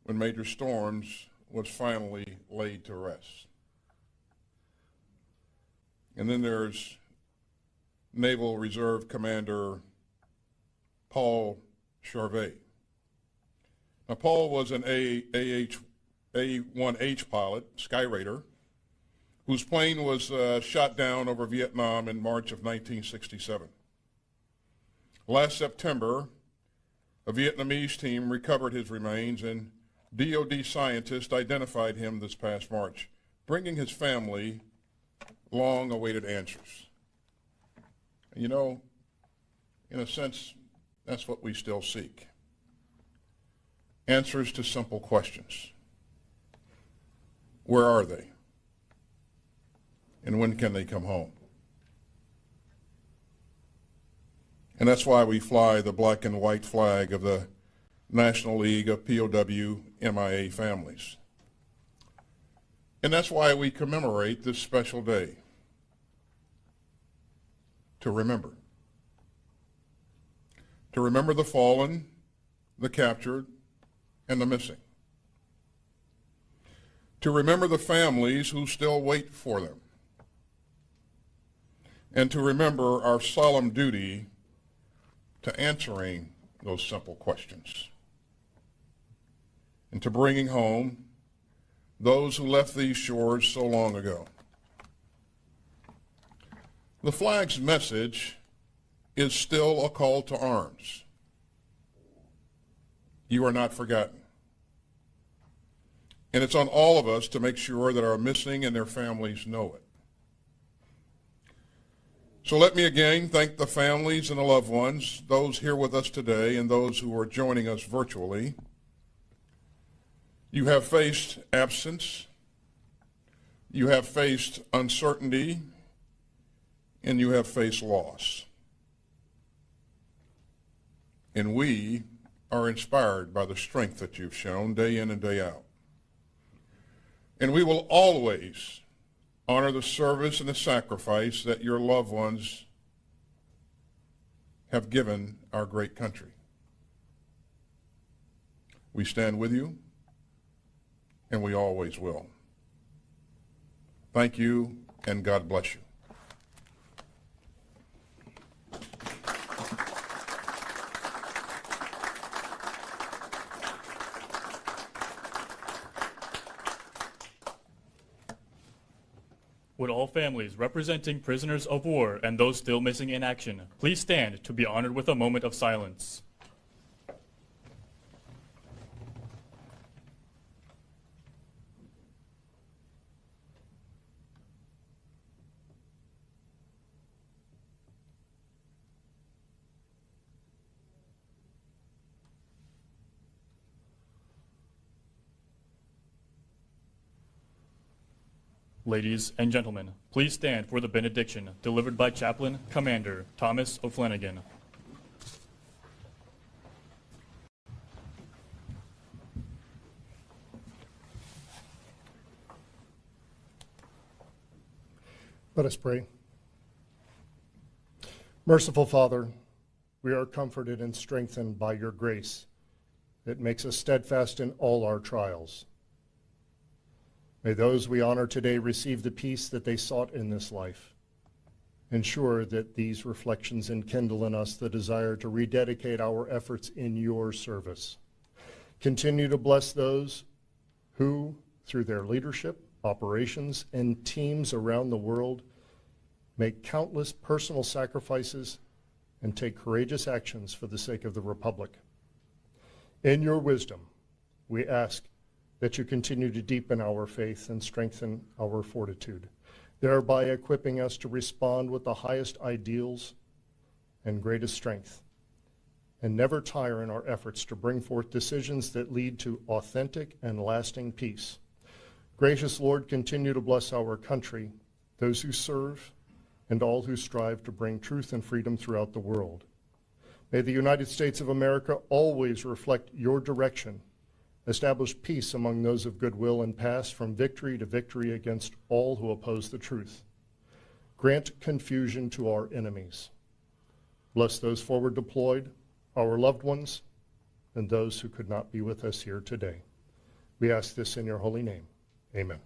when Major Storms was finally laid to rest. And then there's Naval Reserve Commander Paul Charvet. Now, Paul was an A-1H pilot, Skyraider, whose plane was shot down over Vietnam in March of 1967. Last September, a Vietnamese team recovered his remains, and DoD scientists identified him this past March, bringing his family long-awaited answers. You know, in a sense, that's what we still seek. Answers to simple questions. Where are they? And when can they come home? And that's why we fly the black and white flag of the National League of POW MIA Families. And that's why we commemorate this special day, to remember. To remember the fallen, the captured, and the missing. To remember the families who still wait for them. And to remember our solemn duty to answering those simple questions. And to bringing home those who left these shores so long ago. The flag's message is still a call to arms. You are not forgotten. And it's on all of us to make sure that our missing and their families know it. So let me again thank the families and the loved ones, those here with us today and those who are joining us virtually. You have faced absence, you have faced uncertainty, and you have faced loss. And we are inspired by the strength that you've shown day in and day out. And we will always honor the service and the sacrifice that your loved ones have given our great country. We stand with you, and we always will. Thank you, and God bless you. Would all families representing prisoners of war and those still missing in action please stand to be honored with a moment of silence. Ladies and gentlemen, please stand for the benediction delivered by Chaplain Commander Thomas O'Flanagan. Let us pray. Merciful Father, we are comforted and strengthened by your grace that makes us steadfast in all our trials. May those we honor today receive the peace that they sought in this life. Ensure that these reflections enkindle in us the desire to rededicate our efforts in your service. Continue to bless those who, through their leadership, operations, and teams around the world, make countless personal sacrifices and take courageous actions for the sake of the Republic. In your wisdom, we ask that you continue to deepen our faith and strengthen our fortitude, thereby equipping us to respond with the highest ideals and greatest strength and never tire in our efforts to bring forth decisions that lead to authentic and lasting peace. Gracious Lord, continue to bless our country, those who serve, and all who strive to bring truth and freedom throughout the world. May the United States of America always reflect your direction, establish peace among those of goodwill, and pass from victory to victory against all who oppose the truth. Grant confusion to our enemies. Bless those forward deployed, our loved ones, and those who could not be with us here today. We ask this in your holy name. Amen.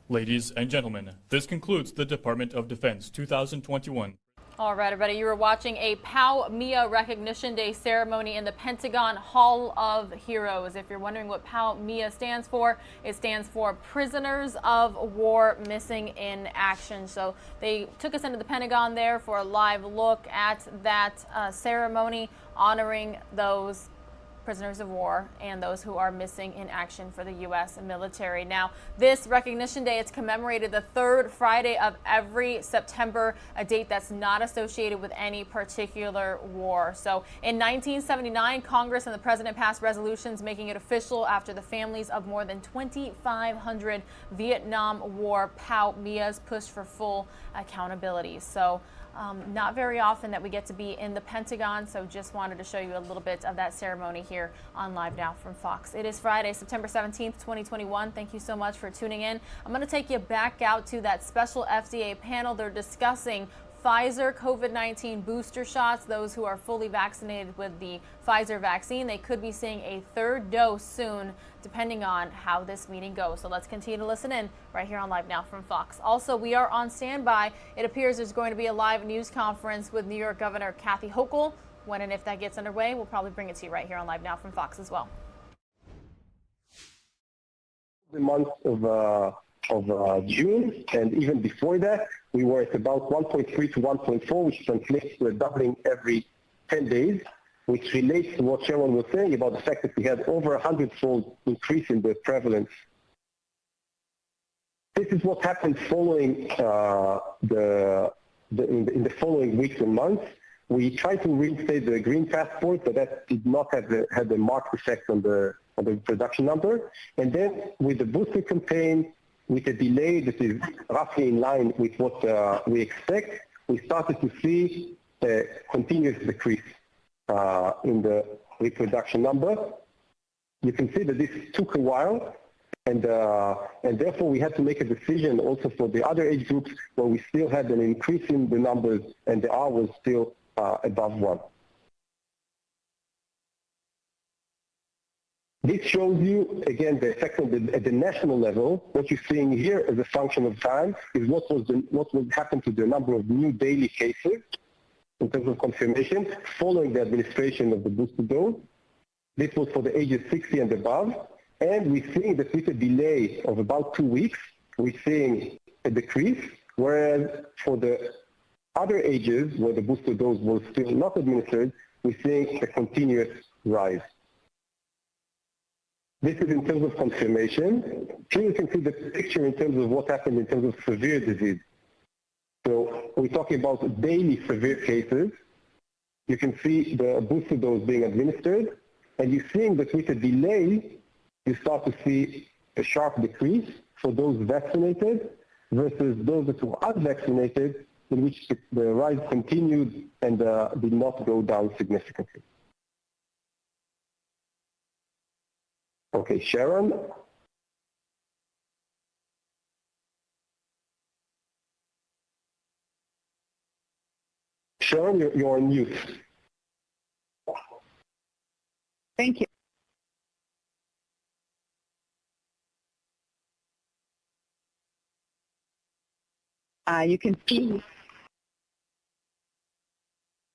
Ladies and gentlemen, this concludes the Department of Defense 2021. All right, everybody, you were watching a POW MIA Recognition Day ceremony in the Pentagon Hall of Heroes. If you're wondering what POW MIA stands for, it stands for Prisoners of War Missing in Action. So they took us into the Pentagon there for a live look at that ceremony honoring those prisoners of war and those who are missing in action for the U.S. military. Now, this Recognition Day, it's commemorated the third Friday of every September, a date that's not associated with any particular war. So in 1979, Congress and the President passed resolutions making it official after the families of more than 2,500 Vietnam War POW MIAs pushed for full accountability. So not very often that we get to be in the Pentagon, so just wanted to show you a little bit of that ceremony here on Live Now from Fox. It is Friday, September 17th, 2021. Thank you so much for tuning in. I'm going to take you back out to that special FDA panel. They're discussing Pfizer COVID-19 booster shots. Those who are fully vaccinated with the Pfizer vaccine, they could be seeing a third dose soon, depending on how this meeting goes. So let's continue to listen in right here on Live Now from Fox. Also, we are on standby. It appears there's going to be a live news conference with New York Governor Kathy Hochul. When and if that gets underway, we'll probably bring it to you right here on Live Now from Fox as well. The month of June, and even before that, we were at about 1.3 to 1.4, which translates to a doubling every 10 days, which relates to what Sharon was saying about the fact that we had over 100-fold increase in the prevalence. This is what happened following in the following weeks and months. We tried to reinstate the green passport, but that did not have the marked effect on the production number. And then with the booster campaign, with a delay that is roughly in line with what we expect, we started to see a continuous decrease in the reproduction number. You can see that this took a while, and therefore we had to make a decision also for the other age groups where we still had an increase in the numbers and the R was still above 1. This shows you, again, the effect at the national level. What you're seeing here as a function of time is what would happen to the number of new daily cases in terms of confirmation following the administration of the booster dose. This was for the ages 60 and above. And we're seeing that with a delay of about 2 weeks, we're seeing a decrease, whereas for the other ages where the booster dose was still not administered, we're seeing a continuous rise. This is in terms of confirmation. Here you can see the picture in terms of what happened in terms of severe disease. So we're talking about daily severe cases. You can see the booster dose being administered, and you're seeing that with a delay, you start to see a sharp decrease for those vaccinated versus those that were unvaccinated, in which the rise continued and did not go down significantly. Okay, Sharon. Sharon, you're on mute. Thank you.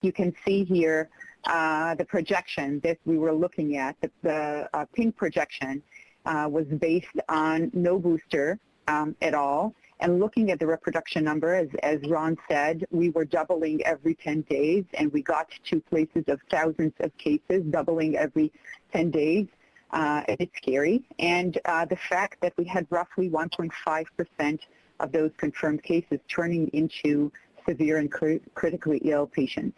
You can see here the projection that we were looking at. The pink projection was based on no booster at all. And looking at the reproduction number, as Ron said, we were doubling every 10 days, and we got to places of thousands of cases, doubling every 10 days. It's scary. And the fact that we had roughly 1.5% of those confirmed cases turning into severe and critically ill patients.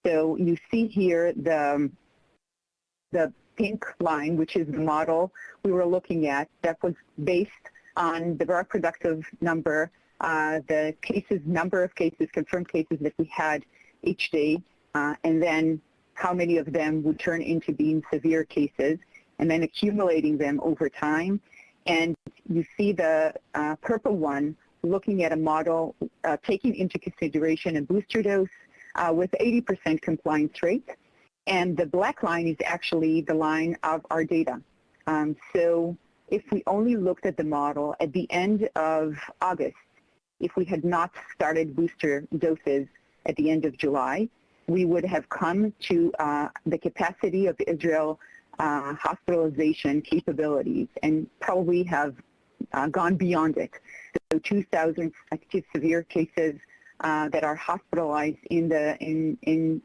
So you see here the pink line, which is the model we were looking at that was based on the reproductive number, the cases, number of cases, confirmed cases that we had each day, and then how many of them would turn into being severe cases, and then accumulating them over time. And you see the purple one looking at a model taking into consideration a booster dose with 80% compliance rate. And the black line is actually the line of our data. So if we only looked at the model at the end of August, if we had not started booster doses at the end of July, we would have come to the capacity of Israel hospitalization capabilities and probably have gone beyond it. So 2,000 active severe cases that are hospitalized in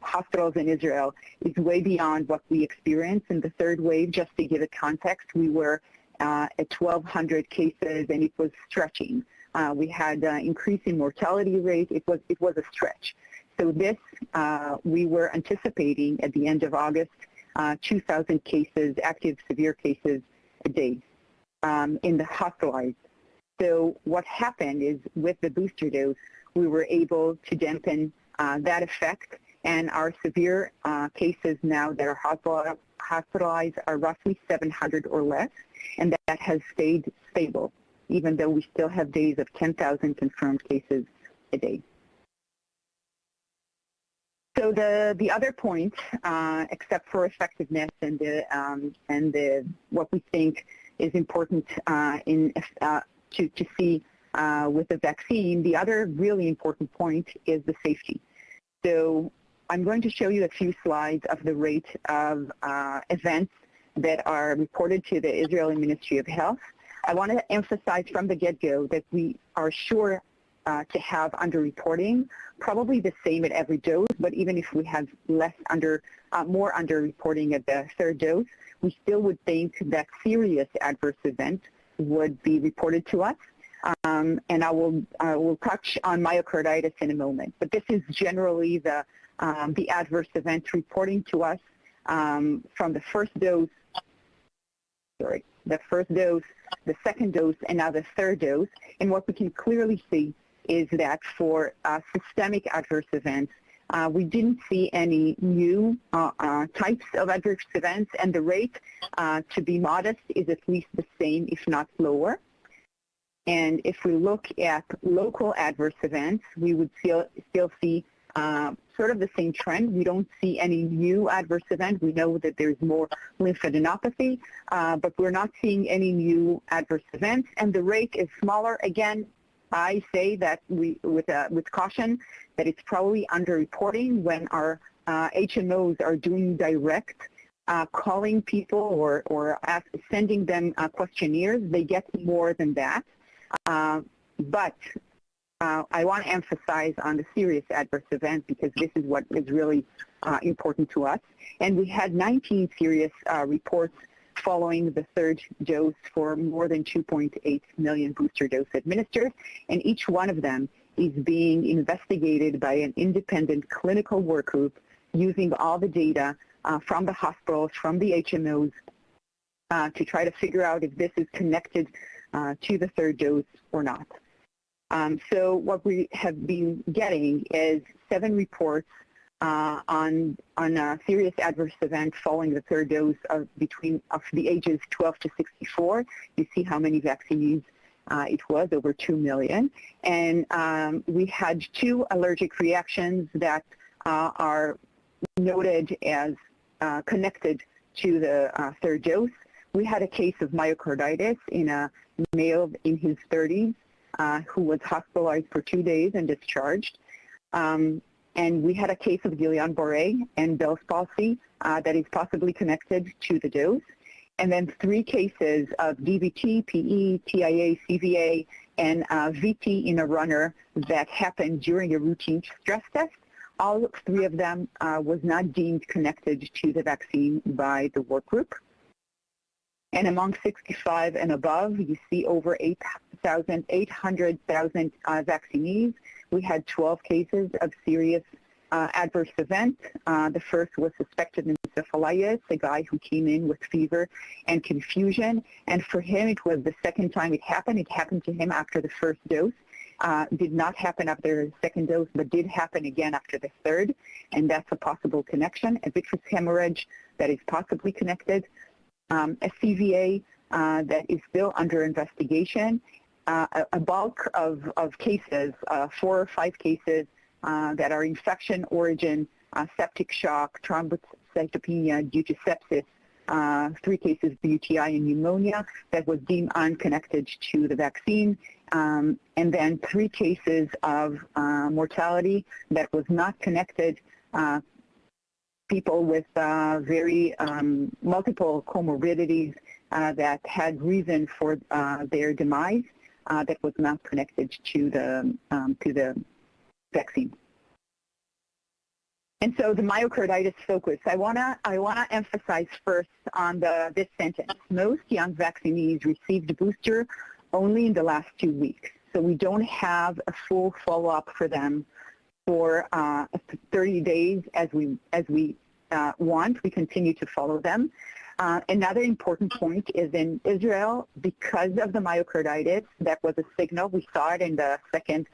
hospitals in Israel is way beyond what we experienced in the third wave. Just to give it context, we were at 1,200 cases and it was stretching. We had increasing mortality rate. It was a stretch. So this, we were anticipating at the end of August, 2,000 cases, active severe cases a day in the hospitalized. So what happened is with the booster dose, we were able to dampen that effect, and our severe cases now that are hospitalized are roughly 700 or less, and that has stayed stable, even though we still have days of 10,000 confirmed cases a day. So the other point, except for effectiveness and what we think is important to see with the vaccine, the other really important point is the safety. So I'm going to show you a few slides of the rate of events that are reported to the Israeli Ministry of Health. I want to emphasize from the get-go that we are sure to have underreporting, probably the same at every dose, but even if we have more underreporting at the third dose, we still would think that serious adverse events would be reported to us. And I will touch on myocarditis in a moment, but this is generally the adverse events reporting to us from the first dose, the second dose, and now the third dose. And what we can clearly see is that for systemic adverse events, we didn't see any new types of adverse events, and the rate, to be modest, is at least the same, if not lower. And if we look at local adverse events, we would still see sort of the same trend. We don't see any new adverse events. We know that there's more lymphadenopathy, but we're not seeing any new adverse events, and the rate is smaller. Again, I say that with caution that it's probably underreporting. When our HMOs are doing direct calling people or sending them questionnaires, they get more than that. But I want to emphasize on the serious adverse events because this is what is really important to us. And we had 19 serious reports following the third dose for more than 2.8 million booster doses administered, and each one of them is being investigated by an independent clinical work group using all the data from the hospitals, from the HMOs, to try to figure out if this is connected to the third dose or not. So what we have been getting is 7 reports on a serious adverse event following the third dose of the ages 12 to 64. You see how many vaccines it was, over 2 million. And we had 2 allergic reactions that are noted as connected to the third dose. We had a case of myocarditis in a male in his 30s who was hospitalized for 2 days and discharged. And we had a case of Guillain-Barré and Bell's palsy that is possibly connected to the dose. And then 3 cases of DVT, PE, TIA, CVA, and VT in a runner that happened during a routine stress test. All 3 of them was not deemed connected to the vaccine by the work group. And among 65 and above, you see over 800,000 vaccinees. We had 12 cases of serious adverse events. The first was suspected encephalitis, a guy who came in with fever and confusion. And for him, it was the second time it happened. It happened to him after the first dose. Did not happen after the second dose, but did happen again after the third. And that's a possible connection. A vitreous hemorrhage that is possibly connected. A CVA that is still under investigation. A bulk of cases, 4 or 5 cases that are infection origin, septic shock, thrombocytopenia due to sepsis, 3 cases of UTI and pneumonia that was deemed unconnected to the vaccine, and then 3 cases of mortality that was not connected, people with very multiple comorbidities that had reason for their demise that was not connected to the vaccine. And so the myocarditis focus, I wanna emphasize first on this sentence. Most young vaccinees received a booster only in the last 2 weeks. So we don't have a full follow-up for them for 30 days as we want. We continue to follow them. Another important point is in Israel, because of the myocarditis, that was a signal. We saw it in the second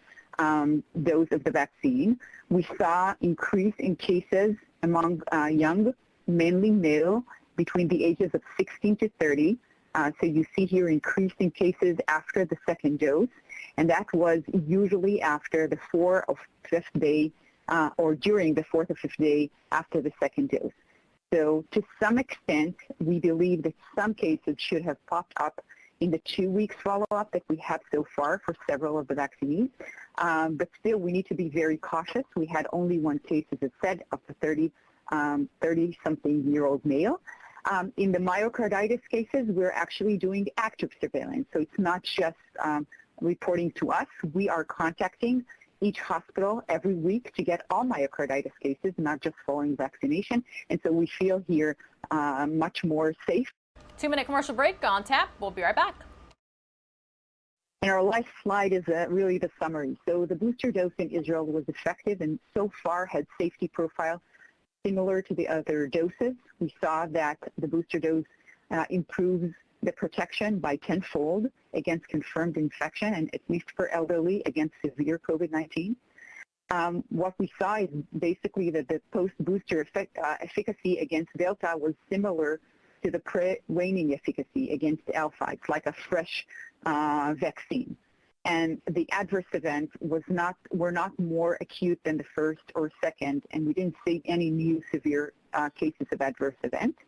dose of the vaccine. We saw increase in cases among young, mainly male, between the ages of 16 to 30. So you see here increase in cases after the second dose, and that was usually after the 4th or 5th day or during the 4th or 5th day after the second dose. So to some extent, we believe that some cases should have popped up in the 2 weeks follow-up that we have so far for several of the vaccinees. But still, we need to be very cautious. We had only 1 case, as it said, of the 30-something-year-old male. In the myocarditis cases, we're actually doing active surveillance. So it's not just reporting to us. We are contacting each hospital every week to get all myocarditis cases, not just following vaccination. And so we feel here much more safe. 2-minute commercial break on tap. We'll be right back. And our last slide is really the summary. So the booster dose in Israel was effective and so far had safety profile similar to the other doses. We saw that the booster dose improves the protection by 10-fold against confirmed infection, and at least for elderly against severe COVID-19. What we saw is basically that the post-booster efficacy against Delta was similar to the pre-waning efficacy against Alpha. It's like a fresh vaccine. And the adverse events were not more acute than the first or second, and we didn't see any new severe cases of adverse events.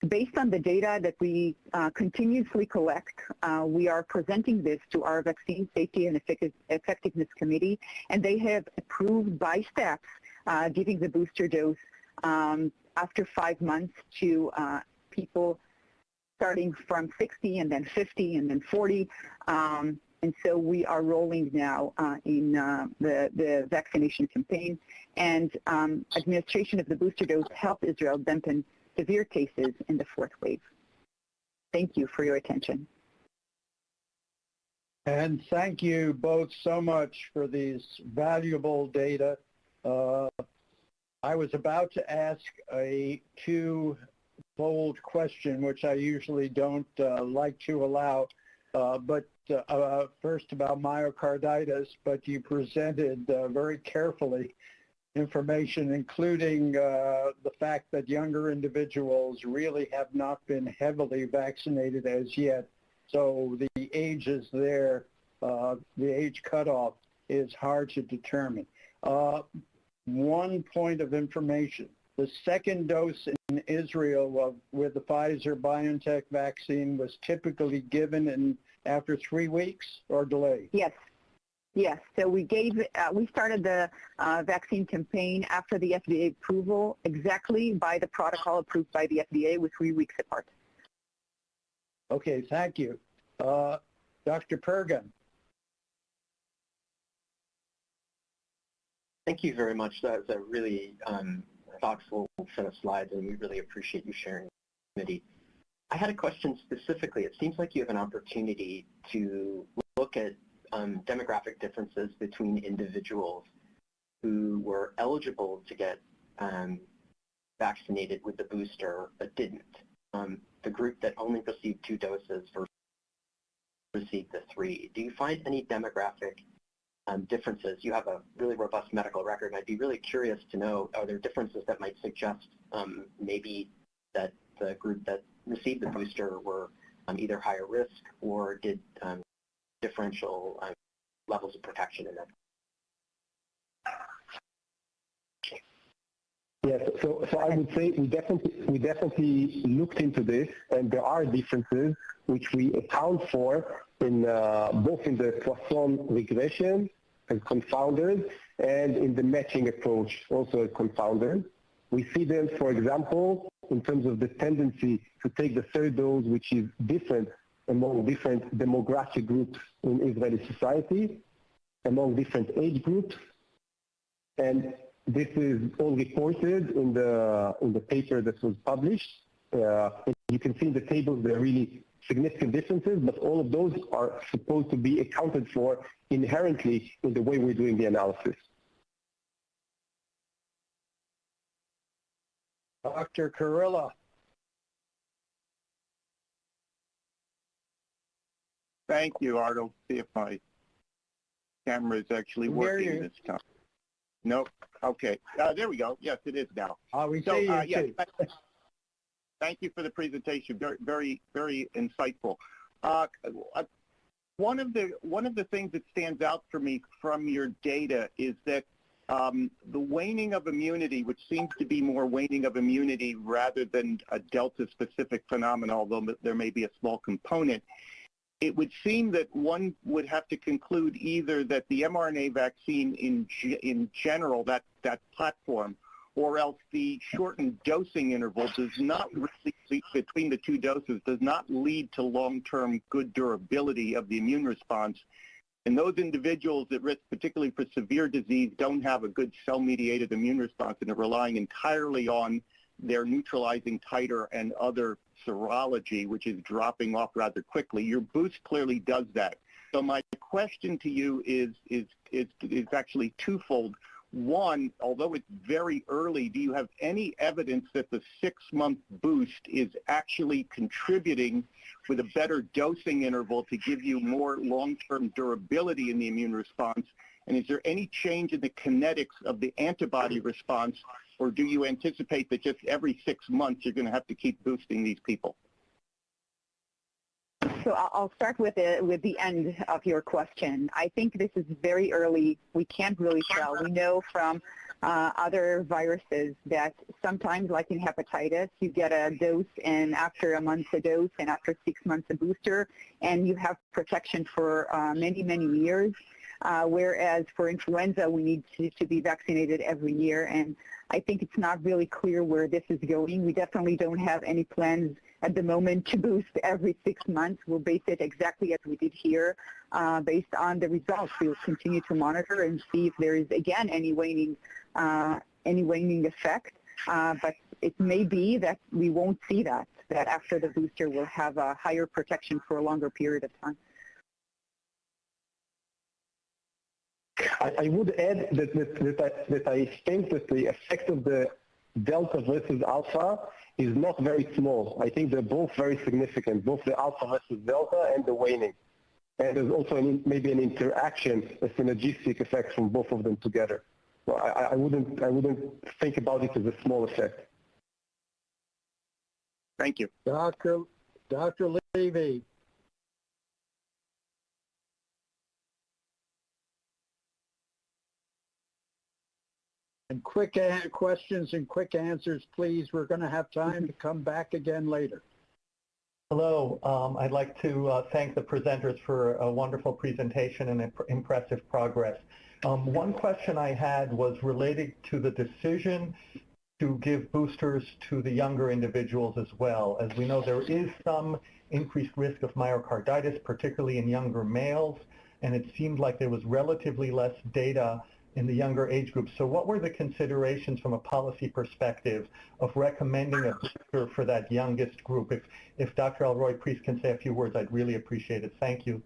Based on the data that we continuously collect, we are presenting this to our Vaccine Safety and Effectiveness Committee, and they have approved by steps giving the booster dose after 5 months to people starting from 60 and then 50 and then 40. And so we are rolling now in the vaccination campaign, and administration of the booster dose helped Israel dampen severe cases in the 4th wave. Thank you for your attention. And thank you both so much for these valuable data. I was about to ask a two-fold question, which I usually don't like to allow, but first about myocarditis, but you presented very carefully information, including the fact that younger individuals really have not been heavily vaccinated as yet. So the age is there, the age cutoff is hard to determine. One point of information, the second dose in Israel with the Pfizer-BioNTech vaccine was typically given after 3 weeks or delayed? Yes. Yes, so we started the vaccine campaign after the FDA approval, exactly by the protocol approved by the FDA with 3 weeks apart. Okay, thank you. Dr. Pergan. Thank you very much. That was a really thoughtful set of slides, and we really appreciate you sharing with the committee. I had a question specifically. It seems like you have an opportunity to look at demographic differences between individuals who were eligible to get vaccinated with the booster but didn't. The group that only received 2 doses versus received the 3. Do you find any demographic differences? You have a really robust medical record, and I'd be really curious to know, are there differences that might suggest maybe that the group that received the booster were either higher risk or did differential levels of protection in them? Yes, so I would say we definitely looked into this, and there are differences which we account for in both in the Poisson regression as confounders and in the matching approach also as confounders. We see them, for example, in terms of the tendency to take the 3rd dose, which is different among different demographic groups in Israeli society, among different age groups, and this is all reported in the paper that was published. You can see in the tables there are really significant differences, but all of those are supposed to be accounted for inherently in the way we're doing the analysis. Dr. Kurilla. Thank you, Ardo. See if my camera is actually working this time. Nope. Okay. There we go. Yes, it is now. We see you yes, too. Thank you for the presentation. Very, very insightful. One of the things that stands out for me from your data is that the waning of immunity, which seems to be more waning of immunity rather than a Delta-specific phenomenon, although there may be a small component, it would seem that one would have to conclude either that the mRNA vaccine in general, that platform, or else the shortened dosing interval does not really, between the 2 doses, does not lead to long-term good durability of the immune response. And those individuals at risk, particularly for severe disease, don't have a good cell-mediated immune response and are relying entirely on their neutralizing titer and other serology, which is dropping off rather quickly. Your boost clearly does that. So my question to you is actually twofold. One, although it's very early, do you have any evidence that the 6-month boost is actually contributing with a better dosing interval to give you more long-term durability in the immune response? And is there any change in the kinetics of the antibody response, or do you anticipate that just every 6 months you're going to have to keep boosting these people? So I'll start with the end of your question. I think this is very early. We can't really tell. We know from other viruses that sometimes, like in hepatitis, you get a dose, and after a month a dose, and after 6 months a booster, and you have protection for many, many years. Whereas for influenza, we need to be vaccinated every year. And I think it's not really clear where this is going. We definitely don't have any plans at the moment to boost every 6 months. We'll base it exactly as we did here based on the results. We'll continue to monitor and see if there is, again, any waning effect. But it may be that we won't see that after the booster we'll have a higher protection for a longer period of time. I would add that I think that the effect of the Delta versus Alpha is not very small. I think they're both very significant, both the Alpha versus Delta and the waning. And there's also maybe an interaction, a synergistic effect from both of them together. So I wouldn't think about it as a small effect. Thank you. Dr. Levy. And quick questions and quick answers, please. We're going to have time to come back again later. Hello. I'd like to thank the presenters for a wonderful presentation and impressive progress. One question I had was related to the decision to give boosters to the younger individuals as well. As we know, there is some increased risk of myocarditis, particularly in younger males, and it seemed like there was relatively less data in the younger age group. So what were the considerations from a policy perspective of recommending a booster for that youngest group? If Dr. Elroy-Priest can say a few words, I'd really appreciate it. Thank you.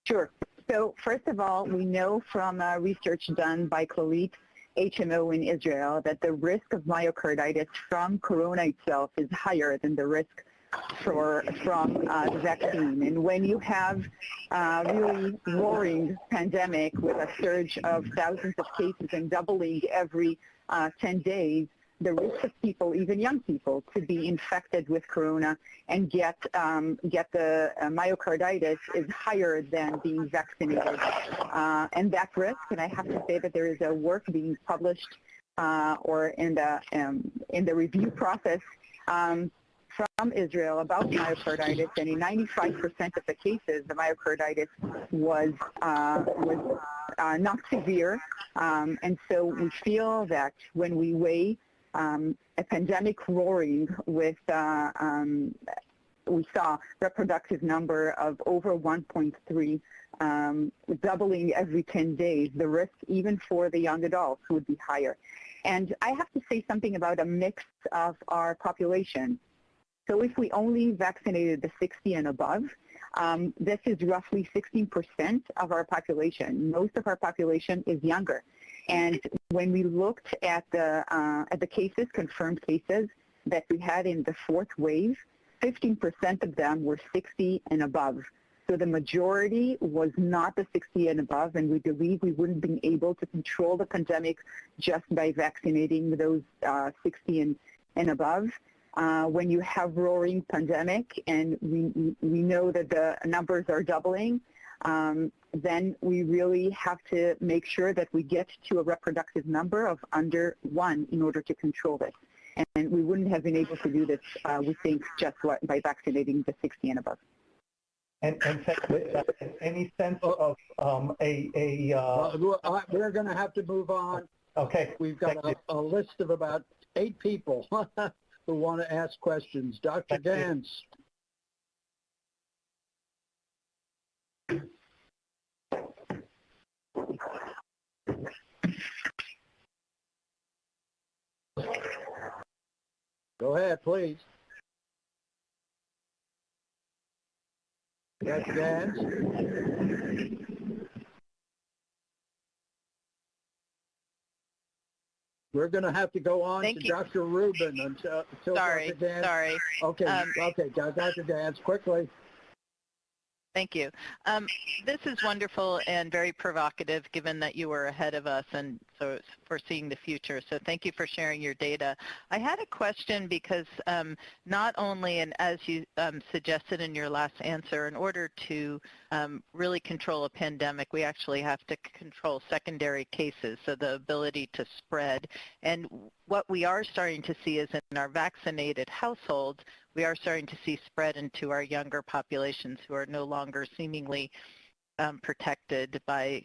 Sure. So first of all, we know from research done by Clalit HMO in Israel that the risk of myocarditis from corona itself is higher than the risk from the vaccine. And when you have really roaring pandemic with a surge of thousands of cases and doubling every 10 days, the risk of people, even young people, to be infected with corona and get the myocarditis is higher than being vaccinated. And that risk, and I have to say that there is a work being published or in the review process from Israel about myocarditis, and in 95% of the cases, the myocarditis was not severe. And so we feel that when we weigh a pandemic roaring with, we saw reproductive number of over 1.3, doubling every 10 days, the risk even for the young adults would be higher. And I have to say something about a mix of our population. So if we only vaccinated the 60 and above, this is roughly 16% of our population. Most of our population is younger. And when we looked at the cases, confirmed cases that we had in the fourth wave, 15% of them were 60 and above. So the majority was not the 60 and above, and we believe we wouldn't be able to control the pandemic just by vaccinating those 60 and above. When you have roaring pandemic and we know that the numbers are doubling, then we really have to make sure that we get to a reproductive number of under 1 in order to control this. And we wouldn't have been able to do this, we think, just by vaccinating the 60 and above. And any sense of we're going to have to move on. Okay. We've got a list of about 8 people who want to ask questions. Dr. Gans. Go ahead, please. Dr. Gans. We're going to have to go on to Dr. Rubin until Sorry. Dr. Gans. Sorry. Okay, okay, Dr. Gans, quickly. Thank you. This is wonderful and very provocative given that you were ahead of us and so foreseeing the future. So thank you for sharing your data. I had a question because not only, and as you suggested in your last answer, in order to really control a pandemic, we actually have to control secondary cases, so the ability to spread. And what we are starting to see is in our vaccinated households, we are starting to see spread into our younger populations who are no longer seemingly protected by,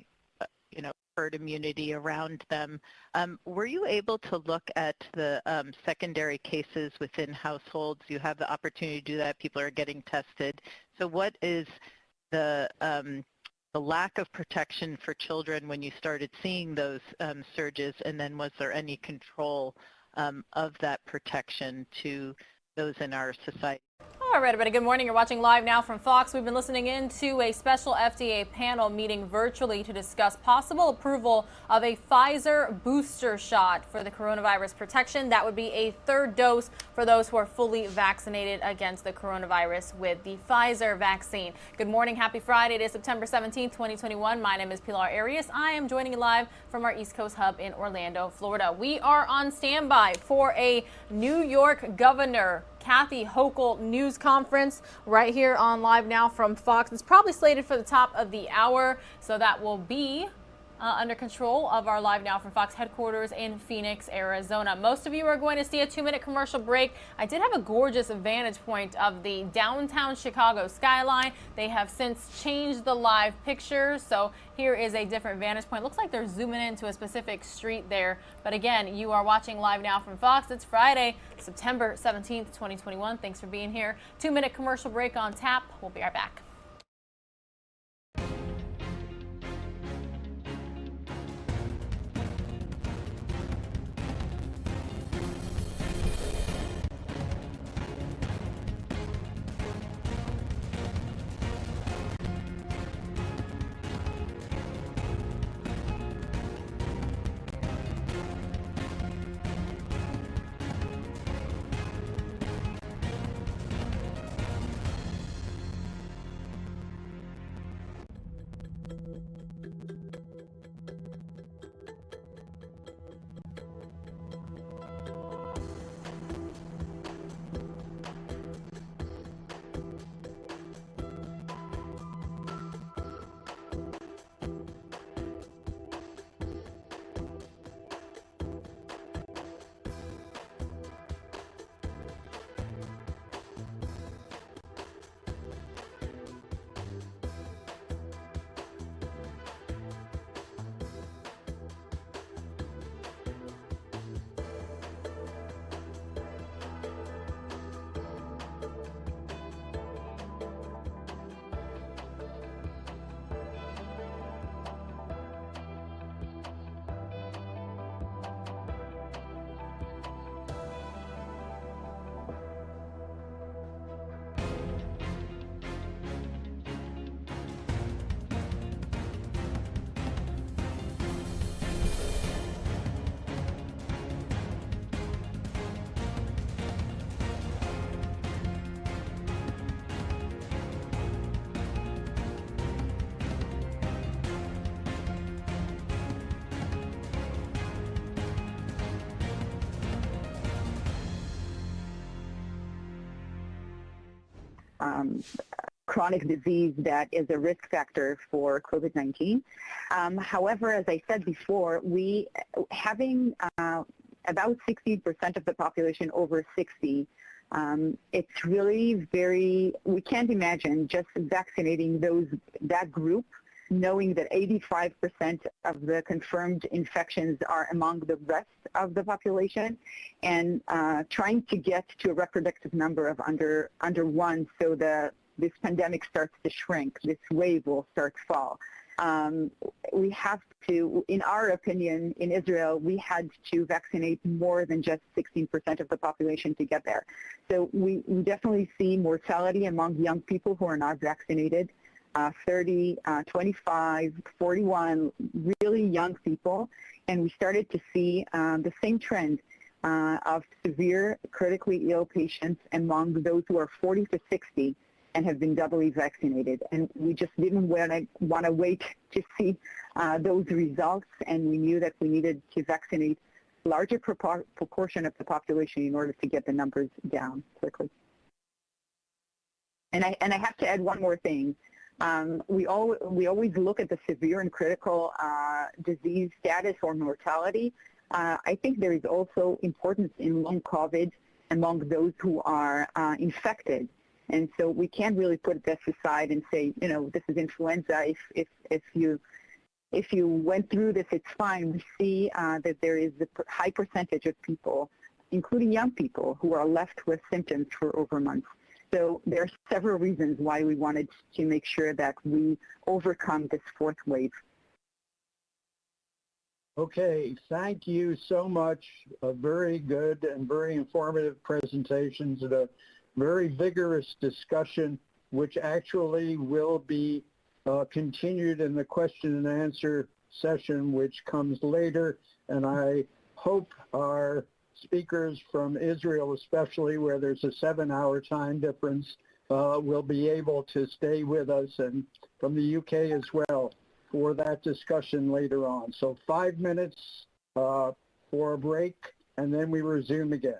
herd immunity around them. Were you able to look at the secondary cases within households? You have the opportunity to do that. People are getting tested. So what is the lack of protection for children when you started seeing those surges, and then was there any control of that protection to those in our society? All right, everybody, good morning. You're watching Live Now from Fox. We've been listening in to a special FDA panel meeting virtually to discuss possible approval of a Pfizer booster shot for the coronavirus protection. That would be a third dose for those who are fully vaccinated against the coronavirus with the Pfizer vaccine. Good morning. Happy Friday. It is September 17th, 2021. My name is Pilar Arias. I am joining you live from our East Coast hub in Orlando, Florida. We are on standby for a New York governor Kathy Hochul news conference right here on Live Now from Fox. It's probably slated for the top of the hour, so that will be under control of our Live Now from Fox headquarters in Phoenix, Arizona. Most of you are going to see a 2-minute commercial break. I did have a gorgeous vantage point of the downtown Chicago skyline. They have since changed the live pictures, so here is a different vantage point. Looks like they're zooming into a specific street there. But again, you are watching Live Now from Fox. It's Friday, September 17th, 2021. Thanks for being here. 2-minute commercial break on tap. We'll be right back. chronic disease that is a risk factor for COVID-19. However, as I said before, having about 60% of the population over 60, it's really we can't imagine just vaccinating that group, knowing that 85% of the confirmed infections are among the rest of the population, and trying to get to a reproductive number of under 1 so this pandemic starts to shrink, this wave will start to fall. We have to, in our opinion, in Israel, we had to vaccinate more than just 16% of the population to get there. So we definitely see mortality among young people who are not vaccinated, 30, 25, 41, really young people. And we started to see the same trend of severe critically ill patients among those who are 40 to 60 and have been doubly vaccinated. And we just didn't want to wait to see those results, and we knew that we needed to vaccinate a larger proportion of the population in order to get the numbers down quickly. And I have to add one more thing. We always look at the severe and critical disease status or mortality. I think there is also importance in long COVID among those who are infected. And so we can't really put this aside and say, this is influenza. If you went through this, it's fine. We see that there is a high percentage of people, including young people, who are left with symptoms for over months. So there are several reasons why we wanted to make sure that we overcome this fourth wave. Okay, thank you so much. Very good and very informative presentations and a very vigorous discussion, which actually will be continued in the question and answer session, which comes later. And I hope our speakers from Israel, especially where there's a 7-hour time difference, will be able to stay with us, and from the UK as well, for that discussion later on. So 5 minutes for a break, and then we resume again.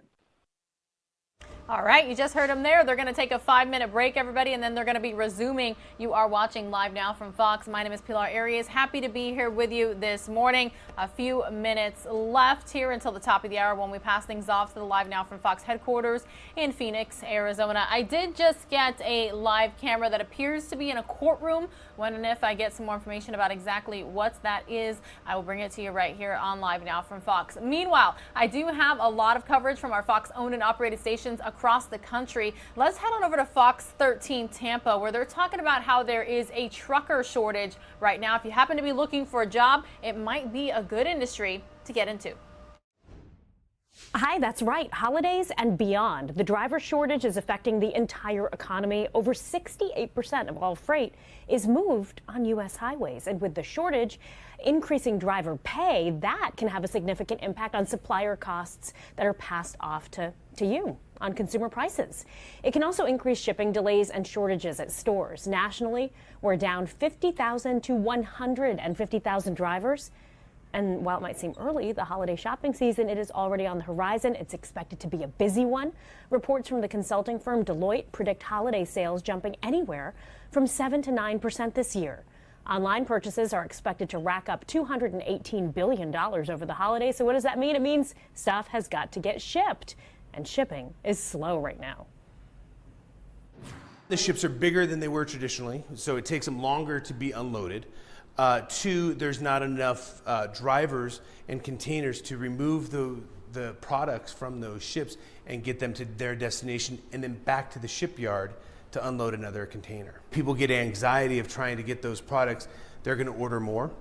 All right, you just heard them there. They're going to take a 5-minute break, everybody, and then they're going to be resuming. You are watching Live Now from Fox. My name is Pilar Arias. Happy to be here with you this morning. A few minutes left here until the top of the hour when we pass things off to the Live Now from Fox headquarters in Phoenix, Arizona. I did just get a live camera that appears to be in a courtroom. When and if I get some more information about exactly what that is, I will bring it to you right here on Live Now from Fox. Meanwhile, I do have a lot of coverage from our Fox-owned and operated stations across the country. Let's head on over to Fox 13 Tampa, where they're talking about how there is a trucker shortage right now. If you happen to be looking for a job, it might be a good industry to get into. Hi, that's right. Holidays and beyond. The driver shortage is affecting the entire economy. Over 68% of all freight is moved on U.S. highways. And with the shortage, increasing driver pay, that can have a significant impact on supplier costs that are passed off to you on consumer prices. It can also increase shipping delays and shortages at stores. Nationally, we're down 50,000 to 150,000 drivers. And while it might seem early, the holiday shopping season, it is already on the horizon. It's expected to be a busy one. Reports from the consulting firm Deloitte predict holiday sales jumping anywhere from 7 to 9% this year. Online purchases are expected to rack up $218 billion over the holidays. So what does that mean? It means stuff has got to get shipped, and shipping is slow right now. The ships are bigger than they were traditionally, so it takes them longer to be unloaded. 2, there's not enough drivers and containers to remove the products from those ships and get them to their destination and then back to the shipyard to unload another container. People get anxiety of trying to get those products. They're going to order more.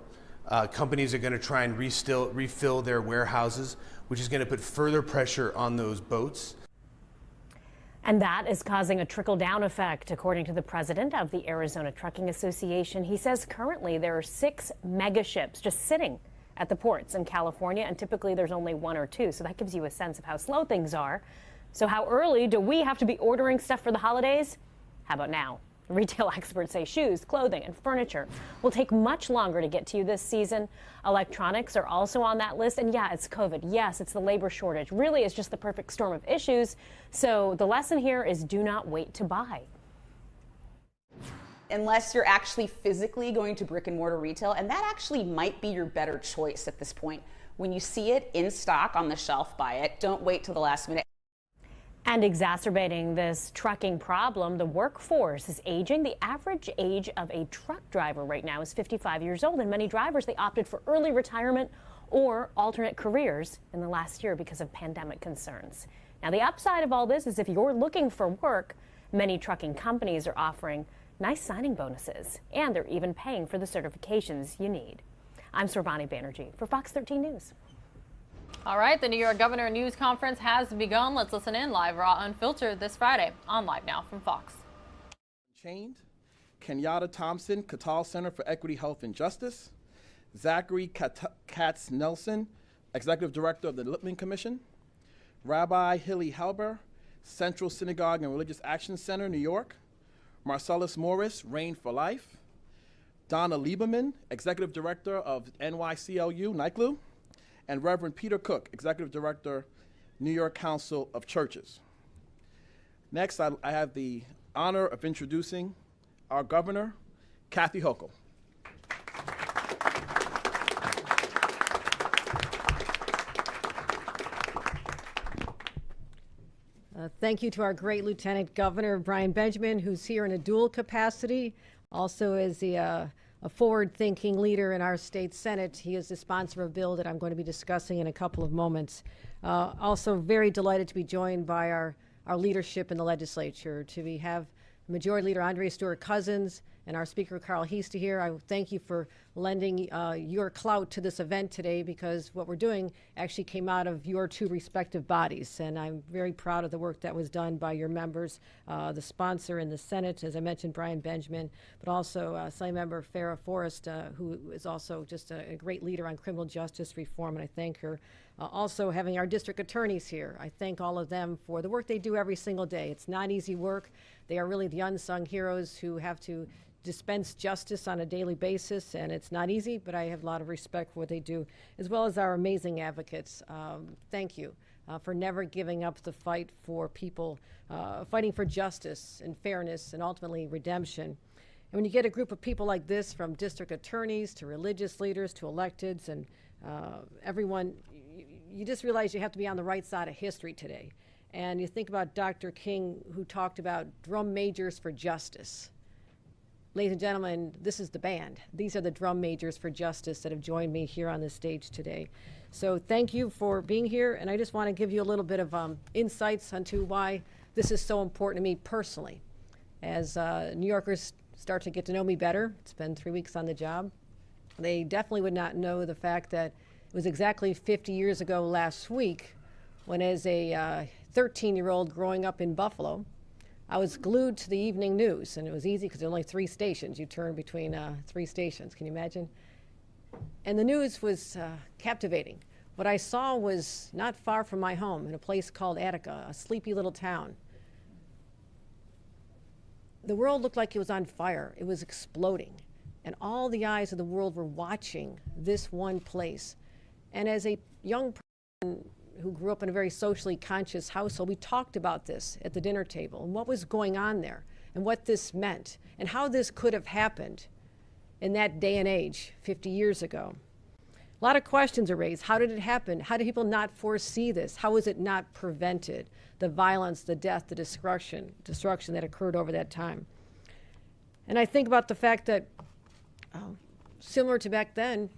Companies are going to try and refill their warehouses, which is going to put further pressure on those boats. And that is causing a trickle-down effect, according to the president of the Arizona Trucking Association. He says currently there are 6 mega ships just sitting at the ports in California, and typically there's only 1 or 2. So that gives you a sense of how slow things are. So how early do we have to be ordering stuff for the holidays? How about now? Retail experts say shoes, clothing, and furniture will take much longer to get to you this season. Electronics are also on that list. And yeah, it's COVID. Yes, it's the labor shortage. Really, it's just the perfect storm of issues. So the lesson here is do not wait to buy. unless you're actually physically going to brick and mortar retail, and that actually might be your better choice at this point. When you see it in stock on the shelf, buy it. Don't wait till the last minute. And exacerbating this trucking problem, the workforce is aging. The average age of a truck driver right now is 55 years old, and many drivers, they opted for early retirement or alternate careers in the last year because of pandemic concerns. Now, the upside of all this is if you're looking for work, many trucking companies are offering nice signing bonuses, and they're even paying for the certifications you need. I'm Sravani Banerjee for Fox 13 News. All right, the New York Governor News Conference has begun. Let's listen in live, raw, unfiltered this Friday on Live Now from Fox. Chained, Kenyatta Thompson, Cattell Center for Equity, Health, and Justice, Zachary Katz-Nelson, Executive Director of the Lippman Commission, Rabbi Hilly Halber, Central Synagogue and Religious Action Center, New York, Marcellus Morris, Reign for Life, Donna Lieberman, Executive Director of NYCLU, NYCLU, and Reverend Peter Cook, Executive Director, New York Council of Churches. Next, I have the honor of introducing our governor, Kathy Hochul. Thank you to our great Lieutenant Governor Brian Benjamin, who's here in a dual capacity, also as a forward-thinking leader in our state Senate. He is the sponsor of a bill that I'm going to be discussing in a couple of moments. Also very delighted to be joined by our leadership in the legislature, to have Majority Leader Andre Stewart-Cousins and our Speaker Carl Heastie here. I thank you for lending your clout to this event today, because what we're doing actually came out of your two respective bodies, and I'm very proud of the work that was done by your members, the sponsor in the Senate, as I mentioned, Brian Benjamin, but also Assembly Member Farrah Forrest, who is also just a great leader on criminal justice reform, and I thank her. Also having our district attorneys here, I thank all of them for the work they do every single day. It's not easy work. They are really the unsung heroes who have to dispense justice on a daily basis, and it's not easy, but I have a lot of respect for what they do, as well as our amazing advocates. Thank you for never giving up the fight for people, fighting for justice and fairness and ultimately redemption. And when you get a group of people like this, from district attorneys to religious leaders to electeds and everyone, you just realize you have to be on the right side of history today. And you think about Dr. King, who talked about drum majors for justice. Ladies and gentlemen, this is the band. These are the drum majors for justice that have joined me here on this stage today. So thank you for being here, and I just want to give you a little bit of insights onto why this is so important to me personally. As New Yorkers start to get to know me better, it's been 3 weeks on the job, they definitely would not know the fact that it was exactly 50 years ago last week when, as a 13-year-old growing up in Buffalo, I was glued to the evening news, and it was easy because there were only 3 stations. You turn between 3 stations. Can you imagine? And the news was captivating. What I saw was not far from my home in a place called Attica, a sleepy little town. The world looked like it was on fire. It was exploding. And all the eyes of the world were watching this one place. And as a young person who grew up in a very socially conscious household, we talked about this at the dinner table and what was going on there and what this meant and how this could have happened in that day and age 50 years ago. A lot of questions are raised. How did it happen? How did people not foresee this? How was it not prevented? The violence, the death, the destruction that occurred over that time. And I think about the fact that similar to back then,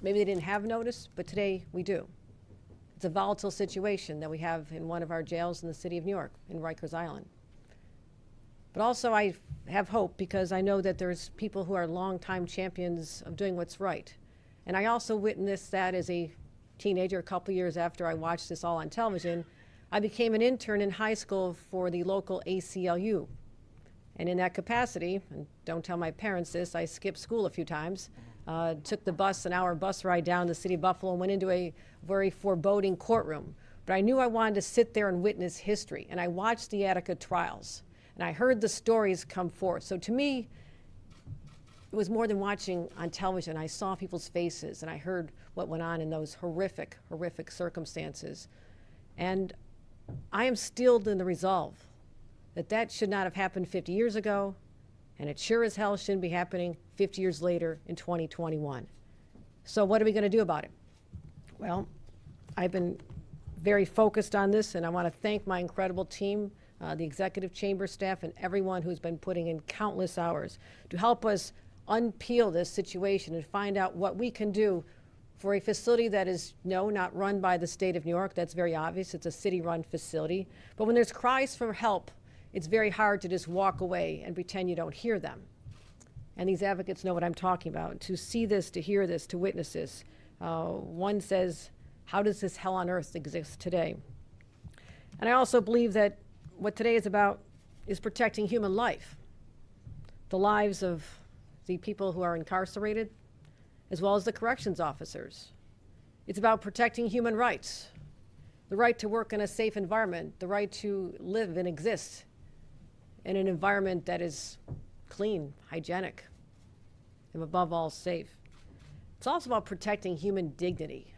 maybe they didn't have notice, but today we do. It's a volatile situation that we have in one of our jails in the city of New York, in Rikers Island. But also I have hope, because I know that there's people who are longtime champions of doing what's right. And I also witnessed that as a teenager, a couple years after I watched this all on television. I became an intern in high school for the local ACLU. And in that capacity, and don't tell my parents this, I skipped school a few times, took the bus, an hour bus ride down to the city of Buffalo, and went into a very foreboding courtroom. But I knew I wanted to sit there and witness history. And I watched the Attica trials, and I heard the stories come forth. So to me, it was more than watching on television. I saw people's faces, and I heard what went on in those horrific, horrific circumstances. And I am steeled in the resolve that that should not have happened 50 years ago, And it sure as hell shouldn't be happening 50 years later in 2021. So what are we going to do about it? Well, I've been very focused on this, and I want to thank my incredible team, the executive chamber staff, and everyone who's been putting in countless hours to help us unpeel this situation and find out what we can do for a facility that is, no, not run by the state of New York. That's very obvious. It's a city-run facility. But when there's cries for help, it's very hard to just walk away and pretend you don't hear them. And these advocates know what I'm talking about. To see this, to hear this, to witness this. One says, how does this hell on earth exist today? And I also believe that what today is about is protecting human life, the lives of the people who are incarcerated, as well as the corrections officers. It's about protecting human rights, the right to work in a safe environment, the right to live and exist in an environment that is clean, hygienic, and above all, safe. It's also about protecting human dignity.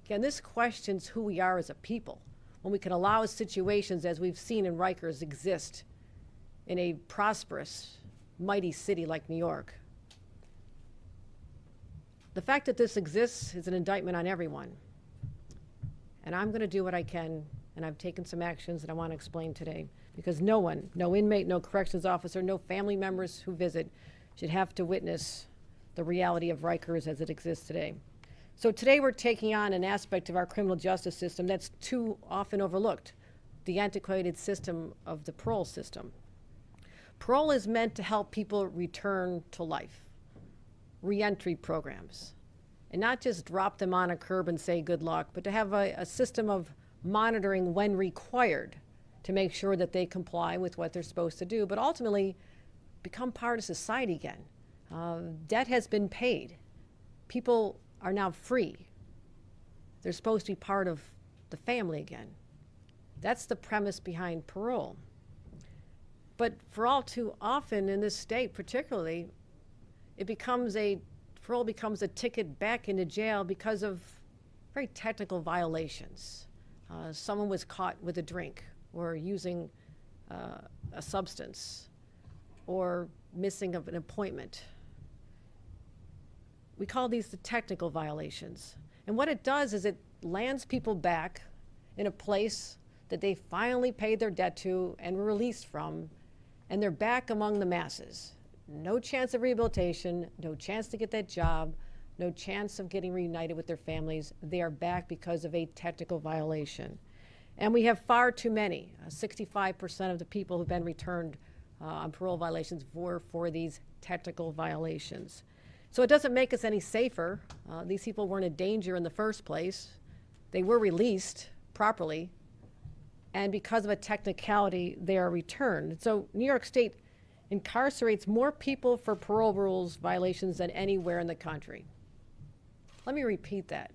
Again, this questions who we are as a people when we can allow situations, as we've seen in Rikers, exist in a prosperous, mighty city like New York. The fact that this exists is an indictment on everyone. And I'm going to do what I can, and I've taken some actions that I want to explain today, because no one, no inmate, no corrections officer, no family members who visit should have to witness the reality of Rikers as it exists today. So today we're taking on an aspect of our criminal justice system that's too often overlooked, the antiquated system of the parole system. Parole is meant to help people return to life, reentry programs, and not just drop them on a curb and say good luck, but to have a system of monitoring when required to make sure that they comply with what they're supposed to do, but ultimately become part of society again. Debt has been paid. People are now free. They're supposed to be part of the family again. That's the premise behind parole. But for all too often in this state particularly, parole becomes a ticket back into jail because of very technical violations. Someone was caught with a drink or using a substance or missing of an appointment. We call these the technical violations. And what it does is it lands people back in a place that they finally paid their debt to and were released from, and they're back among the masses. No chance of rehabilitation, no chance to get that job, no chance of getting reunited with their families. They are back because of a technical violation. And we have far too many. 65% of the people who've been returned on parole violations were for these technical violations. So it doesn't make us any safer. These people weren't a danger in the first place. They were released properly, and because of a technicality, they are returned. So New York State incarcerates more people for parole rules violations than anywhere in the country. Let me repeat that.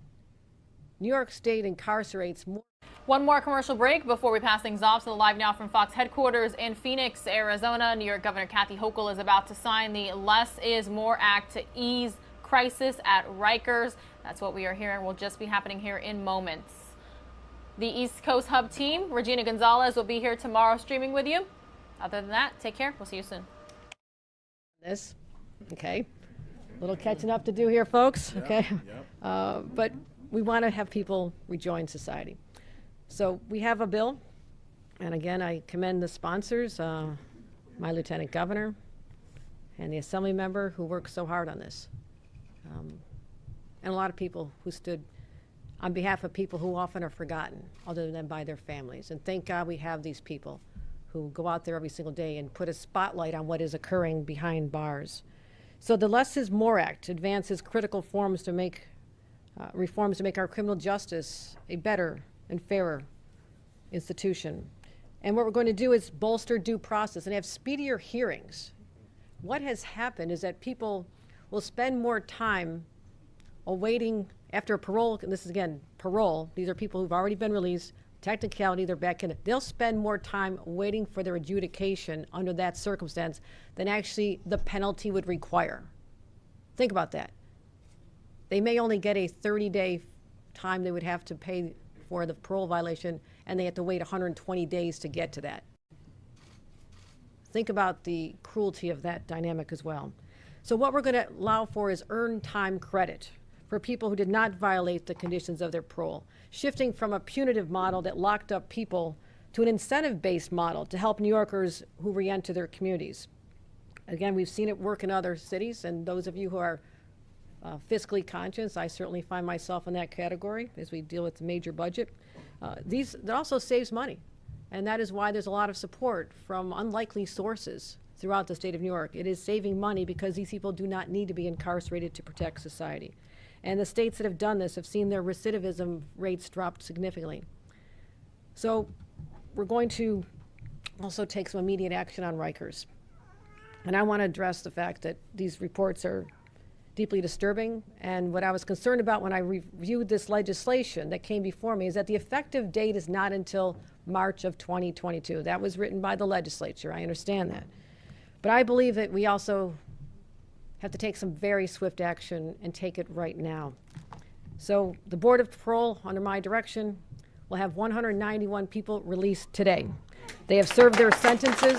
New York State incarcerates more. One more commercial break before we pass things off to the Live Now from Fox headquarters in Phoenix, Arizona. New York Governor Kathy Hochul is about to sign the Less is More Act to ease crisis at Rikers. That's what we are hearing will just be happening here in moments. The East Coast Hub team, Regina Gonzalez, will be here tomorrow streaming with you. Other than that, take care. We'll see you soon. Okay. A little catching up to do here, folks. Okay. But we want to have people rejoin society. So we have a bill, and again, I commend the sponsors, my Lieutenant Governor and the Assembly member who worked so hard on this, and a lot of people who stood on behalf of people who often are forgotten other than by their families. And thank God we have these people who go out there every single day and put a spotlight on what is occurring behind bars. So the Less is More Act advances critical reforms to make our criminal justice a better and fairer institution. And what we're going to do is bolster due process and have speedier hearings. What has happened is that people will spend more time awaiting after parole, and this is again parole, these are people who've already been released, technicality, they're back in, they'll spend more time waiting for their adjudication under that circumstance than actually the penalty would require. Think about that. They may only get a 30-day time they would have to pay for the parole violation, and they have to wait 120 days to get to that. Think about the cruelty of that dynamic as well. So what we're going to allow for is earned time credit for people who did not violate the conditions of their parole, shifting from a punitive model that locked up people to an incentive-based model to help New Yorkers who re-enter their communities. Again, we've seen it work in other cities, and those of you who are fiscally conscious, I certainly find myself in that category as we deal with the major budget. That also saves money, and that is why there's a lot of support from unlikely sources throughout the state of New York. It is saving money because these people do not need to be incarcerated to protect society. And the states that have done this have seen their recidivism rates drop significantly. So we're going to also take some immediate action on Rikers. And I want to address the fact that these reports are deeply disturbing. And what I was concerned about when I reviewed this legislation that came before me is that the effective date is not until March of 2022. That was written by the legislature. I understand that. But I believe that we also have to take some very swift action and take it right now. So the Board of Parole, under my direction, will have 191 people released today. They have served their sentences.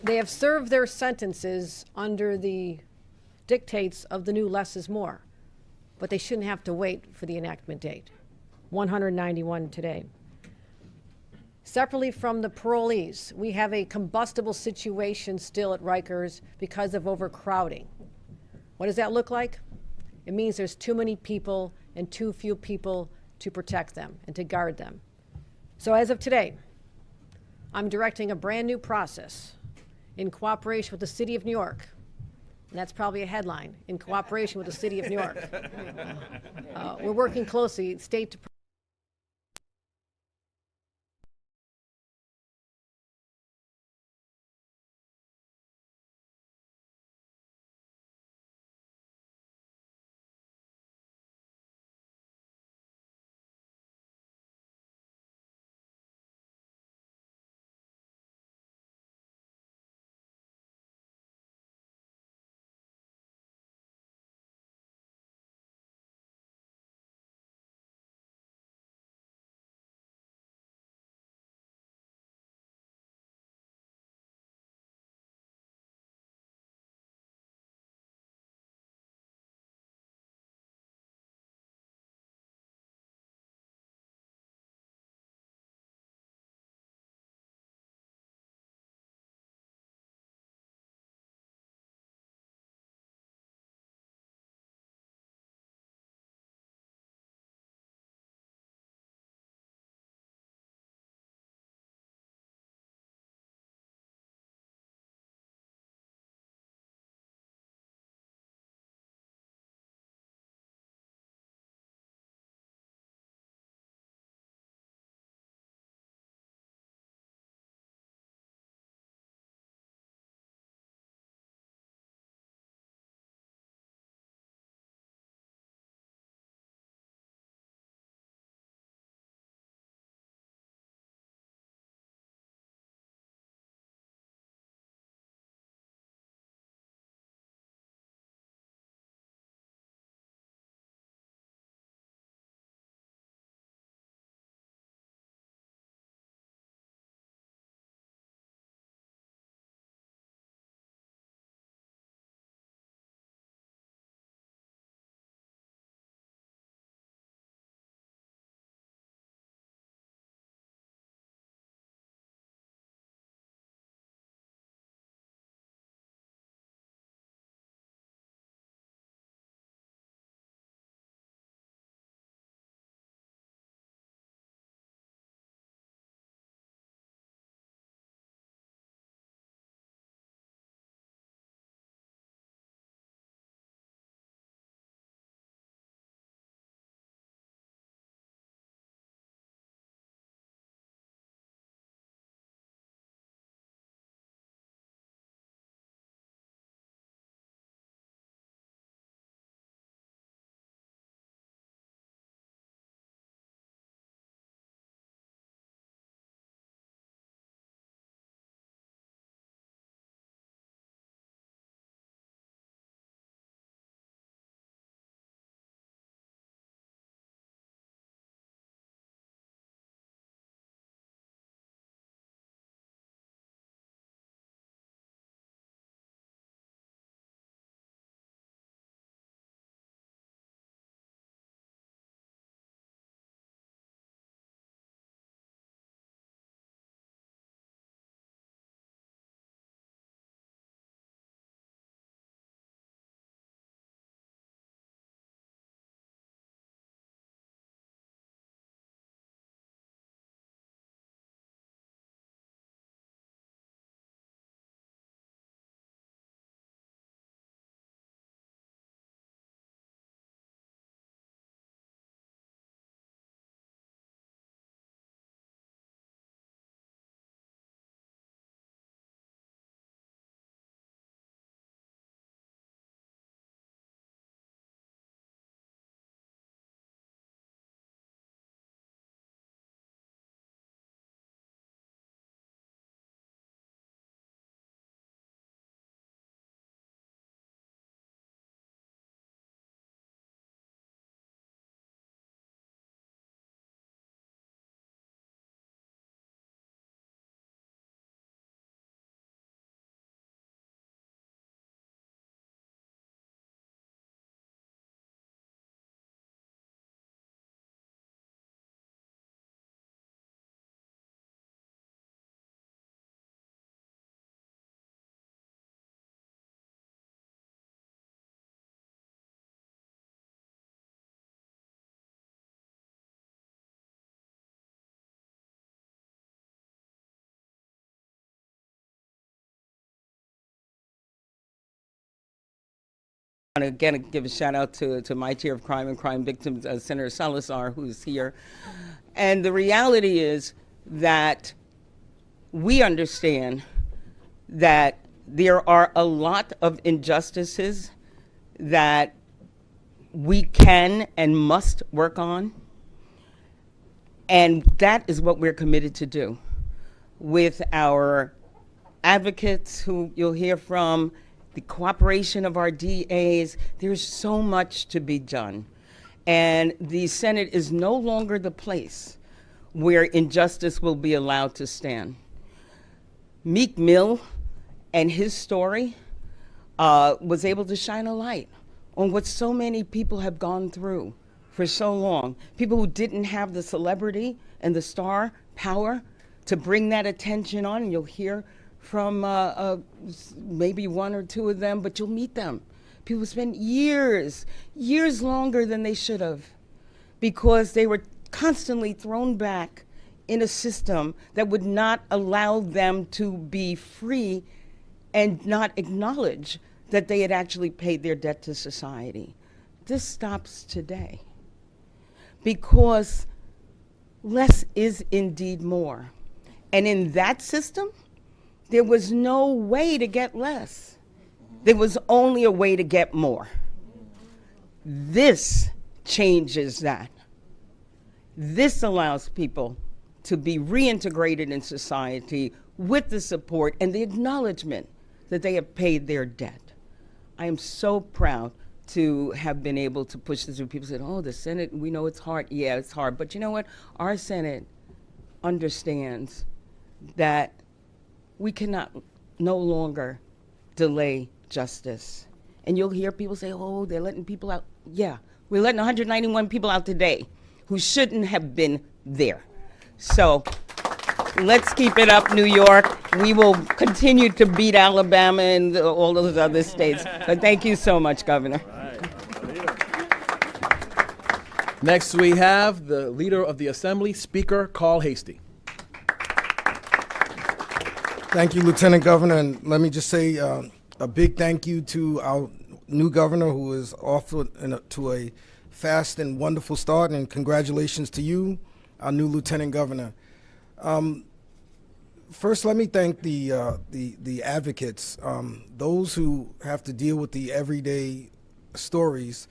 They have served their sentences under the dictates of the new less is more, but they shouldn't have to wait for the enactment date. 191 today. Separately from the parolees, we have a combustible situation still at Rikers because of overcrowding. What does that look like? It means there's too many people and too few people to protect them and to guard them. So as of today, I'm directing a brand new process in cooperation with the City of New York. And that's probably a headline, in cooperation with the City of New York. We're working closely, state to again give a shout out to my chair of crime and crime victims, Senator Salazar, who's here. And the reality is that we understand that there are a lot of injustices that we can and must work on. And that is what we're committed to do with our advocates who you'll hear from, the cooperation of our DAs. There's so much to be done. And the Senate is no longer the place where injustice will be allowed to stand. Meek Mill and his story was able to shine a light on what so many people have gone through for so long. People who didn't have the celebrity and the star power to bring that attention on. And you'll hear from maybe one or two of them, but you'll meet them. People spend years longer than they should have because they were constantly thrown back in a system that would not allow them to be free and not acknowledge that they had actually paid their debt to society. This stops today because less is indeed more. And in that system, there was no way to get less. There was only a way to get more. This changes that. This allows people to be reintegrated in society with the support and the acknowledgement that they have paid their debt. I am so proud to have been able to push this through. People said, oh, the Senate, we know it's hard. Yeah, it's hard. But you know what? Our Senate understands that we cannot no longer delay justice. And you'll hear people say, oh, they're letting people out. Yeah, we're letting 191 people out today who shouldn't have been there. So let's keep it up, New York. We will continue to beat Alabama and all those other states. But thank you so much, Governor. Next, we have the Leader of the Assembly, Speaker Carl Hastie. Thank you, Lieutenant Governor. And let me just say a big thank you to our new governor who is off to a fast and wonderful start. And congratulations to you, our new Lieutenant Governor. First, let me thank the advocates, those who have to deal with the everyday stories.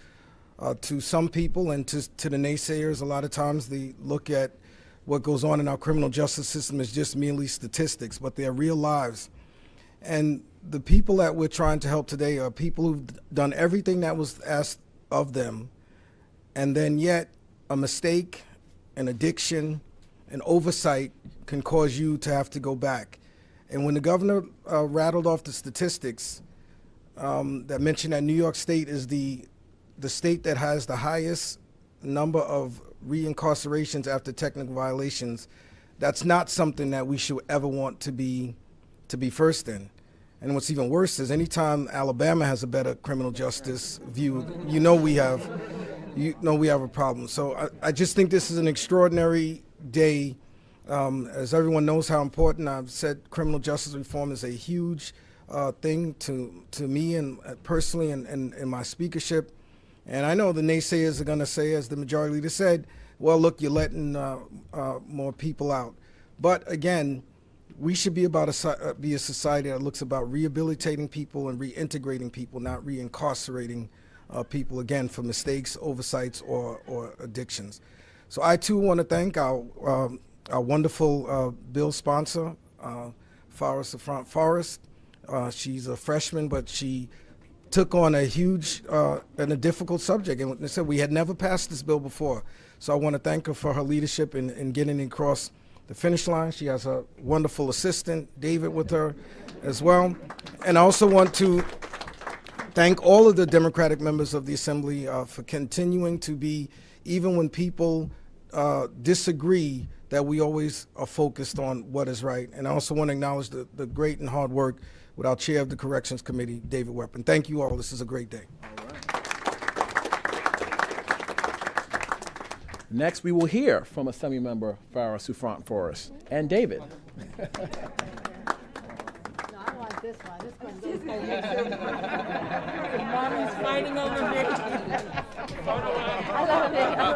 To some people and to the naysayers, a lot of times they look at what goes on in our criminal justice system as just merely statistics, but they're real lives. And the people that we're trying to help today are people who've done everything that was asked of them, and then yet a mistake, an addiction, an oversight can cause you to have to go back. And when the governor rattled off the statistics that mentioned that New York State is the state that has the highest number of reincarcerations after technical violations, that's not something that we should ever want to be first in. And what's even worse is anytime Alabama has a better criminal justice view, you know we have a problem. So I just think this is an extraordinary day. As everyone knows how important, I've said criminal justice reform is a huge thing to me and personally and in my speakership. And I know the naysayers are going to say, as the majority leader said, well, look, you're letting more people out. But again, we should be be a society that looks about rehabilitating people and reintegrating people, not reincarcerating people, again, for mistakes, oversights, or addictions. So I, too, want to thank our wonderful bill sponsor, Forrest. She's a freshman, but she took on a huge and a difficult subject. And they said we had never passed this bill before. So I want to thank her for her leadership in getting it across the finish line. She has a wonderful assistant, David, with her as well. And I also want to thank all of the Democratic members of the Assembly for continuing to be, even when people disagree, that we always are focused on what is right. And I also want to acknowledge the great and hard work with our chair of the Corrections Committee, David Weapon. Thank you all. This is a great day. Next, we will hear from Assemblymember Farah Souffrant Forrest and David. this one. This one goes to you. Mommy's fighting over me. I love it. I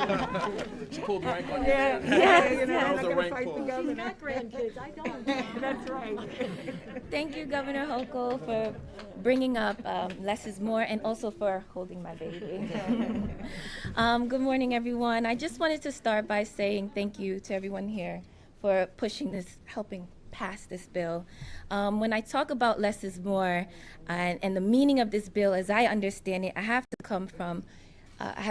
love it. She pulled rank on you. Yeah. That Yes. was a rank pull. She's got grandkids. I don't. That's right. Thank you, Governor Hochul, for bringing up less is more, and also for holding my baby. Good morning, everyone. I just wanted to start by saying thank you to everyone here for pushing this, helping pass this bill. When I talk about less is more and the meaning of this bill, as I understand it, I have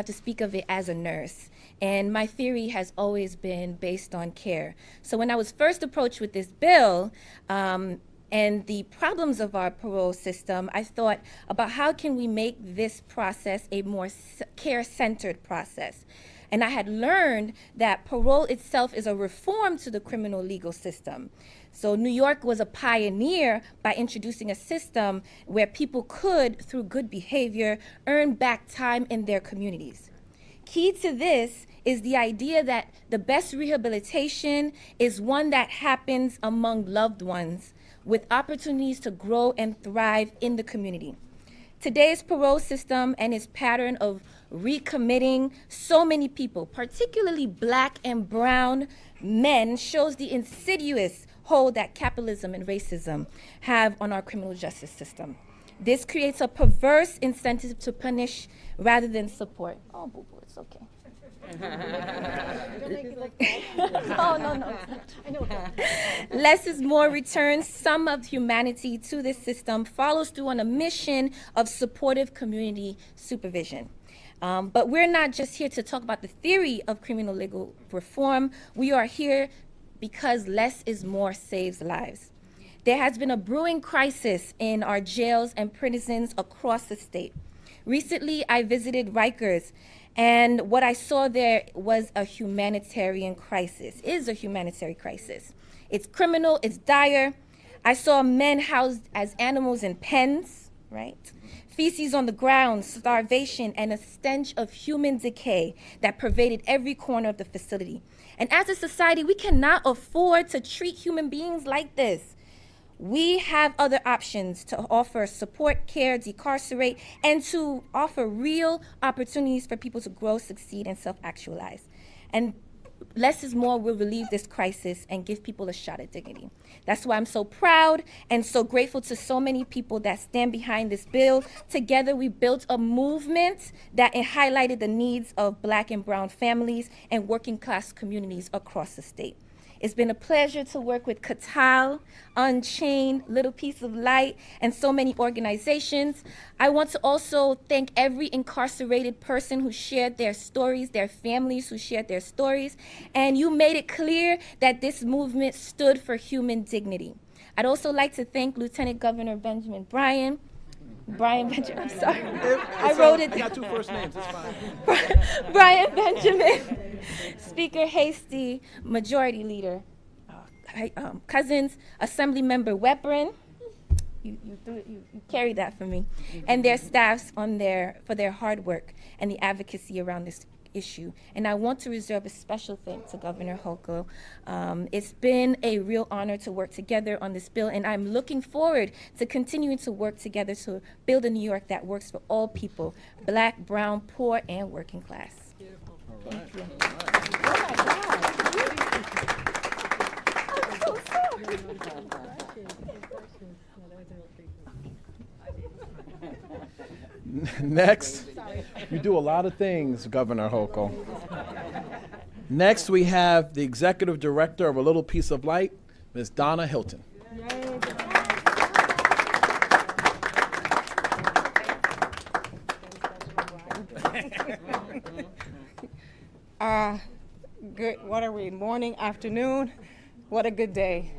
to speak of it as a nurse. And my theory has always been based on care. So when I was first approached with this bill, and the problems of our parole system, I thought about how can we make this process a more care-centered process. And I had learned that parole itself is a reform to the criminal legal system. So New York was a pioneer by introducing a system where people could, through good behavior, earn back time in their communities. Key to this is the idea that the best rehabilitation is one that happens among loved ones, with opportunities to grow and thrive in the community. Today's parole system and its pattern of recommitting so many people, particularly Black and brown men, shows the insidious hold that capitalism and racism have on our criminal justice system. This creates a perverse incentive to punish rather than support. Oh, boo-boo, it's okay. Oh, no. I know. Less is more returns some of humanity to this system, follows through on a mission of supportive community supervision. But we're not just here to talk about the theory of criminal legal reform. We are here because less is more saves lives. There has been a brewing crisis in our jails and prisons across the state. Recently, I visited Rikers, and what I saw there was a humanitarian crisis, is a humanitarian crisis. It's criminal, it's dire. I saw men housed as animals in pens, right? Feces on the ground, starvation, and a stench of human decay that pervaded every corner of the facility. And as a society, we cannot afford to treat human beings like this. We have other options to offer support, care, decarcerate, and to offer real opportunities for people to grow, succeed, and self-actualize. And less is more will relieve this crisis and give people a shot at dignity. That's why I'm so proud and so grateful to so many people that stand behind this bill. Together, we built a movement that highlighted the needs of Black and brown families and working class communities across the state. It's been a pleasure to work with Katal, Unchained, Little Piece of Light, and so many organizations. I want to also thank every incarcerated person who shared their stories, their families who shared their stories, and you made it clear that this movement stood for human dignity. I'd also like to thank Lieutenant Governor Benjamin Bryan, I'm sorry. I wrote it. I got two first names, it's fine. Brian Benjamin, Speaker Hasty, Majority Leader Cousins, Assembly Member Weprin, you carried that for me, and their staffs for their hard work and the advocacy around this issue. And I want to reserve a special thanks to Governor Hochul. It's been a real honor to work together on this bill, and I'm looking forward to continuing to work together to build a New York that works for all people, Black, brown, poor, and working class. Beautiful. Thank you. Oh my God. I'm so sorry. Next, you do a lot of things, Governor Hochul. Next, we have the Executive Director of A Little Piece of Light, Ms. Donna Hilton. Good. What are we? Morning, afternoon? What a good day.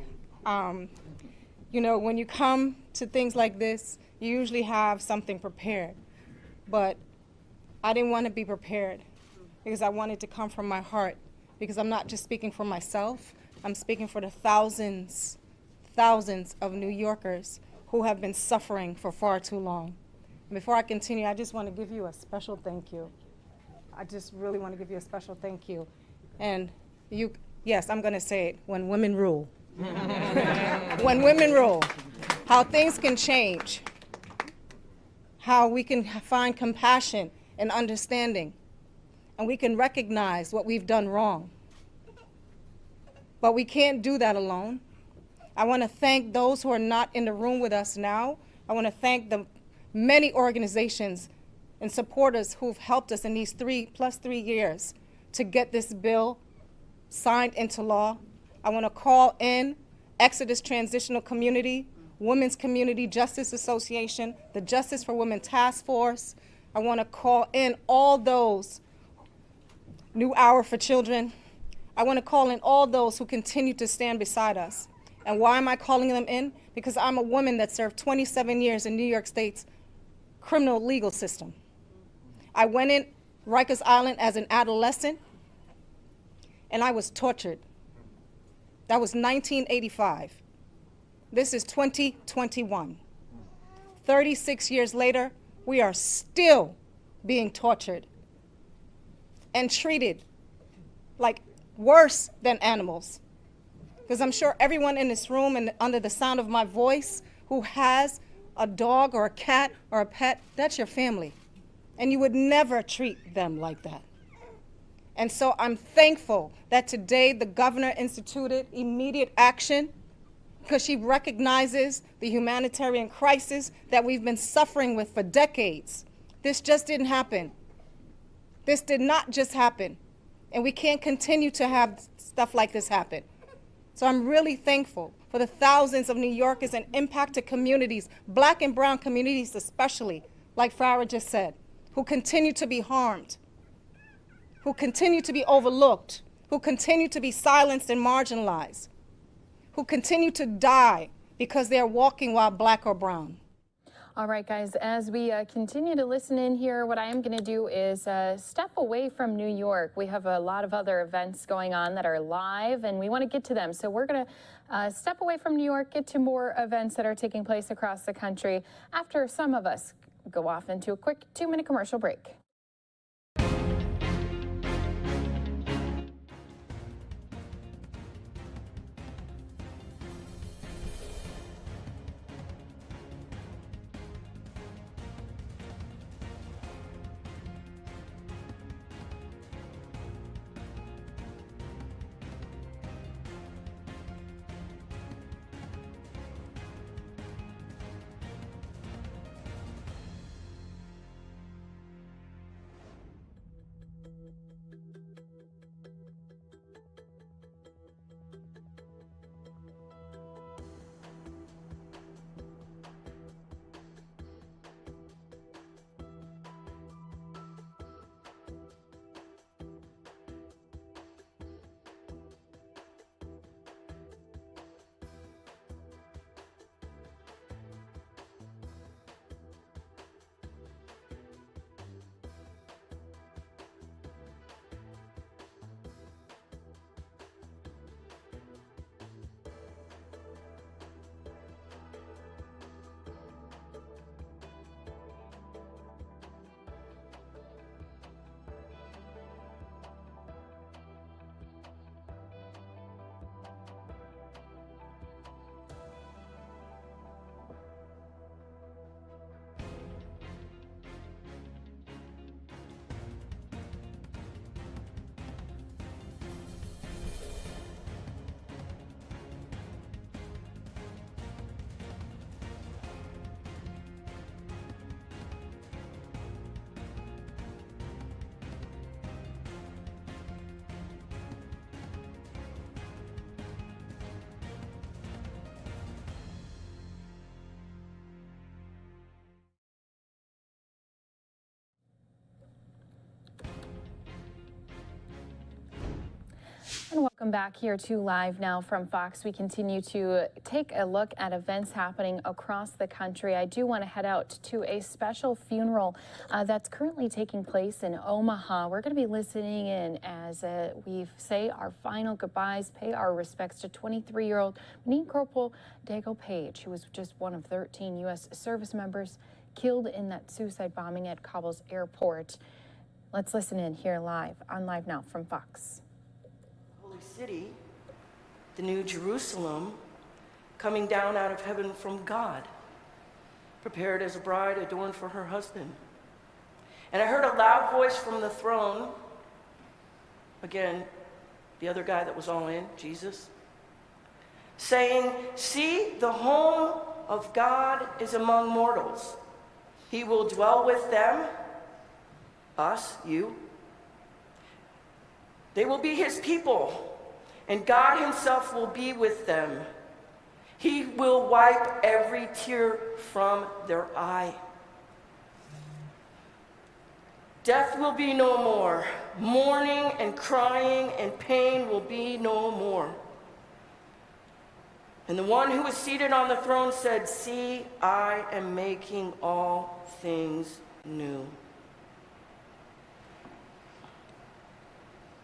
You know, when you come to things like this, you usually have something prepared. But I didn't want to be prepared because I wanted to come from my heart, because I'm not just speaking for myself, I'm speaking for the thousands of New Yorkers who have been suffering for far too long. And before I continue, I just want to give you a special thank you. I just really want to give you a special thank you. And yes, I'm going to say it, when women rule. When women rule, how things can change, how we can find compassion and understanding, and we can recognize what we've done wrong. But we can't do that alone. I want to thank those who are not in the room with us now. I want to thank the many organizations and supporters who've helped us in these 3+ years to get this bill signed into law. I want to call in Exodus Transitional Community, Women's Community Justice Association, the Justice for Women Task Force. I want to call in all those, New Hour for Children. I want to call in all those who continue to stand beside us. And why am I calling them in? Because I'm a woman that served 27 years in New York State's criminal legal system. I went in Rikers Island as an adolescent, and I was tortured. That was 1985. This is 2021. 36 years later, we are still being tortured and treated like worse than animals. Because I'm sure everyone in this room and under the sound of my voice who has a dog or a cat or a pet, that's your family. And you would never treat them like that. And so I'm thankful that today the governor instituted immediate action because she recognizes the humanitarian crisis that we've been suffering with for decades. This just didn't happen. This did not just happen. And we can't continue to have stuff like this happen. So I'm really thankful for the thousands of New Yorkers and impacted communities, Black and brown communities especially, like Farah just said, who continue to be harmed, who continue to be overlooked, who continue to be silenced and marginalized, who continue to die because they're walking while Black or brown. All right, guys, as we continue to listen in here, what I am going to do is step away from New York. We have a lot of other events going on that are live, and we want to get to them. So we're going to step away from New York, get to more events that are taking place across the country after some of us go off into a quick 2-minute commercial break. And welcome back here to Live Now from Fox. We continue to take a look at events happening across the country. I do want to head out to a special funeral that's currently taking place in Omaha. We're going to be listening in as we say our final goodbyes, pay our respects to 23-year-old Marine Corporal Dagan Page, who was just one of 13 U.S. service members killed in that suicide bombing at Kabul's airport. Let's listen in here live on Live Now from Fox. Holy City the New Jerusalem, coming down out of heaven from God, prepared as a bride adorned for her husband. And I heard a loud voice from the throne, again, the other guy that was all in, Jesus, saying, "See, the home of God is among mortals. He will dwell with them," us, you. "They will be his people, and God himself will be with them. He will wipe every tear from their eye. Death will be no more. Mourning and crying and pain will be no more." And the one who was seated on the throne said, "See, I am making all things new."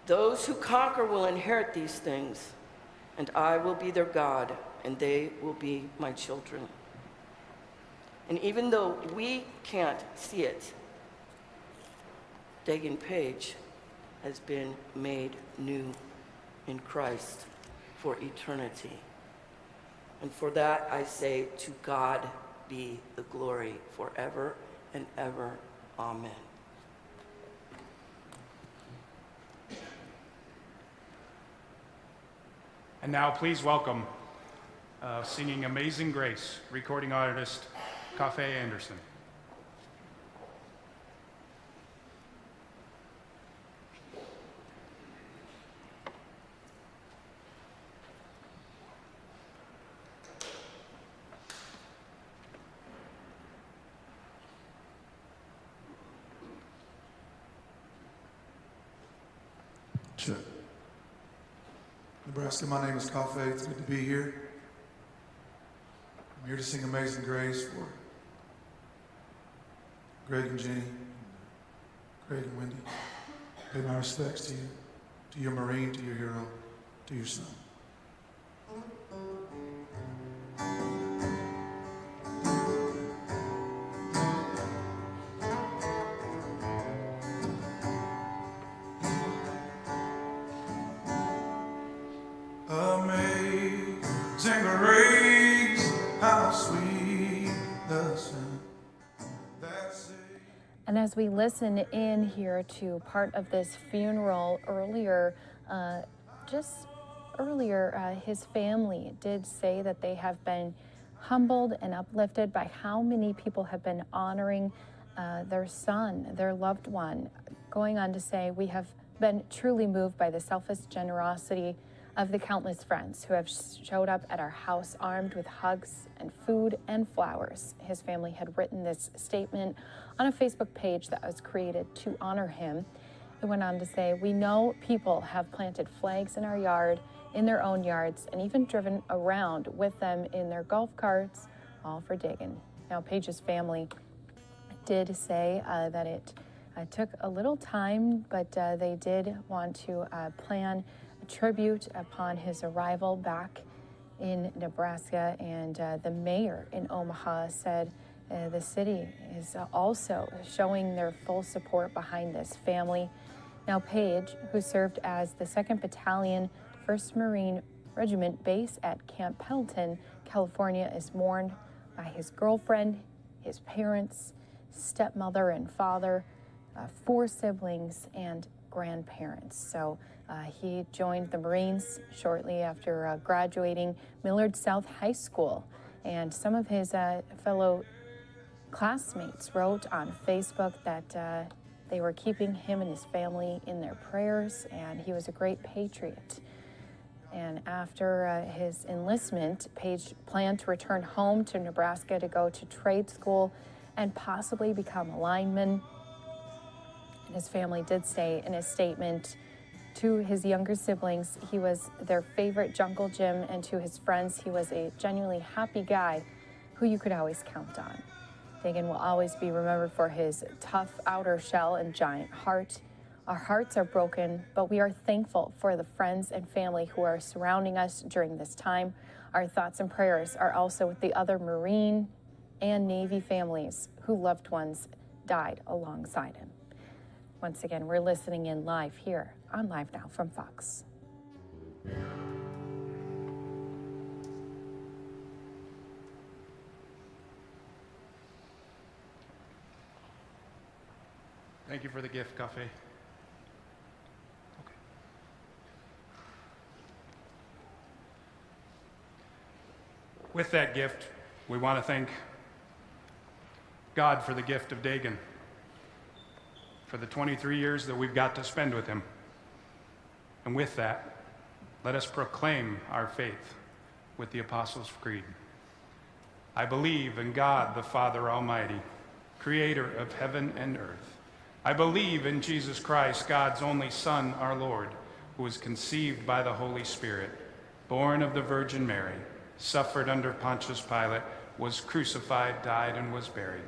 Those who conquer will inherit these things, and I will be their God, and they will be my children. And even though we can't see it, Dagan Page has been made new in Christ for eternity. And for that I say, to God be the glory forever and ever. Amen. And now please welcome singing Amazing Grace, recording artist Cafe Anderson. Check. Nebraska, my name is Cafe. It's good to be here. I'm here to sing Amazing Grace for Greg and Jenny, Craig and Wendy. Pay my respects to you, to your Marine, to your hero, to your son. Amazing grace, how sweet the sound that saved. And as we listen in here to part of this funeral earlier, his family did say that they have been humbled and uplifted by how many people have been honoring their son, their loved one, going on to say, "We have been truly moved by the selfless generosity of the countless friends who have showed up at our house armed with hugs and food and flowers." His family had written this statement on a Facebook page that was created to honor him. It went on to say, "We know people have planted flags in our yard, in their own yards, and even driven around with them in their golf carts, all for Dagan." Now, Page's family did say that it took a little time, but they did want to plan a tribute upon his arrival back in Nebraska. And the mayor in Omaha said the city is also showing their full support behind this family. Now, Page, who served as the 2nd Battalion, 1st Marine Regiment base at Camp Pendleton, California, is mourned by his girlfriend, his parents, stepmother and father, 4 siblings, and grandparents. So he joined the Marines shortly after graduating Millard South High School. And some of his fellow classmates wrote on Facebook that they were keeping him and his family in their prayers, and he was a great patriot. And after his enlistment, Page planned to return home to Nebraska to go to trade school and possibly become a lineman. And his family did say in a statement to his younger siblings, he was their favorite Jungle Jim, and to his friends, he was a genuinely happy guy who you could always count on. Dagan will always be remembered for his tough outer shell and giant heart. Our hearts are broken, but we are thankful for the friends and family who are surrounding us during this time. Our thoughts and prayers are also with the other Marine and Navy families whose loved ones died alongside him. Once again, we're listening in live here on Live Now from Fox. Thank you for the gift, Cafe. With that gift, we want to thank God for the gift of Dagan, for the 23 years that we've got to spend with him. And with that, let us proclaim our faith with the Apostles' Creed. I believe in God, the Father Almighty, creator of heaven and earth. I believe in Jesus Christ, God's only Son, our Lord, who was conceived by the Holy Spirit, born of the Virgin Mary, suffered under Pontius Pilate, was crucified, died, and was buried.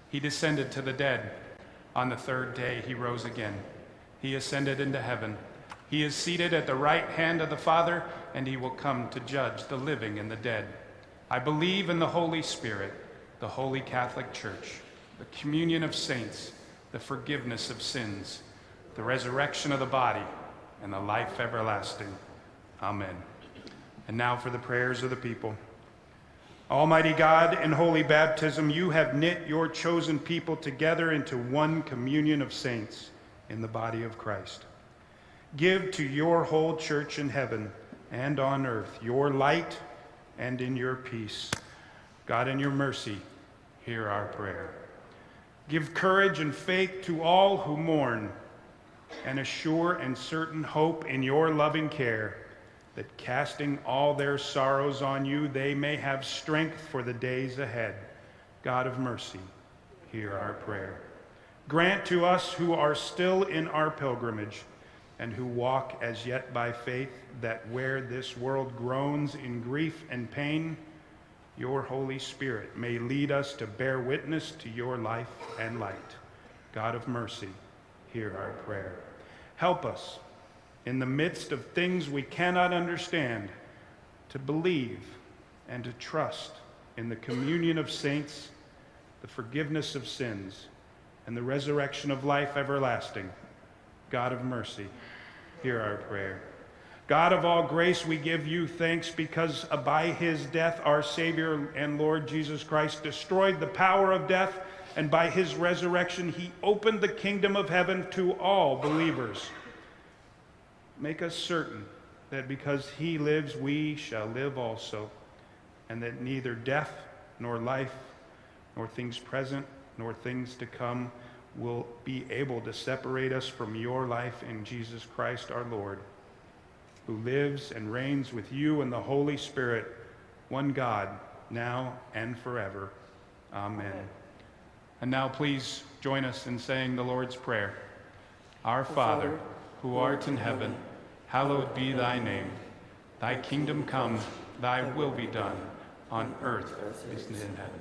He descended to the dead. On the third day he rose again. He ascended into heaven. He is seated at the right hand of the Father, and he will come to judge the living and the dead. I believe in the Holy Spirit, the Holy Catholic Church, the communion of saints, the forgiveness of sins, the resurrection of the body, and the life everlasting. Amen. And now for the prayers of the people. Almighty God, in holy baptism, you have knit your chosen people together into one communion of saints in the body of Christ. Give to your whole church in heaven and on earth your light and in your peace. God, in your mercy, hear our prayer. Give courage and faith to all who mourn, and a sure and certain hope in your loving care, that casting all their sorrows on you, they may have strength for the days ahead. God of mercy, hear our prayer. Grant to us who are still in our pilgrimage and who walk as yet by faith, that where this world groans in grief and pain, your Holy Spirit may lead us to bear witness to your life and light. God of mercy, hear our prayer. Help us, in the midst of things we cannot understand, to believe and to trust in the communion of saints, the forgiveness of sins, and the resurrection of life everlasting. God of mercy, hear our prayer. God of all grace, we give you thanks because by his death our Savior and Lord Jesus Christ destroyed the power of death, and by his resurrection he opened the kingdom of heaven to all believers. Make us certain that because he lives, we shall live also, and that neither death nor life, nor things present, nor things to come will be able to separate us from your life in Jesus Christ our Lord, who lives and reigns with you in the Holy Spirit, one God, now and forever. Amen. And now please join us in saying the Lord's Prayer. Our Father, who art in heaven, hallowed be thy name. Thy kingdom come, thy will be done, on earth as it is in heaven.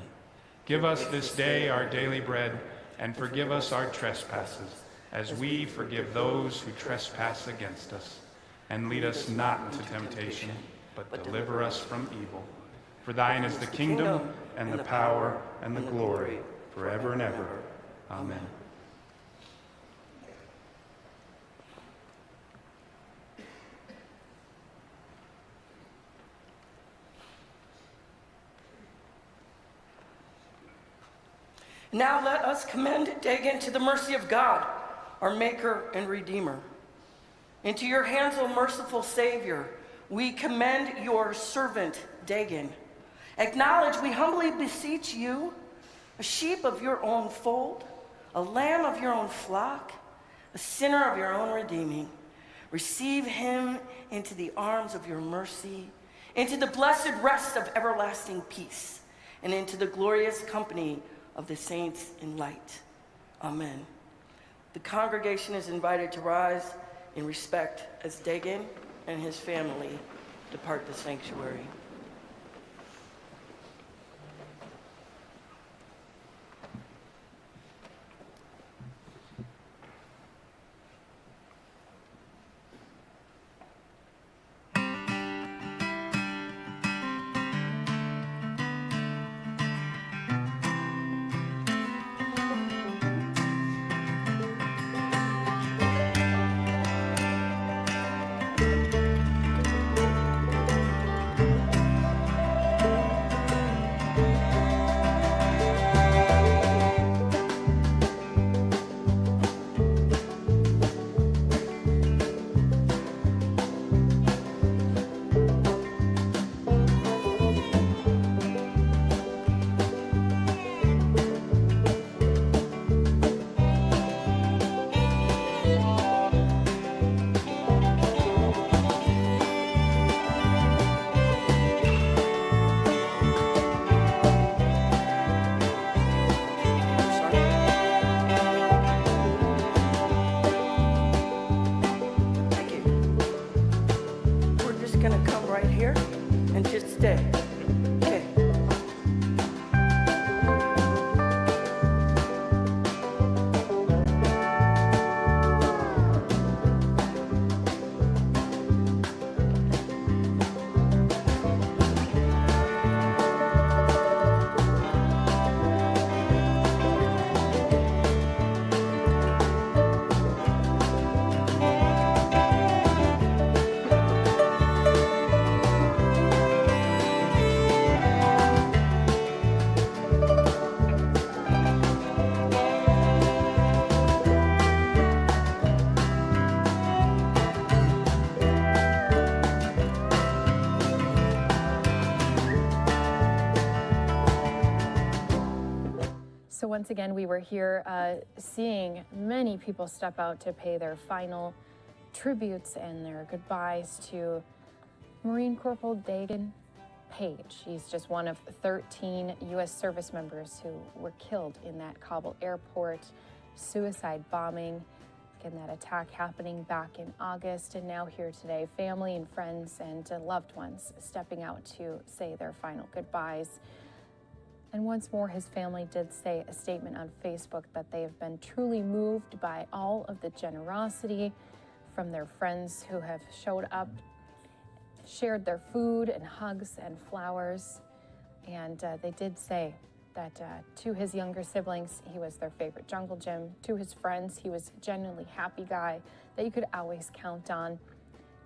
Give us this day our daily bread, and forgive us our trespasses, as we forgive those who trespass against us. And lead us not into temptation, but deliver us from evil. For thine is the kingdom, and the power, and the glory, forever and ever. Amen. Now let us commend Dagan to the mercy of God, our Maker and Redeemer. Into your hands, O merciful Savior, we commend your servant Dagan. Acknowledge, we humbly beseech you, a sheep of your own fold, a lamb of your own flock, a sinner of your own redeeming. Receive him into the arms of your mercy, into the blessed rest of everlasting peace, and into the glorious company of the saints in light. Amen. The congregation is invited to rise in respect as Dagan and his family depart the sanctuary. gonna come right here and just stay. Okay. So once again, we were here seeing many people step out to pay their final tributes and their goodbyes to Marine Corporal Dagan Page. He's just one of 13 U.S. service members who were killed in that Kabul airport suicide bombing. Again, that attack happening back in August, and now here today, family and friends and loved ones stepping out to say their final goodbyes. And once more, his family did say a statement on Facebook that they have been truly moved by all of the generosity from their friends who have showed up, shared their food and hugs and flowers. And they did say that to his younger siblings, he was their favorite jungle gym. To his friends, he was a genuinely happy guy that you could always count on.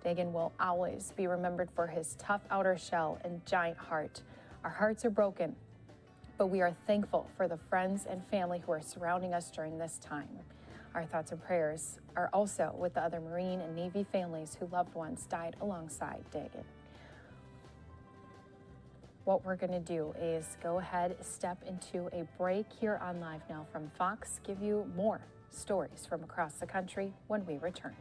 Dagan will always be remembered for his tough outer shell and giant heart. Our hearts are broken, but we are thankful for the friends and family who are surrounding us during this time. Our thoughts and prayers are also with the other Marine and Navy families whose loved ones died alongside Dagan. What we're gonna do is go ahead, step into a break here on Live Now from Fox, give you more stories from across the country when we return.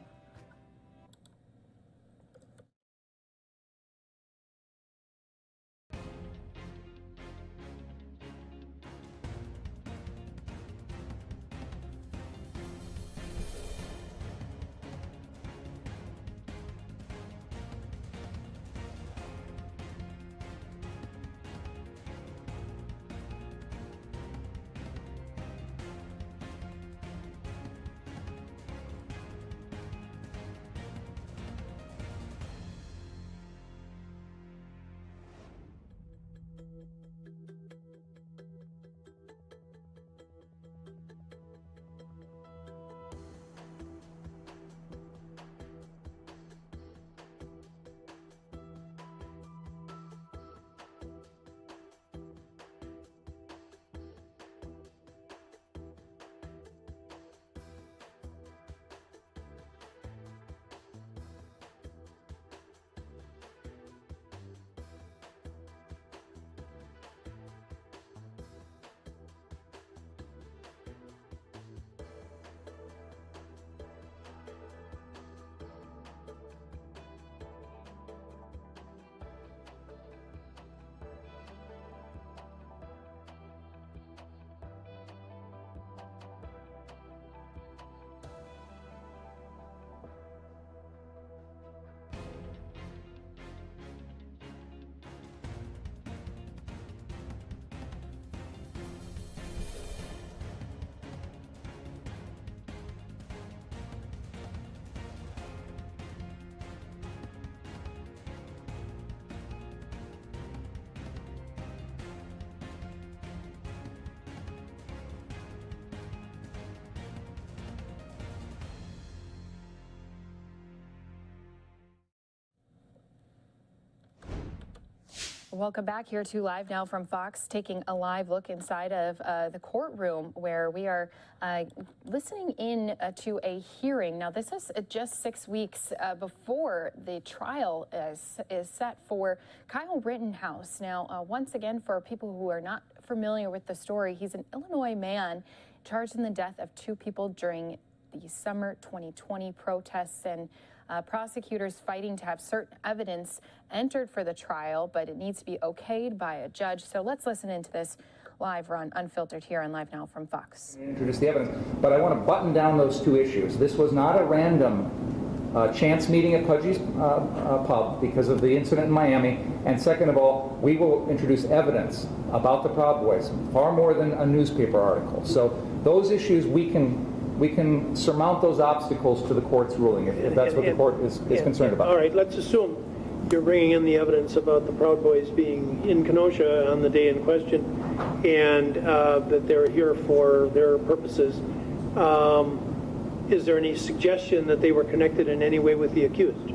Welcome back here to Live Now from Fox, taking a live look inside of the courtroom where we are listening in to a hearing. Now, this is just 6 weeks before the trial is set for Kyle Rittenhouse. Now, once again, for people who are not familiar with the story, he's an Illinois man charged in the death of 2 people during the summer 2020 protests, and prosecutors fighting to have certain evidence entered for the trial, but it needs to be okayed by a judge. So let's listen into this live on Unfiltered here on Live Now from Fox. Introduce the evidence, but I want to button down those 2 issues. This was not a random chance meeting at Pudgy's pub because of the incident in Miami. And second of all, we will introduce evidence about the Proud Boys, far more than a newspaper article. So those issues, we can surmount those obstacles to the court's ruling if that's what the court is concerned about. All right, let's assume you're bringing in the evidence about the Proud Boys being in Kenosha on the day in question and that they're here for their purposes. Is there any suggestion that they were connected in any way with the accused?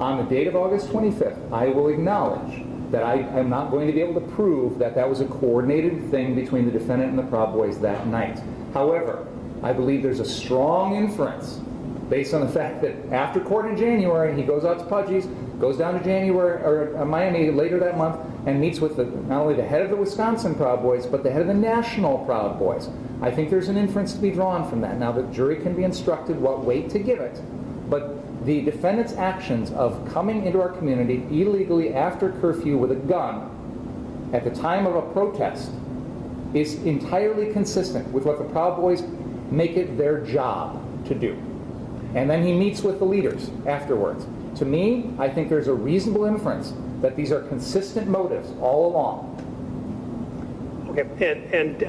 On the date of August 25th, I will acknowledge that I am not going to be able to prove that that was a coordinated thing between the defendant and the Proud Boys that night. However, I believe there's a strong inference based on the fact that after court in January, he goes out to Pudgy's, goes down to Miami later that month, and meets with not only the head of the Wisconsin Proud Boys, but the head of the national Proud Boys. I think there's an inference to be drawn from that. Now, the jury can be instructed what weight to give it, but the defendant's actions of coming into our community illegally after curfew with a gun at the time of a protest is entirely consistent with what the Proud Boys make it their job to do. And then he meets with the leaders afterwards. To me, I think there's a reasonable inference that these are consistent motives all along. Okay, and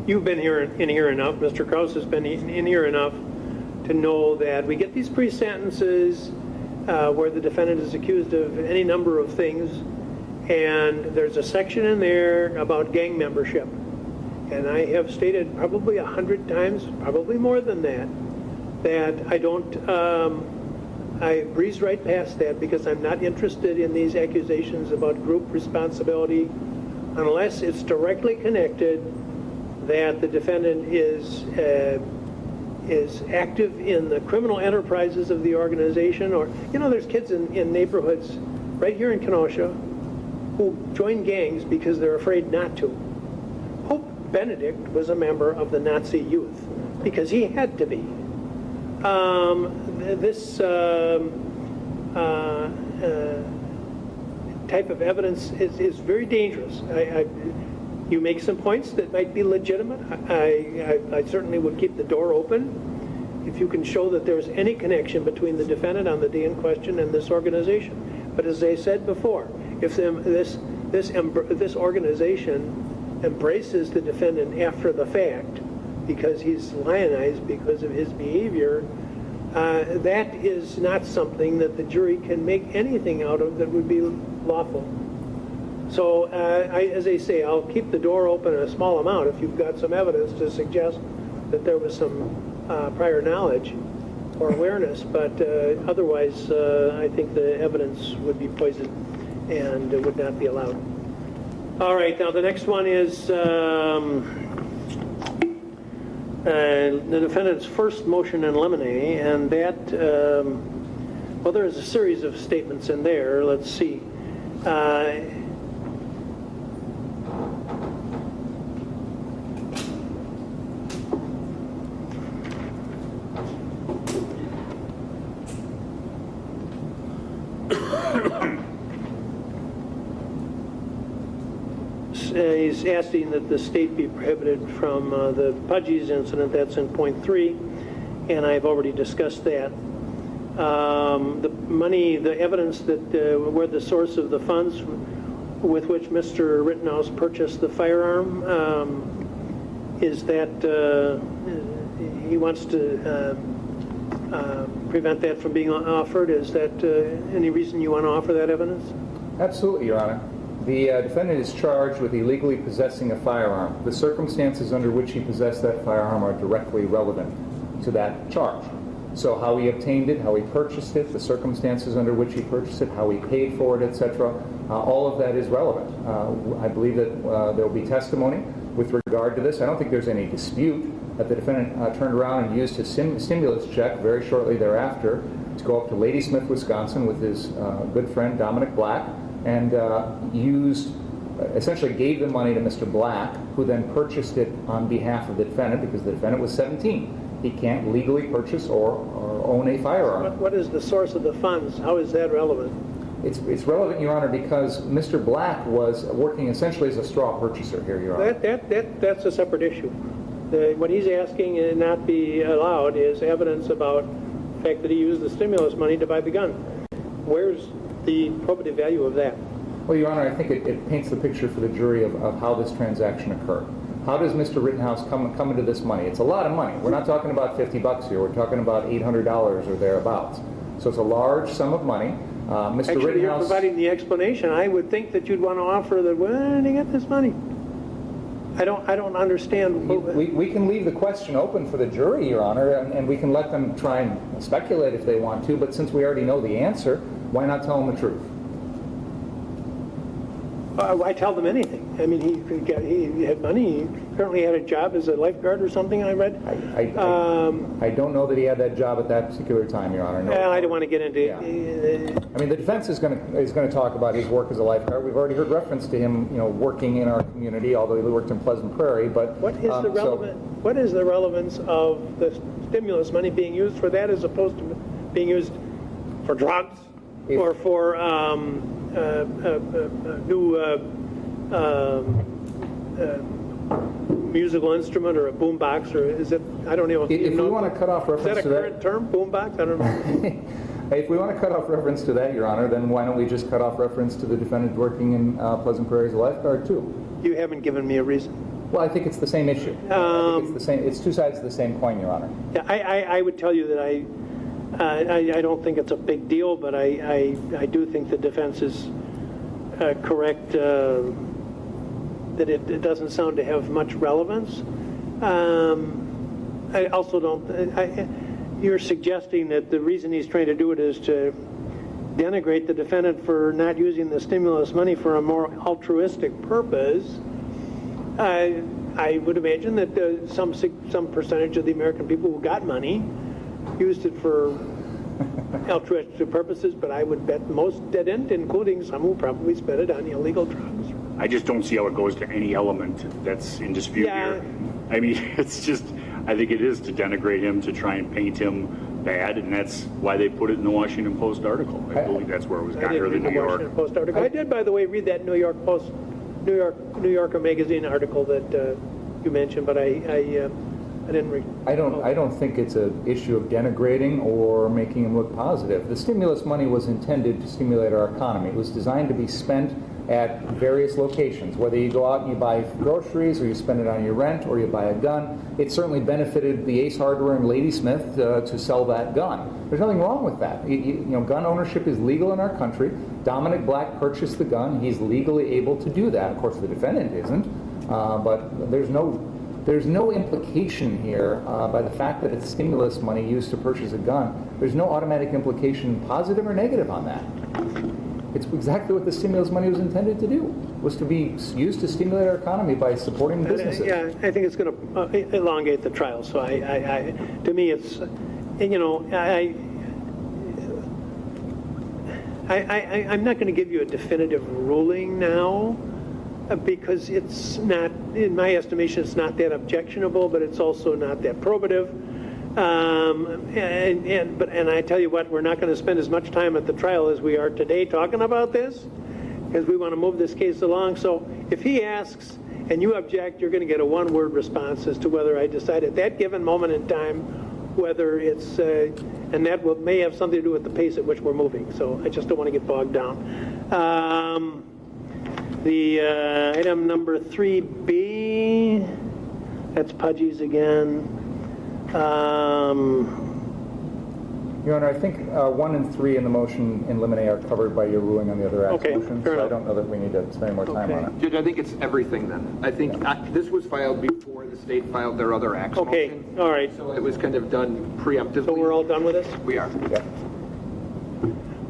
you've been in here enough, Mr. Krause has been in here enough to know that we get these pre-sentences where the defendant is accused of any number of things, and there's a section in there about gang membership. And I have stated probably 100 times, probably more than that I breeze right past that because I'm not interested in these accusations about group responsibility unless it's directly connected that the defendant is active in the criminal enterprises of the organization. Or, there's kids in neighborhoods right here in Kenosha who join gangs because they're afraid not to. Pope Benedict was a member of the Nazi youth because he had to be. This type of evidence is very dangerous. You make some points that might be legitimate. I certainly would keep the door open if you can show that there's any connection between the defendant on the day in question and this organization. But as I said before, if this organization embraces the defendant after the fact because he's lionized because of his behavior, that is not something that the jury can make anything out of that would be lawful. So, as I say, I'll keep the door open a small amount if you've got some evidence to suggest that there was some prior knowledge or awareness, but otherwise I think the evidence would be poisoned and would not be allowed. All right, now the next one is the defendant's first motion in limine, and that, well, there's a series of statements in there. Let's see. He's asking that the state be prohibited from the Pudgy's incident. That's in point 3, and I've already discussed that. The evidence that where the source of the funds with which Mr. Rittenhouse purchased the firearm is that he wants to prevent that from being offered. Is that any reason you want to offer that evidence? Absolutely, Your Honor. The defendant is charged with illegally possessing a firearm. The circumstances under which he possessed that firearm are directly relevant to that charge. So how he obtained it, how he purchased it, the circumstances under which he purchased it, how he paid for it, etc., all of that is relevant. I believe that there will be testimony with regard to this. I don't think there's any dispute that the defendant turned around and used his stimulus check very shortly thereafter to go up to Ladysmith, Wisconsin with his good friend Dominic Black, and essentially gave the money to Mr. Black, who then purchased it on behalf of the defendant because the defendant was 17. He can't legally purchase or own a firearm. What is the source of the funds? How is that relevant? It's relevant, Your Honor, because Mr. Black was working essentially as a straw purchaser here, Your Honor. That's a separate issue. What he's asking and not be allowed is evidence about the fact that he used the stimulus money to buy the gun. Where's the probative value of that? Well, Your Honor, I think it paints the picture for the jury of how this transaction occurred. How does Mr. Rittenhouse come into this money? It's a lot of money. We're not talking about $50 here. We're talking about $800 or thereabouts. So it's a large sum of money. Mr. Actually, Rittenhouse, you're providing the explanation. I would think that you'd want to offer that, where did he get this money? I don't understand. We can leave the question open for the jury, Your Honor, and we can let them try and speculate if they want to, but since we already know the answer, why not tell them the truth? Why tell them anything? I mean, he had money. He apparently had a job as a lifeguard or something, I read. I don't know that he had that job at that particular time, Your Honor. No. I don't want to get into I mean, the defense is going to talk about his work as a lifeguard. We've already heard reference to him, working in our community, although he worked in Pleasant Prairie. But what is the relevance of the stimulus money being used for that as opposed to being used for drugs or for new musical instrument or a boombox, or is it? I don't know. If we want to cut off reference to that, is that a current term, boombox? I don't know. If we want to cut off reference to that, Your Honor, then why don't we just cut off reference to the defendant working in Pleasant Prairie as a lifeguard too? You haven't given me a reason. Well, I think it's the same issue. I think it's the same. It's two sides of the same coin, Your Honor. Yeah, I would tell you that I don't think it's a big deal, but I do think the defense is correct that it doesn't sound to have much relevance. I also don't. You're suggesting that the reason he's trying to do it is to denigrate the defendant for not using the stimulus money for a more altruistic purpose. I would imagine that some percentage of the American people who got money used it for altruistic purposes, but I would bet most didn't, including some who probably spent it on illegal drugs. I just don't see how it goes to any element that's in dispute here. I mean, it's just, I think it is to denigrate him, to try and paint him bad, and that's why they put it in the Washington Post article. I believe that's where it was got, or the New York Washington Post article. I did, by the way, read that New Yorker magazine article that you mentioned, but I didn't read. I don't think it's an issue of denigrating or making him look positive. The stimulus money was intended to stimulate our economy. It was designed to be spent at various locations. Whether you go out and you buy groceries, or you spend it on your rent, or you buy a gun, it certainly benefited the Ace Hardware and Ladysmith to sell that gun. There's nothing wrong with that. Gun ownership is legal in our country. Dominic Black purchased the gun. He's legally able to do that. Of course, the defendant isn't, but there's no implication here by the fact that it's stimulus money used to purchase a gun. There's no automatic implication, positive or negative, on that. It's exactly what the stimulus money was intended to do, was to be used to stimulate our economy by supporting businesses. Yeah, I think it's going to elongate the trial. So to me, it's, I'm not going to give you a definitive ruling now, because it's not, in my estimation, it's not that objectionable, but it's also not that probative. And I tell you what, we're not going to spend as much time at the trial as we are today talking about this, because we want to move this case along. So if he asks and you object, you're going to get a one-word response as to whether I decide at that given moment in time whether it's, and that may have something to do with the pace at which we're moving. So I just don't want to get bogged down. The item number 3B, that's Pudgy's again. Your Honor, I think 1 and 3 in the motion in limine are covered by your ruling on the other act motions, so I don't know that we need to spend any more time on it. Judge, I think it's everything then. I think this was filed before the state filed their other acts motion. All right. So it was kind of done preemptively. So we're all done with this? We are. Yeah.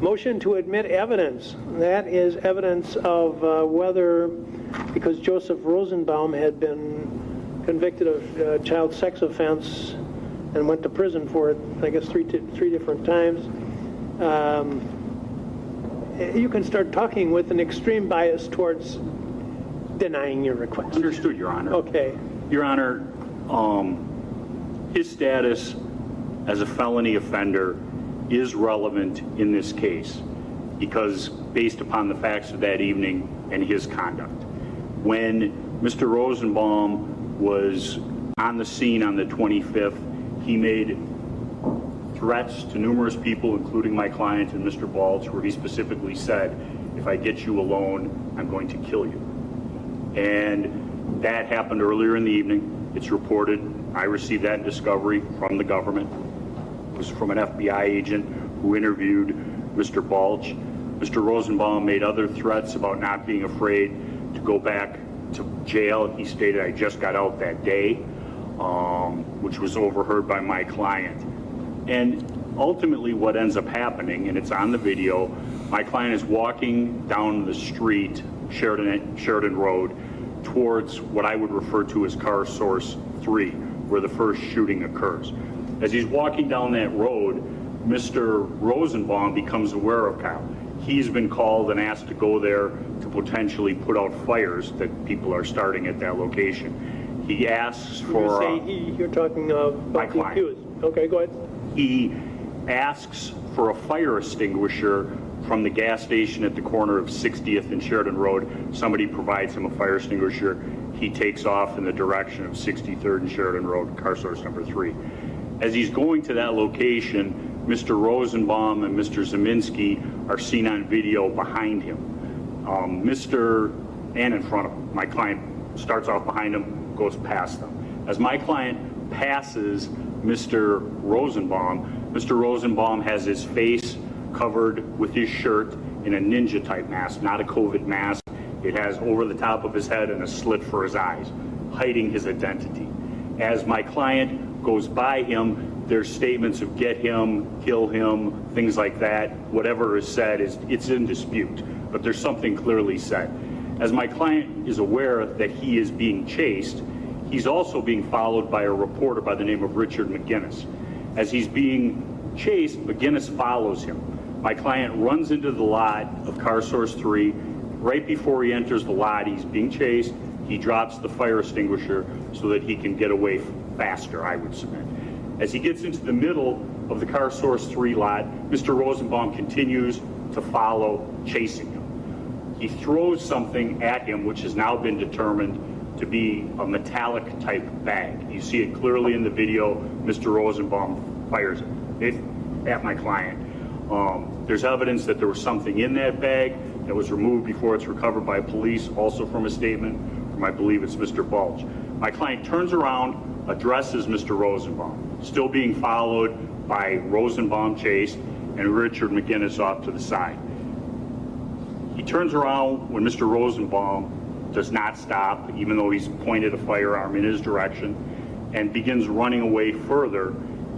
Motion to admit evidence. That is evidence of whether, because Joseph Rosenbaum had been convicted of child sex offense and went to prison for it, I guess three different times. You can start talking with an extreme bias towards denying your request. Understood, Your Honor. Okay. Your Honor, his status as a felony offender is relevant in this case because based upon the facts of that evening and his conduct. When Mr. Rosenbaum was on the scene on the 25th. He made threats to numerous people, including my client and Mr. Balch, where he specifically said, if I get you alone, I'm going to kill you. And that happened earlier in the evening. It's reported. I received that in discovery from the government. It was from an FBI agent who interviewed Mr. Balch. Mr. Rosenbaum made other threats about not being afraid to go back to jail. He stated, I just got out that day, which was overheard by my client. And ultimately what ends up happening, and it's on the video, my client is walking down the street, Sheridan Road, towards what I would refer to as car source 3, where the first shooting occurs. As he's walking down that road, Mr. Rosenbaum becomes aware of Kyle. He's been called and asked to go there to potentially put out fires that people are starting at that location. He asks for... You say you're talking about the accused. Okay, go ahead. He asks for a fire extinguisher from the gas station at the corner of 60th and Sheridan Road. Somebody provides him a fire extinguisher. He takes off in the direction of 63rd and Sheridan Road, car source number 3. As he's going to that location, Mr. Rosenbaum and Mr. Zeminski are seen on video behind him. And in front of him. My client starts off behind him, goes past them. As my client passes Mr. Rosenbaum has his face covered with his shirt in a ninja type mask, not a COVID mask. It has over the top of his head and a slit for his eyes, hiding his identity. As my client goes by him, there's statements of get him, kill him, things like that. Whatever is said, it's in dispute, but there's something clearly said. As my client is aware that he is being chased, he's also being followed by a reporter by the name of Richard McGinnis. As he's being chased, McGinnis follows him. My client runs into the lot of car source 3. Right before he enters the lot, he's being chased. He drops the fire extinguisher so that he can get away faster, I would submit. As he gets into the middle of the car source 3 lot, Mr. Rosenbaum continues to follow, chasing him. He throws something at him, which has now been determined to be a metallic type bag. You see it clearly in the video. Mr. Rosenbaum fires it at my client. There's evidence that there was something in that bag that was removed before it's recovered by police, also from a statement from, I believe it's Mr. Balch. My client turns around, addresses Mr. Rosenbaum, still being followed by Rosenbaum chased and Richard McGinnis off to the side. He turns around when Mr. Rosenbaum does not stop, even though he's pointed a firearm in his direction, and begins running away further,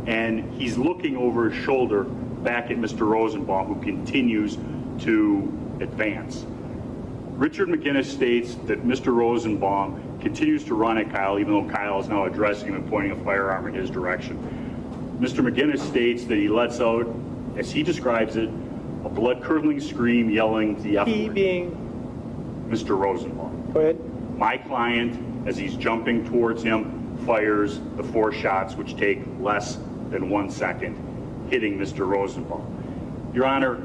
and he's looking over his shoulder back at Mr. Rosenbaum, who continues to advance. Richard McGinnis states that Mr. Rosenbaum continues to run at Kyle, even though Kyle is now addressing him and pointing a firearm in his direction. Mr. McGinnis states that he lets out, as he describes it, a blood-curdling scream yelling the F word. He being? Mr. Rosenbaum. Go ahead. My client, as he's jumping towards him, fires the 4 shots, which take less than 1 second, hitting Mr. Rosenbaum. Your Honor,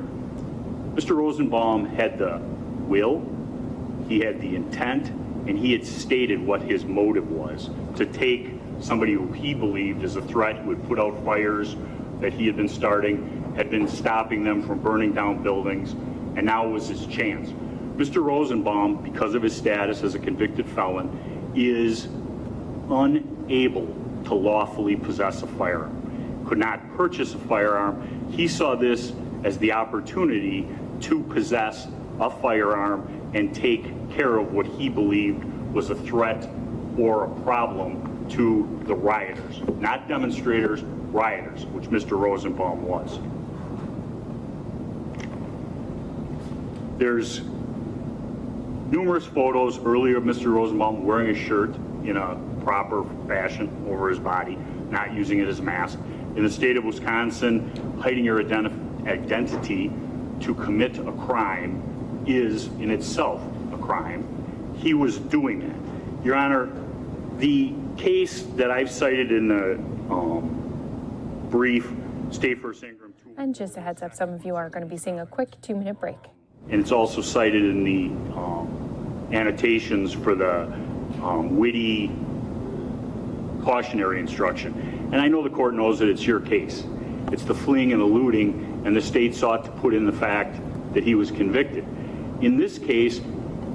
Mr. Rosenbaum had the will, he had the intent, and he had stated what his motive was, to take somebody who he believed is a threat, who would put out fires that he had been starting, had been stopping them from burning down buildings, and now was his chance. Mr. Rosenbaum, because of his status as a convicted felon, is unable to lawfully possess a firearm, could not purchase a firearm. He saw this as the opportunity to possess a firearm and take care of what he believed was a threat or a problem to the rioters, not demonstrators, rioters, which Mr. Rosenbaum was. There's numerous photos earlier of Mr. Rosenbaum wearing a shirt in a proper fashion over his body, not using it as a mask. In the state of Wisconsin, hiding your identity to commit a crime is in itself a crime. He was doing that. Your Honor, the case that I've cited in the brief, State v. Ingram. And just a heads up, some of you are going to be seeing a quick 2-minute break. And it's also cited in the annotations for the witty cautionary instruction. And I know the court knows that it's your case. It's the fleeing and eluding, and the state sought to put in the fact that he was convicted. In this case,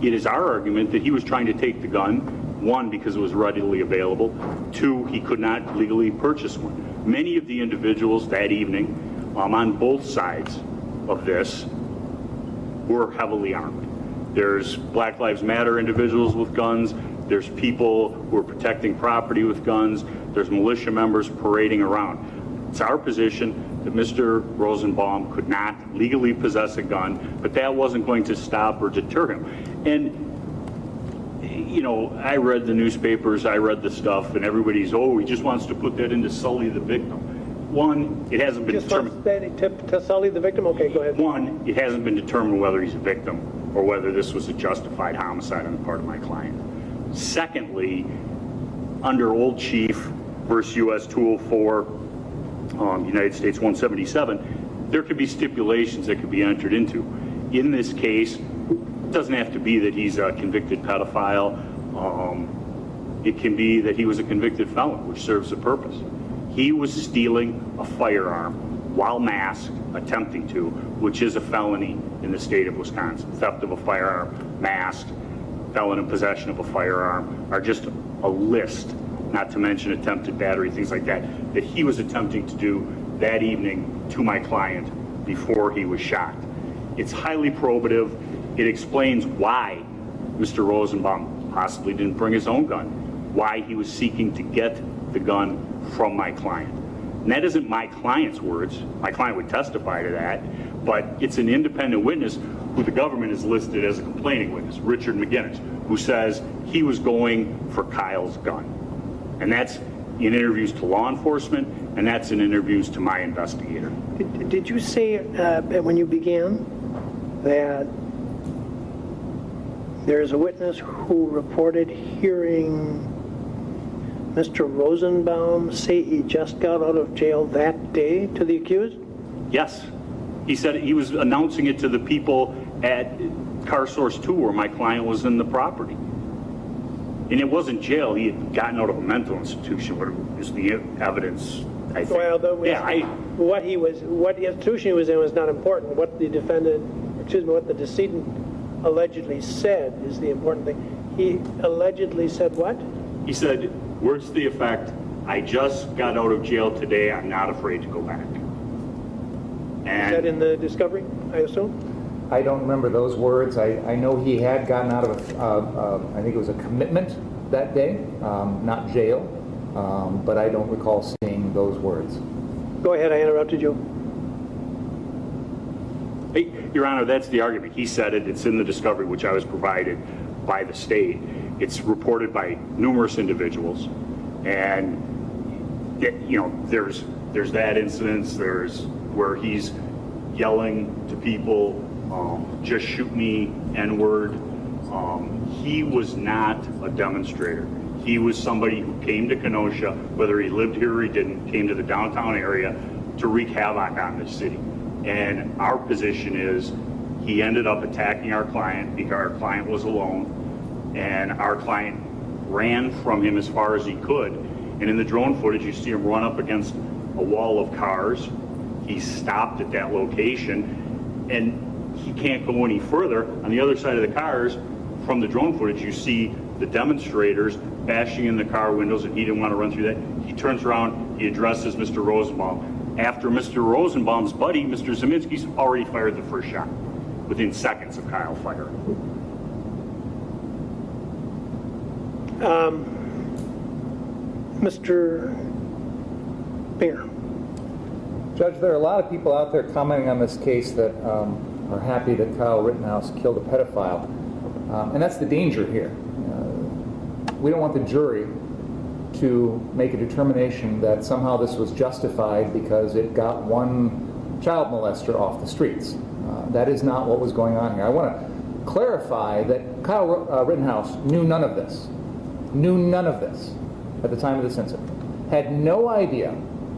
it is our argument that he was trying to take the gun, one, because it was readily available, two, he could not legally purchase one. Many of the individuals that evening on both sides of this were heavily armed. There's Black Lives Matter individuals with guns. There's people who are protecting property with guns. There's militia members parading around. It's our position that Mr. Rosenbaum could not legally possess a gun, but that wasn't going to stop or deter him. And, you know, I read the newspapers, I read the stuff, and everybody's, oh, he just wants to put that in to sully the victim. One, it hasn't been determined. To sully the victim? Okay, go ahead. One, it hasn't been determined whether he's a victim or whether this was a justified homicide on the part of my client. Secondly, under Old Chief versus U.S. 204, United States 177, there could be stipulations that could be entered into. In this case, it doesn't have to be that he's a convicted pedophile. It can be that he was a convicted felon, which serves a purpose. He was stealing a firearm while masked, attempting to, which is a felony in the state of Wisconsin. Theft of a firearm, masked, felon in possession of a firearm are just a list, not to mention attempted battery, things like that, that he was attempting to do that evening to my client before he was shot. It's highly probative. It explains why Mr. Rosenbaum possibly didn't bring his own gun, why he was seeking to get the gun from my client. And that isn't my client's words. My client would testify to that, but it's an independent witness who the government has listed as a complaining witness, Richard McGinnis, who says he was going for Kyle's gun. And that's in interviews to law enforcement, and that's in interviews to my investigator. Did you say when you began that there's a witness who reported hearing Mr. Rosenbaum say he just got out of jail that day to the accused? Yes. He said he was announcing it to the people at Car Source 2 where my client was in the property. And it wasn't jail. He had gotten out of a mental institution, but it was the evidence, I think. Well, what institution he was in was not important. What the what the decedent allegedly said is the important thing. He allegedly said what? He said, words to the effect, I just got out of jail today, I'm not afraid to go back. And is that in the discovery, I assume? I don't remember those words. I know he had gotten out of, I think it was a commitment that day, not jail, but I don't recall seeing those words. Go ahead, I interrupted you. Hey, Your Honor, that's the argument. He said it, it's in the discovery, which I was provided by the state. It's reported by numerous individuals, and you know, there's that incident, there's where he's yelling to people, just shoot me, N-word. He was not a demonstrator. He was somebody who came to Kenosha, whether he lived here or he didn't, came to the downtown area to wreak havoc on this city. And our position is he ended up attacking our client because our client was alone, and our client ran from him as far as he could. And in the drone footage, you see him run up against a wall of cars. He stopped at that location, and he can't go any further. On the other side of the cars, from the drone footage, you see the demonstrators bashing in the car windows, and he didn't want to run through that. He turns around, he addresses Mr. Rosenbaum. After Mr. Rosenbaum's buddy, Mr. Zeminski's already fired the first shot within seconds of Kyle firing. Mr. Binger. Judge, there are a lot of people out there commenting on this case that are happy that Kyle Rittenhouse killed a pedophile. And that's the danger here. We don't want the jury to make a determination that somehow this was justified because it got one child molester off the streets. That is not what was going on here. I want to clarify that Kyle Rittenhouse knew none of this at the time of this incident. Had no idea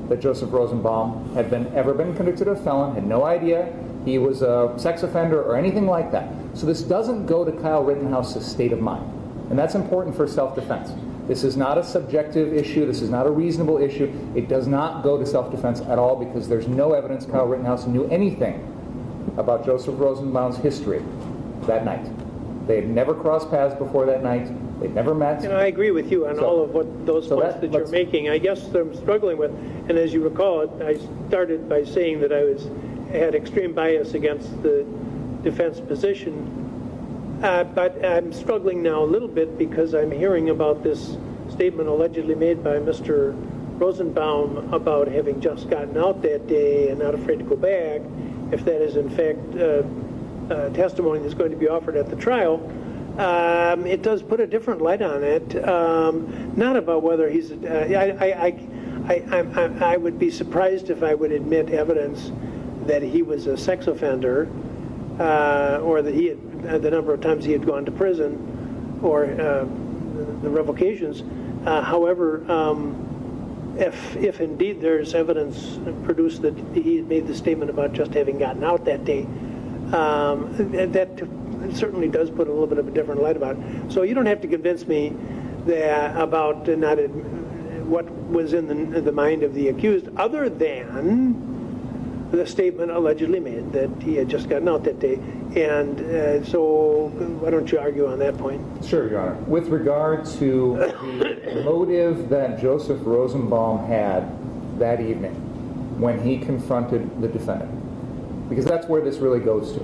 that Joseph Rosenbaum had ever been convicted of a felon, had no idea he was a sex offender or anything like that. So this doesn't go to Kyle Rittenhouse's state of mind. And that's important for self-defense. This is not a subjective issue. This is not a reasonable issue. It does not go to self-defense at all because there's no evidence Kyle Rittenhouse knew anything about Joseph Rosenbaum's history that night. They had never crossed paths before that night. They'd never met. And I agree with you on all of what those points that you're making. I guess I'm struggling with, and as you recall, I started by saying that I had extreme bias against the defense position. But I'm struggling now a little bit because I'm hearing about this statement allegedly made by Mr. Rosenbaum about having just gotten out that day and not afraid to go back, if that is in fact testimony that's going to be offered at the trial. It does put a different light on it, not about whether he's, I would be surprised if I would admit evidence that he was a sex offender or that he had, the number of times he had gone to prison or the revocations. However, if indeed there's evidence produced that he made the statement about just having gotten out that day, that certainly does put a little bit of a different light about it. So you don't have to convince me that about not what was in the mind of the accused, other than the statement allegedly made that he had just gotten out that day. And so why don't you argue on that point? Sure, Your Honor. With regard to the motive that Joseph Rosenbaum had that evening when he confronted the defendant, because that's where this really goes to.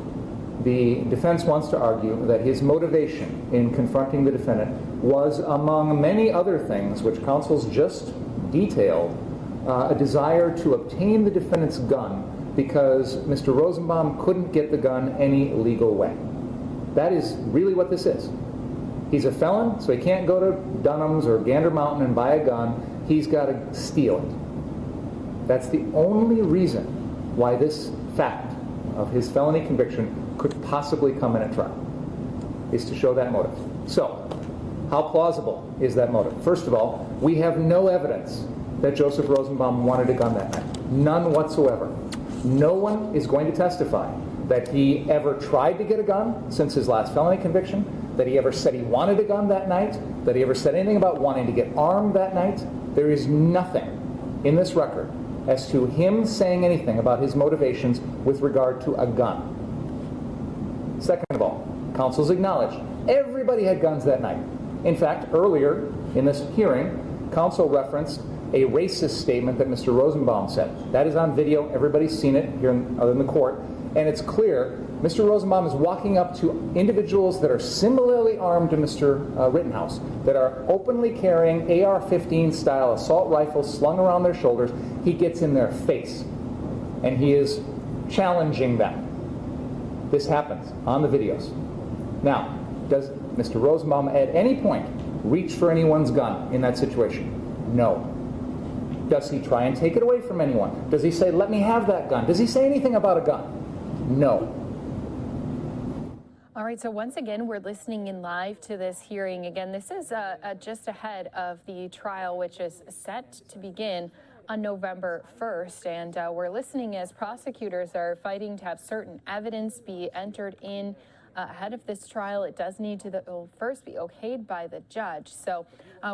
The defense wants to argue that his motivation in confronting the defendant was, among many other things, which counsel's just detailed, a desire to obtain the defendant's gun because Mr. Rosenbaum couldn't get the gun any legal way. That is really what this is. He's a felon, so he can't go to Dunham's or Gander Mountain and buy a gun. He's got to steal it. That's the only reason why this fact of his felony conviction could possibly come in at trial, is to show that motive. So, how plausible is that motive? First of all, we have no evidence that Joseph Rosenbaum wanted a gun that night. None whatsoever. No one is going to testify that he ever tried to get a gun since his last felony conviction, that he ever said he wanted a gun that night, that he ever said anything about wanting to get armed that night. There is nothing in this record as to him saying anything about his motivations with regard to a gun. Second of all, counsel's acknowledged everybody had guns that night. In fact, earlier in this hearing, counsel referenced a racist statement that Mr. Rosenbaum said. That is on video. Everybody's seen it here in the court. And it's clear Mr. Rosenbaum is walking up to individuals that are similarly armed to Mr. Rittenhouse, that are openly carrying AR-15 style assault rifles slung around their shoulders. He gets in their face and he is challenging them. This happens on the videos. Now, does Mr. Rosenbaum at any point reach for anyone's gun in that situation? No. Does he try and take it away from anyone? Does he say, let me have that gun? Does he say anything about a gun? No. All right, so once again, we're listening in live to this hearing. Again, this is just ahead of the trial, which is set to begin on November 1st. And we're listening as prosecutors are fighting to have certain evidence be entered in ahead of this trial. It does need to first be okayed by the judge. So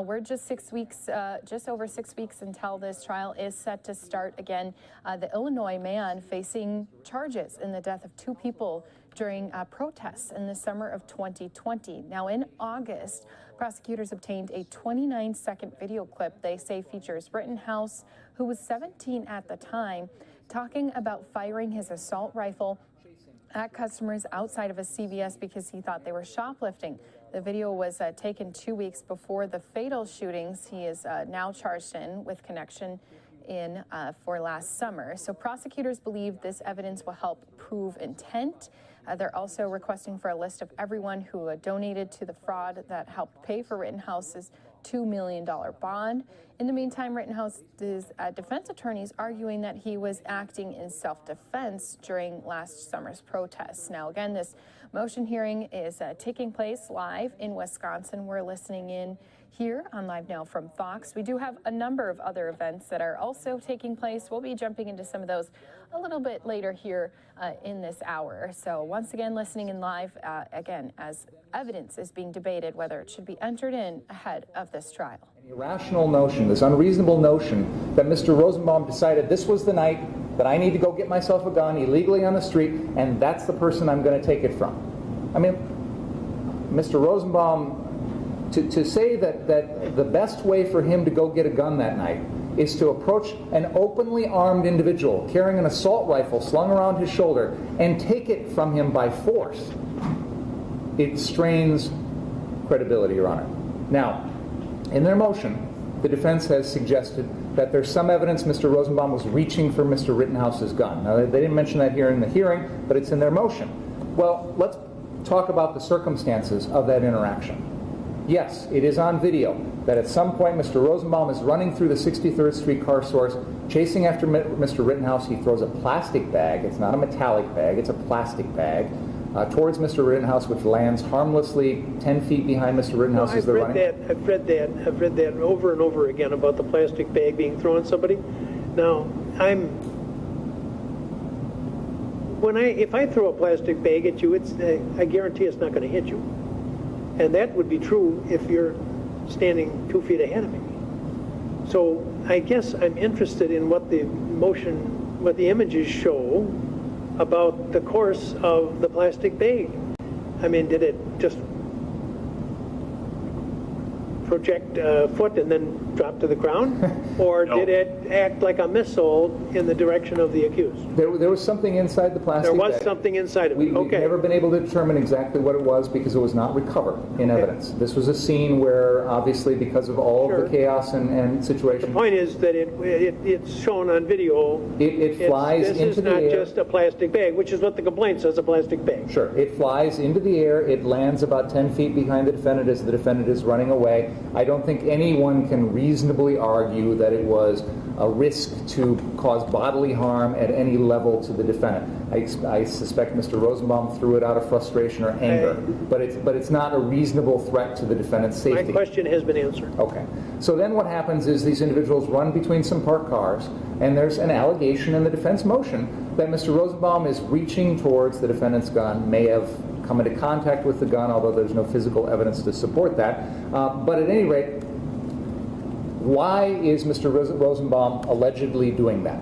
we're just 6 weeks, just over 6 weeks until this trial is set to start again. The Illinois man facing charges in the death of 2 people during protests in the summer of 2020. Now in August, prosecutors obtained a 29-second video clip they say features Rittenhouse, who was 17 at the time, talking about firing his assault rifle at customers outside of a CVS because he thought they were shoplifting. The video was taken 2 weeks before the fatal shootings he is now charged in with connection in for last summer. So prosecutors believe this evidence will help prove intent. They're also requesting for a list of everyone who donated to the fraud that helped pay for Rittenhouse's $2 million bond. In the meantime, Rittenhouse's defense attorneys arguing that he was acting in self-defense during last summer's protests. Now, again, this motion hearing is taking place live in Wisconsin. We're listening in here on Live Now from Fox. We do have a number of other events that are also taking place. We'll be jumping into some of those a little bit later here in this hour. So once again, listening in live, again, as evidence is being debated whether it should be entered in ahead of this trial. An irrational notion, this unreasonable notion that Mr. Rosenbaum decided this was the night that I need to go get myself a gun illegally on the street, and that's the person I'm going to take it from. I mean, Mr. Rosenbaum, to say that the best way for him to go get a gun that night is to approach an openly armed individual carrying an assault rifle slung around his shoulder and take it from him by force, it strains credibility, Your Honor. Now, in their motion, the defense has suggested that there's some evidence Mr. Rosenbaum was reaching for Mr. Rittenhouse's gun. Now, they didn't mention that here in the hearing, but it's in their motion. Well, let's talk about the circumstances of that interaction. Yes, it is on video that at some point Mr. Rosenbaum is running through the 63rd Street car source, chasing after Mr. Rittenhouse. He throws a plastic bag. It's not a metallic bag. It's a plastic bag. Towards Mr. Rittenhouse, which lands harmlessly 10 feet behind Mr. Rittenhouse as they're running. I've read that over and over again about the plastic bag being thrown at somebody. Now, if I throw a plastic bag at you, I guarantee it's not going to hit you. And that would be true if you're standing 2 feet ahead of me. So I guess I'm interested in what the images show about the course of the plastic bag. I mean, did it just project a foot and then drop to the ground? Or No. did it act like a missile in the direction of the accused? There was something inside the plastic bag. There was something inside of it. We've never been able to determine exactly what it was because it was not recovered in evidence. This was a scene where, obviously, because of all of the chaos and situation. The point is that it's shown on video. It flies into the air. This is not just a plastic bag, which is what the complaint says, a plastic bag. Sure. It flies into the air. It lands about 10 feet behind the defendant as the defendant is running away. I don't think anyone can reasonably argue that it was a risk to cause bodily harm at any level to the defendant. I suspect Mr. Rosenbaum threw it out of frustration or anger, but it's not a reasonable threat to the defendant's safety. My question has been answered. Okay. So then what happens is these individuals run between some parked cars, and there's an allegation in the defense motion that Mr. Rosenbaum is reaching towards the defendant's gun, may have come into contact with the gun, although there's no physical evidence to support that. But at any rate, why is Mr. Rosenbaum allegedly doing that?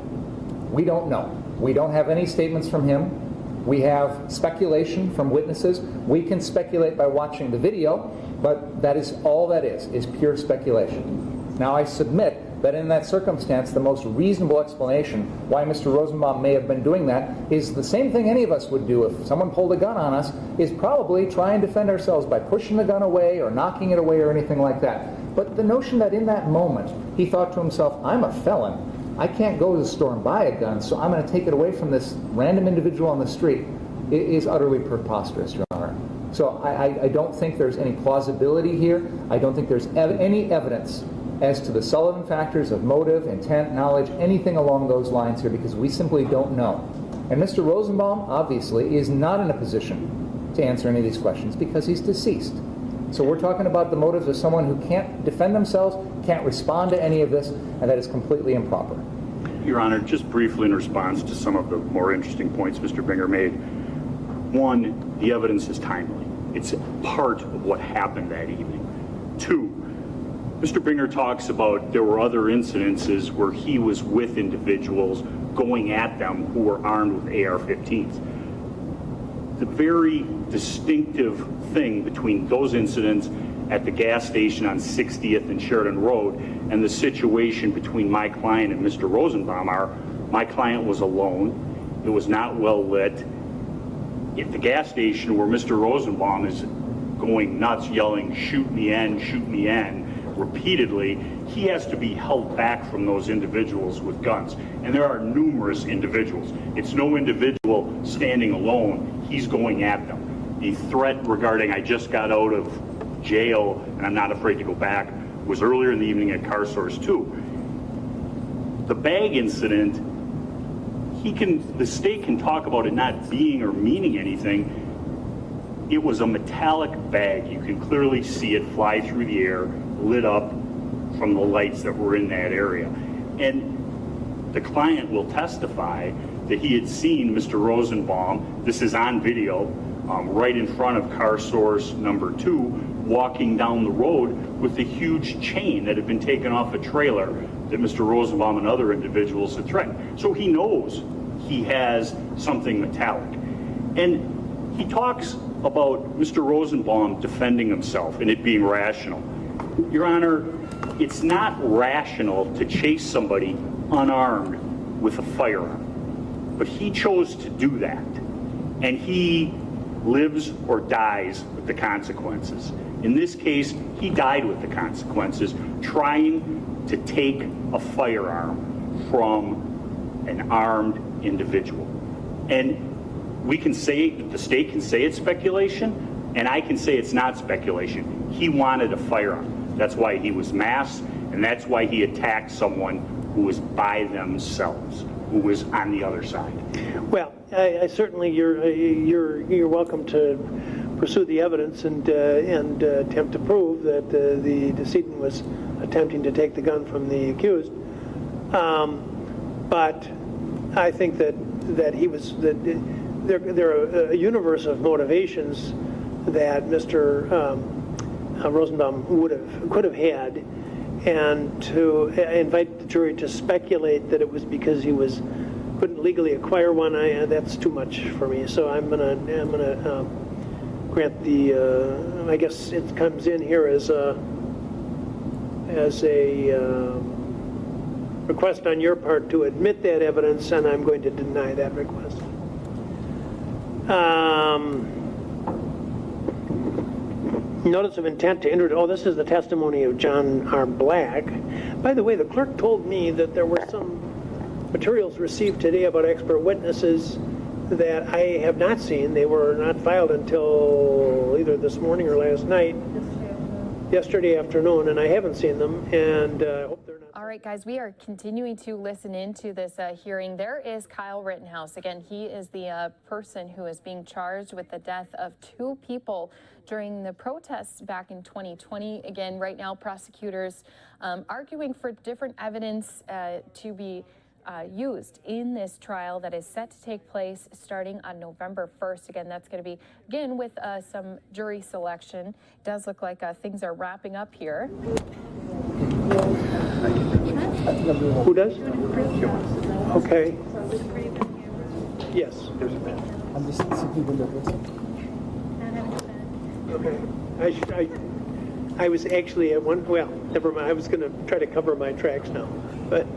We don't know. We don't have any statements from him. We have speculation from witnesses. We can speculate by watching the video, but that is all that is pure speculation. Now, I submit that in that circumstance, the most reasonable explanation why Mr. Rosenbaum may have been doing that is the same thing any of us would do if someone pulled a gun on us, is probably try and defend ourselves by pushing the gun away or knocking it away or anything like that. But the notion that in that moment he thought to himself, I'm a felon, I can't go to the store and buy a gun, so I'm going to take it away from this random individual on the street, is utterly preposterous, Your Honor. So I don't think there's any plausibility here. I don't think there's any evidence as to the Sullivan factors of motive, intent, knowledge, anything along those lines here, because we simply don't know. And Mr. Rosenbaum, obviously, is not in a position to answer any of these questions because he's deceased. So we're talking about the motives of someone who can't defend themselves, can't respond to any of this, and that is completely improper. Your Honor, just briefly in response to some of the more interesting points Mr. Binger made. One, the evidence is timely. It's part of what happened that evening. Two, Mr. Binger talks about there were other incidences where he was with individuals going at them who were armed with AR-15s. The very distinctive thing between those incidents at the gas station on 60th and Sheridan Road and the situation between my client and Mr. Rosenbaum are, my client was alone, it was not well lit. At the gas station where Mr. Rosenbaum is going nuts, yelling, shoot me in, repeatedly, he has to be held back from those individuals with guns. And there are numerous individuals. It's no individual standing alone, he's going at them. The threat regarding I just got out of jail and I'm not afraid to go back was earlier in the evening at Car Source 2. The bag incident, the state can talk about it not being or meaning anything. It was a metallic bag. You can clearly see it fly through the air, lit up from the lights that were in that area. And the client will testify that he had seen Mr. Rosenbaum, this is on video, right in front of car source number 2, walking down the road with a huge chain that had been taken off a trailer that Mr. Rosenbaum and other individuals had threatened. So he knows he has something metallic. And he talks about Mr. Rosenbaum defending himself and it being rational. Your Honor, it's not rational to chase somebody unarmed with a firearm. But he chose to do that. And he lives or dies with the consequences. In this case, he died with the consequences, trying to take a firearm from an armed individual. And we can say, the state can say it's speculation, and I can say it's not speculation. He wanted a firearm. That's why he was masked, and that's why he attacked someone who was by themselves, who was on the other side. Well, I certainly you're welcome to pursue the evidence and attempt to prove that the decedent was attempting to take the gun from the accused. But I think that he was there are a universe of motivations that Mr. Rosenbaum could have had, and to invite the jury to speculate that it was because he couldn't legally acquire one, that's too much for me. So I'm gonna grant the. I guess it comes in here as a request on your part to admit that evidence, and I'm going to deny that request. Notice of intent to introduce. Oh, this is the testimony of John R. Black. By the way, the clerk told me that there were some materials received today about expert witnesses that I have not seen. They were not filed until either this morning or last night. Yesterday afternoon, and I haven't seen them, and I hope they're not. All right, guys, we are continuing to listen into this hearing. There is Kyle Rittenhouse. Again, he is the person who is being charged with the death of 2 people during the protests back in 2020. Again, right now, prosecutors arguing for different evidence to be used in this trial that is set to take place starting on November 1st. Again, that's going to be, again, with some jury selection. It does look like things are wrapping up here. Who does? Okay. Yes. Okay. I was actually at one. Well, never mind. I was going to try to cover my tracks now, but.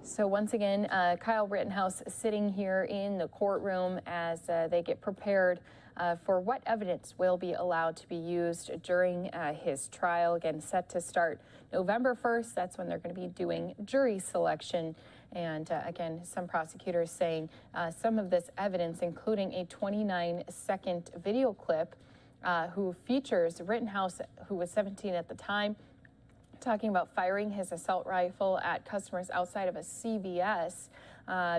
So once again, Kyle Rittenhouse sitting here in the courtroom as they get prepared for what evidence will be allowed to be used during his trial. Again, set to start November 1st. That's when they're going to be doing jury selection. And again, some prosecutors saying some of this evidence, including a 29-second video clip who features Rittenhouse, who was 17 at the time, talking about firing his assault rifle at customers outside of a CVS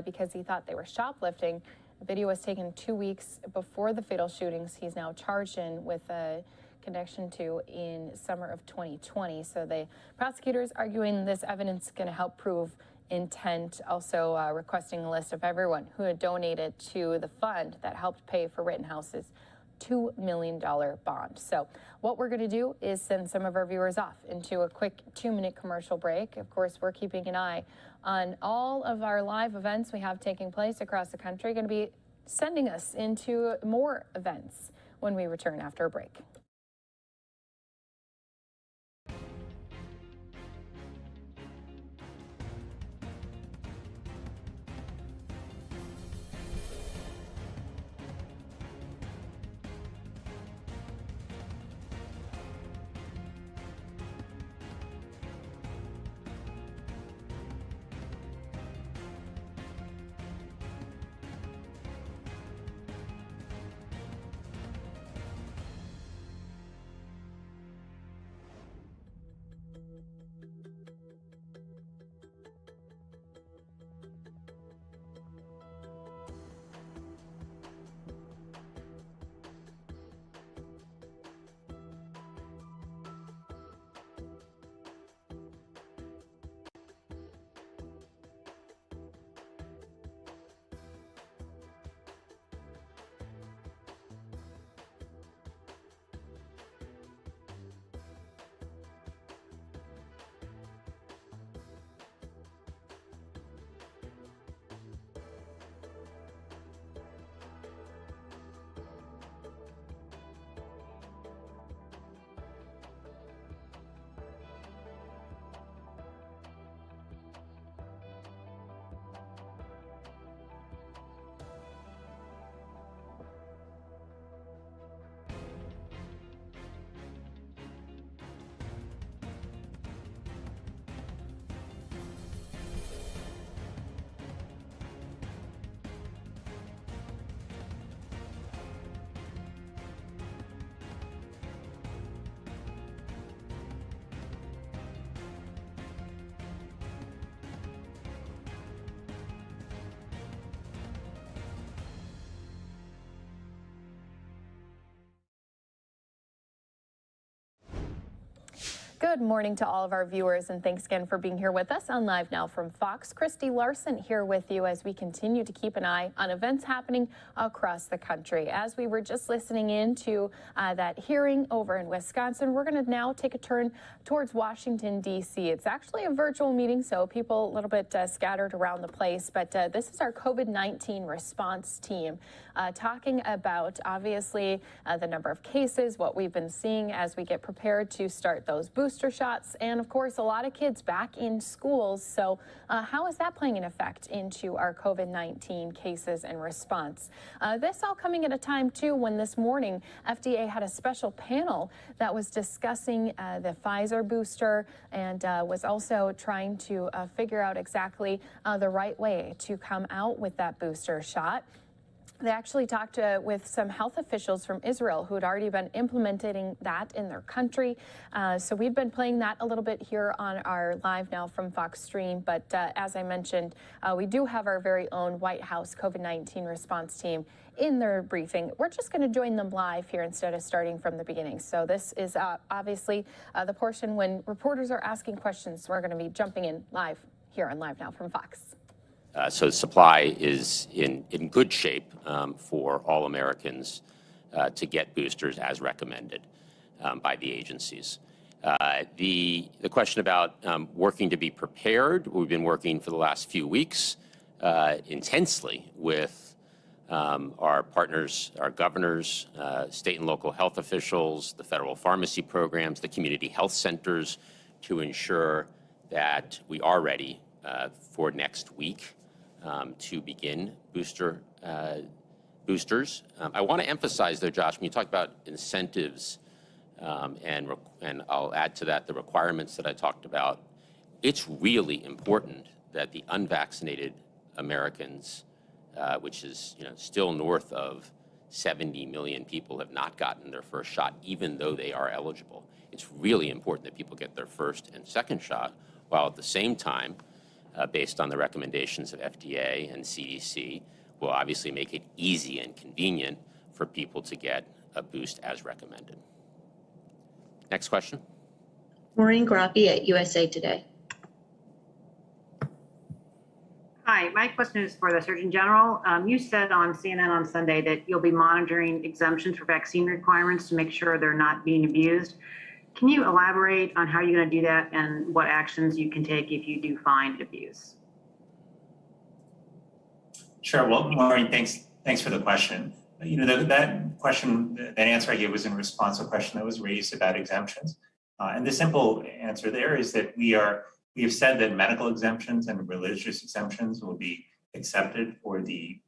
because he thought they were shoplifting. The video was taken 2 weeks before the fatal shootings. He's now charged in with a connection to in summer of 2020. So the prosecutors arguing this evidence is going to help prove intent, also requesting a list of everyone who had donated to the fund that helped pay for Rittenhouse's $2 million bond. So what we're going to do is send some of our viewers off into a quick 2-minute commercial break. Of course, we're keeping an eye on all of our live events we have taking place across the country. Going to be sending us into more events when we return after a break. Good morning to all of our viewers, and thanks again for being here with us on Live Now from Fox. Christy Larson here with you as we continue to keep an eye on events happening across the country. As we were just listening in to that hearing over in Wisconsin, we're going to now take a turn towards Washington, D.C. It's actually a virtual meeting, so people a little bit scattered around the place, but this is our COVID-19 response team talking about, obviously, the number of cases, what we've been seeing as we get prepared to start those booster shots, and of course a lot of kids back in schools. So how is that playing an effect into our COVID-19 cases and response? This all coming at a time too when this morning FDA had a special panel that was discussing the Pfizer booster and was also trying to figure out exactly the right way to come out with that booster shot. They actually talked with some health officials from Israel who had already been implementing that in their country. So we've been playing that a little bit here on our Live Now from Fox stream. But as I mentioned, we do have our very own White House COVID-19 response team in their briefing. We're just going to join them live here instead of starting from the beginning. So this is obviously the portion when reporters are asking questions. We're going to be jumping in live here on Live Now from Fox. So supply is in good shape for all Americans to get boosters as recommended by the agencies. The question about working to be prepared, we've been working for the last few weeks intensely with our partners, our governors, state and local health officials, the federal pharmacy programs, the community health centers to ensure that we are ready for next week. To begin boosters. I want to emphasize, though, Josh, when you talk about incentives, and I'll add to that the requirements that I talked about, it's really important that the unvaccinated Americans, which is still north of 70 million people, have not gotten their first shot, even though they are eligible. It's really important that people get their first and second shot, while at the same time, based on the recommendations of FDA and CDC, will obviously make it easy and convenient for people to get a boost as recommended. Next question. Maureen Graffi at USA Today. Hi, my question is for the Surgeon General. You said on CNN on Sunday that you'll be monitoring exemptions for vaccine requirements to make sure they're not being abused. Can you elaborate on how you're going to do that and what actions you can take if you do find abuse? Sure. Well, Maureen, thanks for the question. That question, that answer I gave was in response to a question that was raised about exemptions. And the simple answer there is that we have said that medical exemptions and religious exemptions will be accepted for the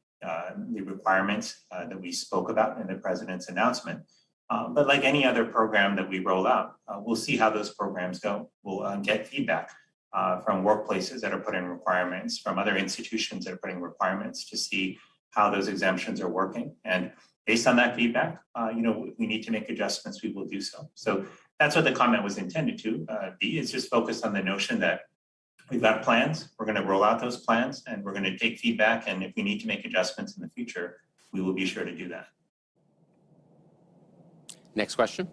requirements that we spoke about in the president's announcement. But like any other program that we roll out, we'll see how those programs go. We'll get feedback from workplaces that are putting requirements, from other institutions that are putting requirements to see how those exemptions are working. And based on that feedback, we need to make adjustments, we will do so. So that's what the comment was intended to be. It's just focused on the notion that we've got plans, we're going to roll out those plans, and we're going to take feedback. And if we need to make adjustments in the future, we will be sure to do that. Next question.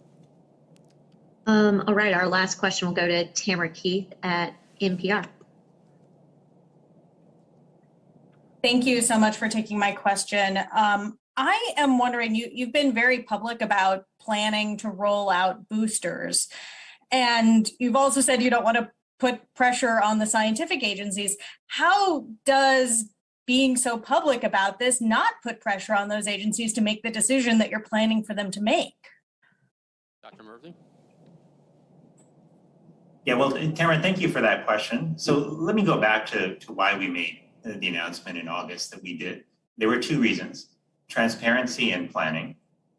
All right, our last question will go to Tamara Keith at NPR. Thank you so much for taking my question. I am wondering, you've been very public about planning to roll out boosters, and you've also said you don't want to put pressure on the scientific agencies. How does being so public about this not put pressure on those agencies to make the decision that you're planning for them to make? Dr. Murdaugh? Yeah, well, Tamara, thank you for that question. So let me go back to why we made the announcement in August that we did. There were two reasons: transparency and planning.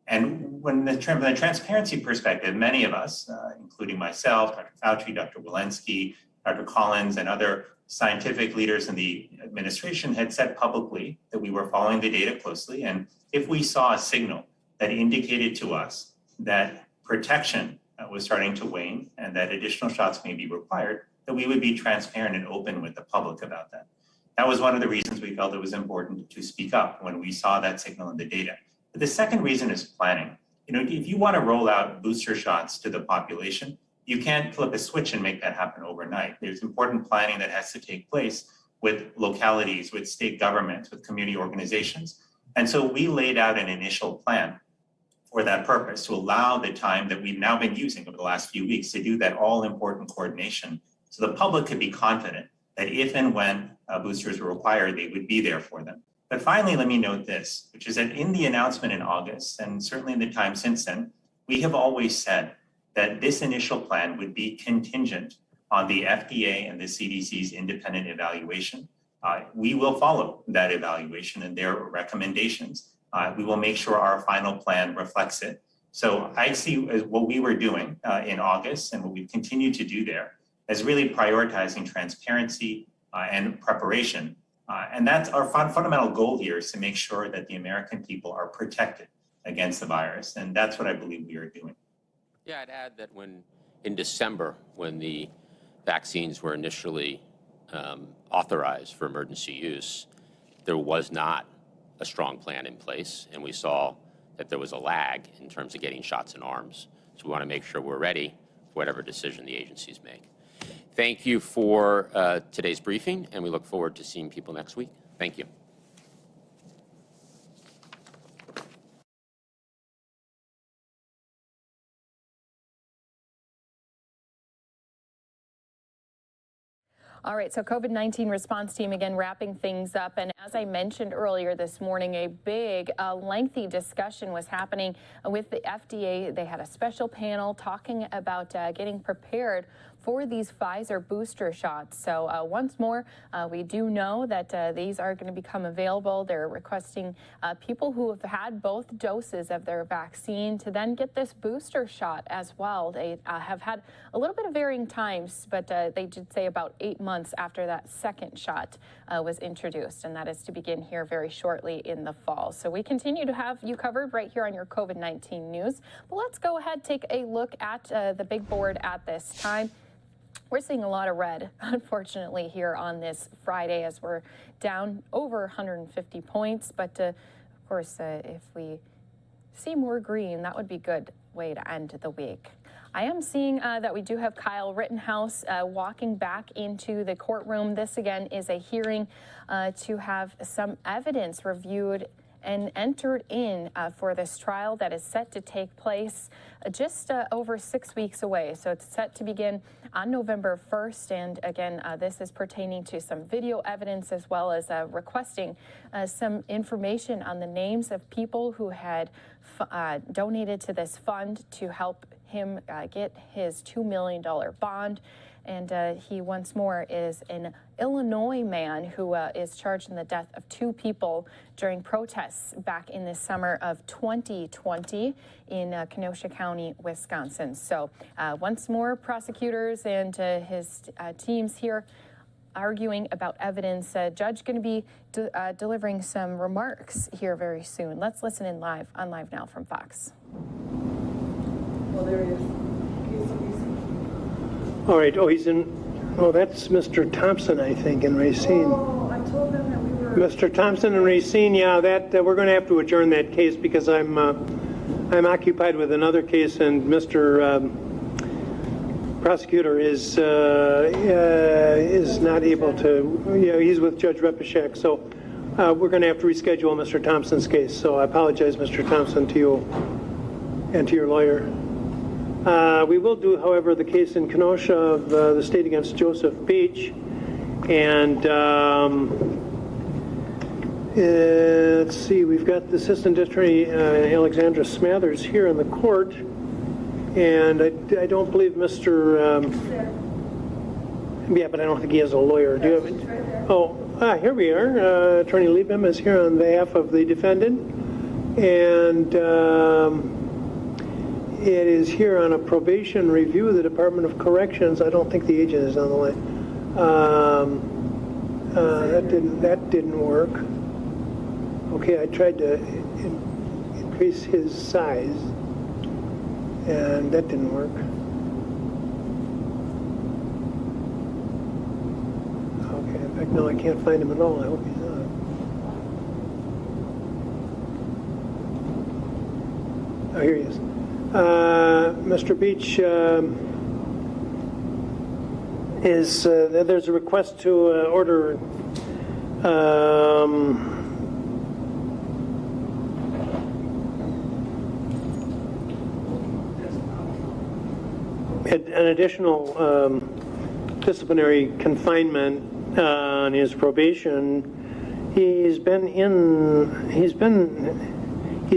And from the transparency perspective, many of us, including myself, Dr. Fauci, Dr. Walensky, Dr. Collins, and other scientific leaders in the administration had said publicly that we were following the data closely. And if we saw a signal that indicated to us that protection was starting to wane and that additional shots may be required, that we would be transparent and open with the public about that. That was one of the reasons we felt it was important to speak up when we saw that signal in the data. But the second reason is planning. If you want to roll out booster shots to the population, you can't flip a switch and make that happen overnight. There's important planning that has to take place with localities, with state governments, with community organizations. And so we laid out an initial plan for that purpose to allow the time that we've now been using over the last few weeks to do that all important coordination so the public could be confident that if and when boosters were required, they would be there for them. But finally, let me note this, which is that in the announcement in August, and certainly in the time since then, we have always said that this initial plan would be contingent on the FDA and the CDC's independent evaluation. We will follow that evaluation and their recommendations. We will make sure our final plan reflects it. So I see as what we were doing in August and what we've continued to do there as really prioritizing transparency and preparation. And that's our fundamental goal here, is to make sure that the American people are protected against the virus. And that's what I believe we are doing. Yeah, I'd add that in December, when the vaccines were initially authorized for emergency use, there was not a strong plan in place, and we saw that there was a lag in terms of getting shots in arms. So we want to make sure we're ready for whatever decision the agencies make. Thank you for today's briefing, and we look forward to seeing people next week. Thank you. All right, so COVID-19 response team again wrapping things up. And as I mentioned earlier this morning, a big, lengthy discussion was happening with the FDA. They had a special panel talking about getting prepared for these Pfizer booster shots. So once more, we do know that these are going to become available. They're requesting people who have had both doses of their vaccine to then get this booster shot as well. They have had a little bit of varying times, but they did say about 8 months after that second shot was introduced, and that is to begin here very shortly in the fall. So we continue to have you covered right here on your COVID-19 news. But let's go ahead, take a look at the big board at this time. We're seeing a lot of red, unfortunately, here on this Friday as we're down over 150 points. But of course, if we see more green, that would be a good way to end the week. I am seeing that we do have Kyle Rittenhouse walking back into the courtroom. This, again, is a hearing to have some evidence reviewed and entered in for this trial that is set to take place just over 6 weeks away. So it's set to begin on November 1st. And again, this is pertaining to some video evidence as well as requesting some information on the names of people who had donated to this fund to help him get his $2 million bond. And he once more is an Illinois man who is charged in the death of 2 people during protests back in the summer of 2020 in Kenosha County, Wisconsin. So once more, prosecutors and his teams here arguing about evidence. Judge going to be delivering some remarks here very soon. Let's listen in live on Live Now from Fox. Well, there he is. All right. Oh, he's in. Oh, that's Mr. Thompson, I think, in Racine. Oh, I told them that we were. Mr. Thompson and Racine. Yeah, that we're going to have to adjourn that case because I'm occupied with another case, and Mr. Prosecutor is not able to. Yeah, he's with Judge Repechek, so we're going to have to reschedule Mr. Thompson's case. So I apologize, Mr. Thompson, to you and to your lawyer. We will do, however, the case in Kenosha of the state against Joseph Page. And let's see, we've got the Assistant Attorney Alexandra Smathers here in the court. And I don't believe Mr. Yeah, but I don't think he has a lawyer. Do you have it? Oh, here we are. Attorney Liebem is here on behalf of the defendant. And it is here on a probation review of the Department of Corrections. I don't think the agent is on the line. That didn't work. Okay, I tried to increase his size, and that didn't work. Okay, in fact, no, I can't find him at all. I hope he's not. Oh, here he is. Mr. Beach, is there's a request to order an additional disciplinary confinement on his probation. He's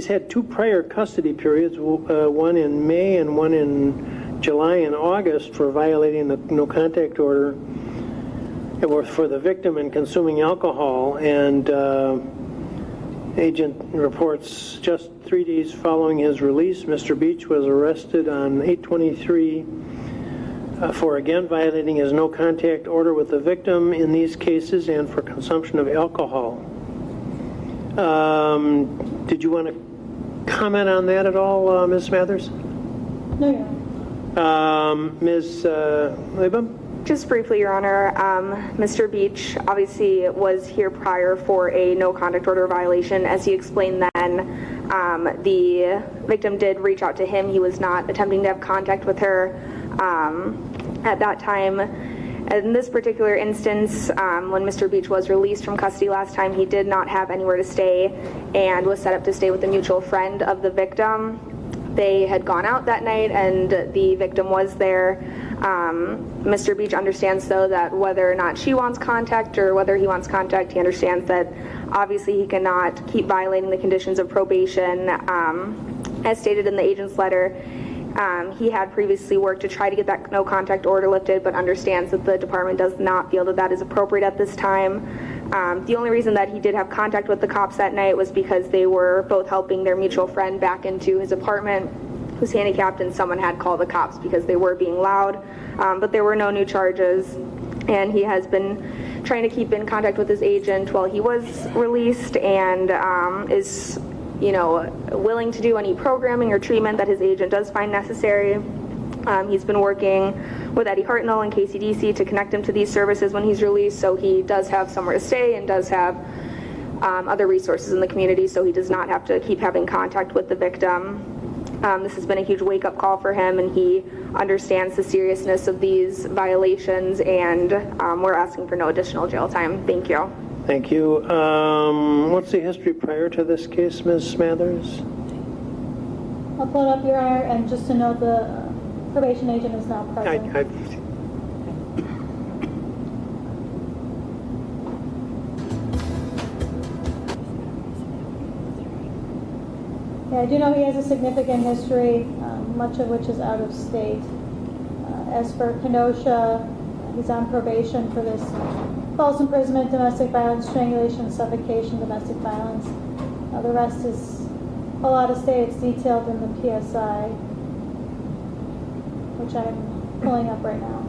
had 2 prior custody periods, one in May and one in July and August for violating the no contact order for the victim and consuming alcohol. And agent reports just 3 days following his release, Mr. Beach was arrested on 8/23 for again violating his no contact order with the victim in these cases and for consumption of alcohol. Did you want to comment on that at all, Ms. Smathers? No, Your Honor. Ms. Labum? Just briefly, Your Honor, Mr. Beach obviously was here prior for a no contact order violation. As he explained then, the victim did reach out to him. He was not attempting to have contact with her at that time. In this particular instance, when Mr. Beach was released from custody last time, he did not have anywhere to stay and was set up to stay with a mutual friend of the victim. They had gone out that night and the victim was there. Mr. Beach understands, though, that whether or not she wants contact or whether he wants contact, he understands that obviously he cannot keep violating the conditions of probation. As stated in the agent's letter, he had previously worked to try to get that no contact order lifted, but understands that the department does not feel that that is appropriate at this time. The only reason that he did have contact with the cops that night was because they were both helping their mutual friend back into his apartment, who's handicapped, and someone had called the cops because they were being loud. But there were no new charges, and he has been trying to keep in contact with his agent while he was released, and is willing to do any programming or treatment that his agent does find necessary. He's been working with Eddie Hartnell and KCDC to connect him to these services when he's released, so he does have somewhere to stay and does have other resources in the community, so he does not have to keep having contact with the victim. This has been a huge wake-up call for him, and he understands the seriousness of these violations, and we're asking for no additional jail time. Thank you. Thank you. What's the history prior to this case, Ms. Smathers? I'll pull it up, Your Honor, and just to note, the probation agent is now present. Yeah, I do know he has a significant history, much of which is out of state. As for Kenosha, he's on probation for this false imprisonment, domestic violence, strangulation, suffocation, domestic violence. The rest is all out of state. It's detailed in the PSI, which I'm pulling up right now.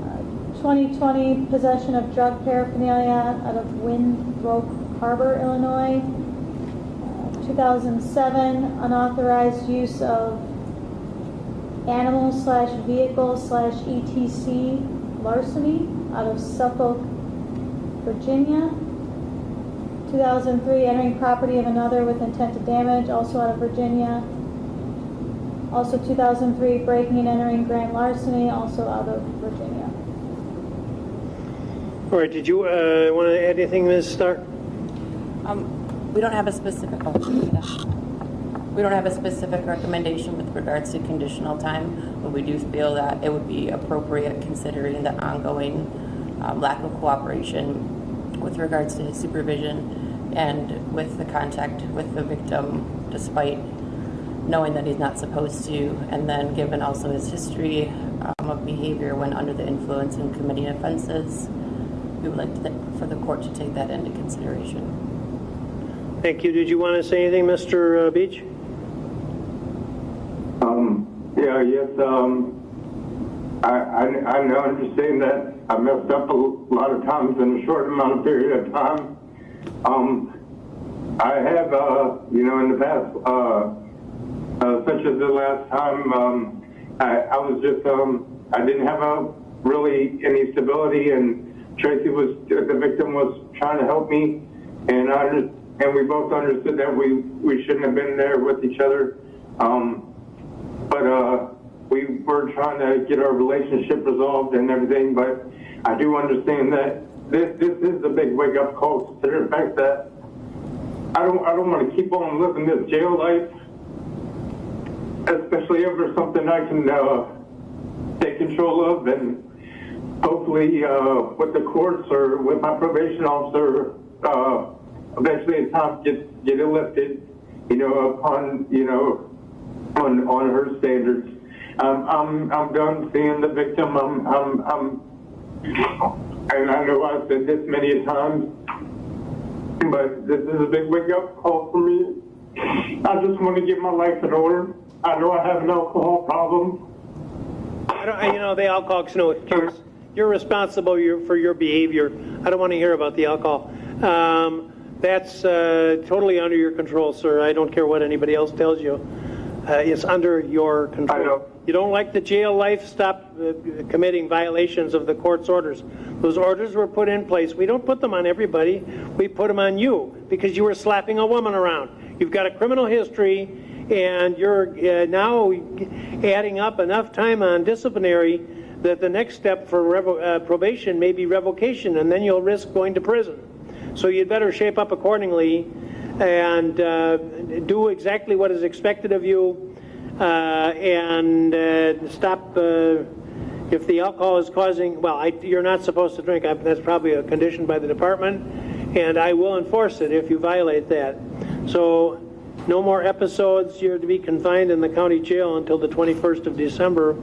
Uh, 2020 possession of drug paraphernalia out of Windbrook Harbor, Illinois. 2007, unauthorized use of animal/vehicle/ETC larceny out of Suffolk, Virginia. 2003, entering property of another with intent to damage, also out of Virginia. Also 2003, breaking and entering grand larceny, also out of Virginia. All right, did you want to add anything, Ms. Starr? We don't have a specific recommendation with regards to conditional time, but we do feel that it would be appropriate considering the ongoing lack of cooperation with regards to his supervision and with the contact with the victim, despite knowing that he's not supposed to, and then given also his history of behavior when under the influence and committing offenses. We would like for the court to take that into consideration. Thank you. Did you want to say anything, Mr. Beach? Yes. I now understand that I messed up a lot of times in a short amount of period of time. I have, in the past, such as the last time, I was just, I didn't have really any stability, and Tracy the victim was trying to help me, and I and we both understood that we shouldn't have been there with each other. But we were trying to get our relationship resolved and everything, but I do understand that this is a big wake-up call, considering the fact that I don't want to keep on living this jail life, especially over something I can take control of, and hopefully with the courts or with my probation officer, eventually the time get it lifted, upon, on her standards. I'm done seeing the victim. And I know I've said this many times, but this is a big wake-up call for me. I just want to get my life in order. I know I have an alcohol problem. The alcoholics know it. You're responsible for your behavior. I don't want to hear about the alcohol. That's totally under your control, sir. I don't care what anybody else tells you. It's under your control. I know. You don't like the jail life? Stop committing violations of the court's orders. Those orders were put in place. We don't put them on everybody. We put them on you because you were slapping a woman around. You've got a criminal history, and you're now adding up enough time on disciplinary that the next step for probation may be revocation, and then you'll risk going to prison. So you'd better shape up accordingly and do exactly what is expected of you, and stop if the alcohol is causing, you're not supposed to drink. That's probably a condition by the department, and I will enforce it if you violate that. So no more episodes. You're to be confined in the county jail until the 21st of December.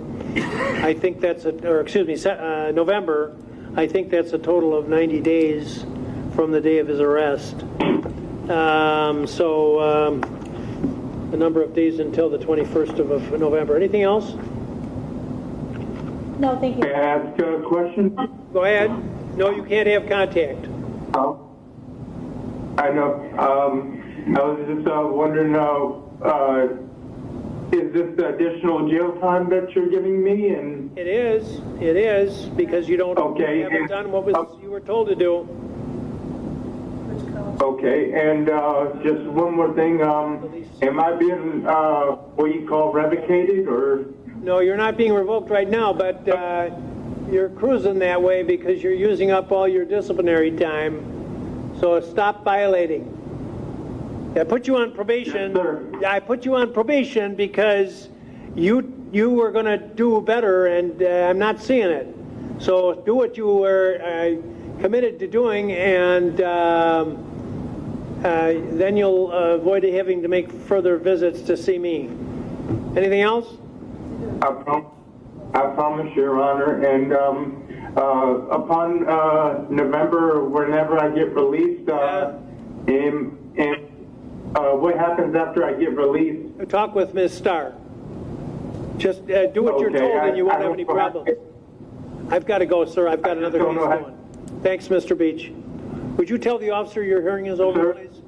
I think that's November. I think that's a total of 90 days from the day of his arrest. The number of days until the 21st of November. Anything else? No, thank you. May I ask a question? Go ahead. No, you can't have contact. I know. I was just wondering, is this the additional jail time that you're giving me? And It is, because you haven't done what you were told to do. Okay, and just one more thing. Am I being what you call revocated, or? No, you're not being revoked right now, but you're cruising that way because you're using up all your disciplinary time. So stop violating. I put you on probation. Yes, I put you on probation because you were going to do better, and I'm not seeing it. So do what you were committed to doing, and then you'll avoid having to make further visits to see me. Anything else? I promise, Your Honor. And upon November, whenever I get released, what happens after I get released? Talk with Ms. Starr. Just do what you're told, and you won't have any problems. I've got to go, sir. I've got another case going. Thanks, Mr. Beach. Would you tell the officer your hearing is over, please?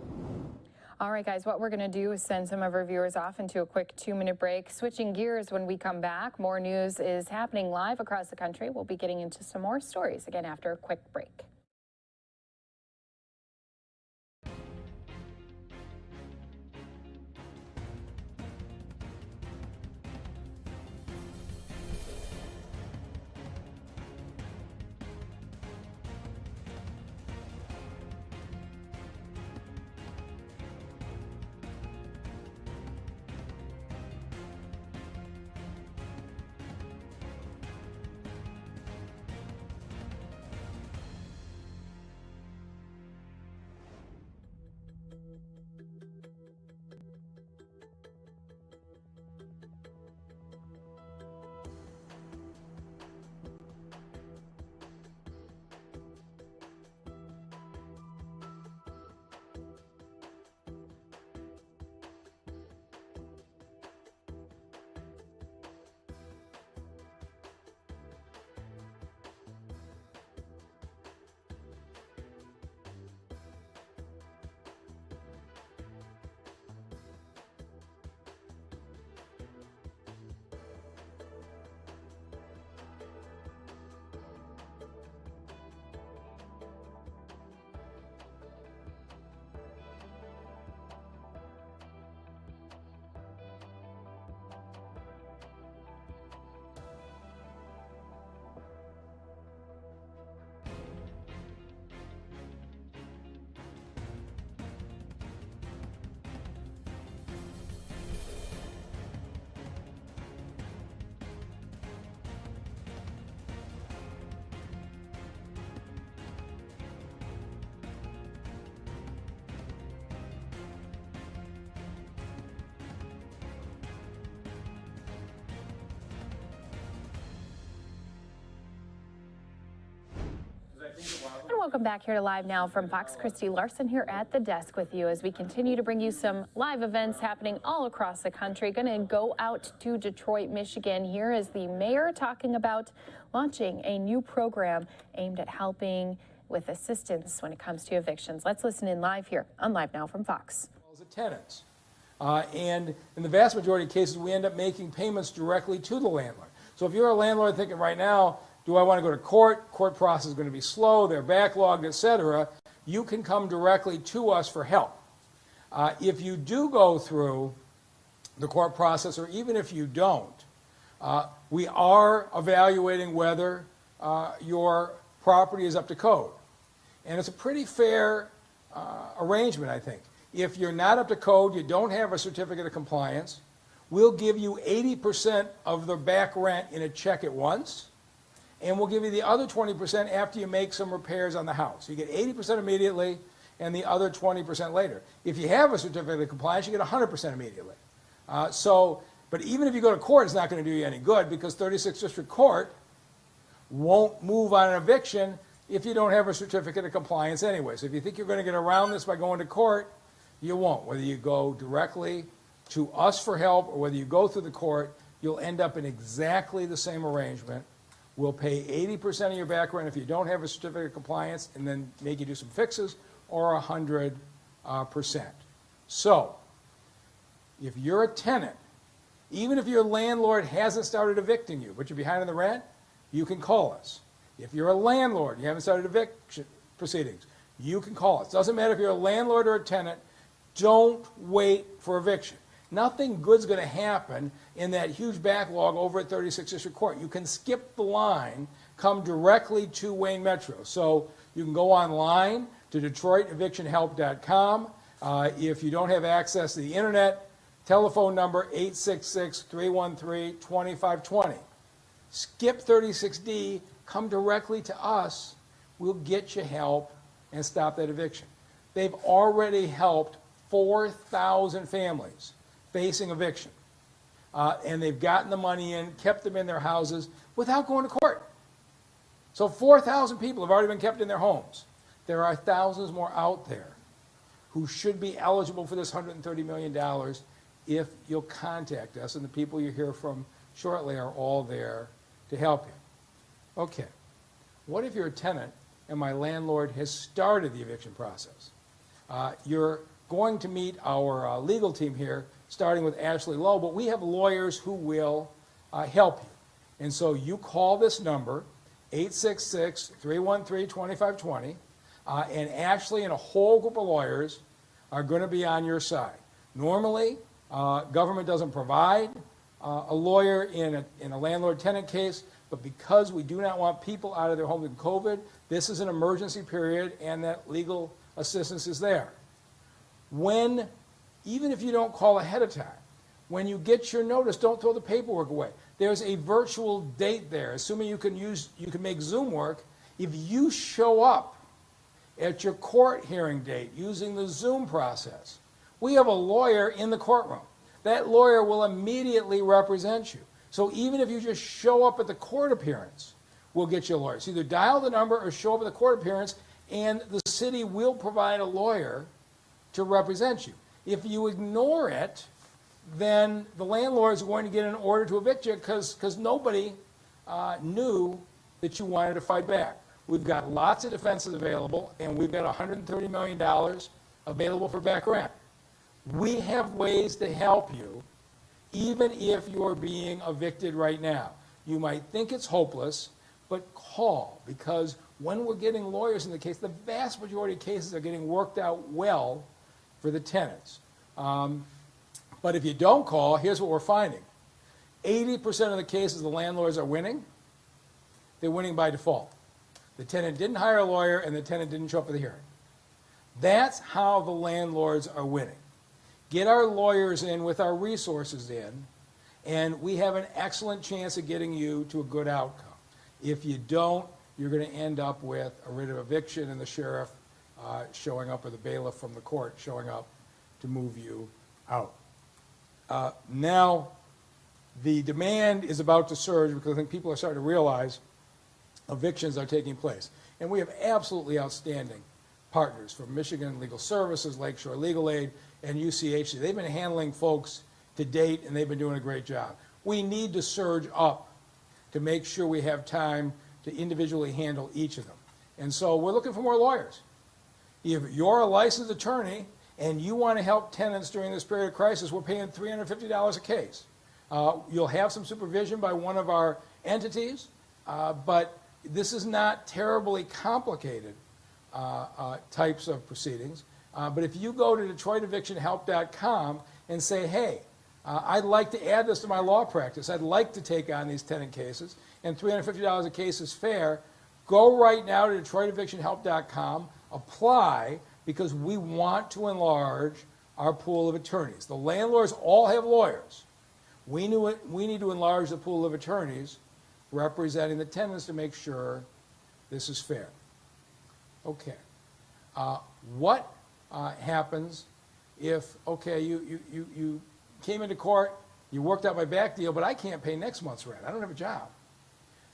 All right, guys, what we're going to do is send some of our viewers off into a quick 2-minute break. Switching gears when we come back, more news is happening live across the country. We'll be getting into some more stories again after a quick break. Welcome back here to Live Now from Fox. Christy Larson here at the desk with you as we continue to bring you some live events happening all across the country. Going to go out to Detroit, Michigan. Here is the mayor talking about launching a new program aimed at helping with assistance when it comes to evictions. Let's listen in live here on Live Now from Fox. Tenants. And in the vast majority of cases, we end up making payments directly to the landlord. So if you're a landlord thinking right now, do I want to go to court? Court process is going to be slow, they're backlogged, etc. You can come directly to us for help. If you do go through the court process, or even if you don't, we are evaluating whether your property is up to code. And it's a pretty fair arrangement, I think. If you're not up to code, you don't have a certificate of compliance, we'll give you 80% of the back rent in a check at once, and we'll give you the other 20% after you make some repairs on the house. You get 80% immediately and the other 20% later. If you have a certificate of compliance, you get 100% immediately. But even if you go to court, it's not going to do you any good because 36th District Court won't move on an eviction if you don't have a certificate of compliance anyway. So if you think you're going to get around this by going to court, you won't. Whether you go directly to us for help or whether you go through the court, you'll end up in exactly the same arrangement. We'll pay 80% of your back rent if you don't have a certificate of compliance and then make you do some fixes, or 100%. So, if you're a tenant, even if your landlord hasn't started evicting you, but you're behind on the rent, you can call us. If you're a landlord, you haven't started eviction proceedings, you can call us. Doesn't matter if you're a landlord or a tenant, don't wait for eviction. Nothing good's going to happen in that huge backlog over at 36th District Court. You can skip the line, come directly to Wayne Metro. So you can go online to DetroitEvictionHelp.com. If you don't have access to the internet, telephone number 866-313-2520. Skip 36D, come directly to us. We'll get you help and stop that eviction. They've already helped 4,000 families facing eviction. And they've gotten the money in, kept them in their houses without going to court. So 4,000 people have already been kept in their homes. There are thousands more out there who should be eligible for this $130 million if you'll contact us, and the people you hear from shortly are all there to help you. Okay, what if you're a tenant and my landlord has started the eviction process? You're going to meet our legal team here, starting with Ashley Lowe, but we have lawyers who will help you. And so you call this number, 866-313-2520, and Ashley and a whole group of lawyers are going to be on your side. Normally, government doesn't provide a lawyer in a landlord-tenant case, but because we do not want people out of their homes in COVID, this is an emergency period, and that legal assistance is there. Even if you don't call ahead of time, when you get your notice, don't throw the paperwork away. There's a virtual date there. Assuming you can make Zoom work, if you show up at your court hearing date using the Zoom process, we have a lawyer in the courtroom. That lawyer will immediately represent you. So even if you just show up at the court appearance, we'll get you a lawyer. So either dial the number or show up at the court appearance, and the city will provide a lawyer to represent you. If you ignore it, then the landlords are going to get an order to evict you because nobody knew that you wanted to fight back. We've got lots of defenses available, and we've got $130 million available for back rent. We have ways to help you, even if you're being evicted right now. You might think it's hopeless, but call, because when we're getting lawyers in the case, the vast majority of cases are getting worked out well for the tenants. But if you don't call, here's what we're finding. 80% of the cases the landlords are winning, they're winning by default. The tenant didn't hire a lawyer and the tenant didn't show up for the hearing. That's how the landlords are winning. Get our lawyers in with our resources in, and we have an excellent chance of getting you to a good outcome. If you don't, you're going to end up with a writ of eviction and the sheriff showing up, or the bailiff from the court showing up to move you out. Now, the demand is about to surge because I think people are starting to realize evictions are taking place. And we have absolutely outstanding partners from Michigan Legal Services, Lakeshore Legal Aid, and UCHC. They've been handling folks to date, and they've been doing a great job. We need to surge up to make sure we have time to individually handle each of them. And so we're looking for more lawyers. If you're a licensed attorney and you want to help tenants during this period of crisis, we're paying $350 a case. You'll have some supervision by one of our entities, but this is not terribly complicated types of proceedings. But if you go to DetroitEvictionHelp.com and say, hey, I'd like to add this to my law practice, I'd like to take on these tenant cases, and $350 a case is fair, go right now to DetroitEvictionHelp.com, apply, because we want to enlarge our pool of attorneys. The landlords all have lawyers. We need to enlarge the pool of attorneys representing the tenants to make sure this is fair. Okay. What happens if, okay, you came into court, you worked out my back deal, but I can't pay next month's rent. I don't have a job.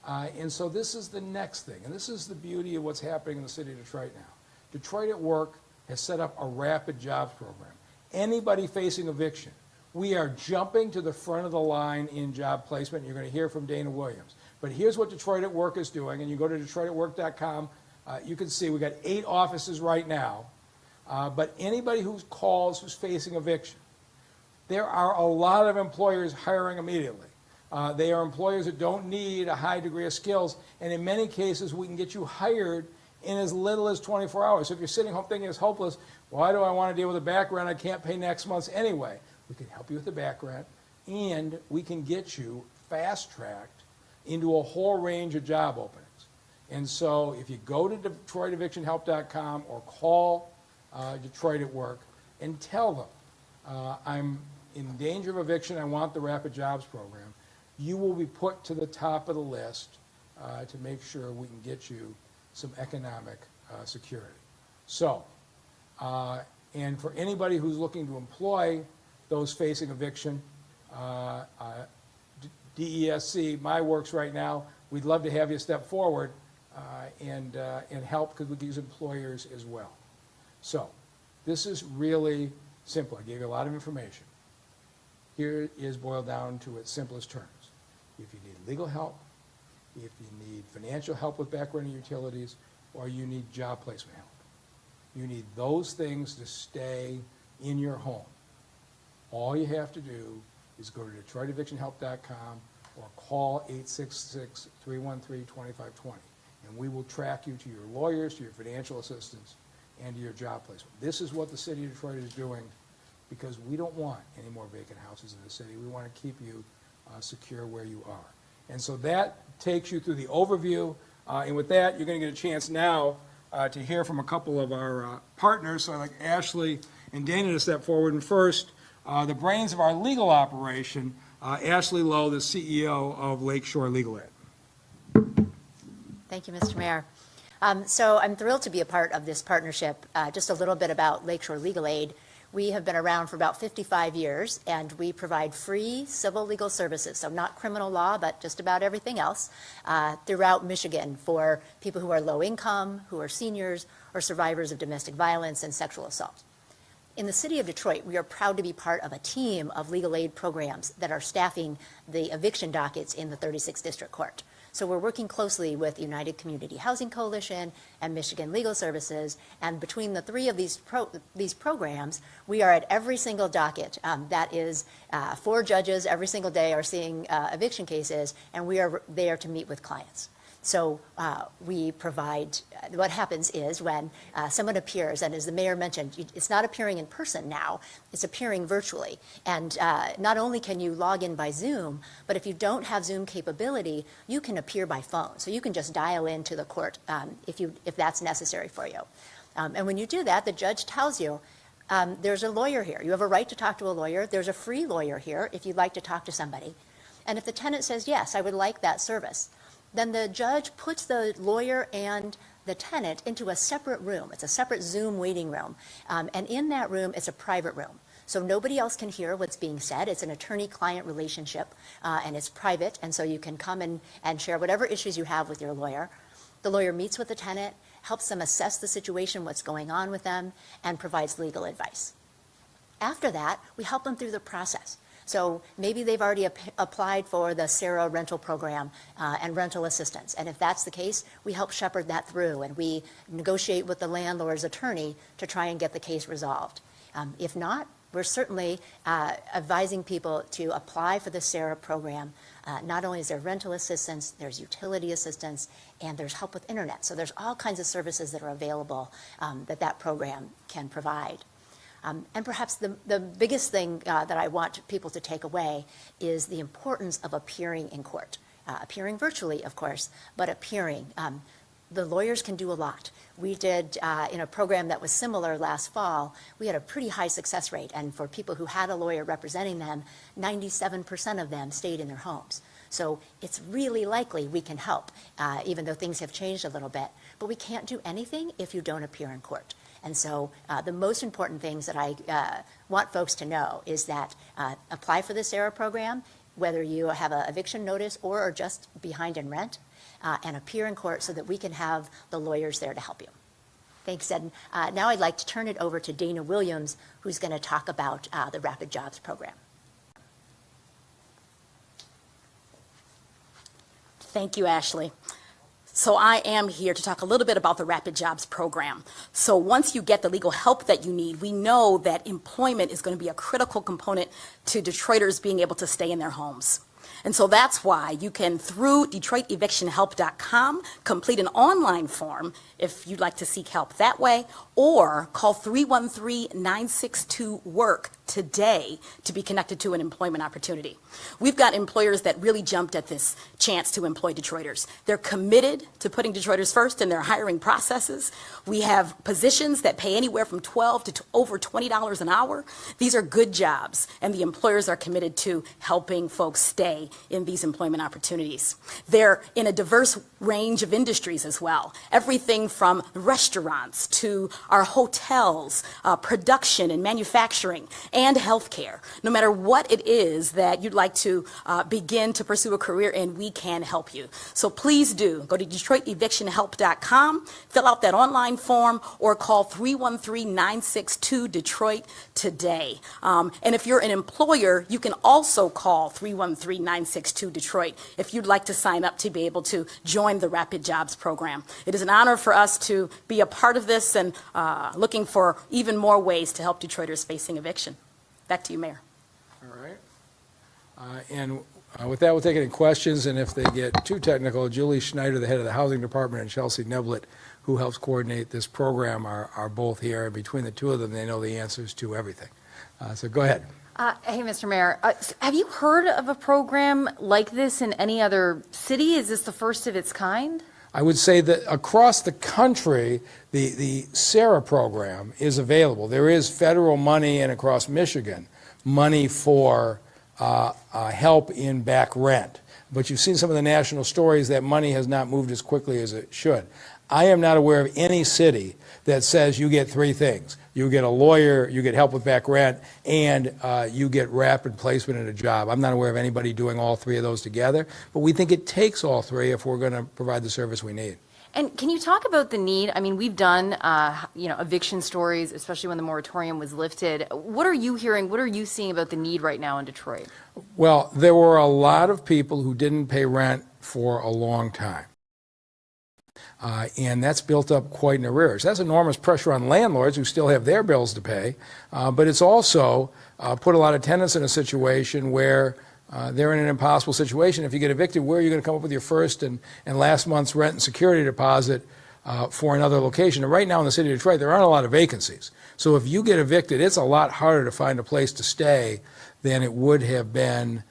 And so this is the next thing, and this is the beauty of what's happening in the city of Detroit now. Detroit at Work has set up a rapid jobs program. Anybody facing eviction, we are jumping to the front of the line in job placement. You're going to hear from Dana Williams. But here's what Detroit at Work is doing, and you go to DetroitAtWork.com. You can see we've got 8 offices right now. But anybody who calls who's facing eviction, there are a lot of employers hiring immediately. They are employers that don't need a high degree of skills, and in many cases we can get you hired in as little as 24 hours. So if you're sitting home thinking it's hopeless, why do I want to deal with a background I can't pay next month anyway? We can help you with the background, and we can get you fast-tracked into a whole range of job openings. And so if you go to DetroitEvictionHelp.com or call Detroit at Work and tell them, I'm in danger of eviction, I want the Rapid Jobs Program, you will be put to the top of the list to make sure we can get you some economic security. So, and for anybody who's looking to employ those facing eviction, DESC, my works right now, we'd love to have you step forward and help, because we can use employers as well. So, this is really simple. I gave you a lot of information. Here is boiled down to its simplest terms. If you need legal help, if you need financial help with background and utilities, or you need job placement help, you need those things to stay in your home. All you have to do is go to DetroitEvictionHelp.com or call 866-313-2520, and we will track you to your lawyers, to your financial assistants, and to your job placement. This is what the city of Detroit is doing, because we don't want any more vacant houses in the city. We want to keep you secure where you are. And so that takes you through the overview. And with that, you're going to get a chance now to hear from a couple of our partners. So I'd like Ashley and Dana to step forward. And first, the brains of our legal operation, Ashley Lowe, the CEO of Lakeshore Legal Aid. Thank you, Mr. Mayor. So I'm thrilled to be a part of this partnership. Just a little bit about Lakeshore Legal Aid. We have been around for about 55 years, and we provide free civil legal services, so not criminal law, but just about everything else, throughout Michigan for people who are low income, who are seniors, or survivors of domestic violence and sexual assault. In the city of Detroit, we are proud to be part of a team of legal aid programs that are staffing the eviction dockets in the 36th District Court. So we're working closely with United Community Housing Coalition and Michigan Legal Services, and between the 3 of these programs, we are at every single docket. That is 4 judges every single day are seeing eviction cases, and we are there to meet with clients. So we provide, what happens is when someone appears, and as the mayor mentioned, it's not appearing in person now, it's appearing virtually. And not only can you log in by Zoom, but if you don't have Zoom capability, you can appear by phone. So you can just dial into the court if that's necessary for you. And when you do that, the judge tells you, there's a lawyer here. You have a right to talk to a lawyer. There's a free lawyer here if you'd like to talk to somebody. And if the tenant says, yes, I would like that service, then the judge puts the lawyer and the tenant into a separate room. It's a separate Zoom waiting room. And in that room, it's a private room. So nobody else can hear what's being said. It's an attorney-client relationship, and it's private, and so you can come and share whatever issues you have with your lawyer. The lawyer meets with the tenant, helps them assess the situation, what's going on with them, and provides legal advice. After that, we help them through the process. So maybe they've already applied for the SARA rental program and rental assistance. And if that's the case, we help shepherd that through, and we negotiate with the landlord's attorney to try and get the case resolved. If not, we're certainly advising people to apply for the SARA program. Not only is there rental assistance, there's utility assistance, and there's help with internet. So there's all kinds of services that are available that program can provide. And perhaps the biggest thing that I want people to take away is the importance of appearing in court. Appearing virtually, of course, but appearing. The lawyers can do a lot. We did, in a program that was similar last fall, we had a pretty high success rate. And for people who had a lawyer representing them, 97% of them stayed in their homes. So it's really likely we can help, even though things have changed a little bit. But we can't do anything if you don't appear in court. And so the most important things that I want folks to know is that apply for the SARA program, whether you have an eviction notice or are just behind in rent, and appear in court so that we can have the lawyers there to help you. Thanks, Ed. Now I'd like to turn it over to Dana Williams, who's going to talk about the Rapid Jobs program. Thank you, Ashley. So I am here to talk a little bit about the Rapid Jobs program. So once you get the legal help that you need, we know that employment is going to be a critical component to Detroiters being able to stay in their homes. And so that's why you can, through DetroitEvictionHelp.com, complete an online form if you'd like to seek help that way, or call 313-962-WORK today to be connected to an employment opportunity. We've got employers that really jumped at this chance to employ Detroiters. They're committed to putting Detroiters first in their hiring processes. We have positions that pay anywhere from $12 to over $20 an hour. These are good jobs, and the employers are committed to helping folks stay in these employment opportunities. They're in a diverse range of industries as well. Everything from restaurants to our hotels, production and manufacturing, and healthcare. No matter what it is that you'd like to begin to pursue a career in, we can help you. So please do go to DetroitEvictionHelp.com, fill out that online form, or call 313-962-DETROIT today. And if you're an employer, you can also call 313-962-DETROIT if you'd like to sign up to be able to join the Rapid Jobs program. It is an honor for us to be a part of this, and looking for even more ways to help Detroiters facing eviction. Back to you, Mayor. All right. With that, we'll take any questions, and if they get too technical, Julie Schneider, the head of the Housing Department, and Chelsea Neblett, who helps coordinate this program, are both here. And between the two of them, they know the answers to everything. So go ahead. Hey, Mr. Mayor, have you heard of a program like this in any other city? Is this the first of its kind? I would say that across the country, the SARA program is available. There is federal money, and across Michigan, money for help in back rent. But you've seen some of the national stories that money has not moved as quickly as it should. I am not aware of any city that says you get three things. You get a lawyer, you get help with back rent, and you get rapid placement in a job. I'm not aware of anybody doing all three of those together, but we think it takes all three if we're going to provide the service we need. And can you talk about the need? I mean, we've done, eviction stories, especially when the moratorium was lifted. What are you hearing? What are you seeing about the need right now in Detroit? Well, there were a lot of people who didn't pay rent for a long time. And that's built up quite an arrears. That's enormous pressure on landlords who still have their bills to pay, but it's also put a lot of tenants in a situation where they're in an impossible situation. If you get evicted, where are you going to come up with your first and last month's rent and security deposit for another location? And right now in the city of Detroit, there aren't a lot of vacancies. So if you get evicted, it's a lot harder to find a place to stay than it would have been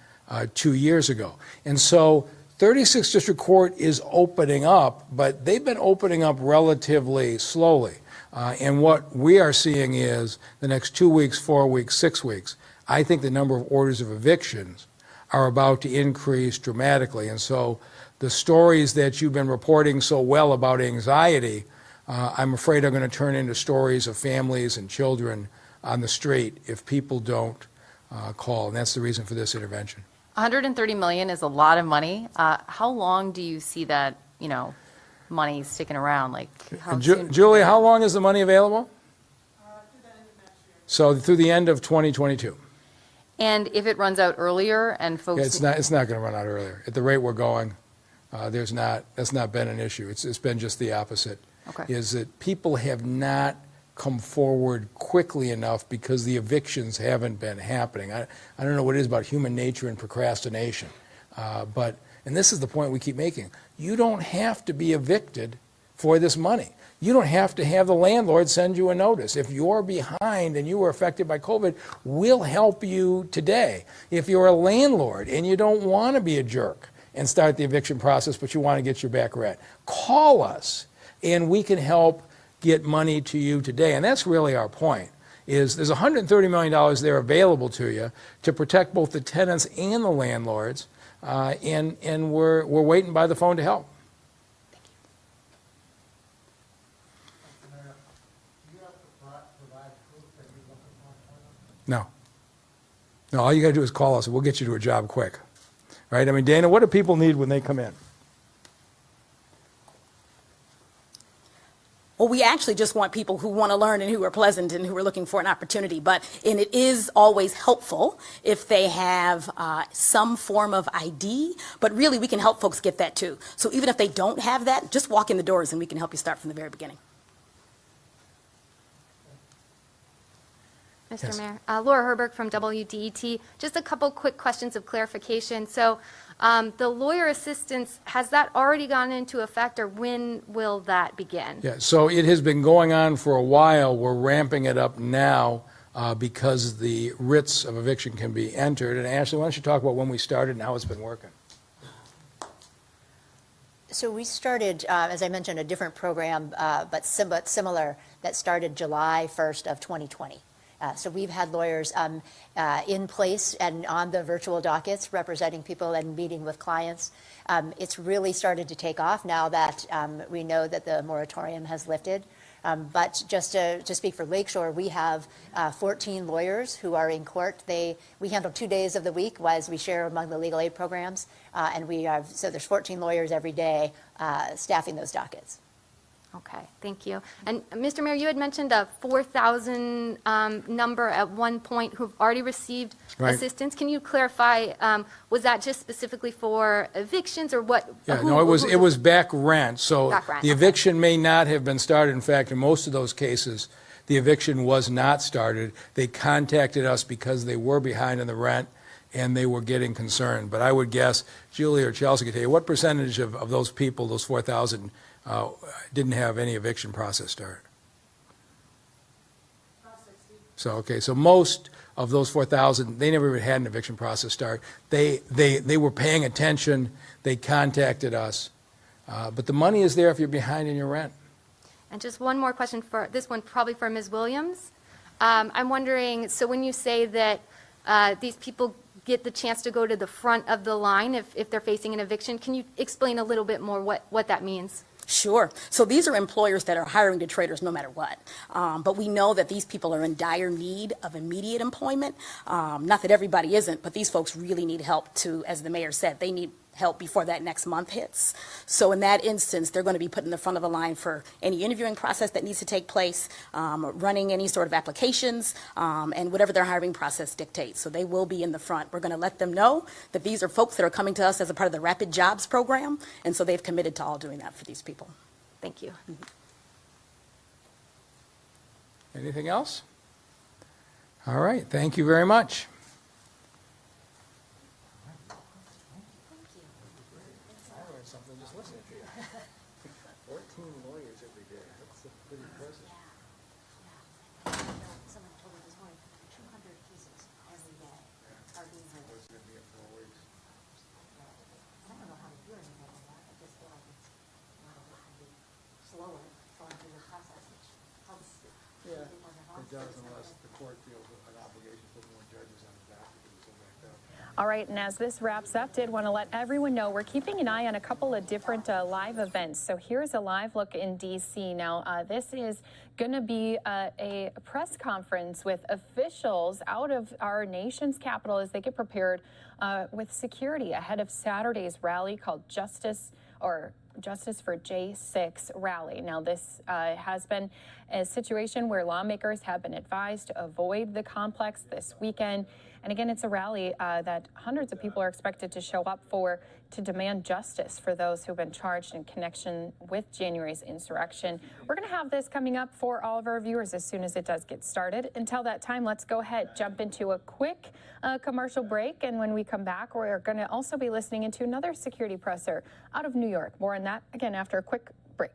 2 years ago. And so 36th District Court is opening up, but they've been opening up relatively slowly. And what we are seeing is the next 2 weeks, 4 weeks, 6 weeks, I think the number of orders of evictions are about to increase dramatically. And so the stories that you've been reporting so well about anxiety, I'm afraid are going to turn into stories of families and children on the street if people don't call, and that's the reason for this intervention. 130 million is a lot of money. How long do you see that, money sticking around? Like, how soon? Julie, how long is the money available? So through the end of 2022. And if it runs out earlier and folks... Yeah, it's not going to run out earlier. At the rate we're going, that's not been an issue. It's been just the opposite. Okay. Is that people have not come forward quickly enough because the evictions haven't been happening. I don't know what it is about human nature and procrastination, and this is the point we keep making. You don't have to be evicted for this money. You don't have to have the landlord send you a notice. If you're behind and you were affected by COVID, we'll help you today. If you're a landlord and you don't want to be a jerk and start the eviction process, but you want to get your back rent, call us and we can help get money to you today. And that's really our point, is there's $130 million there available to you to protect both the tenants and the landlords, and we're waiting by the phone to help. No. No, all you got to do is call us and we'll get you to a job quick. Right? I mean, Dana, what do people need when they come in? Well, we actually just want people who want to learn and who are pleasant and who are looking for an opportunity. And it is always helpful if they have some form of ID, but really we can help folks get that too. So even if they don't have that, just walk in the doors and we can help you start from the very beginning. Mr. Yes. Mayor, Laura Herberg from WDET. Just a couple quick questions of clarification. So the lawyer assistance, has that already gone into effect, or when will that begin? Yeah, so it has been going on for a while. We're ramping it up now because the writs of eviction can be entered. And Ashley, why don't you talk about when we started and how it's been working? So we started, as I mentioned, a different program, but similar, that started July 1st of 2020. So we've had lawyers in place and on the virtual dockets representing people and meeting with clients. It's really started to take off now that we know that the moratorium has lifted. But just to speak for Lakeshore, we have 14 lawyers who are in court. We handle 2 days of the week as we share among the legal aid programs. So there's 14 lawyers every day staffing those dockets. Okay, thank you. And Mr. Mayor, you had mentioned a 4,000 number at one point who've already received Right. assistance. Can you clarify, was that just specifically for evictions or what? Yeah, no, it was back rent. So Back rent, the okay. eviction may not have been started. In fact, in most of those cases, the eviction was not started. They contacted us because they were behind on the rent and they were getting concerned. But I would guess, Julie or Chelsea could tell you, what percentage of those people, those 4,000, didn't have any eviction process start? So most of those 4,000, they never even had an eviction process start. They were paying attention. They contacted us. But the money is there if you're behind in your rent. And just one more question for this one, probably for Ms. Williams. I'm wondering, so when you say that these people get the chance to go to the front of the line if they're facing an eviction, can you explain a little bit more what that means? Sure. So these are employers that are hiring Detroiters no matter what. But we know that these people are in dire need of immediate employment. Not that everybody isn't, but these folks really need help too, as the mayor said. They need help before that next month hits. So in that instance, they're going to be put in the front of the line for any interviewing process that needs to take place, running any sort of applications, and whatever their hiring process dictates. So they will be in the front. We're going to let them know that these are folks that are coming to us as a part of the Rapid Jobs program, and so they've committed to all doing that for these people. Thank you. Anything else? All right. Thank you very much. All right, and as this wraps up, did want to let everyone know we're keeping an eye on a couple of different live events. So here's a live look in D.C. Now, this is going to be a press conference with officials out of our nation's capital as they get prepared with security ahead of Saturday's rally called Justice for J6 rally. Now, this has been a situation where lawmakers have been advised to avoid the complex this weekend. And again, it's a rally that hundreds of people are expected to show up for to demand justice for those who've been charged in connection with January's insurrection. We're going to have this coming up for all of our viewers as soon as it does get started. Until that time, let's go ahead, jump into a quick commercial break. And when we come back, we're going to also be listening into another security presser out of New York. More on that again after a quick break.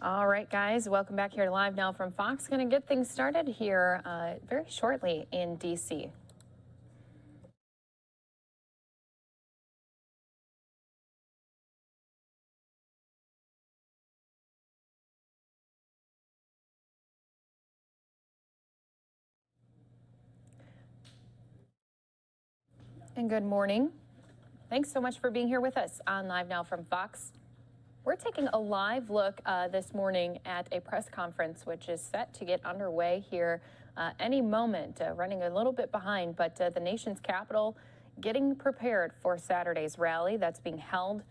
All right, guys, welcome back here to Live Now from Fox. Going to get things started here very shortly in D.C. And good morning. Thanks so much for being here with us on Live Now from Fox. We're taking a live look this morning at a press conference which is set to get underway here any moment, running a little bit behind, but the nation's capital getting prepared for Saturday's rally that's being held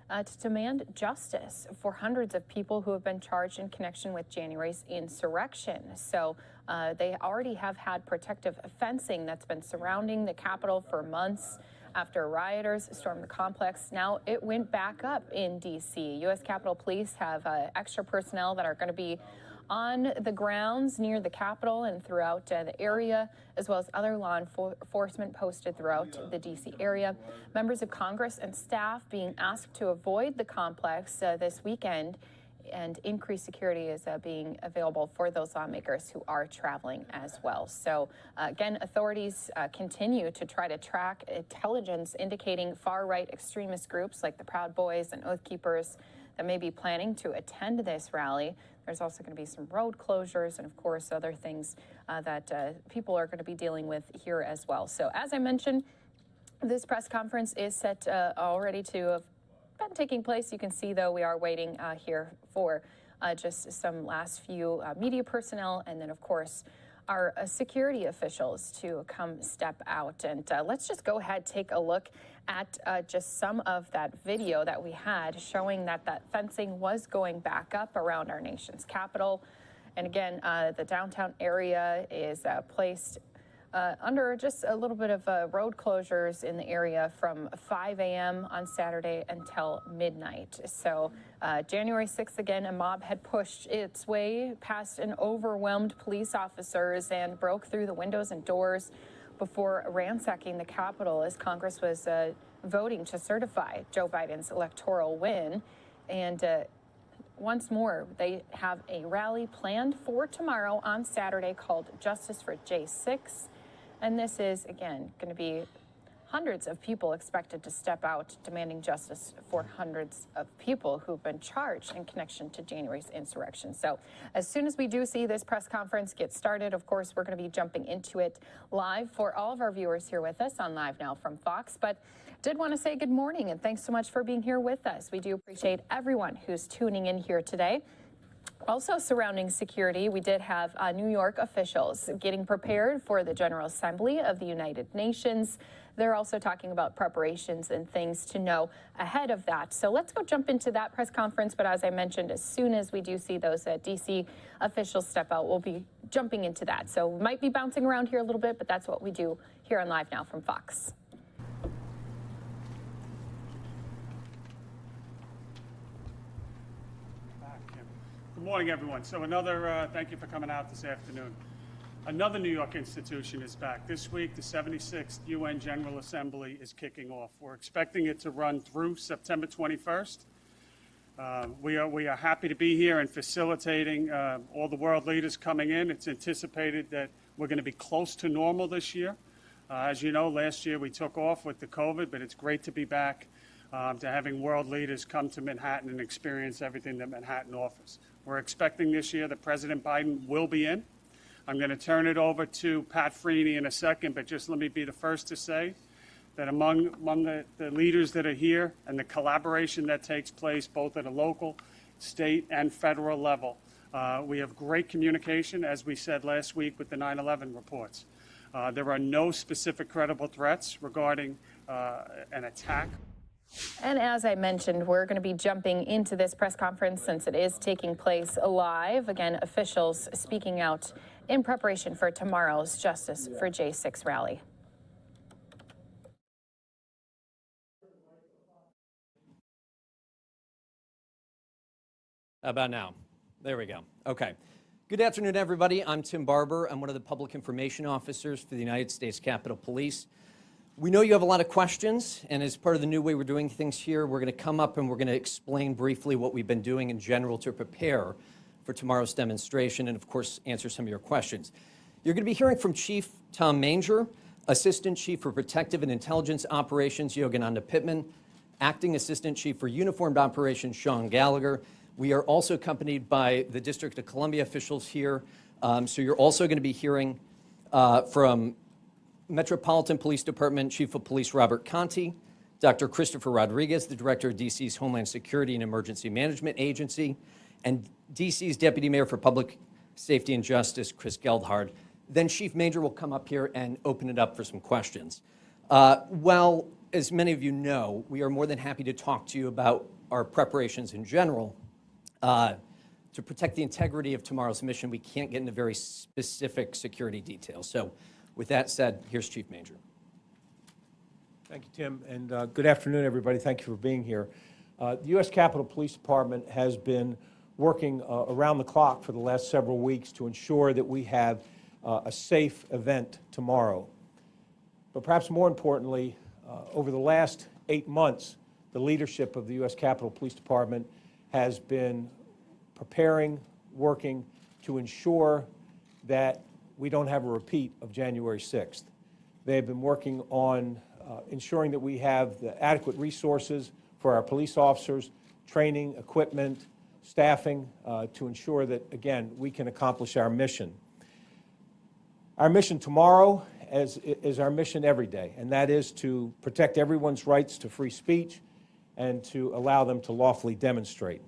to demand justice for hundreds of people who have been charged in connection with January's insurrection. So they already have had protective fencing that's been surrounding the Capitol for months after rioters stormed the complex. Now it went back up in D.C. U.S. Capitol Police have extra personnel that are going to be on the grounds near the Capitol and throughout the area, as well as other law enforcement posted throughout the D.C. area. Members of Congress and staff being asked to avoid the complex this weekend, and increased security is being available for those lawmakers who are traveling as well. So again, authorities continue to try to track intelligence indicating far-right extremist groups like the Proud Boys and Oath Keepers that may be planning to attend this rally. There's also going to be some road closures and, of course, other things that people are going to be dealing with here as well. So as I mentioned, this press conference is set already to have been taking place. You can see, though, we are waiting here for just some last few media personnel and then, of course, our security officials to come step out. And let's just go ahead, take a look at just some of that video that we had showing that that fencing was going back up around our nation's capital. And again, the downtown area is placed under just a little bit of road closures in the area from 5 a.m. on Saturday until midnight. So January 6th, again, a mob had pushed its way past an overwhelmed police officers and broke through the windows and doors before ransacking the Capitol as Congress was voting to certify Joe Biden's electoral win. And once more, they have a rally planned for tomorrow on Saturday called Justice for J6. And this is, again, going to be hundreds of people expected to step out demanding justice for hundreds of people who've been charged in connection to January's insurrection. So as soon as we do see this press conference get started, of course, we're going to be jumping into it live for all of our viewers here with us on Live Now from Fox. But did want to say good morning and thanks so much for being here with us. We do appreciate everyone who's tuning in here today. Also surrounding security, we did have New York officials getting prepared for the General Assembly of the United Nations. They're also talking about preparations and things to know ahead of that. So let's go jump into that press conference. But as I mentioned, as soon as we do see those D.C. officials step out, we'll be jumping into that. So we might be bouncing around here a little bit, but that's what we do here on Live Now from Fox. Good morning, everyone. So thank you for coming out this afternoon. Another New York institution is back. This week, the 76th UN General Assembly is kicking off. We're expecting it to run through September 21st. We are happy to be here and facilitating all the world leaders coming in. It's anticipated that we're going to be close to normal this year. As you know, last year we took off with the COVID, but it's great to be back to having world leaders come to Manhattan and experience everything that Manhattan offers. We're expecting this year that President Biden will be in. I'm going to turn it over to Pat Freeney in a second, but just let me be the first to say that among the leaders that are here and the collaboration that takes place both at a local, state, and federal level, we have great communication, as we said last week with the 9/11 reports. There are no specific credible threats regarding an attack. And as I mentioned, we're going to be jumping into this press conference since it is taking place live. Again, officials speaking out in preparation for tomorrow's Justice for J6 rally. How about now? There we go. Okay. Good afternoon, everybody. I'm Tim Barber. I'm one of the public information officers for the United States Capitol Police. We know you have a lot of questions, and as part of the new way we're doing things here, we're going to come up and we're going to explain briefly what we've been doing in general to prepare for tomorrow's demonstration and, of course, answer some of your questions. You're going to be hearing from Chief Tom Manger, Assistant Chief for Protective and Intelligence Operations, Yogananda Pittman, Acting Assistant Chief for Uniformed Operations, Sean Gallagher. We are also accompanied by the District of Columbia officials here. So you're also going to be hearing from Metropolitan Police Department Chief of Police Robert Conti, Dr. Christopher Rodriguez, the Director of DC's Homeland Security and Emergency Management Agency, and DC's Deputy Mayor for Public Safety and Justice, Chris Geldhard. Then Chief Manger will come up here and open it up for some questions. Well, as many of you know, we are more than happy to talk to you about our preparations in general. To protect the integrity of tomorrow's mission, we can't get into very specific security details. So with that said, here's Chief Manger. Thank you, Tim, and good afternoon, everybody. Thank you for being here. The U.S. Capitol Police Department has been working around the clock for the last several weeks to ensure that we have a safe event tomorrow. But perhaps more importantly, over the last 8 months, the leadership of the U.S. Capitol Police Department has been preparing, working to ensure that we don't have a repeat of January 6th. They have been working on ensuring that we have the adequate resources for our police officers, training, equipment, staffing, to ensure that, again, we can accomplish our mission. Our mission tomorrow is our mission every day, and that is to protect everyone's rights to free speech and to allow them to lawfully demonstrate.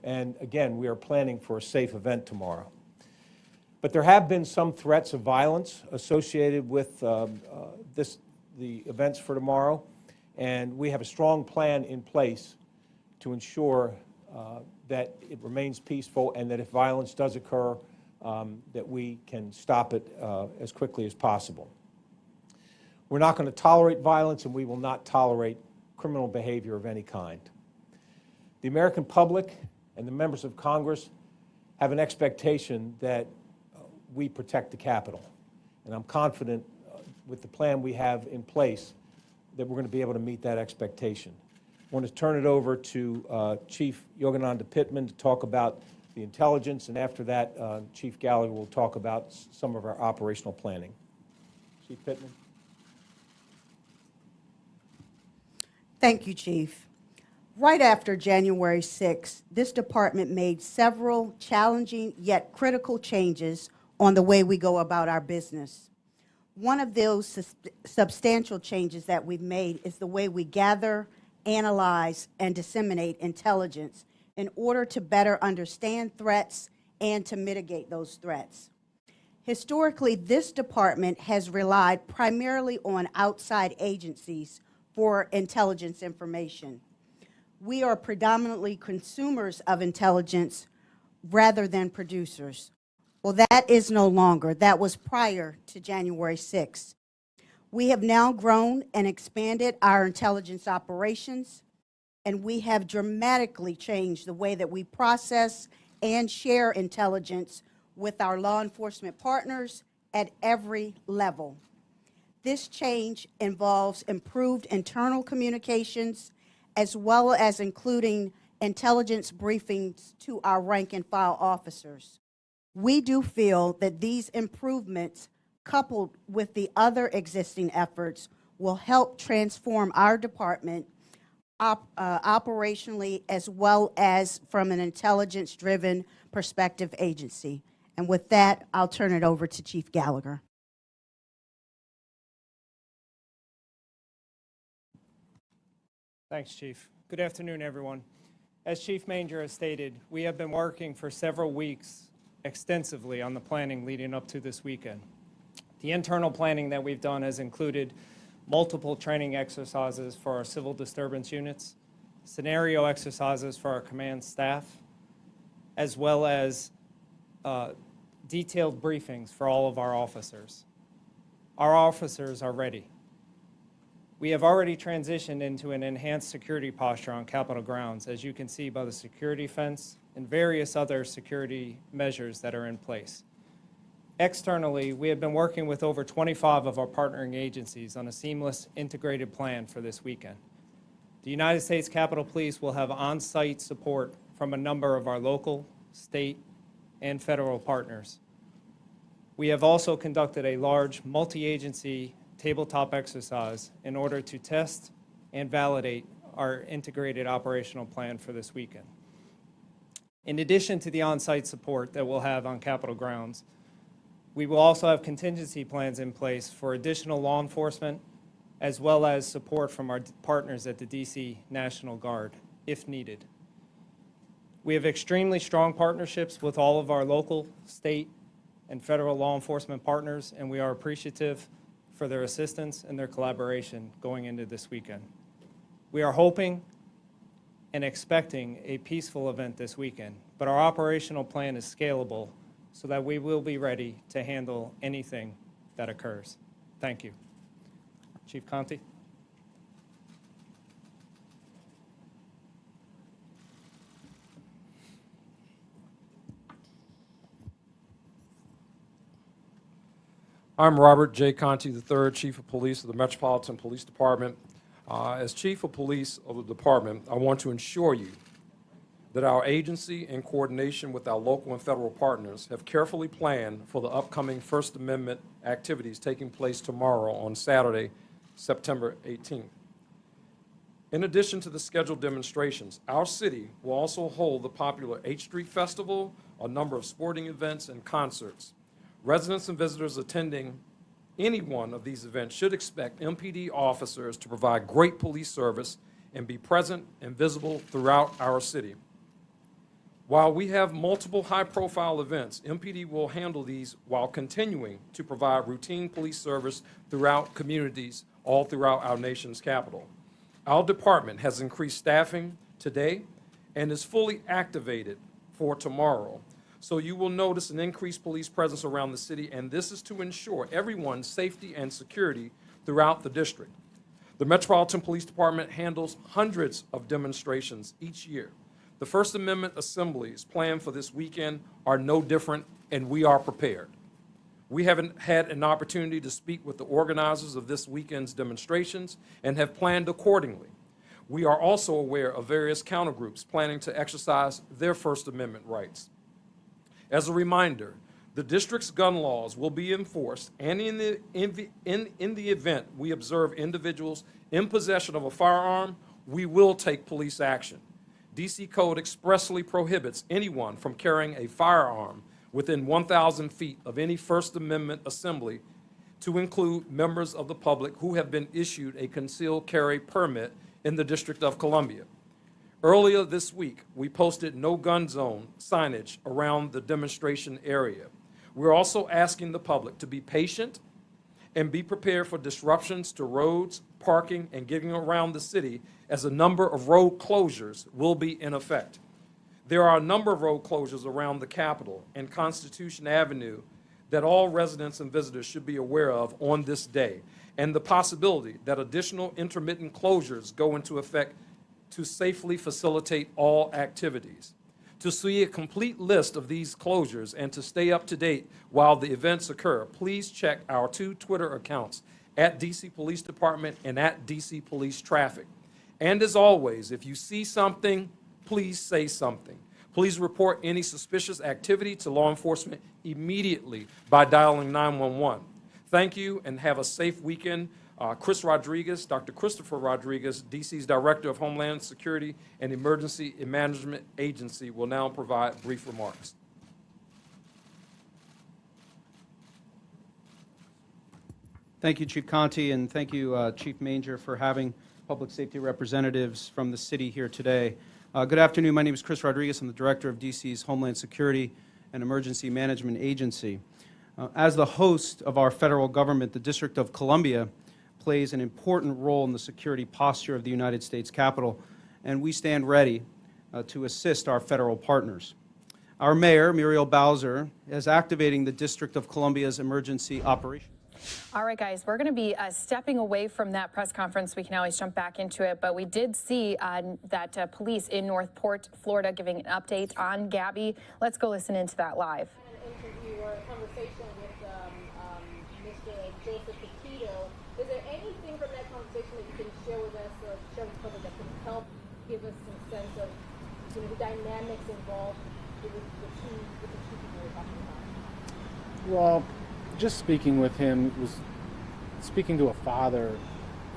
And again, we are planning for a safe event tomorrow. But there have been some threats of violence associated with the events for tomorrow, and we have a strong plan in place to ensure that it remains peaceful and that if violence does occur, that we can stop it as quickly as possible. We're not going to tolerate violence, and we will not tolerate criminal behavior of any kind. The American public and the members of Congress have an expectation that we protect the Capitol. And I'm confident with the plan we have in place that we're going to be able to meet that expectation. I want to turn it over to Chief Yogananda Pittman to talk about the intelligence, and after that, Chief Gallagher will talk about some of our operational planning. Chief Pittman. Thank you, Chief. Right after January 6th, this department made several challenging yet critical changes on the way we go about our business. One of those substantial changes that we've made is the way we gather, analyze, and disseminate intelligence in order to better understand threats and to mitigate those threats. Historically, this department has relied primarily on outside agencies for intelligence information. We are predominantly consumers of intelligence rather than producers. Well, that is no longer. That was prior to January 6th. We have now grown and expanded our intelligence operations, and we have dramatically changed the way that we process and share intelligence with our law enforcement partners at every level. This change involves improved internal communications, as well as including intelligence briefings to our rank and file officers. We do feel that these improvements, coupled with the other existing efforts, will help transform our department operationally as well as from an intelligence-driven perspective agency. And with that, I'll turn it over to Chief Gallagher. Thanks, Chief. Good afternoon, everyone. As Chief Manger has stated, we have been working for several weeks extensively on the planning leading up to this weekend. The internal planning that we've done has included multiple training exercises for our civil disturbance units, scenario exercises for our command staff, as well as detailed briefings for all of our officers. Our officers are ready. We have already transitioned into an enhanced security posture on Capitol grounds, as you can see by the security fence and various other security measures that are in place. Externally, we have been working with over 25 of our partnering agencies on a seamless, integrated plan for this weekend. The United States Capitol Police will have on-site support from a number of our local, state, and federal partners. We have also conducted a large multi-agency tabletop exercise in order to test and validate our integrated operational plan for this weekend. In addition to the on-site support that we'll have on Capitol grounds, we will also have contingency plans in place for additional law enforcement, as well as support from our partners at the DC National Guard, if needed. We have extremely strong partnerships with all of our local, state, and federal law enforcement partners, and we are appreciative for their assistance and their collaboration going into this weekend. We are hoping and expecting a peaceful event this weekend, but our operational plan is scalable so that we will be ready to handle anything that occurs. Thank you. Chief Conte. I'm Robert J. Conte III, Chief of Police of the Metropolitan Police Department. As Chief of Police of the department, I want to ensure you that our agency, in coordination with our local and federal partners, have carefully planned for the upcoming First Amendment activities taking place tomorrow on Saturday, September 18th. In addition to the scheduled demonstrations, our city will also hold the popular 8th Street Festival, a number of sporting events and concerts. Residents and visitors attending any one of these events should expect MPD officers to provide great police service and be present and visible throughout our city. While we have multiple high-profile events, MPD will handle these while continuing to provide routine police service throughout communities all throughout our nation's capital. Our department has increased staffing today and is fully activated for tomorrow. So you will notice an increased police presence around the city, and this is to ensure everyone's safety and security throughout the district. The Metropolitan Police Department handles hundreds of demonstrations each year. The First Amendment assemblies planned for this weekend are no different, and we are prepared. We haven't had an opportunity to speak with the organizers of this weekend's demonstrations and have planned accordingly. We are also aware of various countergroups planning to exercise their First Amendment rights. As a reminder, the district's gun laws will be enforced, and in the event we observe individuals in possession of a firearm, we will take police action. DC Code expressly prohibits anyone from carrying a firearm within 1,000 feet of any First Amendment assembly, to include members of the public who have been issued a concealed carry permit in the District of Columbia. Earlier this week, we posted no gun zone signage around the demonstration area. We're also asking the public to be patient and be prepared for disruptions to roads, parking, and getting around the city, as a number of road closures will be in effect. There are a number of road closures around the Capitol and Constitution Avenue that all residents and visitors should be aware of on this day, and the possibility that additional intermittent closures go into effect to safely facilitate all activities. To see a complete list of these closures and to stay up to date while the events occur, please check our 2 Twitter accounts, at DC Police Department and at DC Police Traffic. And as always, if you see something, please say something. Please report any suspicious activity to law enforcement immediately by dialing 911. Thank you and have a safe weekend. Chris Rodriguez, Dr. Christopher Rodriguez, DC's Director of Homeland Security and Emergency Management Agency, will now provide brief remarks. Thank you, Chief Conte, and thank you, Chief Manger, for having public safety representatives from the city here today. Good afternoon. My name is Chris Rodriguez. I'm the Director of DC's Homeland Security and Emergency Management Agency. As the host of our federal government, the District of Columbia plays an important role in the security posture of the United States Capitol, and we stand ready to assist our federal partners. Our mayor, Muriel Bowser, is activating the District of Columbia's emergency operation. All right, guys, we're going to be stepping away from that press conference. We can always jump back into it, but we did see that police in Northport, Florida, giving an update on Gabby. Let's go listen into that live. An interview or a conversation with day, Joseph Patito. Is there anything from that conversation that you can share with us or share with the public that can help give us some sense of, you know, the dynamics involved with the two people we're talking about? Well, just speaking with him was speaking to a father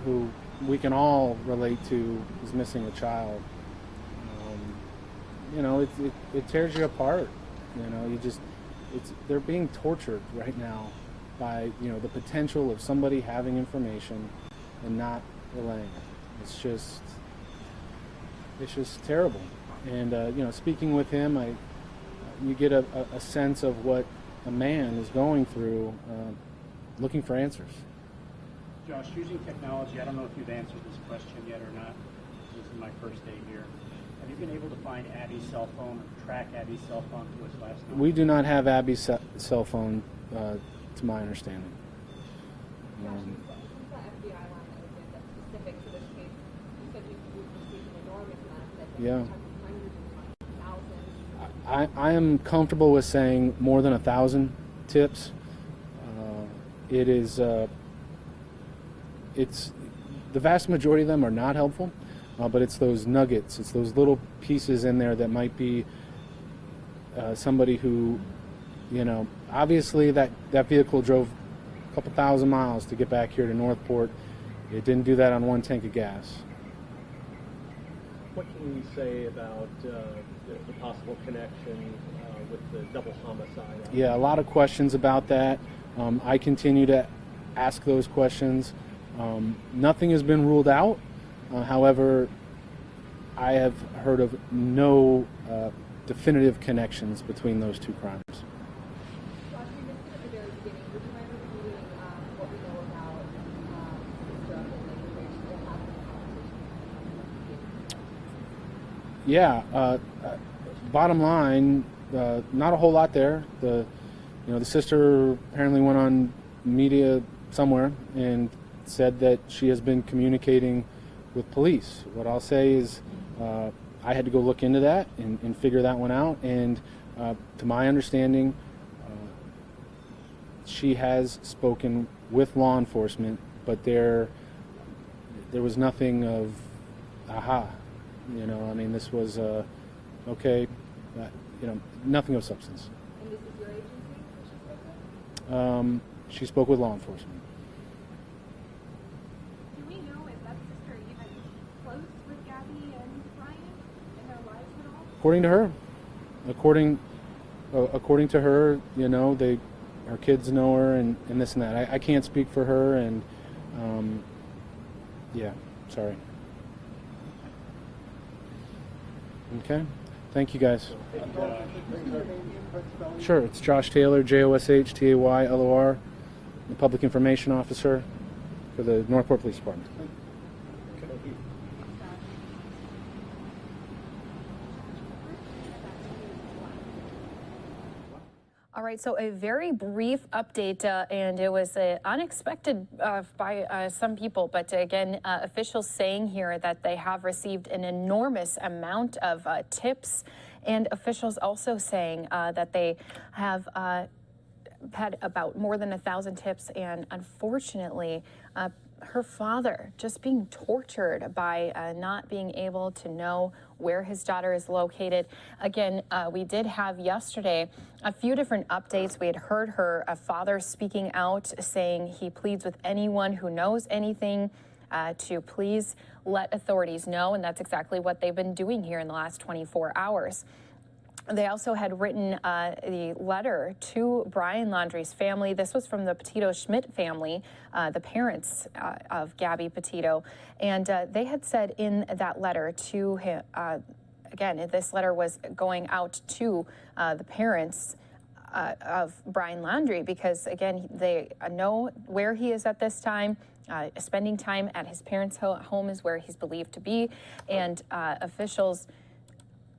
who we can all relate to is missing a child. You know, it tears you apart. You know, they're being tortured right now by, you know, the potential of somebody having information and not relaying it. It's just terrible. And you know, speaking with him, you get a sense of what a man is going through, looking for answers. Josh, using technology, I don't know if you've answered this question yet or not. This is my first day here. Have you been able to find Abby's cell phone or track Abby's cell phone to its last number? We do not have Abby's cell phone, to my understanding. Yeah. I am comfortable with saying more than 1,000 tips. It is. It's the vast majority of them are not helpful, but it's those nuggets. It's those little pieces in there that might be somebody who, you know, obviously that vehicle drove a couple thousand miles to get back here to Northport. It didn't do that on one tank of gas. What can you say about the possible connection with the double homicide? Yeah, a lot of questions about that. I continue to ask those questions. Nothing has been ruled out. However, I have heard of no definitive connections betwbetween those two crimes. Yeah, bottom line, not a whole lot there. The sister apparently went on media somewhere and said that she has been communicating with police. What I'll say is I had to go look into that and figure that one out, and to my understanding, she has spoken with law enforcement, but there was nothing of aha. You know, I mean, this was okay. Nothing of substance. And this is your agency that she spoke with? She spoke with law enforcement. Do we know if that sister even close with Gabby and Brian in their lives at all? According to her, according to her, you know, her kids know her and this and that. I can't speak for her, and yeah, sorry. Okay. Thank you, guys. Sure. It's Josh Taylor, JOSHTAYLOR, the Public Information Officer for the Northport Police Department. All right, so a very brief update, and it was unexpected by some people, but again, officials saying here that they have received an enormous amount of tips, and officials also saying that they have had about more than 1,000 tips, and unfortunately, her father just being tortured by not being able to know where his daughter is located. Again, we did have yesterday a few different updates. We had heard her father speaking out, saying he pleads with anyone who knows anything to please let authorities know, and that's exactly what they've been doing here in the last 24 hours. They also had written the letter to Brian Laundrie's family. This was from the Petito-Schmidt family, the parents of Gabby Petito. And they had said in that letter to him, again, this letter was going out to the parents of Brian Laundrie because, again, they know where he is at this time. Spending time at his parents' home is where he's believed to be. And officials...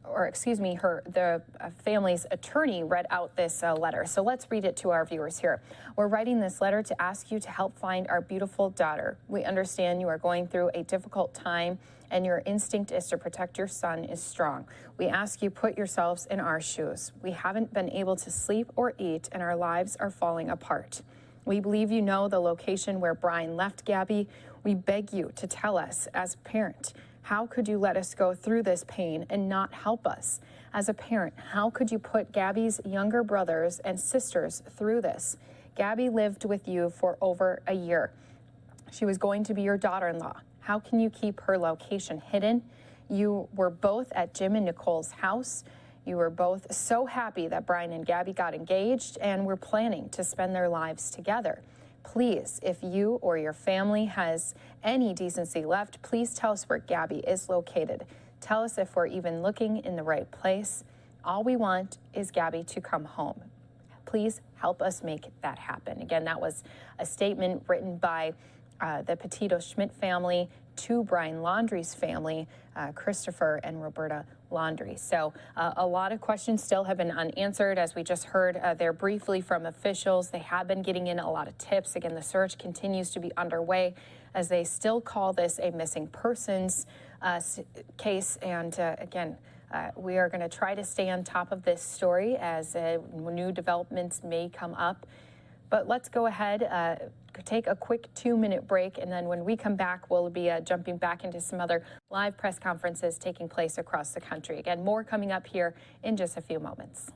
or excuse me, the family's attorney read out this letter. So let's read it to our viewers here. We're writing this letter to ask you to help find our beautiful daughter. We understand you are going through a difficult time and your instinct is to protect your son is strong. We ask you put yourselves in our shoes. We haven't been able to sleep or eat and our lives are falling apart. We believe you know the location where Brian left Gabby. We beg you to tell us as a parent, how could you let us go through this pain and not help us? As a parent, how could you put Gabby's younger brothers and sisters through this? Gabby lived with you for over a year. She was going to be your daughter-in-law. How can you keep her location hidden? You were both at Jim and Nicole's house. You were both so happy that Brian and Gabby got engaged and were planning to spend their lives together. Please, if you or your family has any decency left, please tell us where Gabby is located. Tell us if we're even looking in the right place. All we want is Gabby to come home. Please help us make that happen. Again, that was a statement written by the Petito Schmidt family to Brian Laundrie's family, Christopher and Roberta Laundrie. So a lot of questions still have been unanswered, as we just heard there briefly from officials. They have been getting in a lot of tips. Again, the search continues to be underway as they still call this a missing persons case. And again, we are going to try to stay on top of this story as new developments may come up. But let's go ahead, take a quick 2-minute break, and then when we come back, we'll be jumping back into some other live press conferences taking place across the country. Again, more coming up here in just a few moments.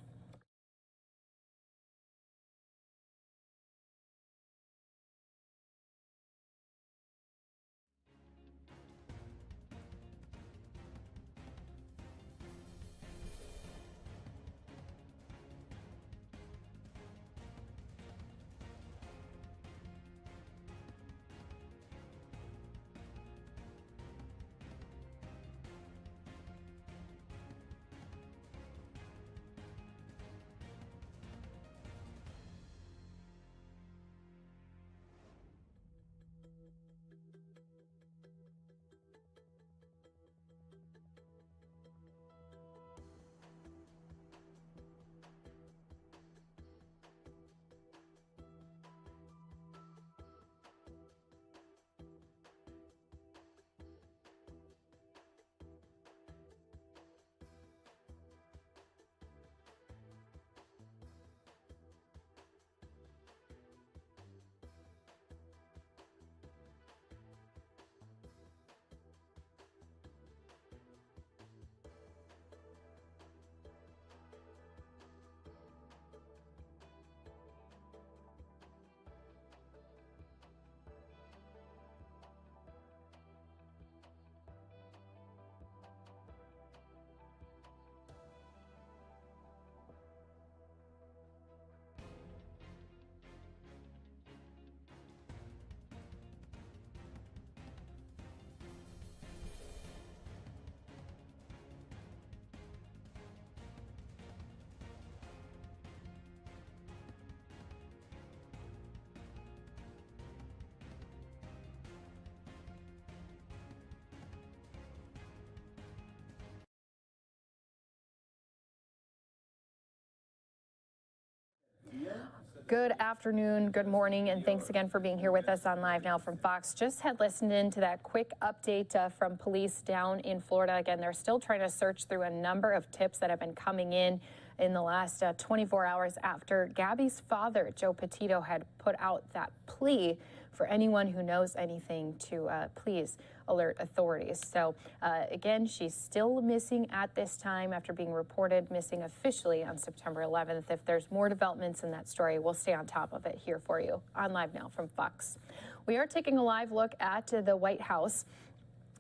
Good afternoon, good morning, and thanks again for being here with us on Live Now from Fox. Just had listened in to that quick update from police down in Florida. Again, they're still trying to search through a number of tips that have been coming in the last 24 hours after Gabby's father, Joe Patito, had put out that plea for anyone who knows anything to please alert authorities. So again, she's still missing at this time after being reported missing officially on September 11th. If there's more developments in that story, we'll stay on top of it here for you on Live Now from Fox. We are taking a live look at the White House.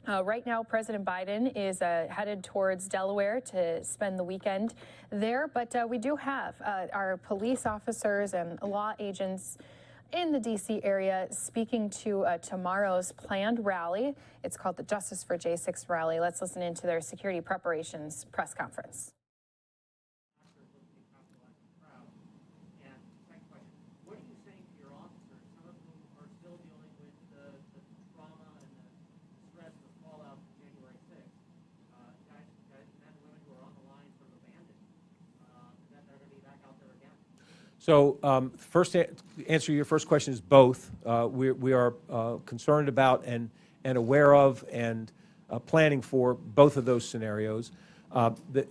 Right now, President Biden is headed towards Delaware to spend the weekend there, but we do have our police officers and law agents in the D.C. area speaking to tomorrow's planned rally. It's called the Justice for J6 rally. Let's listen into their security preparations press conference. So first, answer your first question is both. We are concerned about and aware of and planning for both of those scenarios.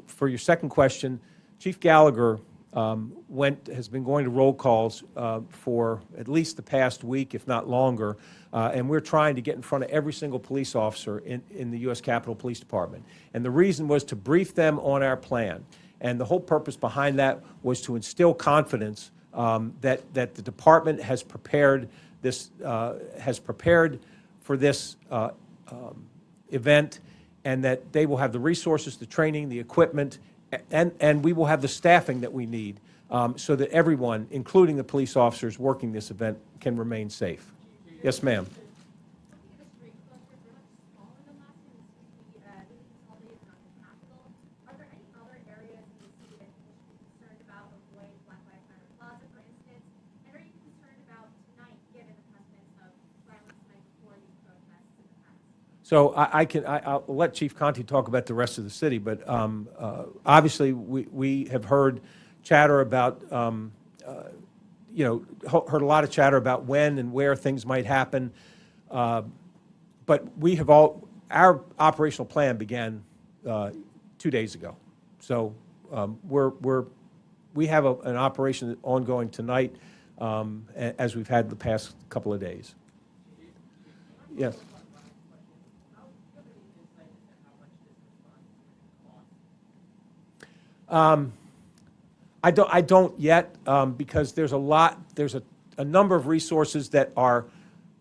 For your second question, Chief Gallagher has been going to roll calls for at least the past week, if not longer, and we're trying to get in front of every single police officer in the U.S. Capitol Police Department. And the reason was to brief them on our plan. And the whole purpose behind that was to instill confidence that the department has prepared for this event, and that they will have the resources, the training, the equipment, and we will have the staffing that we need so that everyone, including the police officers working this event, can remain safe. Yes, ma'am. So I'll let Chief Conte talk about the rest of the city, but obviously we have heard chatter about, heard a lot of chatter about when and where things might happen. But our operational plan began 2 days ago. So we have an operation ongoing tonight as we've had the past couple of days. Yes. I don't yet because there's a number of resources that are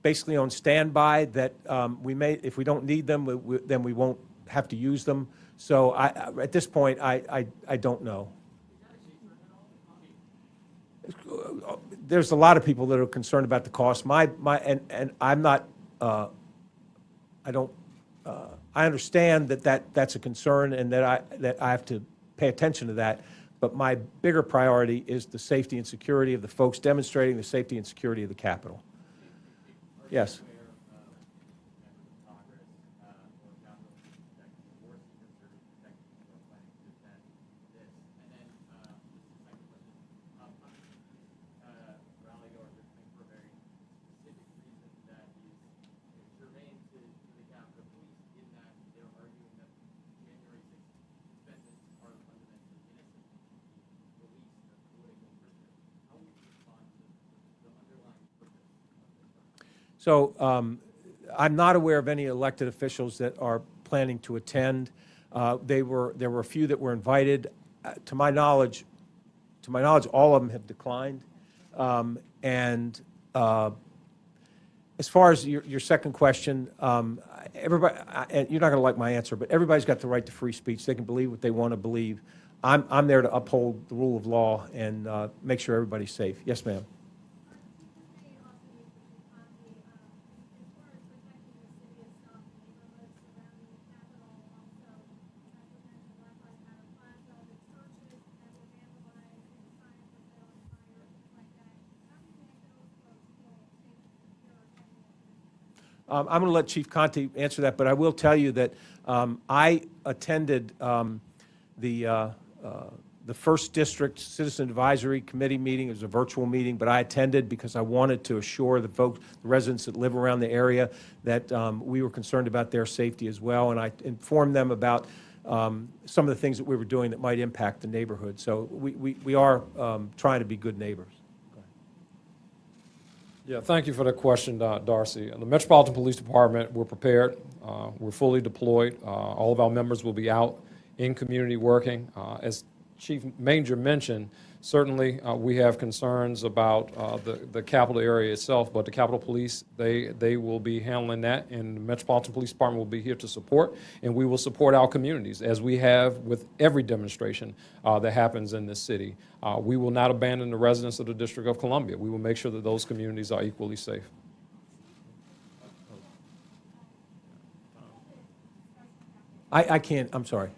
basically on standby that we may, if we don't need them, then we won't have to use them. So at this point, I don't know. There's a lot of people that are concerned about the cost. And I'm not. I understand that's a concern, and that I have to pay attention to that. But my bigger priority is the safety and security of the folks demonstrating, the safety and security of the Capitol. Yes. So I'm not aware of any elected officials that are planning to attend. There were a few that were invited. To my knowledge, all of them have declined. And as far as your second question, everybody, and you're not going to like my answer, but everybody's got the right to free speech. They can believe what they want to believe. I'm there to uphold the rule of law and make sure everybody's safe. Yes, ma'am. I'm going to let Chief Conte answer that, but I will tell you that I attended the First District Citizen Advisory Committee meeting. It was a virtual meeting, but I attended because I wanted to assure the folks, the residents that live around the area, that we were concerned about their safety as well, and I informed them about some of the things that we were doing that might impact the neighborhood. So we are trying to be good neighbors. Yeah, thank you for that question, Darcy. The Metropolitan Police Department, we're prepared. We're fully deployed. All of our members will be out in community working. As Chief Manger mentioned, certainly we have concerns about the Capitol area itself, but the Capitol Police, they will be handling that, and the Metropolitan Police Department will be here to support, and we will support our communities, as we have with every demonstration that happens in this city. We will not abandon the residents of the District of Columbia. We will make sure that those communities are equally safe. I can't, I'm sorry.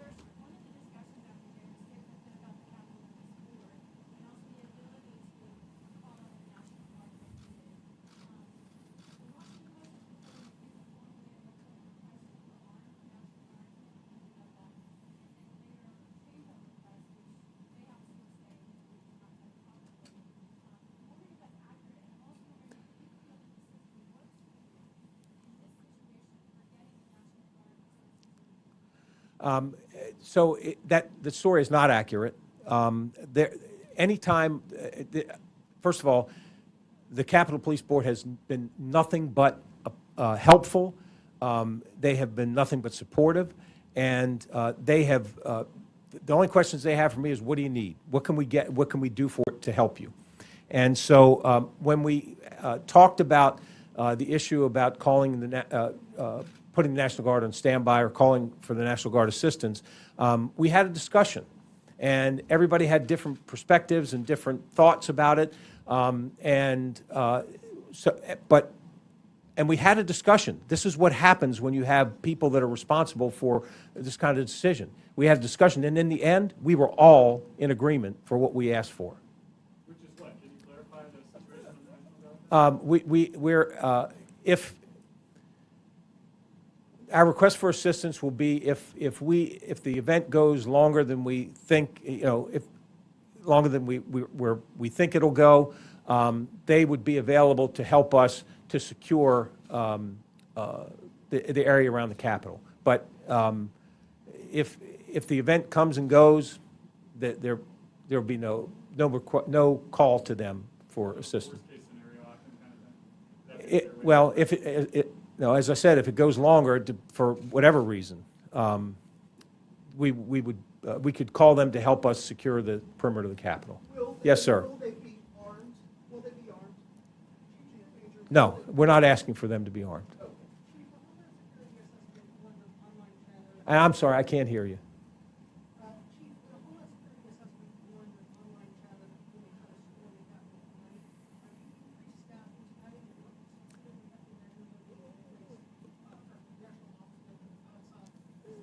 So the story is not accurate. anytime, first of all, the Capitol Police Board has been nothing but helpful. They have been nothing but supportive, and they have, the only questions they have for me is, what do you need? What can we get? What can we do to help you? And so when we talked about the issue about calling putting the National Guard on standby or calling for the National Guard assistance, we had a discussion. And everybody had different perspectives and different thoughts about it. And we had a discussion. This is what happens when you have people that are responsible for this kind of decision. We had a discussion, and in the end, we were all in agreement for what we asked for. Which is what? Can you clarify the situation of the National Guard? If our request for assistance will be if the event goes longer than we think, if longer than we think it'll go, they would be available to help us to secure the area around the Capitol. But if the event comes and goes, there will be no call to them for assistance. As I said, if it goes longer for whatever reason, we could call them to help us secure the perimeter of the Capitol. Yes, sir. Will they be armed? Will they be armed? No, we're not asking for them to be armed. I'm sorry, I can't hear you.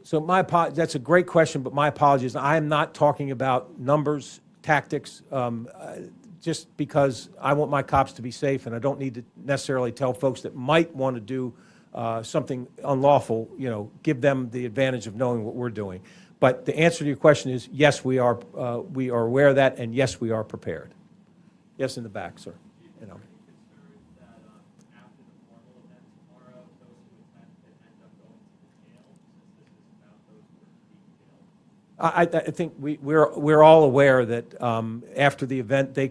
So that's a great question, but my apologies. I am not talking about numbers, tactics, just because I want my cops to be safe, and I don't need to necessarily tell folks that might want to do something unlawful, give them the advantage of knowing what we're doing. But the answer to your question is, yes, we are aware of that, and yes, we are prepared. Yes, in the back, sir. I think we're all aware that after the event they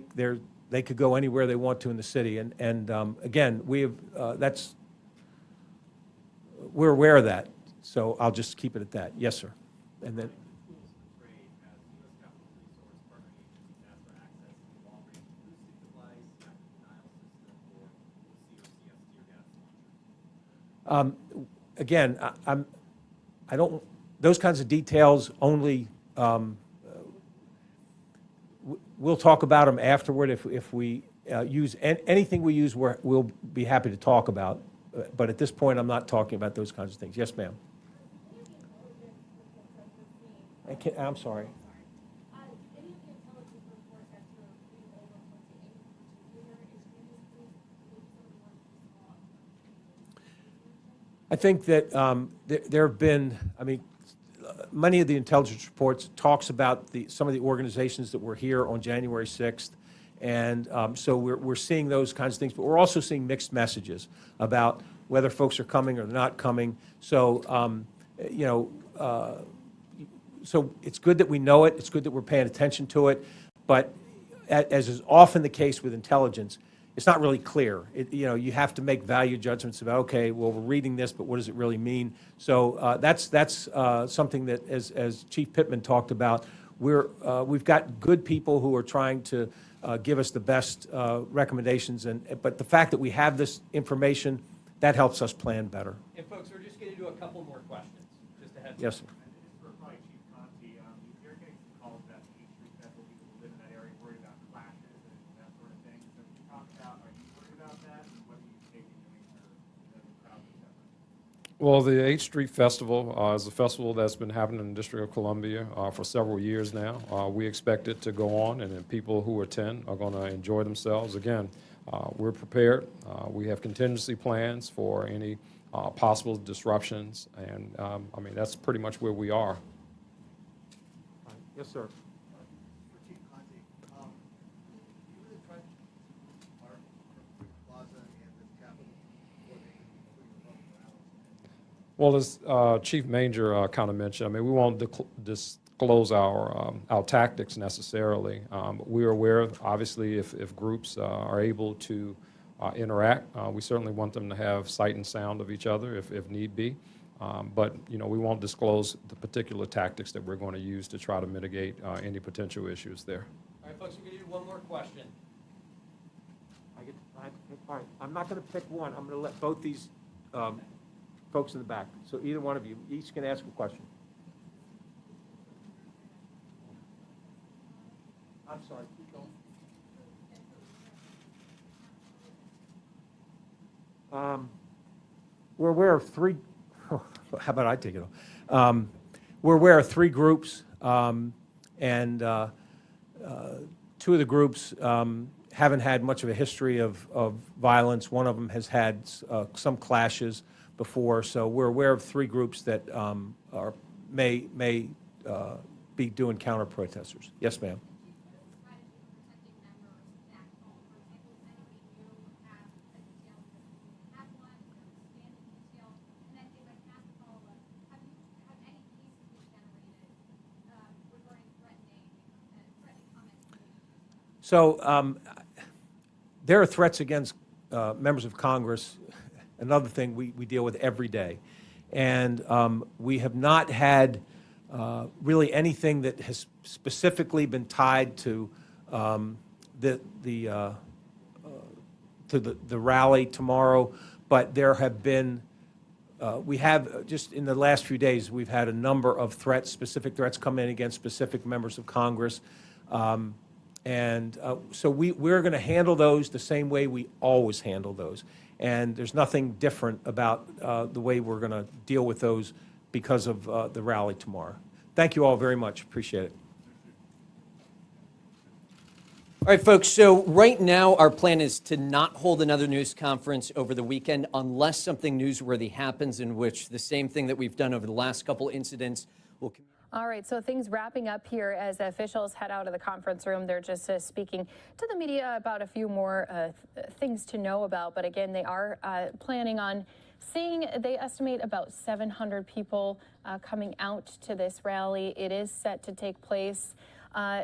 could go anywhere they want to in the city, and again we're aware of that. So I'll just keep it at that. Yes, sir. And then. Again, I don't. Those kinds of details only, we'll talk about them afterward. If we use anything we use, we'll be happy to talk about. But at this point, I'm not talking about those kinds of things. Yes, ma'am. I'm sorry. I think that there have been, many of the intelligence reports talks about some of the organizations that were here on January 6th, and so we're seeing those kinds of things, but we're also seeing mixed messages about whether folks are coming or not coming. So, so it's good that we know it. It's good that we're paying attention to it, but as is often the case with intelligence, it's not really clear. You have to make value judgments about, okay, well, we're reading this, but what does it really mean? So that's something that, as Chief Pittman talked about, we've got good people who are trying to give us the best recommendations, but the fact that we have this information, that helps us plan better. And folks, we're just going to do a couple more questions. Just ahead. Yes, sir. Well, the 8th Street Festival is a festival that's been happening in the District of Columbia for several years now. We expect it to go on, and then people who attend are going to enjoy themselves. Again, we're prepared. We have contingency plans for any possible disruptions, and that's pretty much where we are. Yes, sir. Well, as Chief Manger kind of mentioned, we won't disclose our tactics necessarily. We are aware, obviously, if groups are able to interact, we certainly want them to have sight and sound of each other if need be. But we won't disclose the particular tactics that we're going to use to try to mitigate any potential issues there. All right, folks, we're going to do one more question. All right, I'm not going to pick one. I'm going to let both these folks in the back. So either one of you, each can ask a question. I'm sorry, keep going. We're aware of three, how about I take it on? We're aware of three groups, and two of the groups haven't had much of a history of violence. One of them has had some clashes before, so we're aware of three groups that may be doing counter-protesters. Yes, ma'am. So there are threats against members of Congress, another thing we deal with every day. And we have not had really anything that has specifically been tied to the rally tomorrow, but there have been, we have, just in the last few days, we've had a number of threats, specific threats come in against specific members of Congress. So we're going to handle those the same way we always handle those. And there's nothing different about the way we're going to deal with those because of the rally tomorrow. Thank you all very much. Appreciate it. All right, folks, so right now our plan is to not hold another news conference over the weekend unless something newsworthy happens in which the same thing that we've done over the last couple incidents will continue. All right, so things wrapping up here as officials head out of the conference room. They're just speaking to the media about a few more things to know about. But again, they are planning on seeing, they estimate about 700 people coming out to this rally. It is set to take place,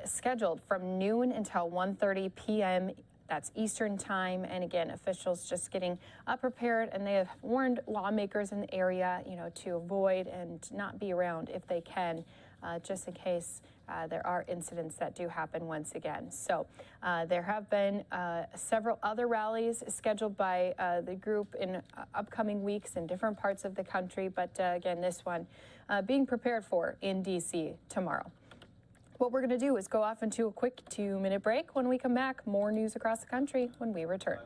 scheduled from noon until 1:30 p.m. That's Eastern time. And again, officials just getting prepared, and they have warned lawmakers in the area, to avoid and not be around if they can, just in case there are incidents that do happen once again. So there have been several other rallies scheduled by the group in upcoming weeks in different parts of the country. But again, this one being prepared for in D.C. tomorrow. What we're going to do is go off into a quick 2-minute break. When we come back, more news across the country when we return.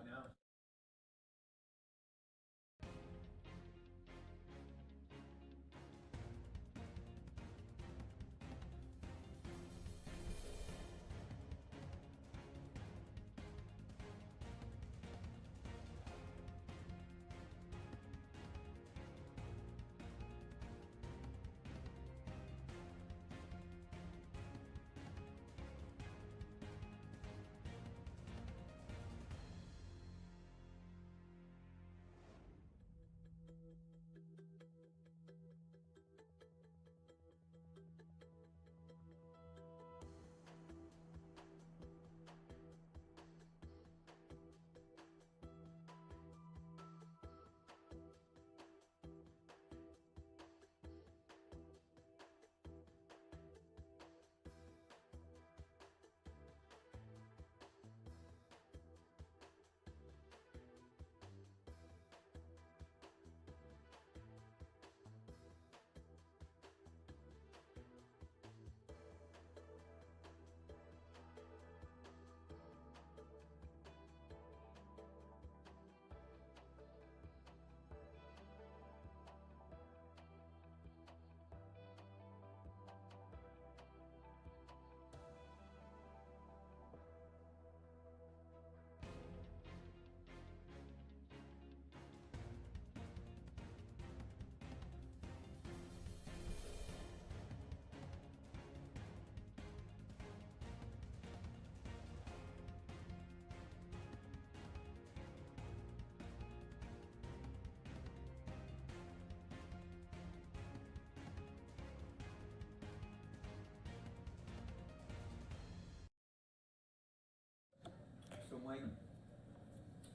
tonight.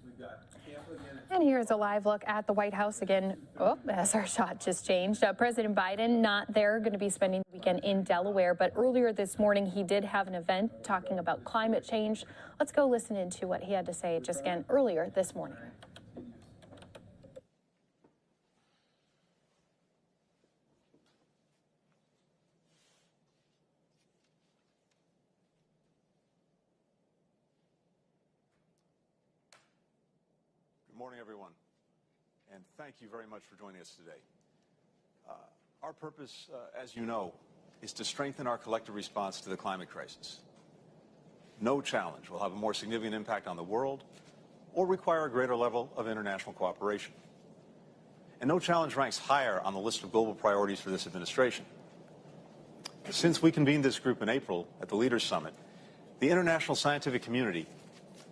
We've got Tampa again. And here's a live look at the White House again. Oh, as our shot just changed. President Biden not there, going to be spending the weekend in Delaware. But earlier this morning, he did have an event talking about climate change. Let's go listen into what he had to say just again earlier this morning. Good morning, everyone, and thank you very much for joining us today. Our purpose, as you know, is to strengthen our collective response to the climate crisis. No challenge will have a more significant impact on the world or require a greater level of international cooperation. And no challenge ranks higher on the list of global priorities for this administration. Since we convened this group in April at the Leaders Summit, the international scientific community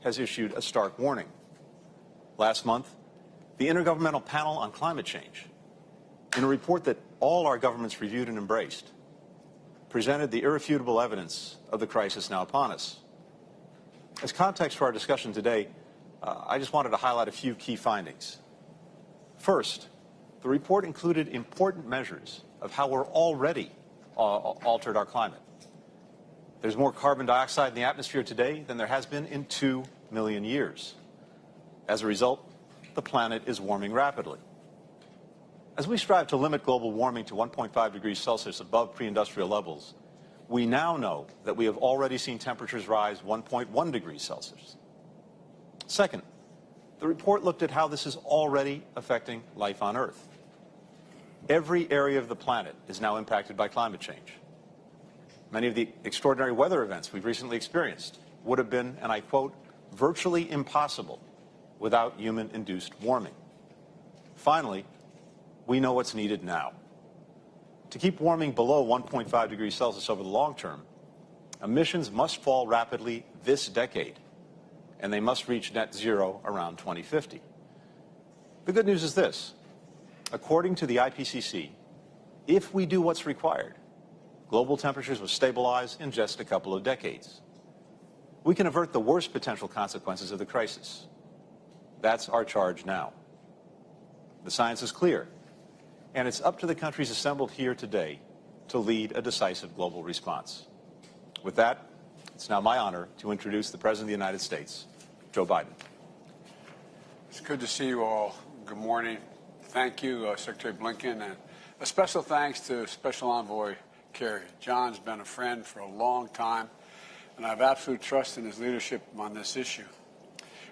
has issued a stark warning. Last month, the Intergovernmental Panel on Climate Change, in a report that all our governments reviewed and embraced, presented the irrefutable evidence of the crisis now upon us. As context for our discussion today, I just wanted to highlight a few key findings. First, the report included important measures of how we're already altered our climate. There's more carbon dioxide in the atmosphere today than there has been in 2 million years. As a result, the planet is warming rapidly. As we strive to limit global warming to 1.5 degrees Celsius above pre-industrial levels, we now know that we have already seen temperatures rise 1.1 degrees Celsius. Second, the report looked at how this is already affecting life on Earth. Every area of the planet is now impacted by climate change. Many of the extraordinary weather events we've recently experienced would have been, and I quote, virtually impossible without human-induced warming. Finally, we know what's needed now. To keep warming below 1.5 degrees Celsius over the long term, emissions must fall rapidly this decade, and they must reach net zero around 2050. The good news is this. According to the IPCC, if we do what's required, global temperatures will stabilize in just a couple of decades. We can avert the worst potential consequences of the crisis. That's our charge now. The science is clear, and it's up to the countries assembled here today to lead a decisive global response. With that, it's now my honor to introduce the President of the United States, Joe Biden. It's good to see you all. Good morning. Thank you, Secretary Blinken, and a special thanks to Special Envoy Kerry. John's been a friend for a long time, and I have absolute trust in his leadership on this issue.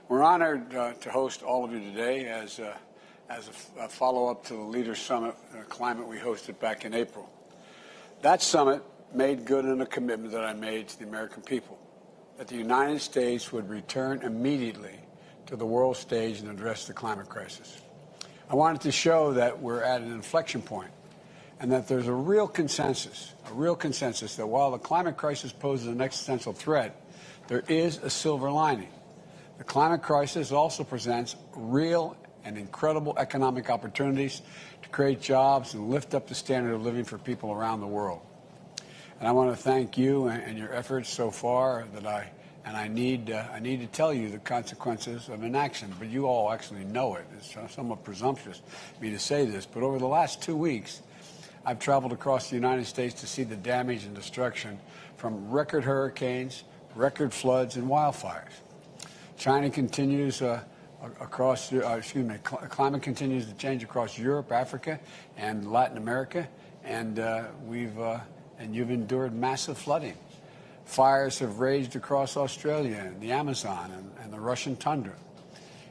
We're honored to host all of you today as a follow-up to the Leaders Summit Climate we hosted back in April. That summit made good on a commitment that I made to the American people, that the United States would return immediately to the world stage and address the climate crisis. I wanted to show that we're at an inflection point and that there's a real consensus that while the climate crisis poses an existential threat, there is a silver lining. The climate crisis also presents real and incredible economic opportunities to create jobs and lift up the standard of living for people around the world. And I want to thank you and your efforts so far I need to tell you the consequences of inaction, but you all actually know it. It's somewhat presumptuous of me to say this, but over the last 2 weeks, I've traveled across the United States to see the damage and destruction from record hurricanes, record floods, and wildfires. China continues climate continues to change across Europe, Africa, and Latin America, and you've endured massive flooding. Fires have raged across Australia and the Amazon and the Russian tundra.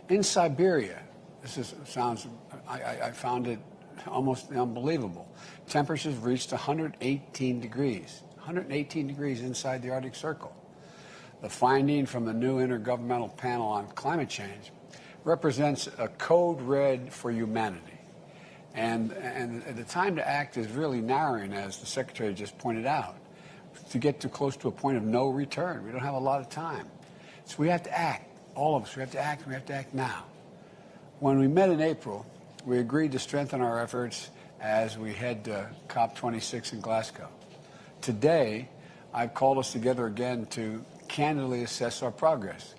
In Siberia, I found it almost unbelievable. Temperatures reached 118 degrees inside the Arctic Circle. The finding from the new Intergovernmental Panel on Climate Change represents a code red for humanity. And the time to act is really narrowing, as the Secretary just pointed out, to get too close to a point of no return. We don't have a lot of time. So we have to act, all of us. We have to act now. When we met in April, we agreed to strengthen our efforts as we head to COP26 in Glasgow. Today, I've called us together again to candidly assess our progress.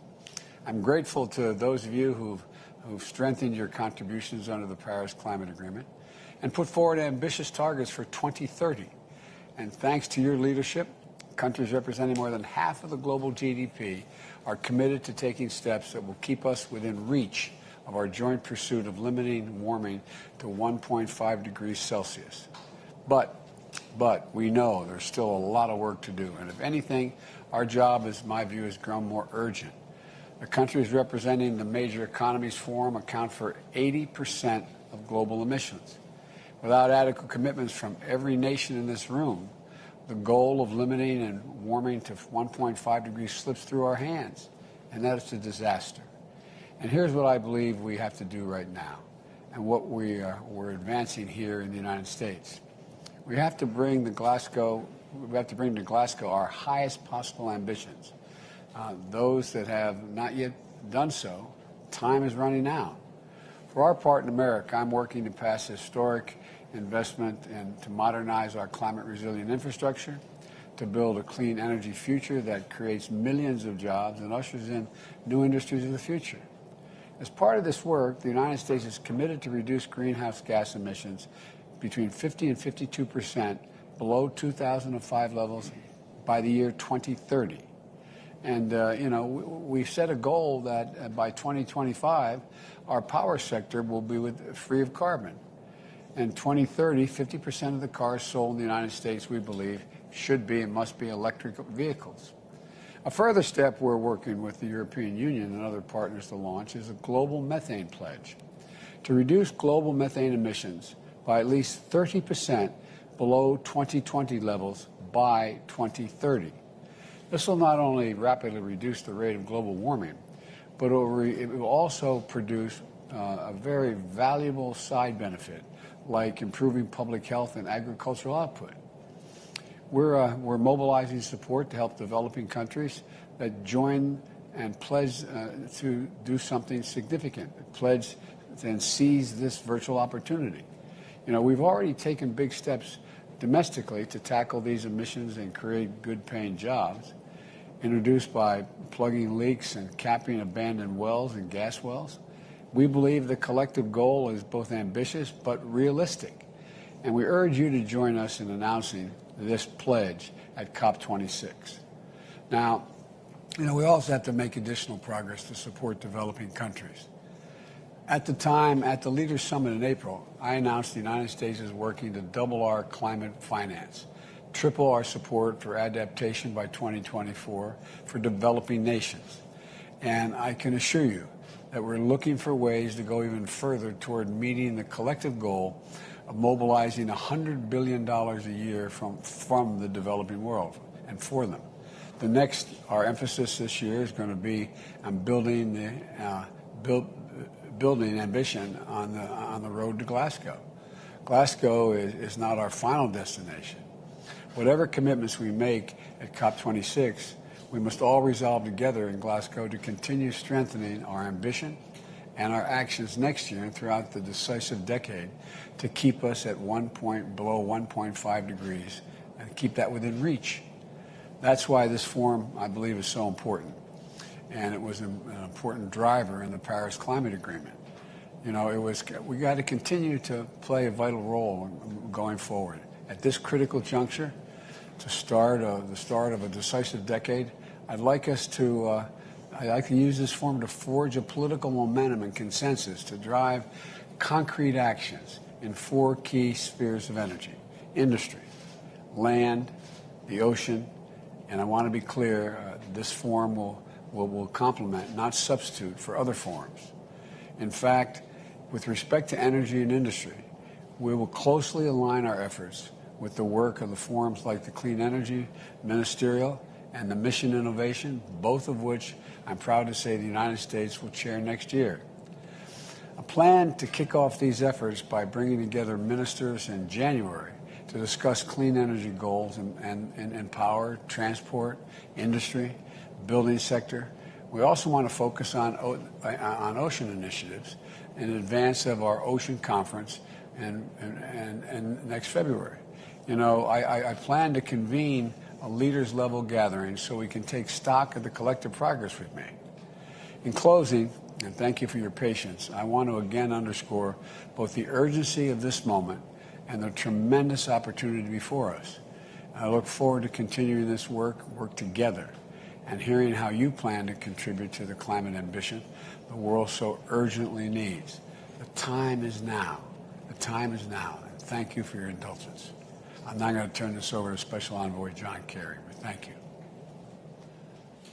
I'm grateful to those of you who've strengthened your contributions under the Paris Climate Agreement and put forward ambitious targets for 2030. And thanks to your leadership, countries representing more than half of the global GDP are committed to taking steps that will keep us within reach of our joint pursuit of limiting warming to 1.5 degrees Celsius. But we know there's still a lot of work to do. And if anything, our job, in my view, has grown more urgent. The countries representing the major economies forum account for 80% of global emissions. Without adequate commitments from every nation in this room, the goal of limiting and warming to 1.5 degrees slips through our hands, and that is a disaster. And here's what I believe we have to do right now, and what we're advancing here in the United States. We have to bring to Glasgow our highest possible ambitions. Those that have not yet done so, time is running out. For our part in America, I'm working to pass historic investment and to modernize our climate-resilient infrastructure, to build a clean energy future that creates millions of jobs and ushers in new industries of the future. As part of this work, the United States is committed to reduce greenhouse gas emissions between 50 and 52% below 2005 levels by the year 2030. And, we set a goal that by 2025, our power sector will be free of carbon. In 2030, 50% of the cars sold in the United States, we believe, should be and must be electric vehicles. A further step we're working with the European Union and other partners to launch is a global methane pledge to reduce global methane emissions by at least 30% below 2020 levels by 2030. This will not only rapidly reduce the rate of global warming, but it will also produce a very valuable side benefit, like improving public health and agricultural output. We're mobilizing support to help developing countries that join and pledge to do something significant, pledge and seize this virtual opportunity. We've already taken big steps domestically to tackle these emissions and create good-paying jobs, introduced by plugging leaks and capping abandoned wells and gas wells. We believe the collective goal is both ambitious but realistic, and we urge you to join us in announcing this pledge at COP26. Now, we also have to make additional progress to support developing countries. At the Leaders Summit in April, I announced the United States is working to double our climate finance, triple our support for adaptation by 2024 for developing nations. And I can assure you that we're looking for ways to go even further toward meeting the collective goal of mobilizing $100 billion a year from the developing world and for them. Our emphasis this year is going to be on building ambition on the road to Glasgow. Glasgow is not our final destination. Whatever commitments we make at COP26, we must all resolve together in Glasgow to continue strengthening our ambition and our actions next year and throughout the decisive decade to keep us at below 1.5 degrees and keep that within reach. That's why this forum, I believe, is so important. And it was an important driver in the Paris Climate Agreement. We got to continue to play a vital role going forward. At this critical juncture, the start of a decisive decade, I'd like to use this forum to forge a political momentum and consensus to drive concrete actions in 4 key spheres of energy: industry, land, the ocean, and I want to be clear, this forum will complement, not substitute, for other forums. In fact, with respect to energy and industry, we will closely align our efforts with the work of the forums like the Clean Energy Ministerial and the Mission Innovation, both of which I'm proud to say the United States will chair next year. A plan to kick off these efforts by bringing together ministers in January to discuss clean energy goals in power, transport, industry, building sector. We also want to focus on ocean initiatives in advance of our ocean conference and next February. I plan to convene a leaders-level gathering so we can take stock of the collective progress we've made. In closing, and thank you for your patience, I want to again underscore both the urgency of this moment and the tremendous opportunity before us. I look forward to continuing this work together, and hearing how you plan to contribute to the climate ambition the world so urgently needs. The time is now. The time is now. And thank you for your indulgence. I'm now going to turn this over to Special Envoy John Kerry. Thank you.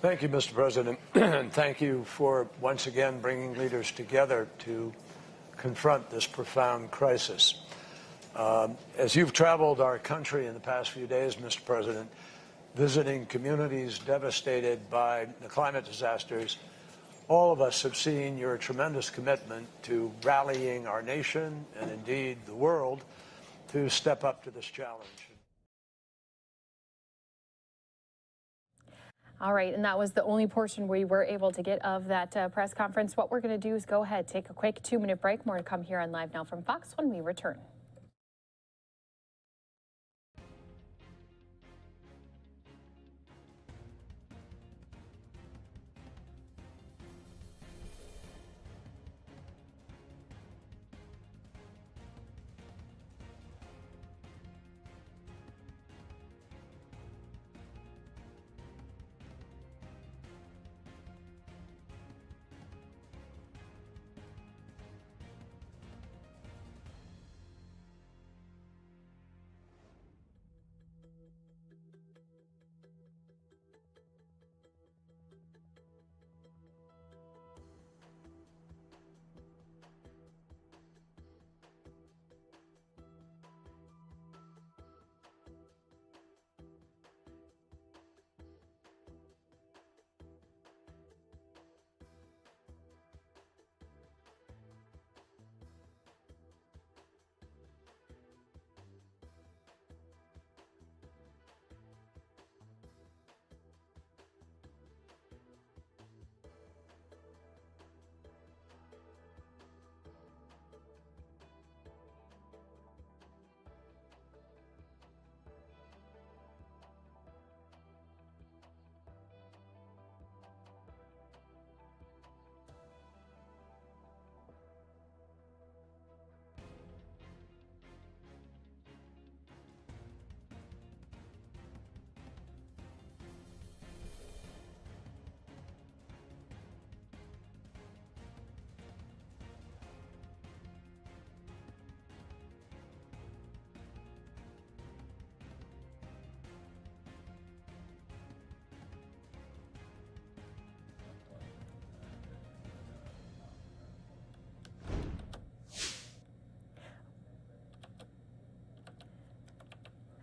Thank you, Mr. President, and thank you for once again bringing leaders together to confront this profound crisis. As you've traveled our country in the past few days, Mr. President, visiting communities devastated by the climate disasters, all of us have seen your tremendous commitment to rallying our nation and indeed the world to step up to this challenge. All right, and that was the only portion we were able to get of that press conference. What we're going to do is go ahead, take a quick 2-minute break. More to come here on Live Now from Fox when we return.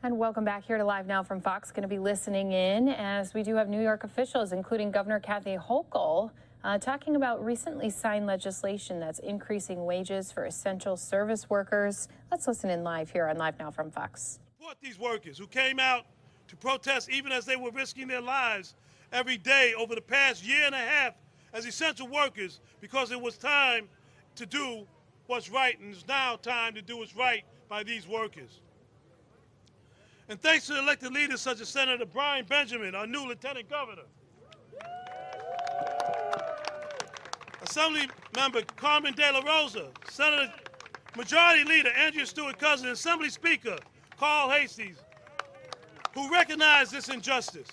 And welcome back here to Live Now from Fox. Going to be listening in as we do have New York officials, including Governor Kathy Hochul, talking about recently signed legislation that's increasing wages for essential service workers. Let's listen in live here on Live Now from Fox. Support these workers who came out to protest even as they were risking their lives every day over the past year and a half as essential workers, because it was time to do what's right, and it's now time to do what's right by these workers. And thanks to elected leaders such as Senator Brian Benjamin, our new Lieutenant Governor, Assembly Member Carmen De La Rosa, Senator Majority Leader Andrea Stewart-Cousins, and Assembly Speaker Carl Hastings, who recognize this injustice.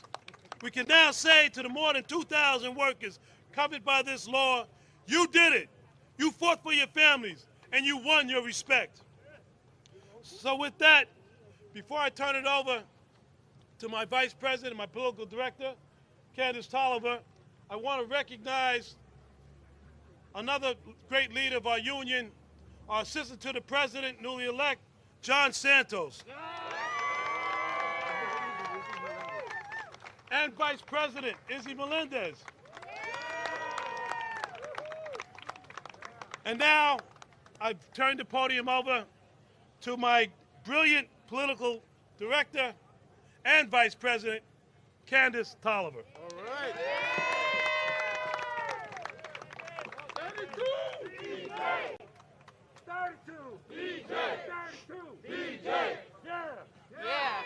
We can now say to the more than 2,000 workers covered by this law, you did it. You fought for your families, and you won your respect. So with that, before I turn it over to my Vice President and my Political Director, Candace Tolliver, I want to recognize another great leader of our union, our Assistant to the President, newly elect, John Santos. And Vice President, Izzy Melendez. And now, I've turned the podium over to my brilliant Political Director and Vice President, Candace Tolliver. All right. 32! DJ! 32! DJ! 32! DJ! Yeah! Yeah.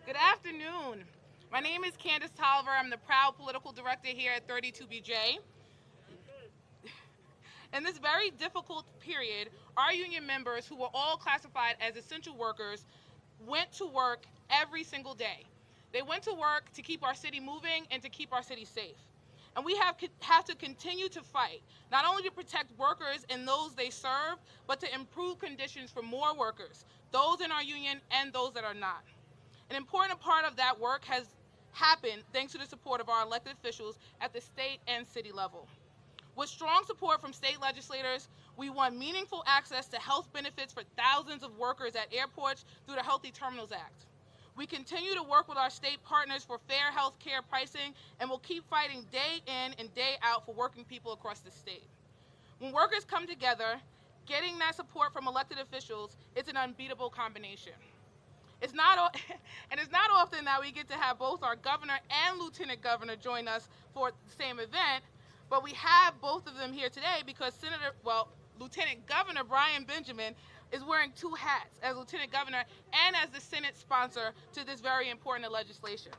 Good afternoon. My name is Candace Tolliver. I'm the proud Political Director here at 32BJ. In this very difficult period, our union members, who were all classified as essential workers, went to work every single day. They went to work to keep our city moving and to keep our city safe. And we have to continue to fight, not only to protect workers and those they serve, but to improve conditions for more workers, those in our union and those that are not. An important part of that work has happened thanks to the support of our elected officials at the state and city level. With strong support from state legislators, we want meaningful access to health benefits for thousands of workers at airports through the Healthy Terminals Act. We continue to work with our state partners for fair health care pricing, and will keep fighting day in and day out for working people across the state. When workers come together, getting that support from elected officials is an unbeatable combination. It's not often that we get to have both our governor and lieutenant governor join us for the same event, but we have both of them here today because Lieutenant Governor Brian Benjamin is wearing two hats, as Lieutenant Governor and as the Senate sponsor to this very important legislation.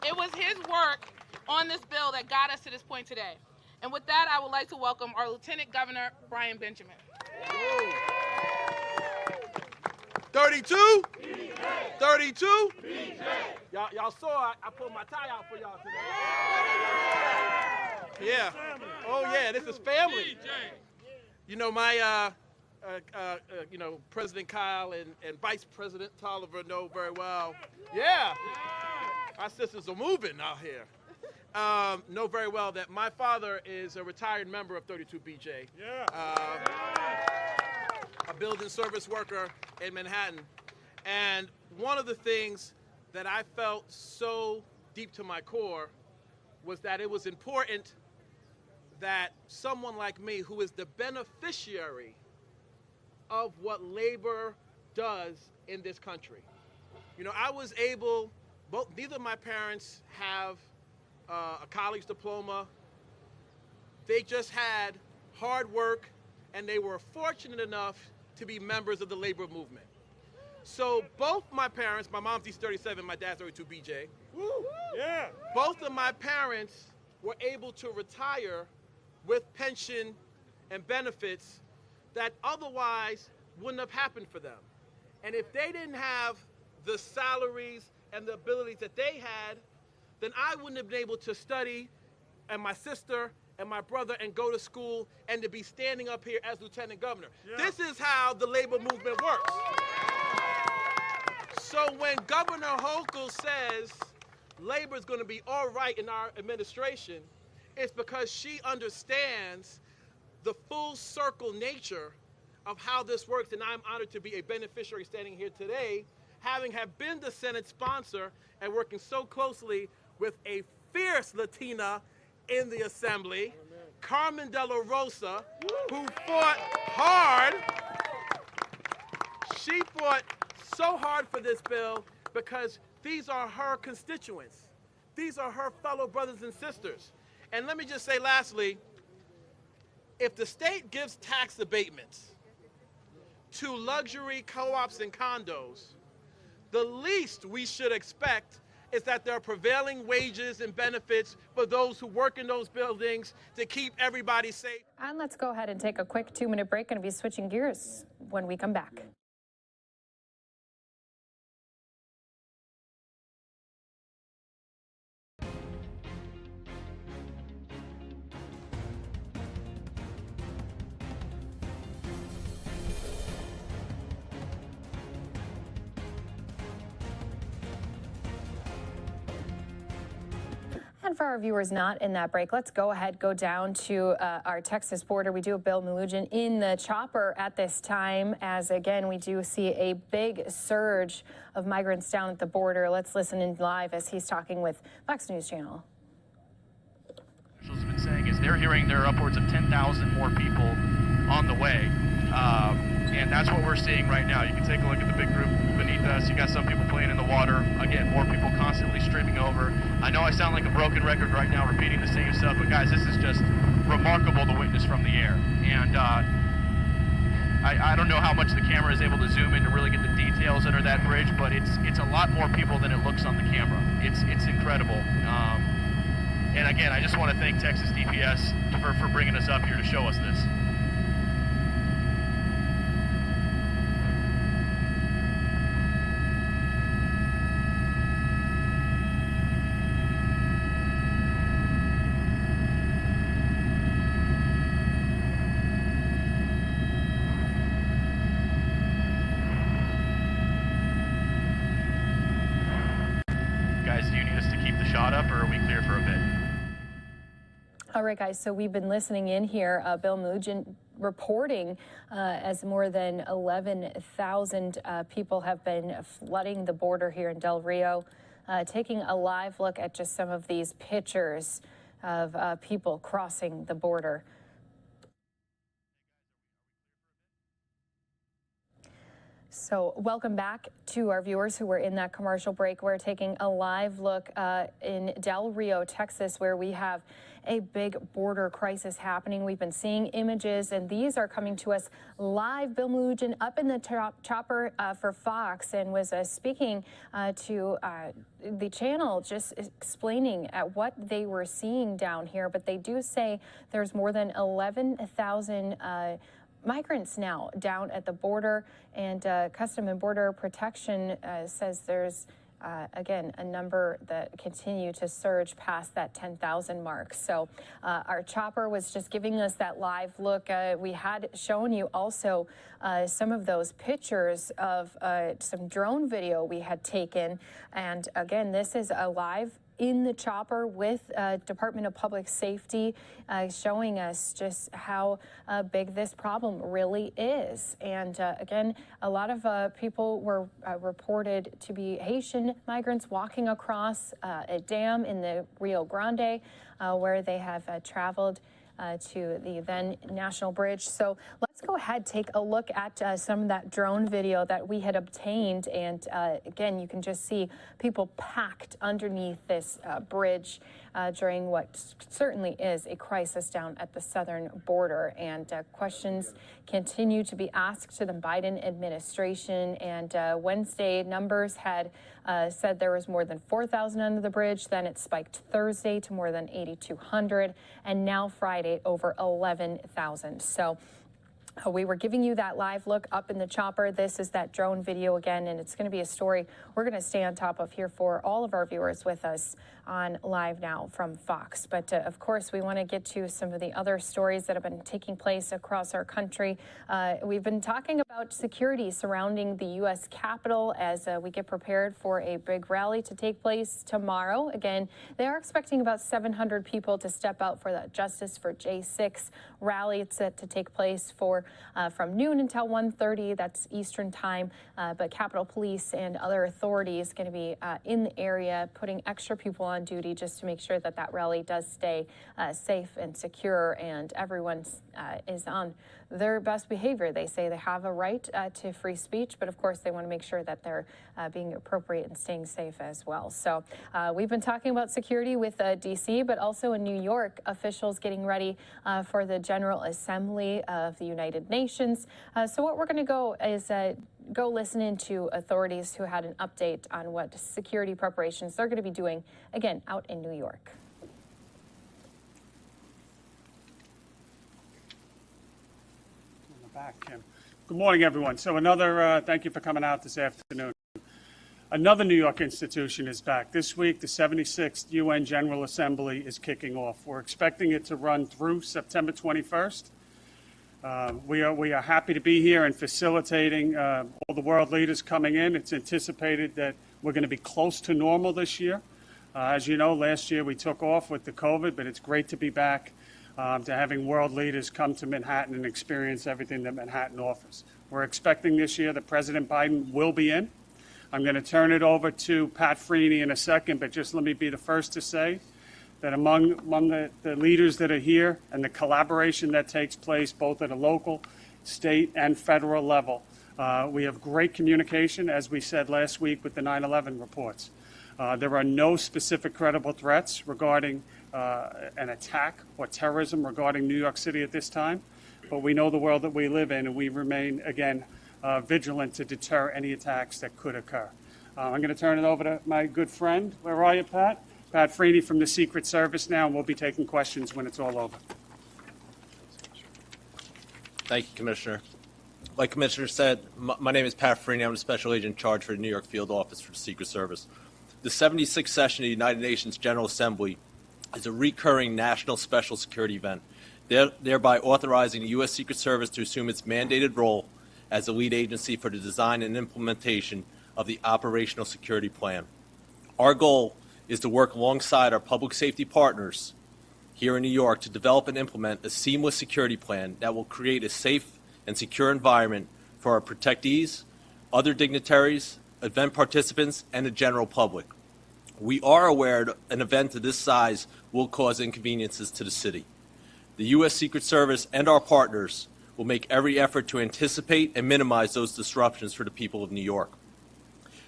It was his work on this bill that got us to this point today. And with that, I would like to welcome our Lieutenant Governor, Brian Benjamin. 32? 32? Y'all saw I pulled my tie out for y'all today. Yeah. Oh yeah, this is family. You know, my President Kyle and Vice President Tolliver know very well. Yeah. Our sisters are moving out here. Know very well that my father is a retired member of 32BJ. A building service worker in Manhattan. And one of the things that I felt so deep to my core was that it was important that someone like me, who is the beneficiary of what labor does in this country. You know, I was able, neither of my parents have a college diploma. They just had hard work, and they were fortunate enough to be members of the labor movement. So both my parents, my mom's East 37, my dad's 32BJ. Woo! Yeah. Both of my parents were able to retire with pension and benefits that otherwise wouldn't have happened for them. And if they didn't have the salaries and the abilities that they had, then I wouldn't have been able to study, and my sister and my brother, and go to school, and to be standing up here as lieutenant governor. Yeah. This is how the labor movement works. So when Governor Hochul says labor is going to be all right in our administration, it's because she understands the full circle nature of how this works, and I'm honored to be a beneficiary standing here today, having have been the Senate sponsor and working so closely with a fierce Latina in the Assembly, Carmen De La Rosa, who fought hard. She fought so hard for this bill because these are her constituents. These are her fellow brothers and sisters. And let me just say lastly, if the state gives tax abatements to luxury co-ops and condos, the least we should expect is that there are prevailing wages and benefits for those who work in those buildings to keep everybody safe. And let's go ahead and take a quick 2-minute break. Going to be switching gears when we come back. And for our viewers not in that break, let's go down to our Texas border. We do have Bill Melugin in the chopper at this time, as again, we do see a big surge of migrants down at the border. Let's listen in live as he's talking with Fox News Channel. Officials have been saying is they're hearing there are upwards of 10,000 more people on the way. And that's what we're seeing right now. You can take a look at the big group beneath us. You got some people playing in the water. Again, more people constantly streaming over. I know I sound like a broken record right now repeating the same stuff, but guys, this is just remarkable to witness from the air. And I don't know how much the camera is able to zoom in to really get the details under that bridge, but it's a lot more people than it looks on the camera. It's incredible. And again, I just want to thank Texas DPS for bringing us up here to show us this. Guys, do you need us to keep the shot up, or are we clear for a bit? All right, guys, so we've been listening in here. Bill Nugent reporting as more than 11,000 people have been flooding the border here in Del Rio. Taking a live look at just some of these pictures of people crossing the border. So welcome back to our viewers who were in that commercial break. We're taking a live look in Del Rio, Texas, where we have a big border crisis happening. We've been seeing images, and these are coming to us live. Bill Nugent up in the chopper for Fox and was speaking to the channel, just explaining at what they were seeing down here. But they do say there's more than 11,000 migrants now down at the border, and Custom and Border Protection says there's again a number that continue to surge past that 10,000 mark. So our chopper was just giving us that live look. We had shown you also some of those pictures of some drone video we had taken, and again, this is a live in the chopper with Department of Public Safety, showing us just how big this problem really is. And again, a lot of people were reported to be Haitian migrants walking across a dam in the Rio Grande, where they have traveled to the then National Bridge. So let's go ahead, take a look at some of that drone video that we had obtained. And again, you can just see people packed underneath this bridge during what certainly is a crisis down at the southern border. And questions continue to be asked to the Biden administration. And Wednesday, numbers had said there was more than 4,000 under the bridge. Then it spiked Thursday to more than 8,200. And now Friday, over 11,000. So we were giving you that live look up in the chopper. This is that drone video again, and it's going to be a story we're going to stay on top of here for all of our viewers with us on Live Now from Fox. But of course, we want to get to some of the other stories that have been taking place across our country. We've been talking about security surrounding the U.S. Capitol as we get prepared for a big rally to take place tomorrow. Again, they are expecting about 700 people to step out for the Justice for J6 rally. It's set to take place for from noon until 1:30. That's Eastern time. But Capitol Police and other authorities going to be in the area, putting extra people on duty just to make sure that that rally does stay safe and secure, and everyone is on their best behavior. They say they have a right to free speech, but of course they want to make sure that they're being appropriate and staying safe as well. So we've been talking about security with D.C., but also in New York, officials getting ready for the General Assembly of the United Nations. So what we're going to go is go listen into authorities who had an update on what security preparations they're going to be doing, again, out in New York. Back, Jim. Good morning, everyone. So another, thank you for coming out this afternoon. Another New York institution is back. This week, the 76th UN General Assembly is kicking off. We're expecting it to run through September 21st. We are happy to be here and facilitating all the world leaders coming in. It's anticipated that we're going to be close to normal this year. As you know, last year we took off with the COVID, but it's great to be back. To having world leaders come to Manhattan and experience everything that Manhattan offers. We're expecting this year that President Biden will be in. I'm going to turn it over to Pat Freeney in a second, but just let me be the first to say that among the leaders that are here and the collaboration that takes place both at a local, state, and federal level, we have great communication, as we said last week with the 9/11 reports. There are no specific credible threats regarding an attack or terrorism regarding New York City at this time, but we know the world that we live in, and we remain, again, vigilant to deter any attacks that could occur. I'm going to turn it over to my good friend. Where are you, Pat? Pat Freeney from the Secret Service now, and we'll be taking questions when it's all over. Thank you, Commissioner. Like Commissioner said, my name is Pat Freeney. I'm the Special Agent in charge for the New York Field Office for the Secret Service. The 76th session of the United Nations General Assembly is a recurring national special security event, thereby authorizing the U.S. Secret Service to assume its mandated role as the lead agency for the design and implementation of the operational security plan. Our goal is to work alongside our public safety partners here in New York to develop and implement a seamless security plan that will create a safe and secure environment for our protectees, other dignitaries, event participants, and the general public. We are aware that an event of this size will cause inconveniences to the city. The U.S. Secret Service and our partners will make every effort to anticipate and minimize those disruptions for the people of New York.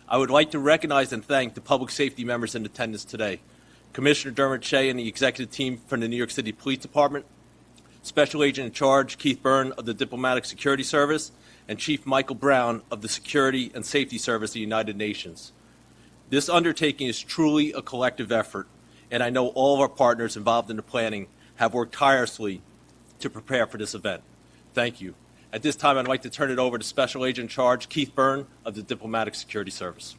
I would like to recognize and thank the public safety members in attendance today. Commissioner Dermot Shea and the executive team from the New York City Police Department, Special Agent in Charge Keith Byrne of the Diplomatic Security Service, and Chief Michael Brown of the Security and Safety Service of the United Nations. This undertaking is truly a collective effort, and I know all of our partners involved in the planning have worked tirelessly to prepare for this event. Thank you. At this time, I'd like to turn it over to Special Agent in Charge Keith Byrne of the Diplomatic Security Service.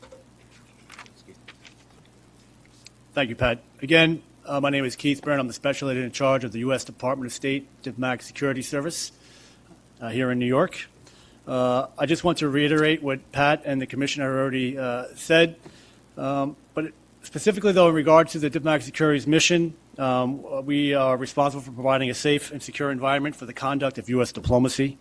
Thank you, Pat. Again, my name is Keith Byrne. I'm the Special Agent in Charge of the U.S. Department of State Diplomatic Security Service here in New York. I just want to reiterate what Pat and the Commissioner already said. But specifically, though, in regard to the Diplomatic Security's mission, we are responsible for providing a safe and secure environment for the conduct of U.S. diplomacy.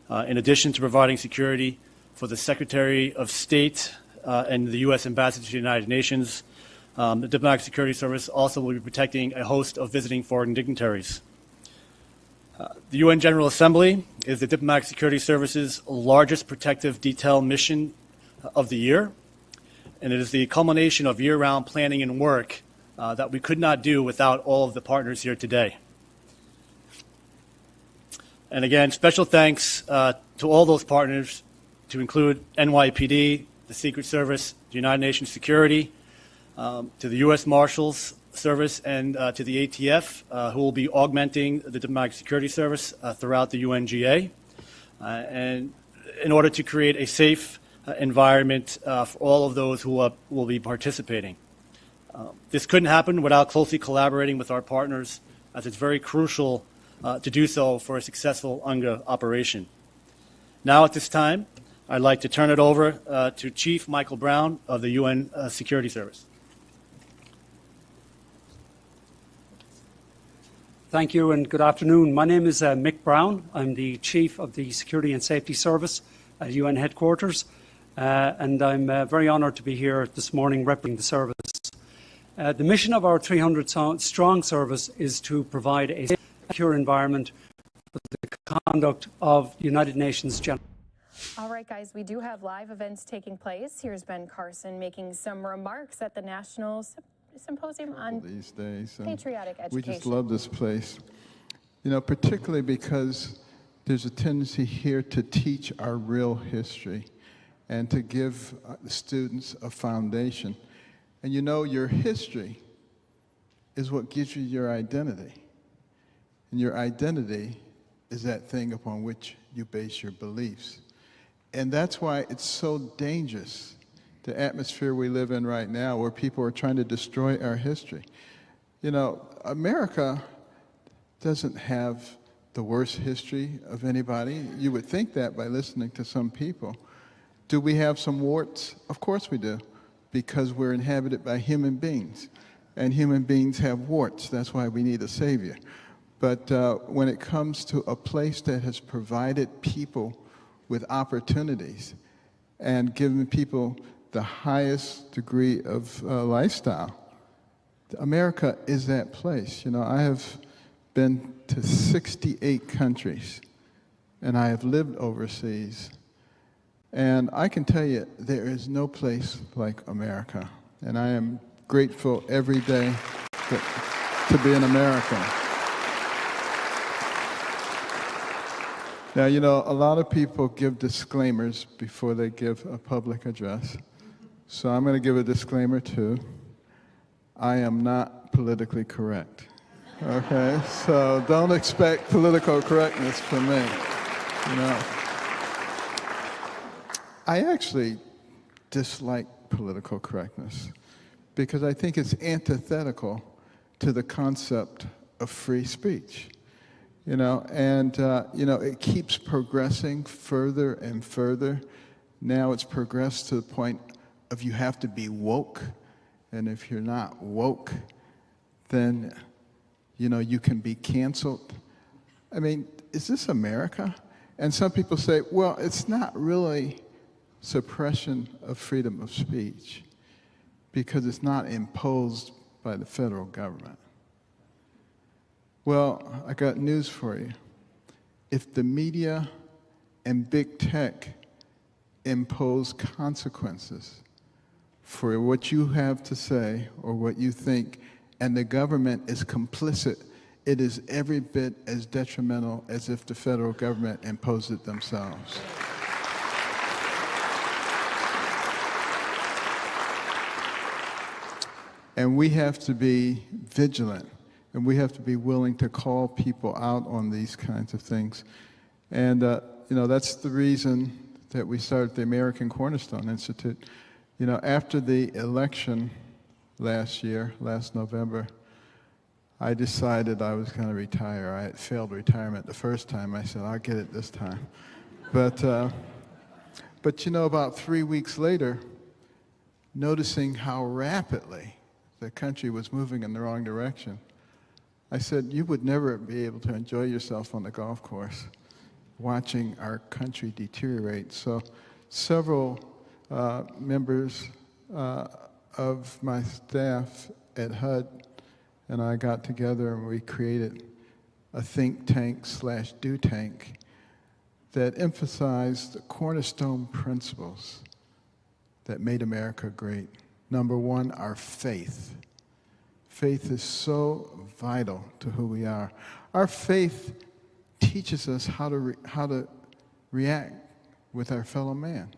In addition to providing security for the Secretary of State and the U.S. Ambassador to the United Nations, the Diplomatic Security Service also will be protecting a host of visiting foreign dignitaries. The UN General Assembly is the Diplomatic Security Service's largest protective detail mission of the year, and it is the culmination of year-round planning and work that we could not do without all of the partners here today. And again, special thanks to all those partners, to include NYPD, the Secret Service, the United Nations Security, to the U.S. Marshals Service, and to the ATF, who will be augmenting the Diplomatic Security Service throughout the UNGA, and in order to create a safe environment for all of those who will be participating. This couldn't happen without closely collaborating with our partners, as it's very crucial to do so for a successful UNGA operation. Now at this time, I'd like to turn it over to Chief Michael Brown of the UN Security Service. Thank you and good afternoon. My name is Mick Brown. I'm the Chief of the Security and Safety Service at UN headquarters, and I'm very honoured to be here this morning representing the service. The mission of our 300-strong service is to provide a secure environment for the conduct of United Nations General. All right, guys, we do have live events taking place. Here's Ben Carson making some remarks at the National Symposium on these days. Patriotic Education. We just love this place, you know, particularly because there's a tendency here to teach our real history and to give the students a foundation. And you know, your history is what gives you your identity. And your identity is that thing upon which you base your beliefs. And that's why it's so dangerous, the atmosphere we live in right now, where people are trying to destroy our history. You know, America doesn't have the worst history of anybody. You would think that by listening to some people. Do we have some warts? Of course we do, because we're inhabited by human beings. And human beings have warts. That's why we need a savior. But when it comes to a place that has provided people with opportunities and given people the highest degree of lifestyle, America is that place. You know, I have been to 68 countries, and I have lived overseas. And I can tell you, there is no place like America. And I am grateful every day to be an American. Now, you know, a lot of people give disclaimers before they give a public address. So I'm going to give a disclaimer too. I am not politically correct. Okay, so don't expect political correctness from me. You know, I actually dislike political correctness because I think it's antithetical to the concept of free speech. You know, and it keeps progressing further and further. Now it's progressed to the point of you have to be woke, and if you're not woke, then you can be canceled. I mean, is this America? And some people say, well, it's not really suppression of freedom of speech because it's not imposed by the federal government. Well, I got news for you. If the media and big tech impose consequences for what you have to say or what you think, and the government is complicit, it is every bit as detrimental as if the federal government imposed it themselves. And we have to be vigilant, and we have to be willing to call people out on these kinds of things. And that's the reason that we started the American Cornerstone Institute. After the election last November, I decided I was going to retire. I had failed retirement the first time. I said, I'll get it this time. But about 3 weeks later, noticing how rapidly the country was moving in the wrong direction, I said, you would never be able to enjoy yourself on the golf course watching our country deteriorate. So several members of my staff at HUD and I got together and we created a think tank / do tank that emphasized the cornerstone principles that made America great. Number one, our faith. Faith is so vital to who we are. Our faith teaches us how to react with our fellow man.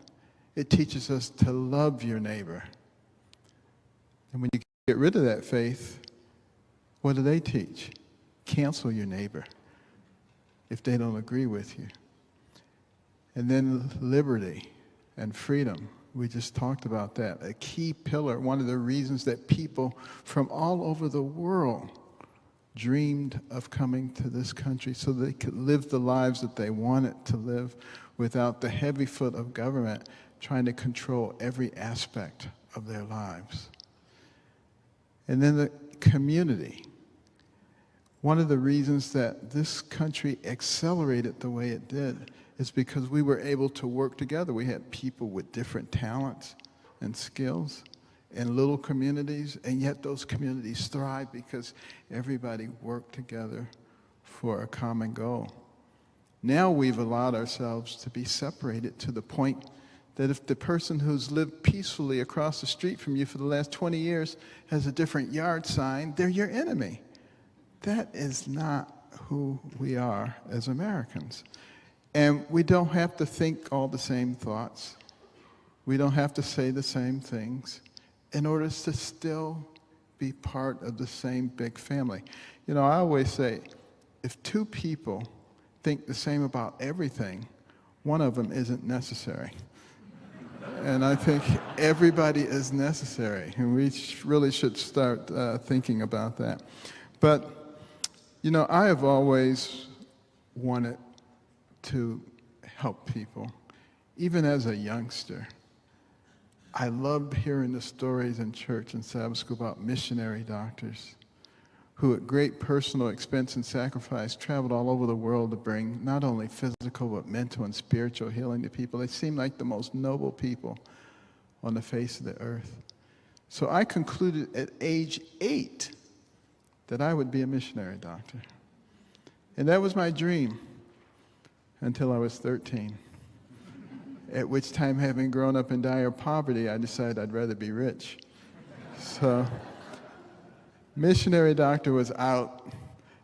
It teaches us to love your neighbor. And when you get rid of that faith, what do they teach? Cancel your neighbor if they don't agree with you. And then liberty and freedom. We just talked about that. A key pillar, one of the reasons that people from all over the world dreamed of coming to this country so they could live the lives that they wanted to live without the heavy foot of government trying to control every aspect of their lives. And then the community. One of the reasons that this country accelerated the way it did is because we were able to work together. We had people with different talents and skills in little communities, and yet those communities thrived because everybody worked together for a common goal. Now we've allowed ourselves to be separated to the point that if the person who's lived peacefully across the street from you for the last 20 years has a different yard sign, they're your enemy. That is not who we are as Americans. And we don't have to think all the same thoughts. We don't have to say the same things in order to still be part of the same big family. I always say, if two people think the same about everything, one of them isn't necessary. And I think everybody is necessary, and we really should start thinking about that. But, I have always wanted to help people, even as a youngster. I loved hearing the stories in church and Sabbath school about missionary doctors who at great personal expense and sacrifice traveled all over the world to bring not only physical but mental and spiritual healing to people. They seemed like the most noble people on the face of the earth. So I concluded at age 8 that I would be a missionary doctor. And that was my dream until I was 13. At which time, having grown up in dire poverty, I decided I'd rather be rich. So, missionary doctor was out,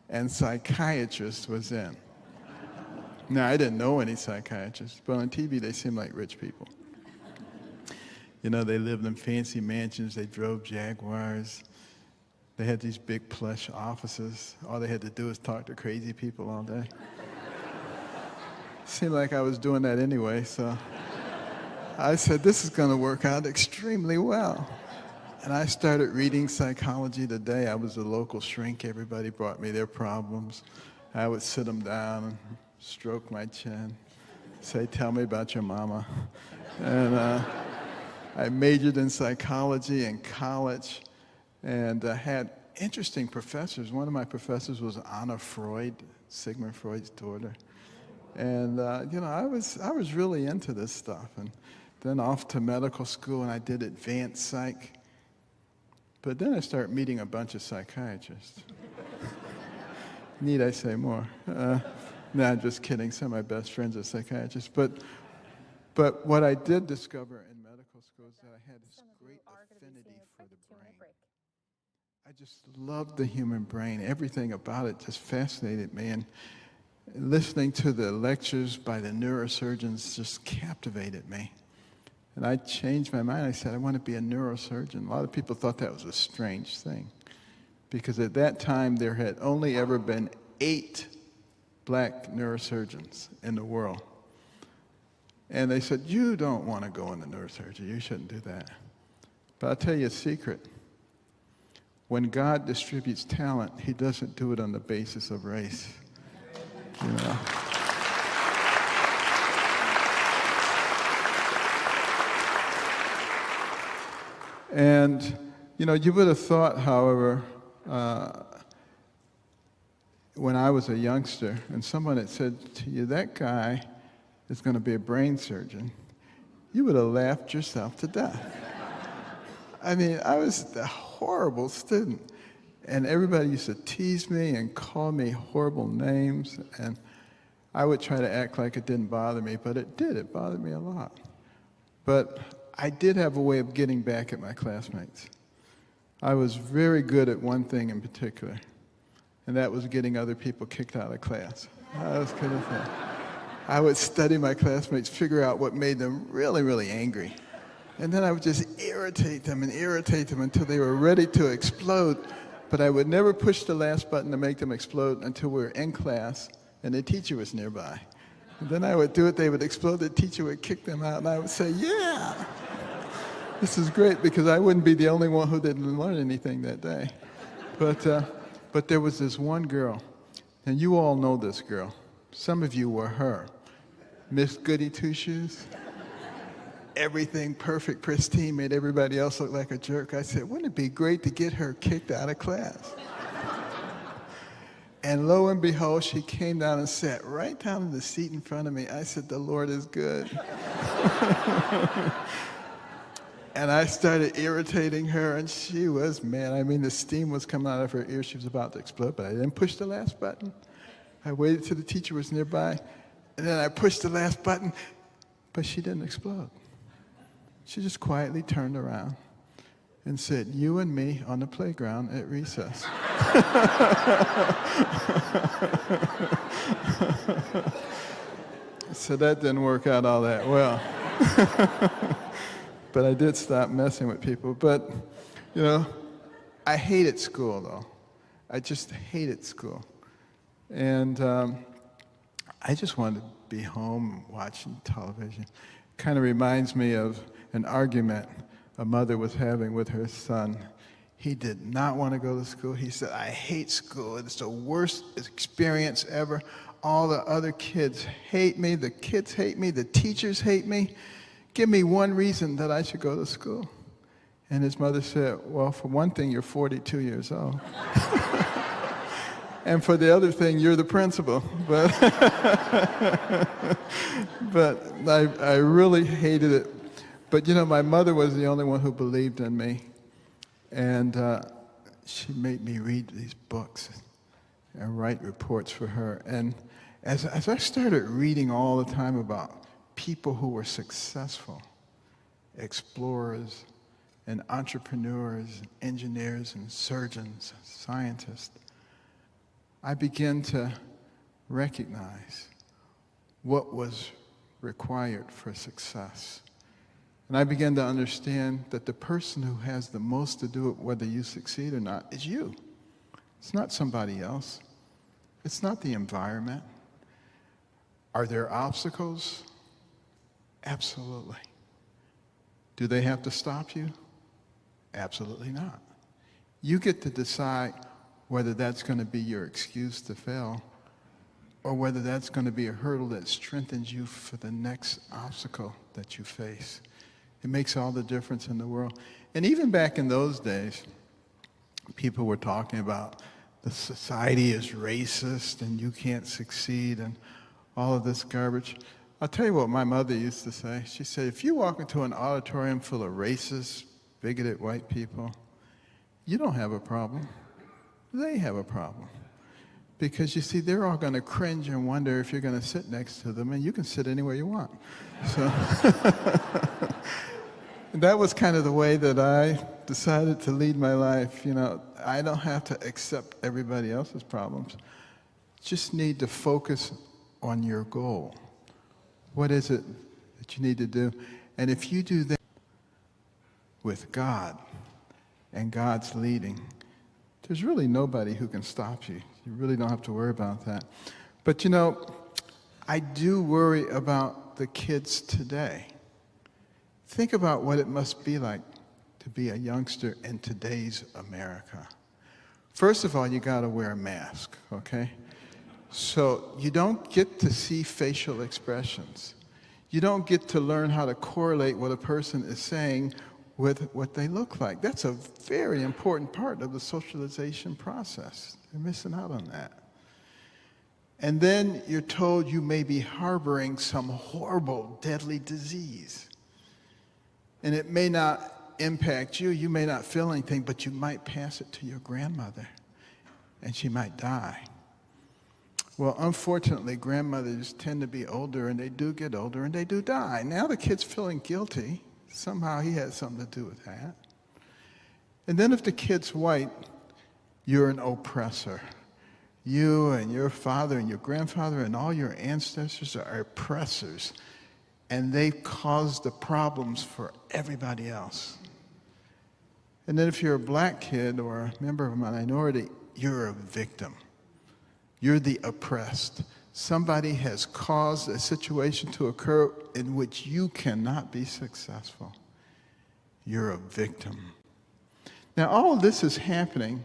and psychiatrist was in. Now, I didn't know any psychiatrists, but on TV, they seemed like rich people. They lived in fancy mansions, they drove Jaguars, They had these big plush offices. All they had to do was talk to crazy people all day. Seemed like I was doing that anyway, so I said, this is going to work out extremely well. And I started reading Psychology Today. I was a local shrink. Everybody brought me their problems. I would sit them down and stroke my chin, say, tell me about your mama. And I majored in psychology in college and had interesting professors. One of my professors was Anna Freud, Sigmund Freud's daughter. And, you know, I was really into this stuff. And then off to medical school, and I did advanced psych. But then I started meeting a bunch of psychiatrists. Need I say more? No, I'm just kidding. Some of my best friends are psychiatrists. But what I did discover in medical school is that I had this great affinity for the brain. I just loved the human brain. Everything about it just fascinated me. And listening to the lectures by the neurosurgeons just captivated me. And I changed my mind. I said, I want to be a neurosurgeon. A lot of people thought that was a strange thing, because at that time there had only ever been 8 black neurosurgeons in the world. And they said, you don't want to go into neurosurgery. You shouldn't do that. But I'll tell you a secret. When God distributes talent, he doesn't do it on the basis of race. You know. And, you know, you would have thought, however, when I was a youngster, and someone had said to you, that guy is going to be a brain surgeon, you would have laughed yourself to death. I mean, I was a horrible student. And everybody used to tease me and call me horrible names. And I would try to act like it didn't bother me, but it did. It bothered me a lot. But I did have a way of getting back at my classmates. I was very good at one thing in particular, and that was getting other people kicked out of class. I was good at that. I would study my classmates, figure out what made them really, really angry. And then I would just irritate them until they were ready to explode. But I would never push the last button to make them explode until we were in class and the teacher was nearby. And then I would do it, they would explode, the teacher would kick them out, and I would say, yeah! This is great, because I wouldn't be the only one who didn't learn anything that day. But there was this one girl, and you all know this girl. Some of you were her. Miss Goody Two-Shoes. Everything perfect, pristine, made everybody else look like a jerk. I said, wouldn't it be great to get her kicked out of class? And lo and behold, she came down and sat right down in the seat in front of me. I said, the Lord is good. And I started irritating her, and she was mad. I mean, the steam was coming out of her ear. She was about to explode, but I didn't push the last button. I waited till the teacher was nearby, and then I pushed the last button, but she didn't explode. She just quietly turned around and said, you and me on the playground at recess. So that didn't work out all that well. But I did stop messing with people. But, you know, I hated school, though. I just hated school. And I just wanted to be home watching television. Kind of reminds me of an argument a mother was having with her son. He did not want to go to school. He said, I hate school. It's the worst experience ever. All the other kids hate me. The kids hate me. The teachers hate me. Give me one reason that I should go to school. And his mother said, well, for one thing, you're 42 years old. And for the other thing, you're the principal. But, but I really hated it. But, you know, my mother was the only one who believed in me. And she made me read these books and write reports for her. And as I started reading all the time about people who were successful, explorers and entrepreneurs, and engineers and surgeons, scientists, I began to recognize what was required for success. And I began to understand that the person who has the most to do with whether you succeed or not is you. It's not somebody else. It's not the environment. Are there obstacles? Absolutely. Do they have to stop you? Absolutely not. You get to decide whether that's going to be your excuse to fail or whether that's going to be a hurdle that strengthens you for the next obstacle that you face. It makes all the difference in the world. And even back in those days, people were talking about the society is racist and you can't succeed and all of this garbage. I'll tell you what my mother used to say. She said, if you walk into an auditorium full of racist, bigoted white people, you don't have a problem. They have a problem. Because you see, they're all going to cringe and wonder if you're going to sit next to them, and you can sit anywhere you want. So that was kind of the way that I decided to lead my life. You know, I don't have to accept everybody else's problems. Just need to focus on your goal. What is it that you need to do? And if you do that with God and God's leading, there's really nobody who can stop you. You really don't have to worry about that. But you know, I do worry about the kids today. Think about what it must be like to be a youngster in today's America. First of all, you got to wear a mask, okay? So you don't get to see facial expressions. You don't get to learn how to correlate what a person is saying with what they look like. That's a very important part of the socialization process. They're missing out on that. And then you're told you may be harboring some horrible, deadly disease. And it may not impact you, you may not feel anything, but you might pass it to your grandmother, and she might die. Well, unfortunately, grandmothers tend to be older, and they do get older, and they do die. Now the kid's feeling guilty. Somehow he had something to do with that. And then if the kid's white, you're an oppressor. You and your father and your grandfather and all your ancestors are oppressors, and they've caused the problems for everybody else. And then if you're a black kid or a member of a minority, you're a victim. You're the oppressed. Somebody has caused a situation to occur in which you cannot be successful. You're a victim. Now, all of this is happening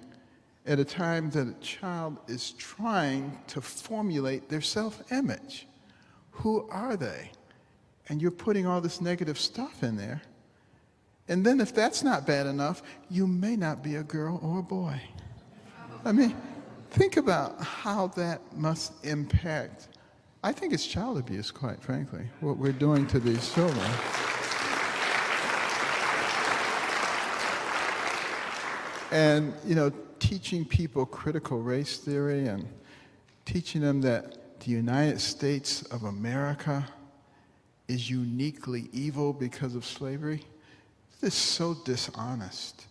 at a time that a child is trying to formulate their self-image. Who are they? And you're putting all this negative stuff in there. And then if that's not bad enough, you may not be a girl or a boy. I mean, think about how that must impact. I think it's child abuse, quite frankly, what we're doing to these children. And, you know, teaching people critical race theory and teaching them that the United States of America is uniquely evil because of slavery, this is so dishonest.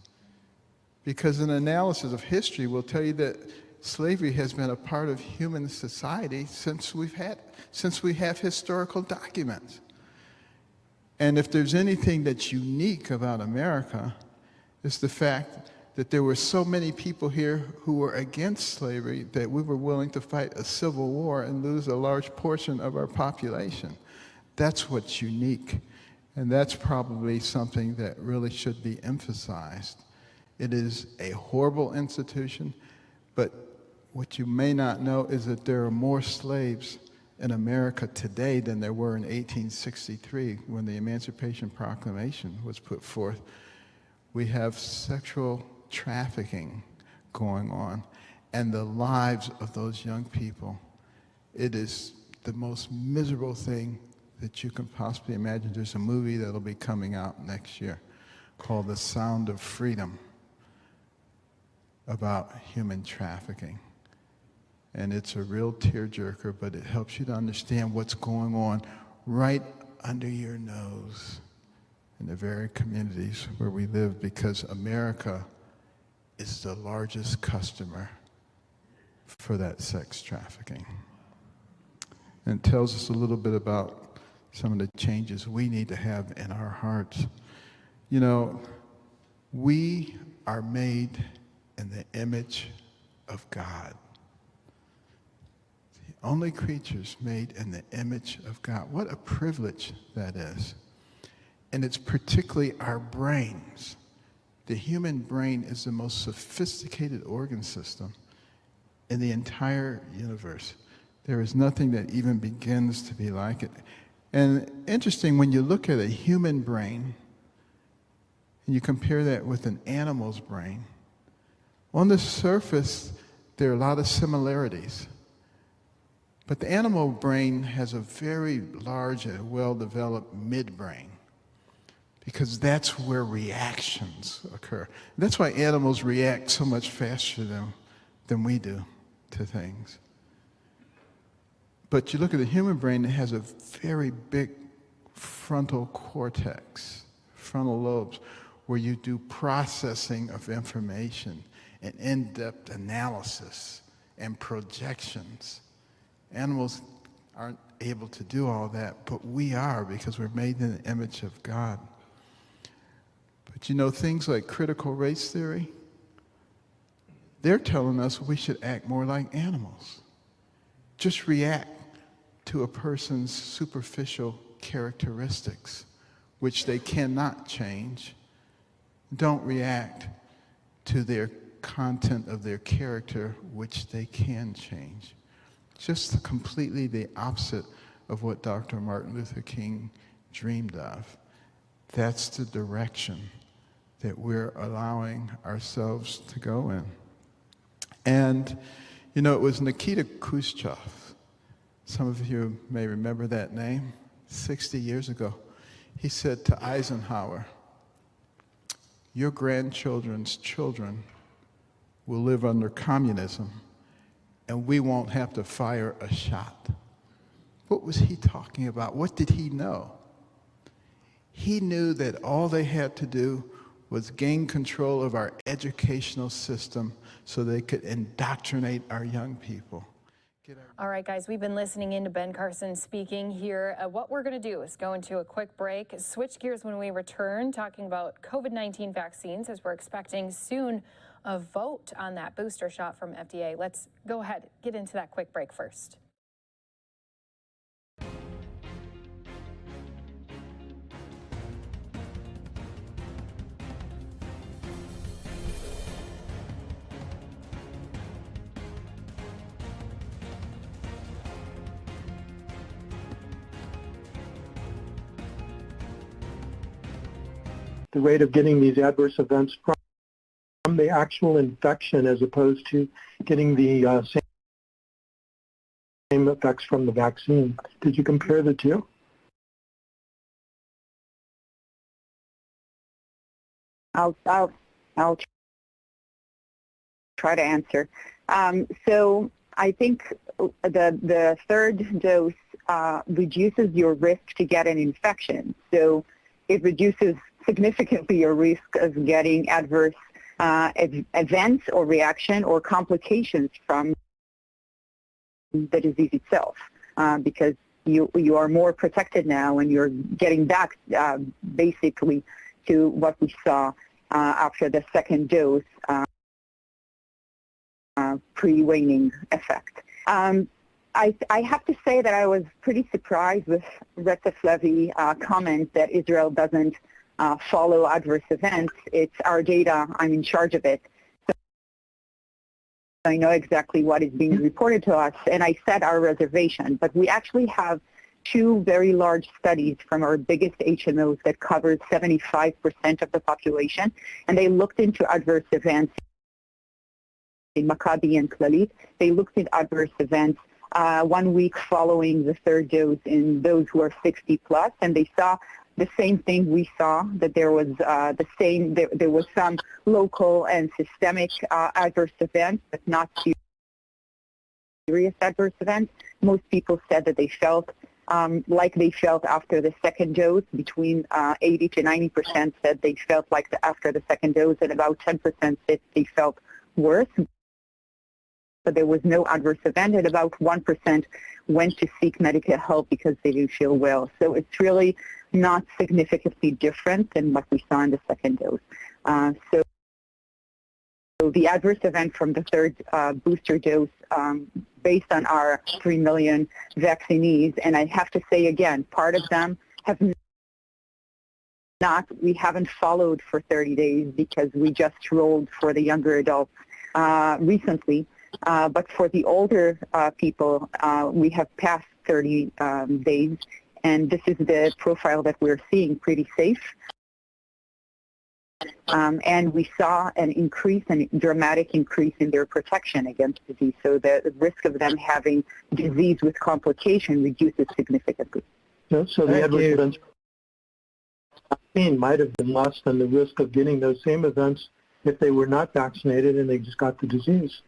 Because an analysis of history will tell you that slavery has been a part of human society since we have historical documents. And if there's anything that's unique about America, it's the fact that there were so many people here who were against slavery that we were willing to fight a civil war and lose a large portion of our population. That's what's unique. And that's probably something that really should be emphasized. It is a horrible institution, but what you may not know is that there are more slaves in America today than there were in 1863 when the Emancipation Proclamation was put forth. We have sexual trafficking going on, and the lives of those young people, it is the most miserable thing that you can possibly imagine. There's a movie that'll be coming out next year called The Sound of Freedom about human trafficking. And it's a real tearjerker, but it helps you to understand what's going on right under your nose in the very communities where we live, because America is the largest customer for that sex trafficking. And it tells us a little bit about some of the changes we need to have in our hearts. You know, we are made in the image of God. The only creatures made in the image of God. What a privilege that is. And it's particularly our brains. The human brain is the most sophisticated organ system in the entire universe. There is nothing that even begins to be like it. And interesting, when you look at a human brain and you compare that with an animal's brain, on the surface, there are a lot of similarities. But the animal brain has a very large and well-developed midbrain, because that's where reactions occur. That's why animals react so much faster than we do to things. But you look at the human brain, it has a very big frontal cortex, frontal lobes, where you do processing of information and in-depth analysis and projections. Animals aren't able to do all that, but we are, because we're made in the image of God. But you know, things like critical race theory, they're telling us we should act more like animals. Just react to a person's superficial characteristics, which they cannot change. Don't react to their content of their character, which they can change. Just completely the opposite of what Dr. Martin Luther King dreamed of. That's the direction that we're allowing ourselves to go in. And, you know, it was Nikita Khrushchev. Some of you may remember that name. 60 years ago, he said to Eisenhower, "Your grandchildren's children will live under communism, and we won't have to fire a shot." What was he talking about? What did he know? He knew that all they had to do was gain control of our educational system so they could indoctrinate our young people. All right, guys, we've been listening in to Ben Carson speaking here. What we're going to do is go into a quick break, switch gears when we return, talking about COVID-19 vaccines, as we're expecting soon a vote on that booster shot from FDA. Let's go ahead, get into that quick break first. The rate of getting these adverse events from the actual infection as opposed to getting the same effects from the vaccine. Did you compare the two? I'll try to answer. So I think the third dose reduces your risk to get an infection. So it reduces significantly your risk of getting adverse events or reaction or complications from the disease itself, because you are more protected now, and you're getting back basically to what we saw after the second dose pre-waning effect. I have to say that I was pretty surprised with Retta Flevy's comment that Israel doesn't follow adverse events. It's our data. I'm in charge of it. So I know exactly what is being reported to us, and I set our reservation. But we actually have two very large studies from our biggest HMOs that covered 75% of the population, and they looked into adverse events in Maccabi and Clalit. They looked at adverse events 1 week following the third dose in those who are 60 plus, and they saw the same thing we saw, that there was there was some local and systemic adverse events, but not serious adverse events. Most people said that they felt like they felt after the second dose. Between 80 to 90% said they felt like after the second dose, and about 10% said they felt worse. so there was no adverse event, and about 1% went to seek medical help because they didn't feel well. So it's really not significantly different than what we saw in the second dose. So the adverse event from the third booster dose, based on our 3 million vaccinees, and I have to say again, part of them have we haven't followed for 30 days because we just rolled for the younger adults recently. But for the older people, we have passed 30 days, and this is the profile that we're seeing, pretty safe. And we saw an increase, a dramatic increase in their protection against disease. So the risk of them having disease with complication reduces significantly. So the adverse events might have been less than the risk of getting those same events if they were not vaccinated and they just got the disease.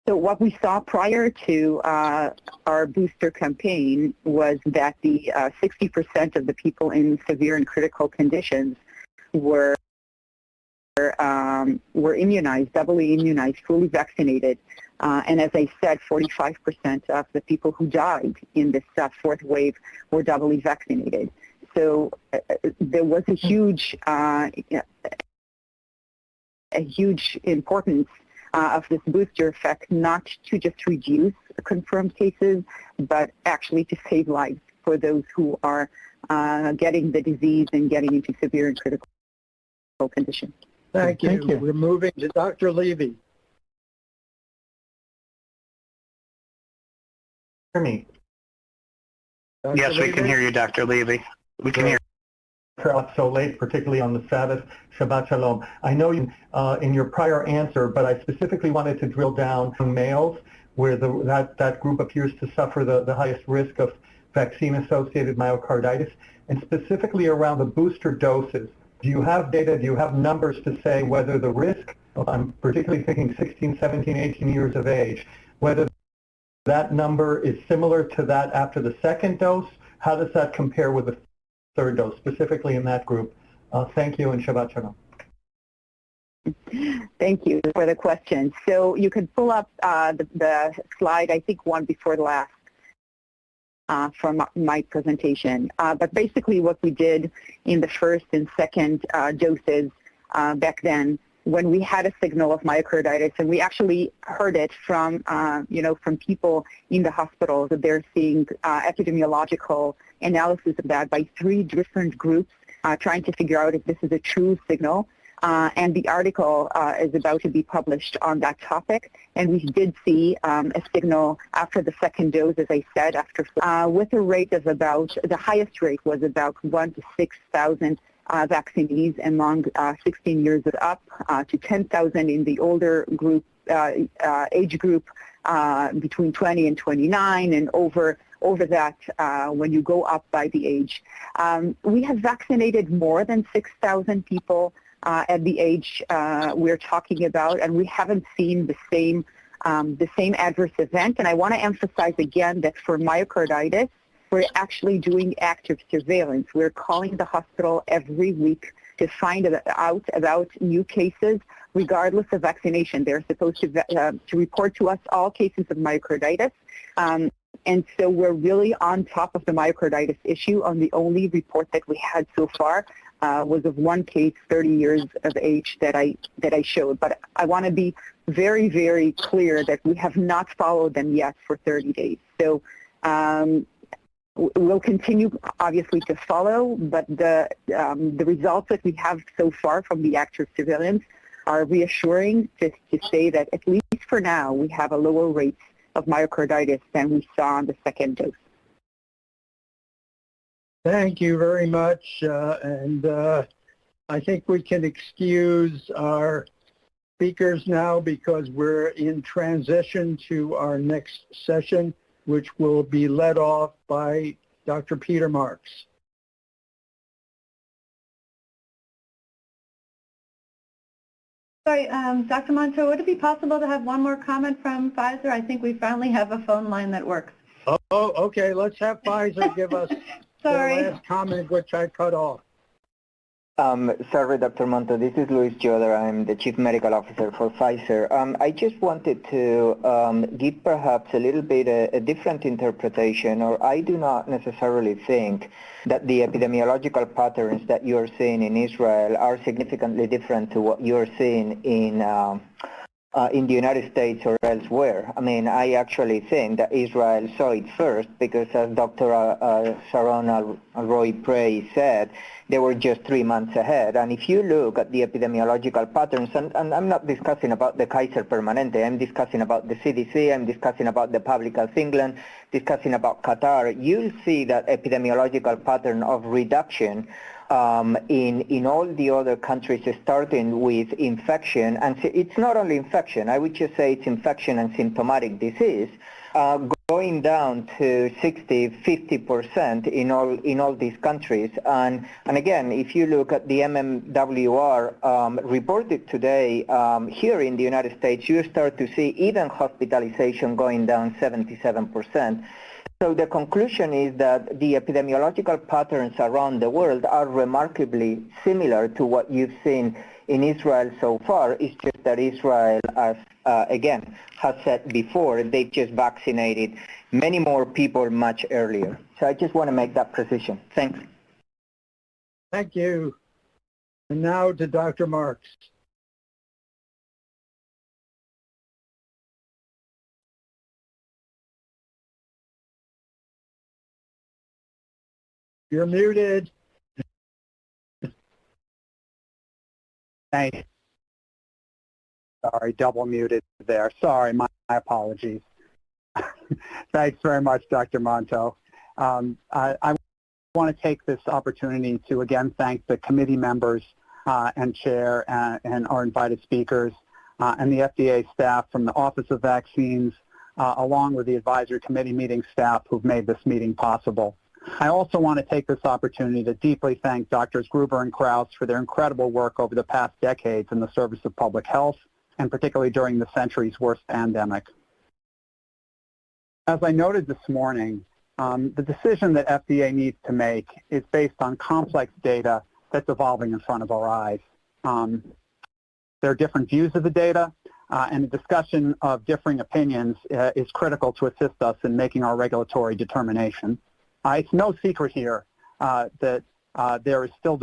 So what we saw prior to our booster campaign was that the 60% of the people in severe and critical conditions were immunized, doubly immunized, fully vaccinated. And as I said, 45% of the people who died in this fourth wave were doubly vaccinated. So there was a huge importance of this booster effect, not to just reduce confirmed cases, but actually to save lives for those who are getting the disease and getting into severe and critical conditions. Thank you. We're moving to Dr. Levy. Hear me? Dr. Yes, we Levy? can hear you, Dr. Levy. We can hear you. Up so late, particularly on the Sabbath. Shabbat Shalom. I know you in your prior answer, but I specifically wanted to drill down on males, where that group appears to suffer the highest risk of vaccine-associated myocarditis, and specifically around the booster doses. Do you have data, do you have numbers to say whether the risk, I'm particularly thinking 16, 17, 18 years of age, whether that number is similar to that after the second dose? How does that compare with the third dose, specifically in that group? Thank you, and Shabbat Shalom. Thank you for the question. So you can pull up the slide, I think one before the last, from my presentation. But basically what we did in the first and second doses back then, when we had a signal of myocarditis, and we actually heard it from, from people in the hospitals, that they're seeing epidemiological analysis of that by 3 different groups trying to figure out if this is a true signal. And the article is about to be published on that topic. And we did see a signal after the second dose, as I said, with a rate of about, the highest rate was about 1 to 6,000 vaccinees among 16 years and up, to 10,000 in the older group, age group between 20 and 29, and over that when you go up by the age. We have vaccinated more than 6,000 people at the age we're talking about, and we haven't seen the same adverse event. And I want to emphasize again that for myocarditis, we're actually doing active surveillance. We're calling the hospital every week to find out about new cases, regardless of vaccination. They're supposed to report to us all cases of myocarditis. And so we're really on top of the myocarditis issue. On the only report that we had so far was of 1 case, 30 years of age, that I showed. But I want to be very, very clear that we have not followed them yet for 30 days. So we'll continue, obviously, to follow, but the results that we have so far from the active surveillance are reassuring to say that, at least for now, we have a lower rate of myocarditis than we saw on the second dose. Thank you very much. And I think we can excuse our speakers now, because we're in transition to our next session, which will be led off by Dr. Peter Marks. Sorry, Dr. Monto, would it be possible to have one more comment from Pfizer? I think we finally have a phone line that works. Oh, okay. Let's have Pfizer give us their last comment, which I cut off. Sorry, Dr. Monto. This is Luis Joder. I'm the Chief Medical Officer for Pfizer. I just wanted to give perhaps a little bit a different interpretation, or I do not necessarily think that the epidemiological patterns that you're seeing in Israel are significantly different to what you're seeing in the United States or elsewhere. I mean, I actually think that Israel saw it first because, as Dr. Sharon Roy-Prey said, they were just 3 months ahead. And if you look at the epidemiological patterns, and I'm not discussing about the Kaiser Permanente, I'm discussing about the CDC, I'm discussing about the Public Health England, discussing about Qatar, you'll see that epidemiological pattern of reduction in all the other countries, starting with infection, and it's not only infection, I would just say it's infection and symptomatic disease, going down to 60–50% in all these countries. And again, if you look at the MMWR reported today here in the United States, you start to see even hospitalization going down 77%. So the conclusion is that the epidemiological patterns around the world are remarkably similar to what you've seen in Israel so far. It's just that Israel, as again has said before, they've just vaccinated many more people much earlier. So I just want to make that precision. Thanks. Thank you. And now to Dr. Marks. You're muted. Thanks. Sorry, double muted there. Sorry, my apologies. Thanks very much, Dr. Monto. I want to take this opportunity to again thank the committee members and chair and our invited speakers and the FDA staff from the Office of Vaccines, along with the advisory committee meeting staff who've made this meeting possible. I also want to take this opportunity to deeply thank Drs. Gruber and Krause for their incredible work over the past decades in the service of public health, and particularly during the century's worst pandemic. As I noted this morning, the decision that FDA needs to make is based on complex data that's evolving in front of our eyes. There are different views of the data, and the discussion of differing opinions is critical to assist us in making our regulatory determination. It's no secret here that there is still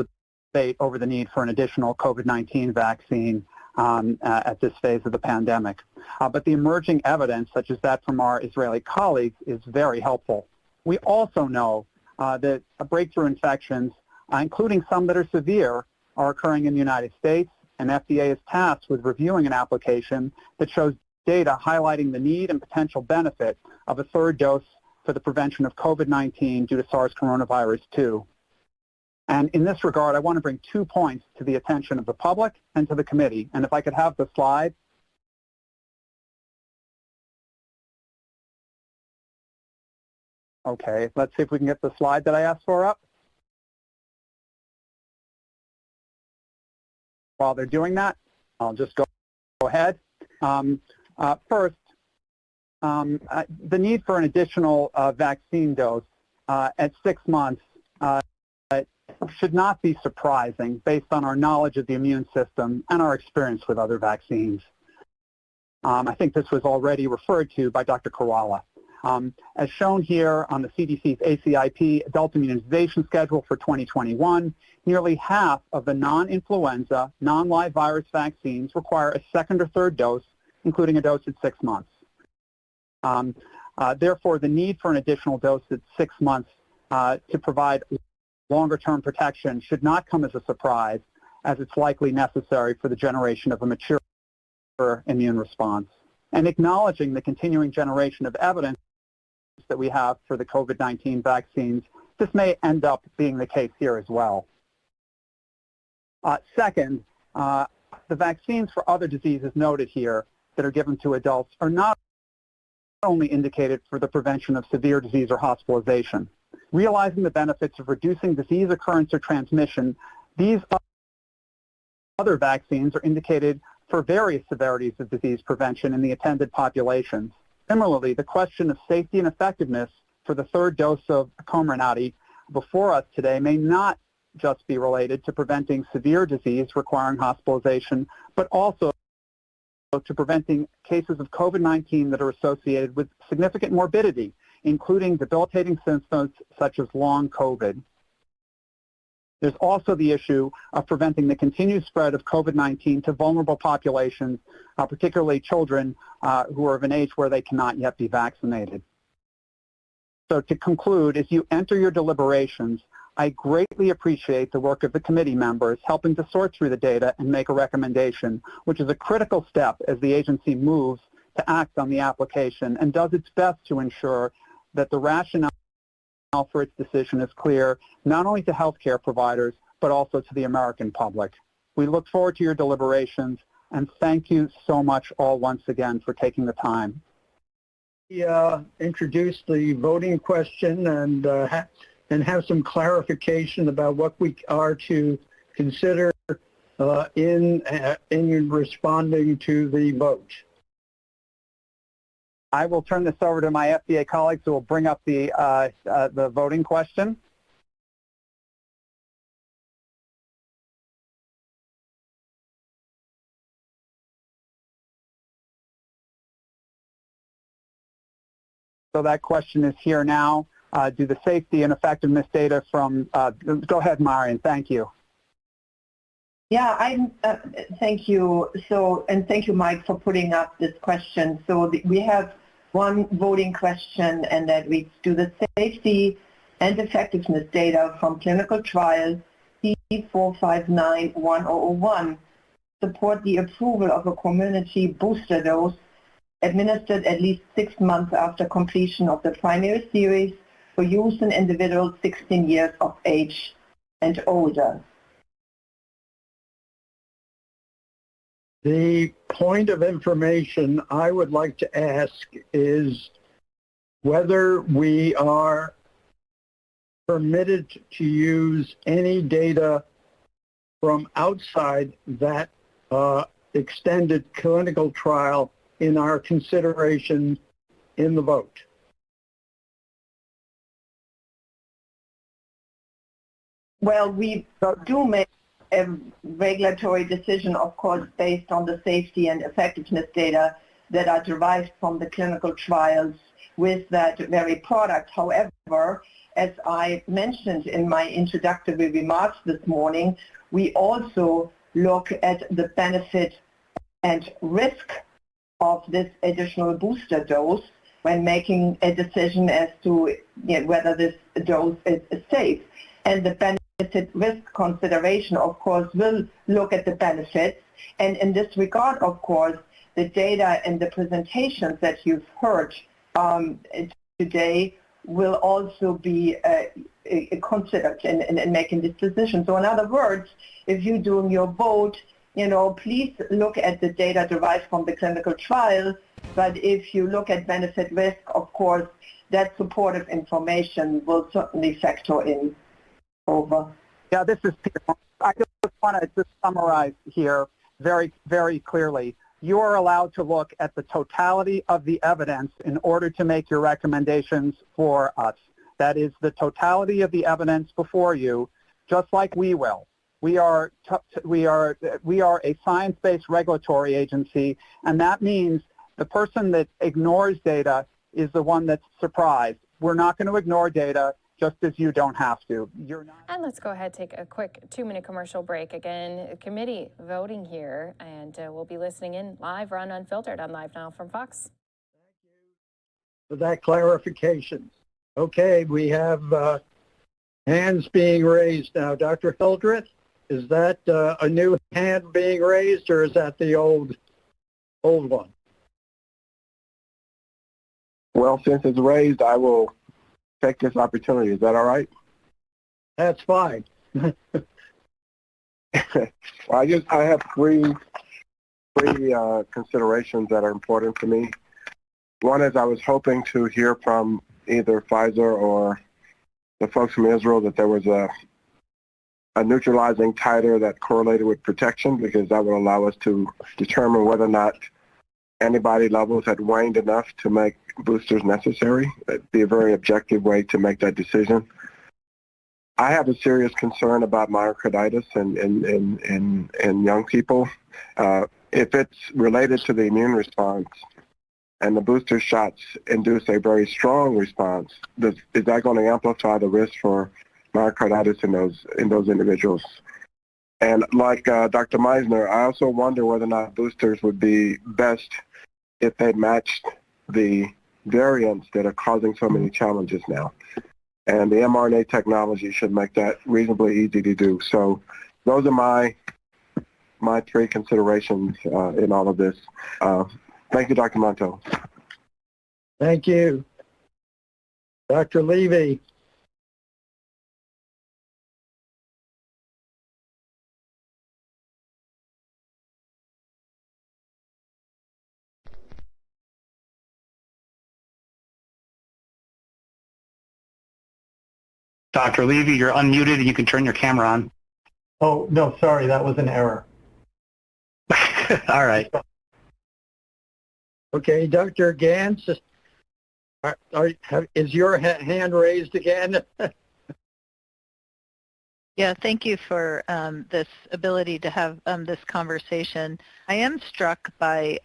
debate over the need for an additional COVID-19 vaccine at this phase of the pandemic. But the emerging evidence, such as that from our Israeli colleagues, is very helpful. We also know that breakthrough infections, including some that are severe, are occurring in the United States, and FDA is tasked with reviewing an application that shows data highlighting the need and potential benefit of a third dose for the prevention of COVID-19 due to SARS coronavirus 2. And in this regard, I want to bring 2 points to the attention of the public and to the committee. And if I could have the slide. Okay, let's see if we can get the slide that I asked for up. While they're doing that, I'll just go ahead. First, the need for an additional vaccine dose at 6 months should not be surprising based on our knowledge of the immune system and our experience with other vaccines. I think this was already referred to by Dr. Koala. As shown here on the CDC's ACIP adult immunization schedule for 2021, nearly half of the non-influenza, non-live virus vaccines require a second or third dose, including a dose at 6 months. Therefore, the need for an additional dose at 6 months to provide longer-term protection should not come as a surprise, as it's likely necessary for the generation of a mature immune response. And acknowledging the continuing generation of evidence that we have for the COVID-19 vaccines, this may end up being the case here as well. Second, the vaccines for other diseases noted here that are given to adults are not only indicated for the prevention of severe disease or hospitalization. Realizing the benefits of reducing disease occurrence or transmission, these other vaccines are indicated for various severities of disease prevention in the attended populations. Similarly, the question of safety and effectiveness for the third dose of Comirnaty before us today may not just be related to preventing severe disease requiring hospitalization, but also to preventing cases of COVID-19 that are associated with significant morbidity, including debilitating symptoms such as long COVID. There's also the issue of preventing the continued spread of COVID-19 to vulnerable populations, particularly children who are of an age where they cannot yet be vaccinated. So to conclude, as you enter your deliberations, I greatly appreciate the work of the committee members helping to sort through the data and make a recommendation, which is a critical step as the agency moves to act on the application and does its best to ensure that the rationale for its decision is clear, not only to healthcare providers, but also to the American public. We look forward to your deliberations, and thank you so much all once again for taking the time. We introduce the voting question and have some clarification about what we are to consider in responding to the vote. I will turn this over to my FDA colleagues who will bring up the voting question. So that question is here now. Do the safety and effectiveness data from, go ahead, Marion, thank you. Yeah, thank you. And thank you, Mike, for putting up this question. So we have one voting question, and that reads, do the safety and effectiveness data from clinical trial C4591001 support the approval of a community booster dose administered at least 6 months after completion of the primary series for use in individuals 16 years of age and older? The point of information I would like to ask is whether we are permitted to use any data from outside that extended clinical trial in our consideration in the vote. Well, we do make a regulatory decision, of course, based on the safety and effectiveness data that are derived from the clinical trials with that very product. However, as I mentioned in my introductory remarks this morning, we also look at the benefit and risk of this additional booster dose when making a decision as to whether this dose is safe. And the benefit-risk consideration, of course, will look at the benefits. And in this regard, of course, the data and the presentations that you've heard today will also be considered in making this decision. So in other words, if you're doing your vote, please look at the data derived from the clinical trial. But if you look at benefit risk, of course, that supportive information will certainly factor in. Over. Yeah, this is Peter. I just want to summarize here very, very clearly. You are allowed to look at the totality of the evidence in order to make your recommendations for us. That is the totality of the evidence before you, just like we will. We are a science-based regulatory agency, and that means the person that ignores data is the one that's surprised. We're not going to ignore data, just as you don't have to. And let's go ahead and take a quick 2-minute commercial break. Again, committee voting here, and we'll be listening in live or on Unfiltered on LiveNOW from Fox. Thank you for that clarification. Okay, we have hands being raised now. Dr. Hildreth, is that a new hand being raised, or is that the old one? Well, since it's raised, I will take this opportunity. Is that all right? That's fine. Well, I have three considerations that are important to me. One is I was hoping to hear from either Pfizer or the folks from Israel that there was a neutralizing titer that correlated with protection, because that would allow us to determine whether or not antibody levels had waned enough to make boosters necessary. That'd be a very objective way to make that decision. I have a serious concern about myocarditis in young people. If it's related to the immune response and the booster shots induce a very strong response, is that going to amplify the risk for myocarditis in those individuals? And like Dr. Meisner, I also wonder whether or not boosters would be best if they matched the variants that are causing so many challenges now. And the mRNA technology should make that reasonably easy to do. So those are my three considerations in all of this. Thank you, Dr. Monto. Thank you. Dr. Levy. Dr. Levy, you're unmuted and you can turn your camera on. Oh, no, sorry, that was an error. All right. Okay, Dr. Gantz, is your hand raised again? Yeah, thank you for this ability to have this conversation. I am struck by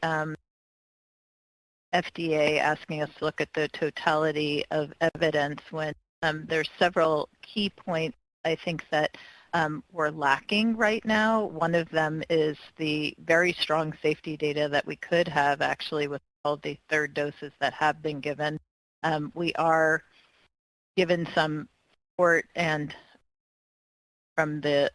FDA asking us to look at the totality of evidence when there's several key points I think that we're lacking right now. One of them is the very strong safety data that we could have actually with all the third doses that have been given. We are given some support and from the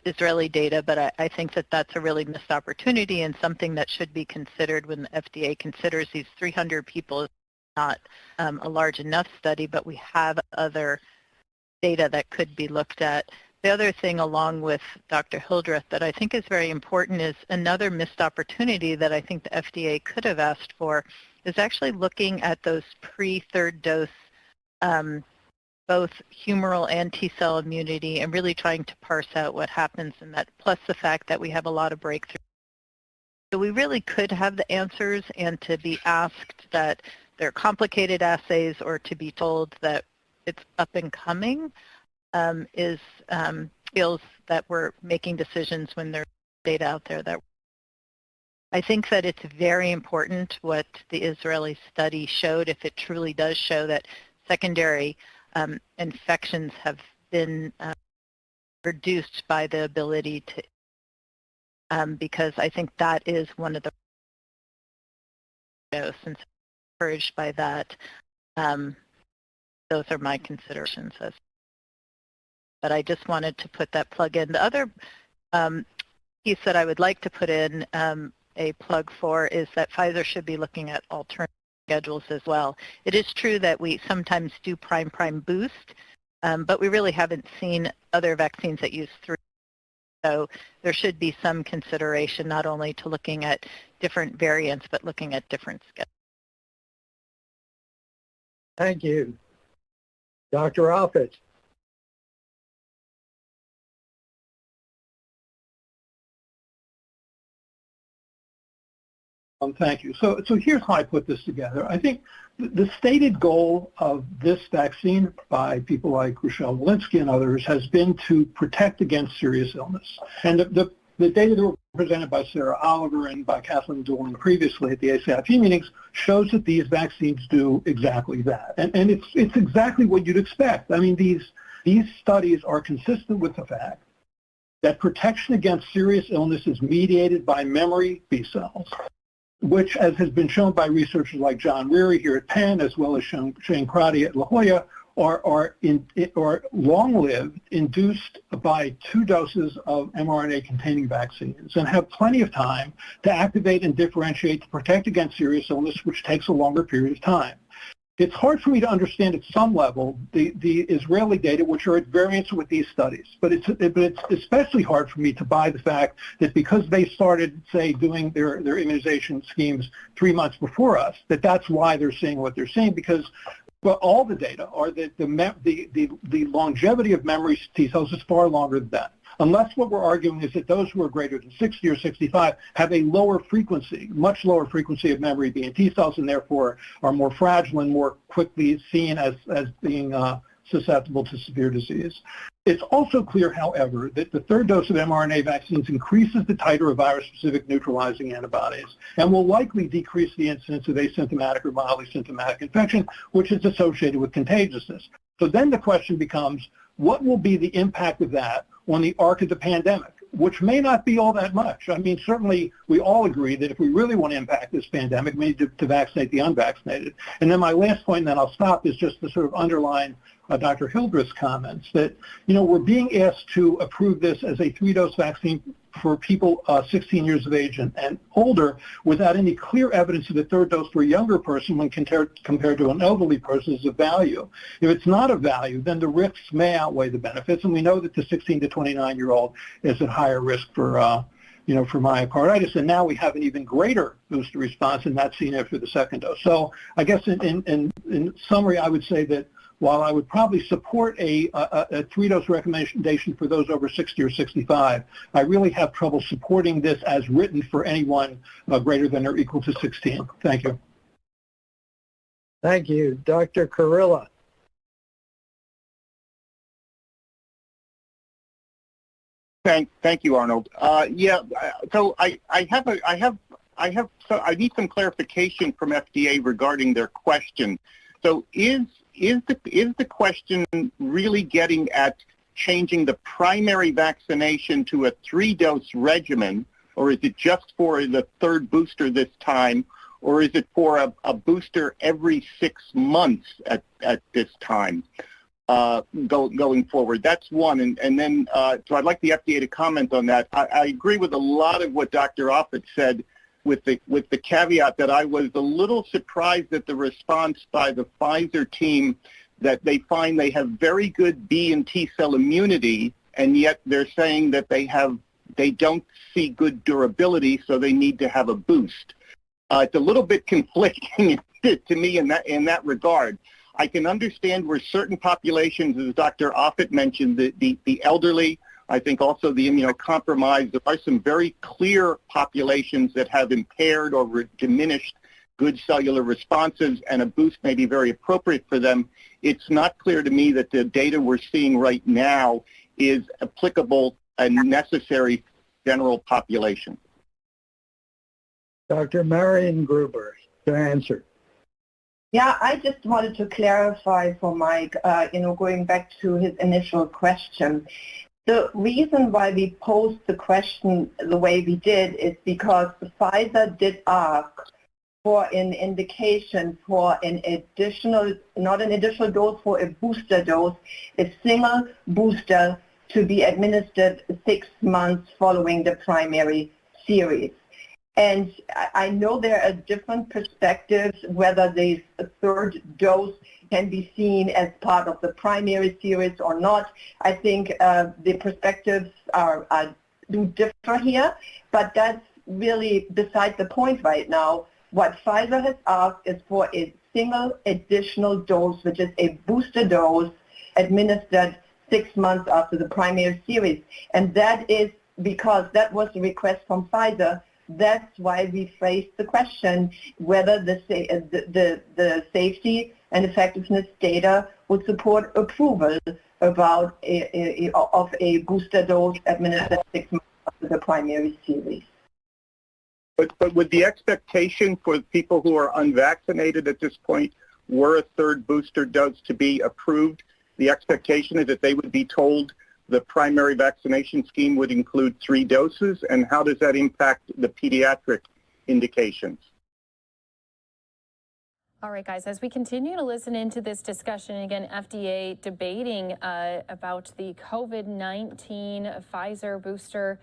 Israeli data, but I think that that's a really missed opportunity and something that should be considered when the FDA considers these 300 people is not a large enough study, but we have other data that could be looked at. The other thing along with Dr. Hildreth that I think is very important is another missed opportunity that I think the FDA could have asked for is actually looking at those pre-third dose both humoral and T-cell immunity and really trying to parse out what happens in that, plus the fact that we have a lot of breakthroughs. So we really could have the answers, and to be asked that they're complicated assays or to be told that it's up and coming feels that we're making decisions when there's data out there that I think that it's very important what the Israeli study showed, if it truly does show that secondary infections have been reduced by the ability to, because I think that is one of the, since I'm encouraged by that, those are my considerations. But I just wanted to put that plug in. The other piece that I would like to put in a plug for is that Pfizer should be looking at alternative schedules as well. It is true that we sometimes do prime boost, but we really haven't seen other vaccines that use 3. So there should be some consideration not only to looking at different variants, but looking at different schedules. Thank you. Dr. Alford. Thank you. So here's how I put this together. I think the stated goal of this vaccine by people like Rochelle Walensky and others has been to protect against serious illness. And the data that were presented by Sarah Oliver and by Kathleen Dolan previously at the ACIP meetings shows that these vaccines do exactly that. And it's exactly what you'd expect. I mean, these studies are consistent with the fact that protection against serious illness is mediated by memory B cells, which, as has been shown by researchers like John Reary here at Penn, as well as Shane Crotty at La Jolla, are long-lived, induced by 2 doses of mRNA-containing vaccines, and have plenty of time to activate and differentiate to protect against serious illness, which takes a longer period of time. It's hard for me to understand at some level the Israeli data, which are at variance with these studies. But it's especially hard for me to buy the fact that because they started, say, doing their immunization schemes 3 months before us, that's why they're seeing what they're seeing. Because all the data are that the longevity of memory T cells is far longer than that. Unless what we're arguing is that those who are greater than 60 or 65 have a lower frequency, much lower frequency of memory B and T cells, and therefore are more fragile and more quickly seen as being susceptible to severe disease. It's also clear, however, that the third dose of mRNA vaccines increases the titer of virus-specific neutralizing antibodies and will likely decrease the incidence of asymptomatic or mildly symptomatic infection, which is associated with contagiousness. So then the question becomes, what will be the impact of that on the arc of the pandemic, which may not be all that much. I mean, certainly we all agree that if we really want to impact this pandemic, we need to vaccinate the unvaccinated. And then my last point, and then I'll stop, is just to sort of underline Dr. Hildreth's comments that, you know, we're being asked to approve this as a 3-dose vaccine for people 16 years of age and older without any clear evidence of the third dose for a younger person when compared to an elderly person is of value. If it's not of value, then the risks may outweigh the benefits, and we know that the 16 to 29-year-old is at higher risk for for myocarditis, and now we have an even greater booster response, and that's seen after the second dose. So I guess in summary, I would say that while I would probably support a 3-dose recommendation for those over 60 or 65, I really have trouble supporting this as written for anyone greater than or equal to 16. Thank you. Thank you. Dr. Kurilla. Thank you, Arnold. So I need some clarification from FDA regarding their question. So is the question really getting at changing the primary vaccination to a 3-dose regimen, or is it just for the third booster this time, or is it for a booster every 6 months at this time? Going forward. That's one. And then, so I'd like the FDA to comment on that. I agree with a lot of what Dr. Offit said with the caveat that I was a little surprised at the response by the Pfizer team that they find they have very good B and T cell immunity, and yet they're saying that they don't see good durability, so they need to have a boost. It's a little bit conflicting to me in that regard. I can understand where certain populations, as Dr. Offit mentioned, the elderly, I think also the immunocompromised, there are some very clear populations that have impaired or diminished good cellular responses, and a boost may be very appropriate for them. It's not clear to me that the data we're seeing right now is applicable and necessary for the general population. Dr. Marion Gruber, to answer. Yeah, I just wanted to clarify for Mike, going back to his initial question. The reason why we posed the question the way we did is because Pfizer did ask for an indication for an additional, not an additional dose, for a booster dose, a single booster to be administered 6 months following the primary series. And I know there are different perspectives whether the third dose can be seen as part of the primary series or not. I think the perspectives do differ here, but that's really beside the point right now. What Pfizer has asked is for a single additional dose, which is a booster dose administered 6 months after the primary series. And that is because that was the request from Pfizer. That's why we phrased the question whether the safety and effectiveness data would support approval about of a booster dose administered 6 months after the primary series. But would the expectation for people who are unvaccinated at this point, were a third booster dose to be approved, the expectation is that they would be told the primary vaccination scheme would include 3 doses, and how does that impact the pediatric indications? All right, guys, as we continue to listen into this discussion, again, FDA debating about the COVID-19 Pfizer booster,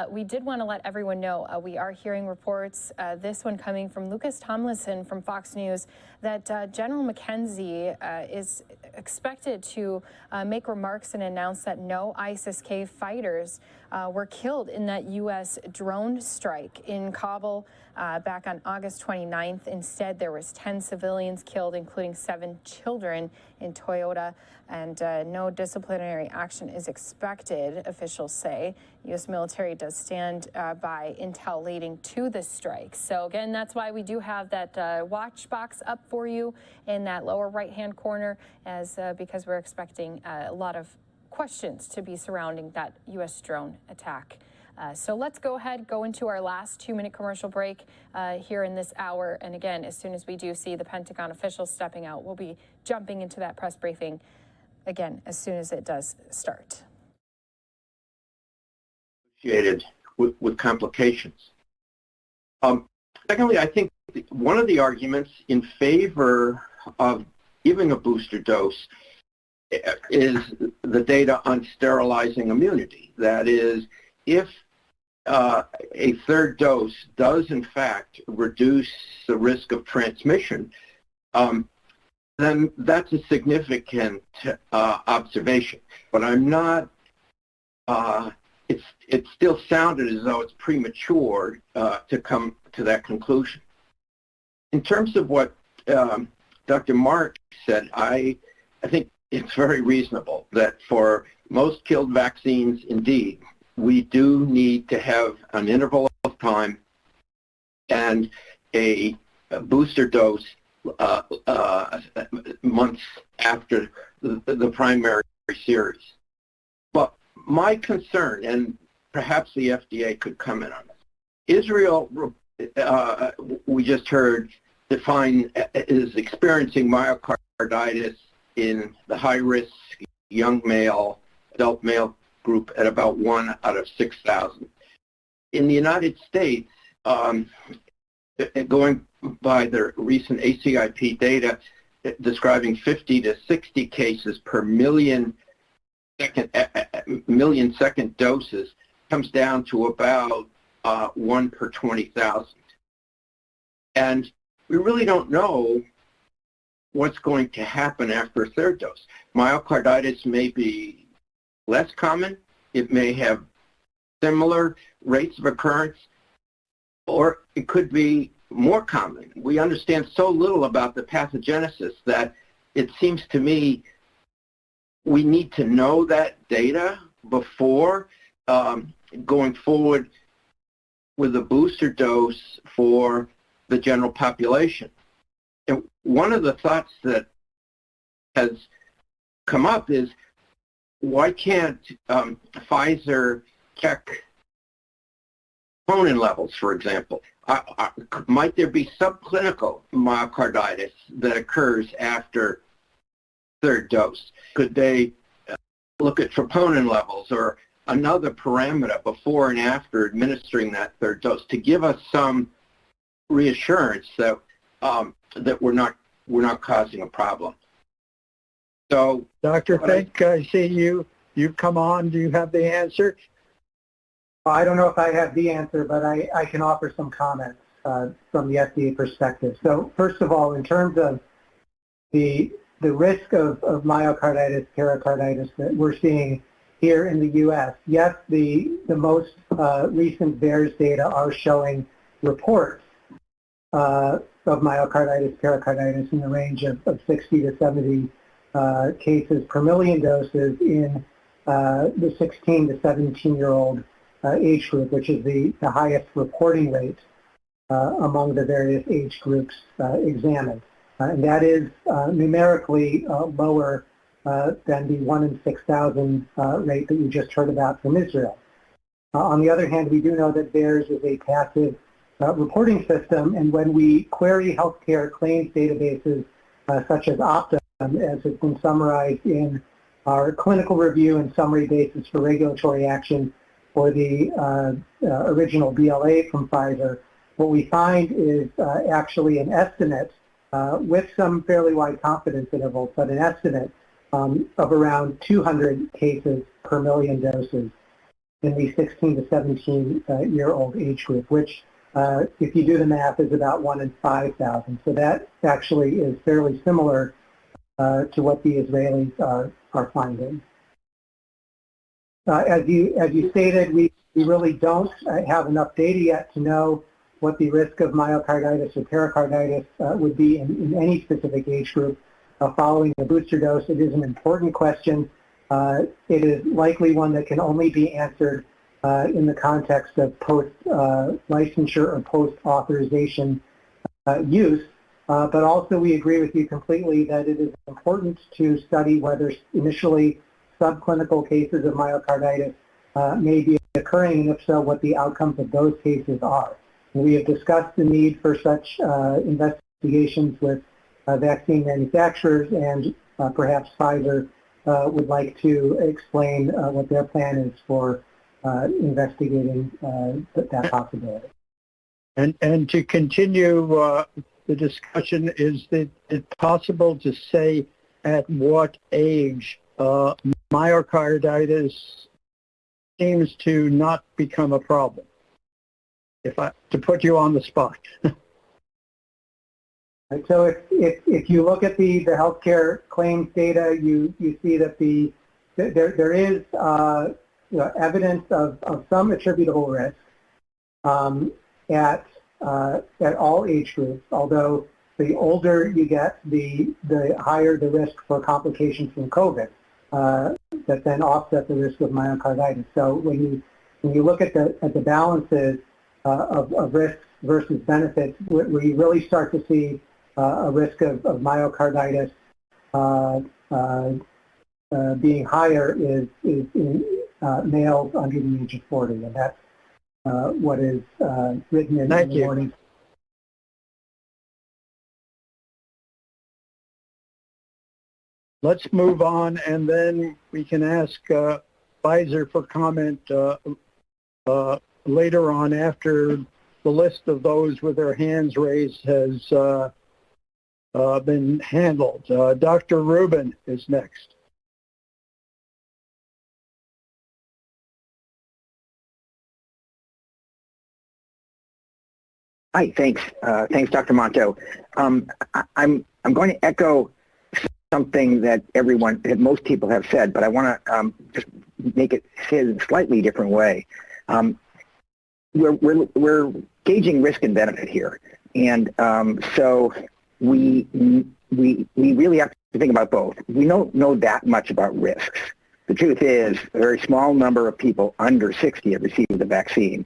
we did want to let everyone know we are hearing reports, this one coming from Lucas Tomlinson from Fox News, that General McKenzie is expected to make remarks and announce that no ISIS-K fighters were killed in that U.S. drone strike in Kabul back on August 29th. Instead, there was 10 civilians killed, including 7 children in Toyota, and no disciplinary action is expected, officials say. U.S. military does stand by intel leading to this strike. So again, that's why we do have that watch box up for you in that lower right-hand corner, as because we're expecting a lot of questions to be surrounding that U.S. drone attack. So let's go ahead, go into our last 2-minute commercial break here in this hour. And again, as soon as we do see the Pentagon officials stepping out, we'll be jumping into that press briefing again as soon as it does start. With complications. Secondly, I think one of the arguments in favor of giving a booster dose is the data on sterilizing immunity. That is, if a third dose does in fact reduce the risk of transmission, then that's a significant observation. But I'm not, it still sounded as though it's premature to come to that conclusion. In terms of what Dr. Mark said, I think it's very reasonable that for most killed vaccines, indeed, we do need to have an interval of time and a booster dose months after the primary series. But my concern, and perhaps the FDA could comment on this, Israel, we just heard, is experiencing myocarditis in the high-risk young male, adult male group at about 1 out of 6,000. In the United States, going by the recent ACIP data describing 50 to 60 cases per million second doses, comes down to about 1 per 20,000. And we really don't know what's going to happen after a third dose. Myocarditis may be less common. It may have similar rates of occurrence, or it could be more common. We understand so little about the pathogenesis that it seems to me we need to know that data before going forward with a booster dose for the general population. And one of the thoughts that has come up is, why can't Pfizer check troponin levels, for example? Might there be subclinical myocarditis that occurs after third dose? Could they look at troponin levels or another parameter before and after administering that third dose to give us some reassurance that that we're not causing a problem? So, Dr. Fink, I see you've come on. Do you have the answer? I don't know if I have the answer, but I can offer some comments from the FDA perspective. So first of all, in terms of the risk of myocarditis, pericarditis that we're seeing here in the U.S., yes, the most recent VAERS data are showing reports of myocarditis, pericarditis in the range of 60 to 70 cases per million doses in the 16 to 17-year-old age group, which is the highest reporting rate among the various age groups examined. And that is numerically lower than the 1 in 6,000 rate that you just heard about from Israel. On the other hand, we do know that VAERS is a passive reporting system, and when we query healthcare claims databases such as Optum, as has been summarized in our clinical review and summary basis for regulatory action for the original BLA from Pfizer, what we find is actually an estimate with some fairly wide confidence intervals, but an estimate of around 200 cases per million doses in the 16 to 17-year-old age group, which, if you do the math, is about 1 in 5,000. So that actually is fairly similar to what the Israelis are finding. As you stated, we really don't have enough data yet to know what the risk of myocarditis or pericarditis would be in any specific age group following a booster dose. It is an important question. It is likely one that can only be answered in the context of post-licensure or post-authorization use. But also we agree with you completely that it is important to study whether initially subclinical cases of myocarditis may be occurring, and if so, what the outcomes of those cases are. We have discussed the need for such investigations with vaccine manufacturers, and perhaps Pfizer would like to explain what their plan is for investigating that possibility. And to continue the discussion, is it possible to say at what age myocarditis seems to not become a problem? To put you on the spot. So if you look at the healthcare claims data, you see that there is evidence of some attributable risk at all age groups. Although the older you get, the higher the risk for complications from COVID that then offset the risk of myocarditis. So when you look at the balances of risks versus benefits, where you really start to see a risk of myocarditis being higher is in males under the age of 40, and that's what is written in the warning. Let's move on, and then we can ask Pfizer for comment later on after the list of those with their hands raised has been handled. Dr. Rubin is next. Hi, thanks. Thanks, Dr. Monto. I'm going to echo something that most people have said, but I want to just make it said in a slightly different way. We're gauging risk and benefit here, and so we really have to think about both. We don't know that much about risks. The truth is, a very small number of people under 60 have received the vaccine.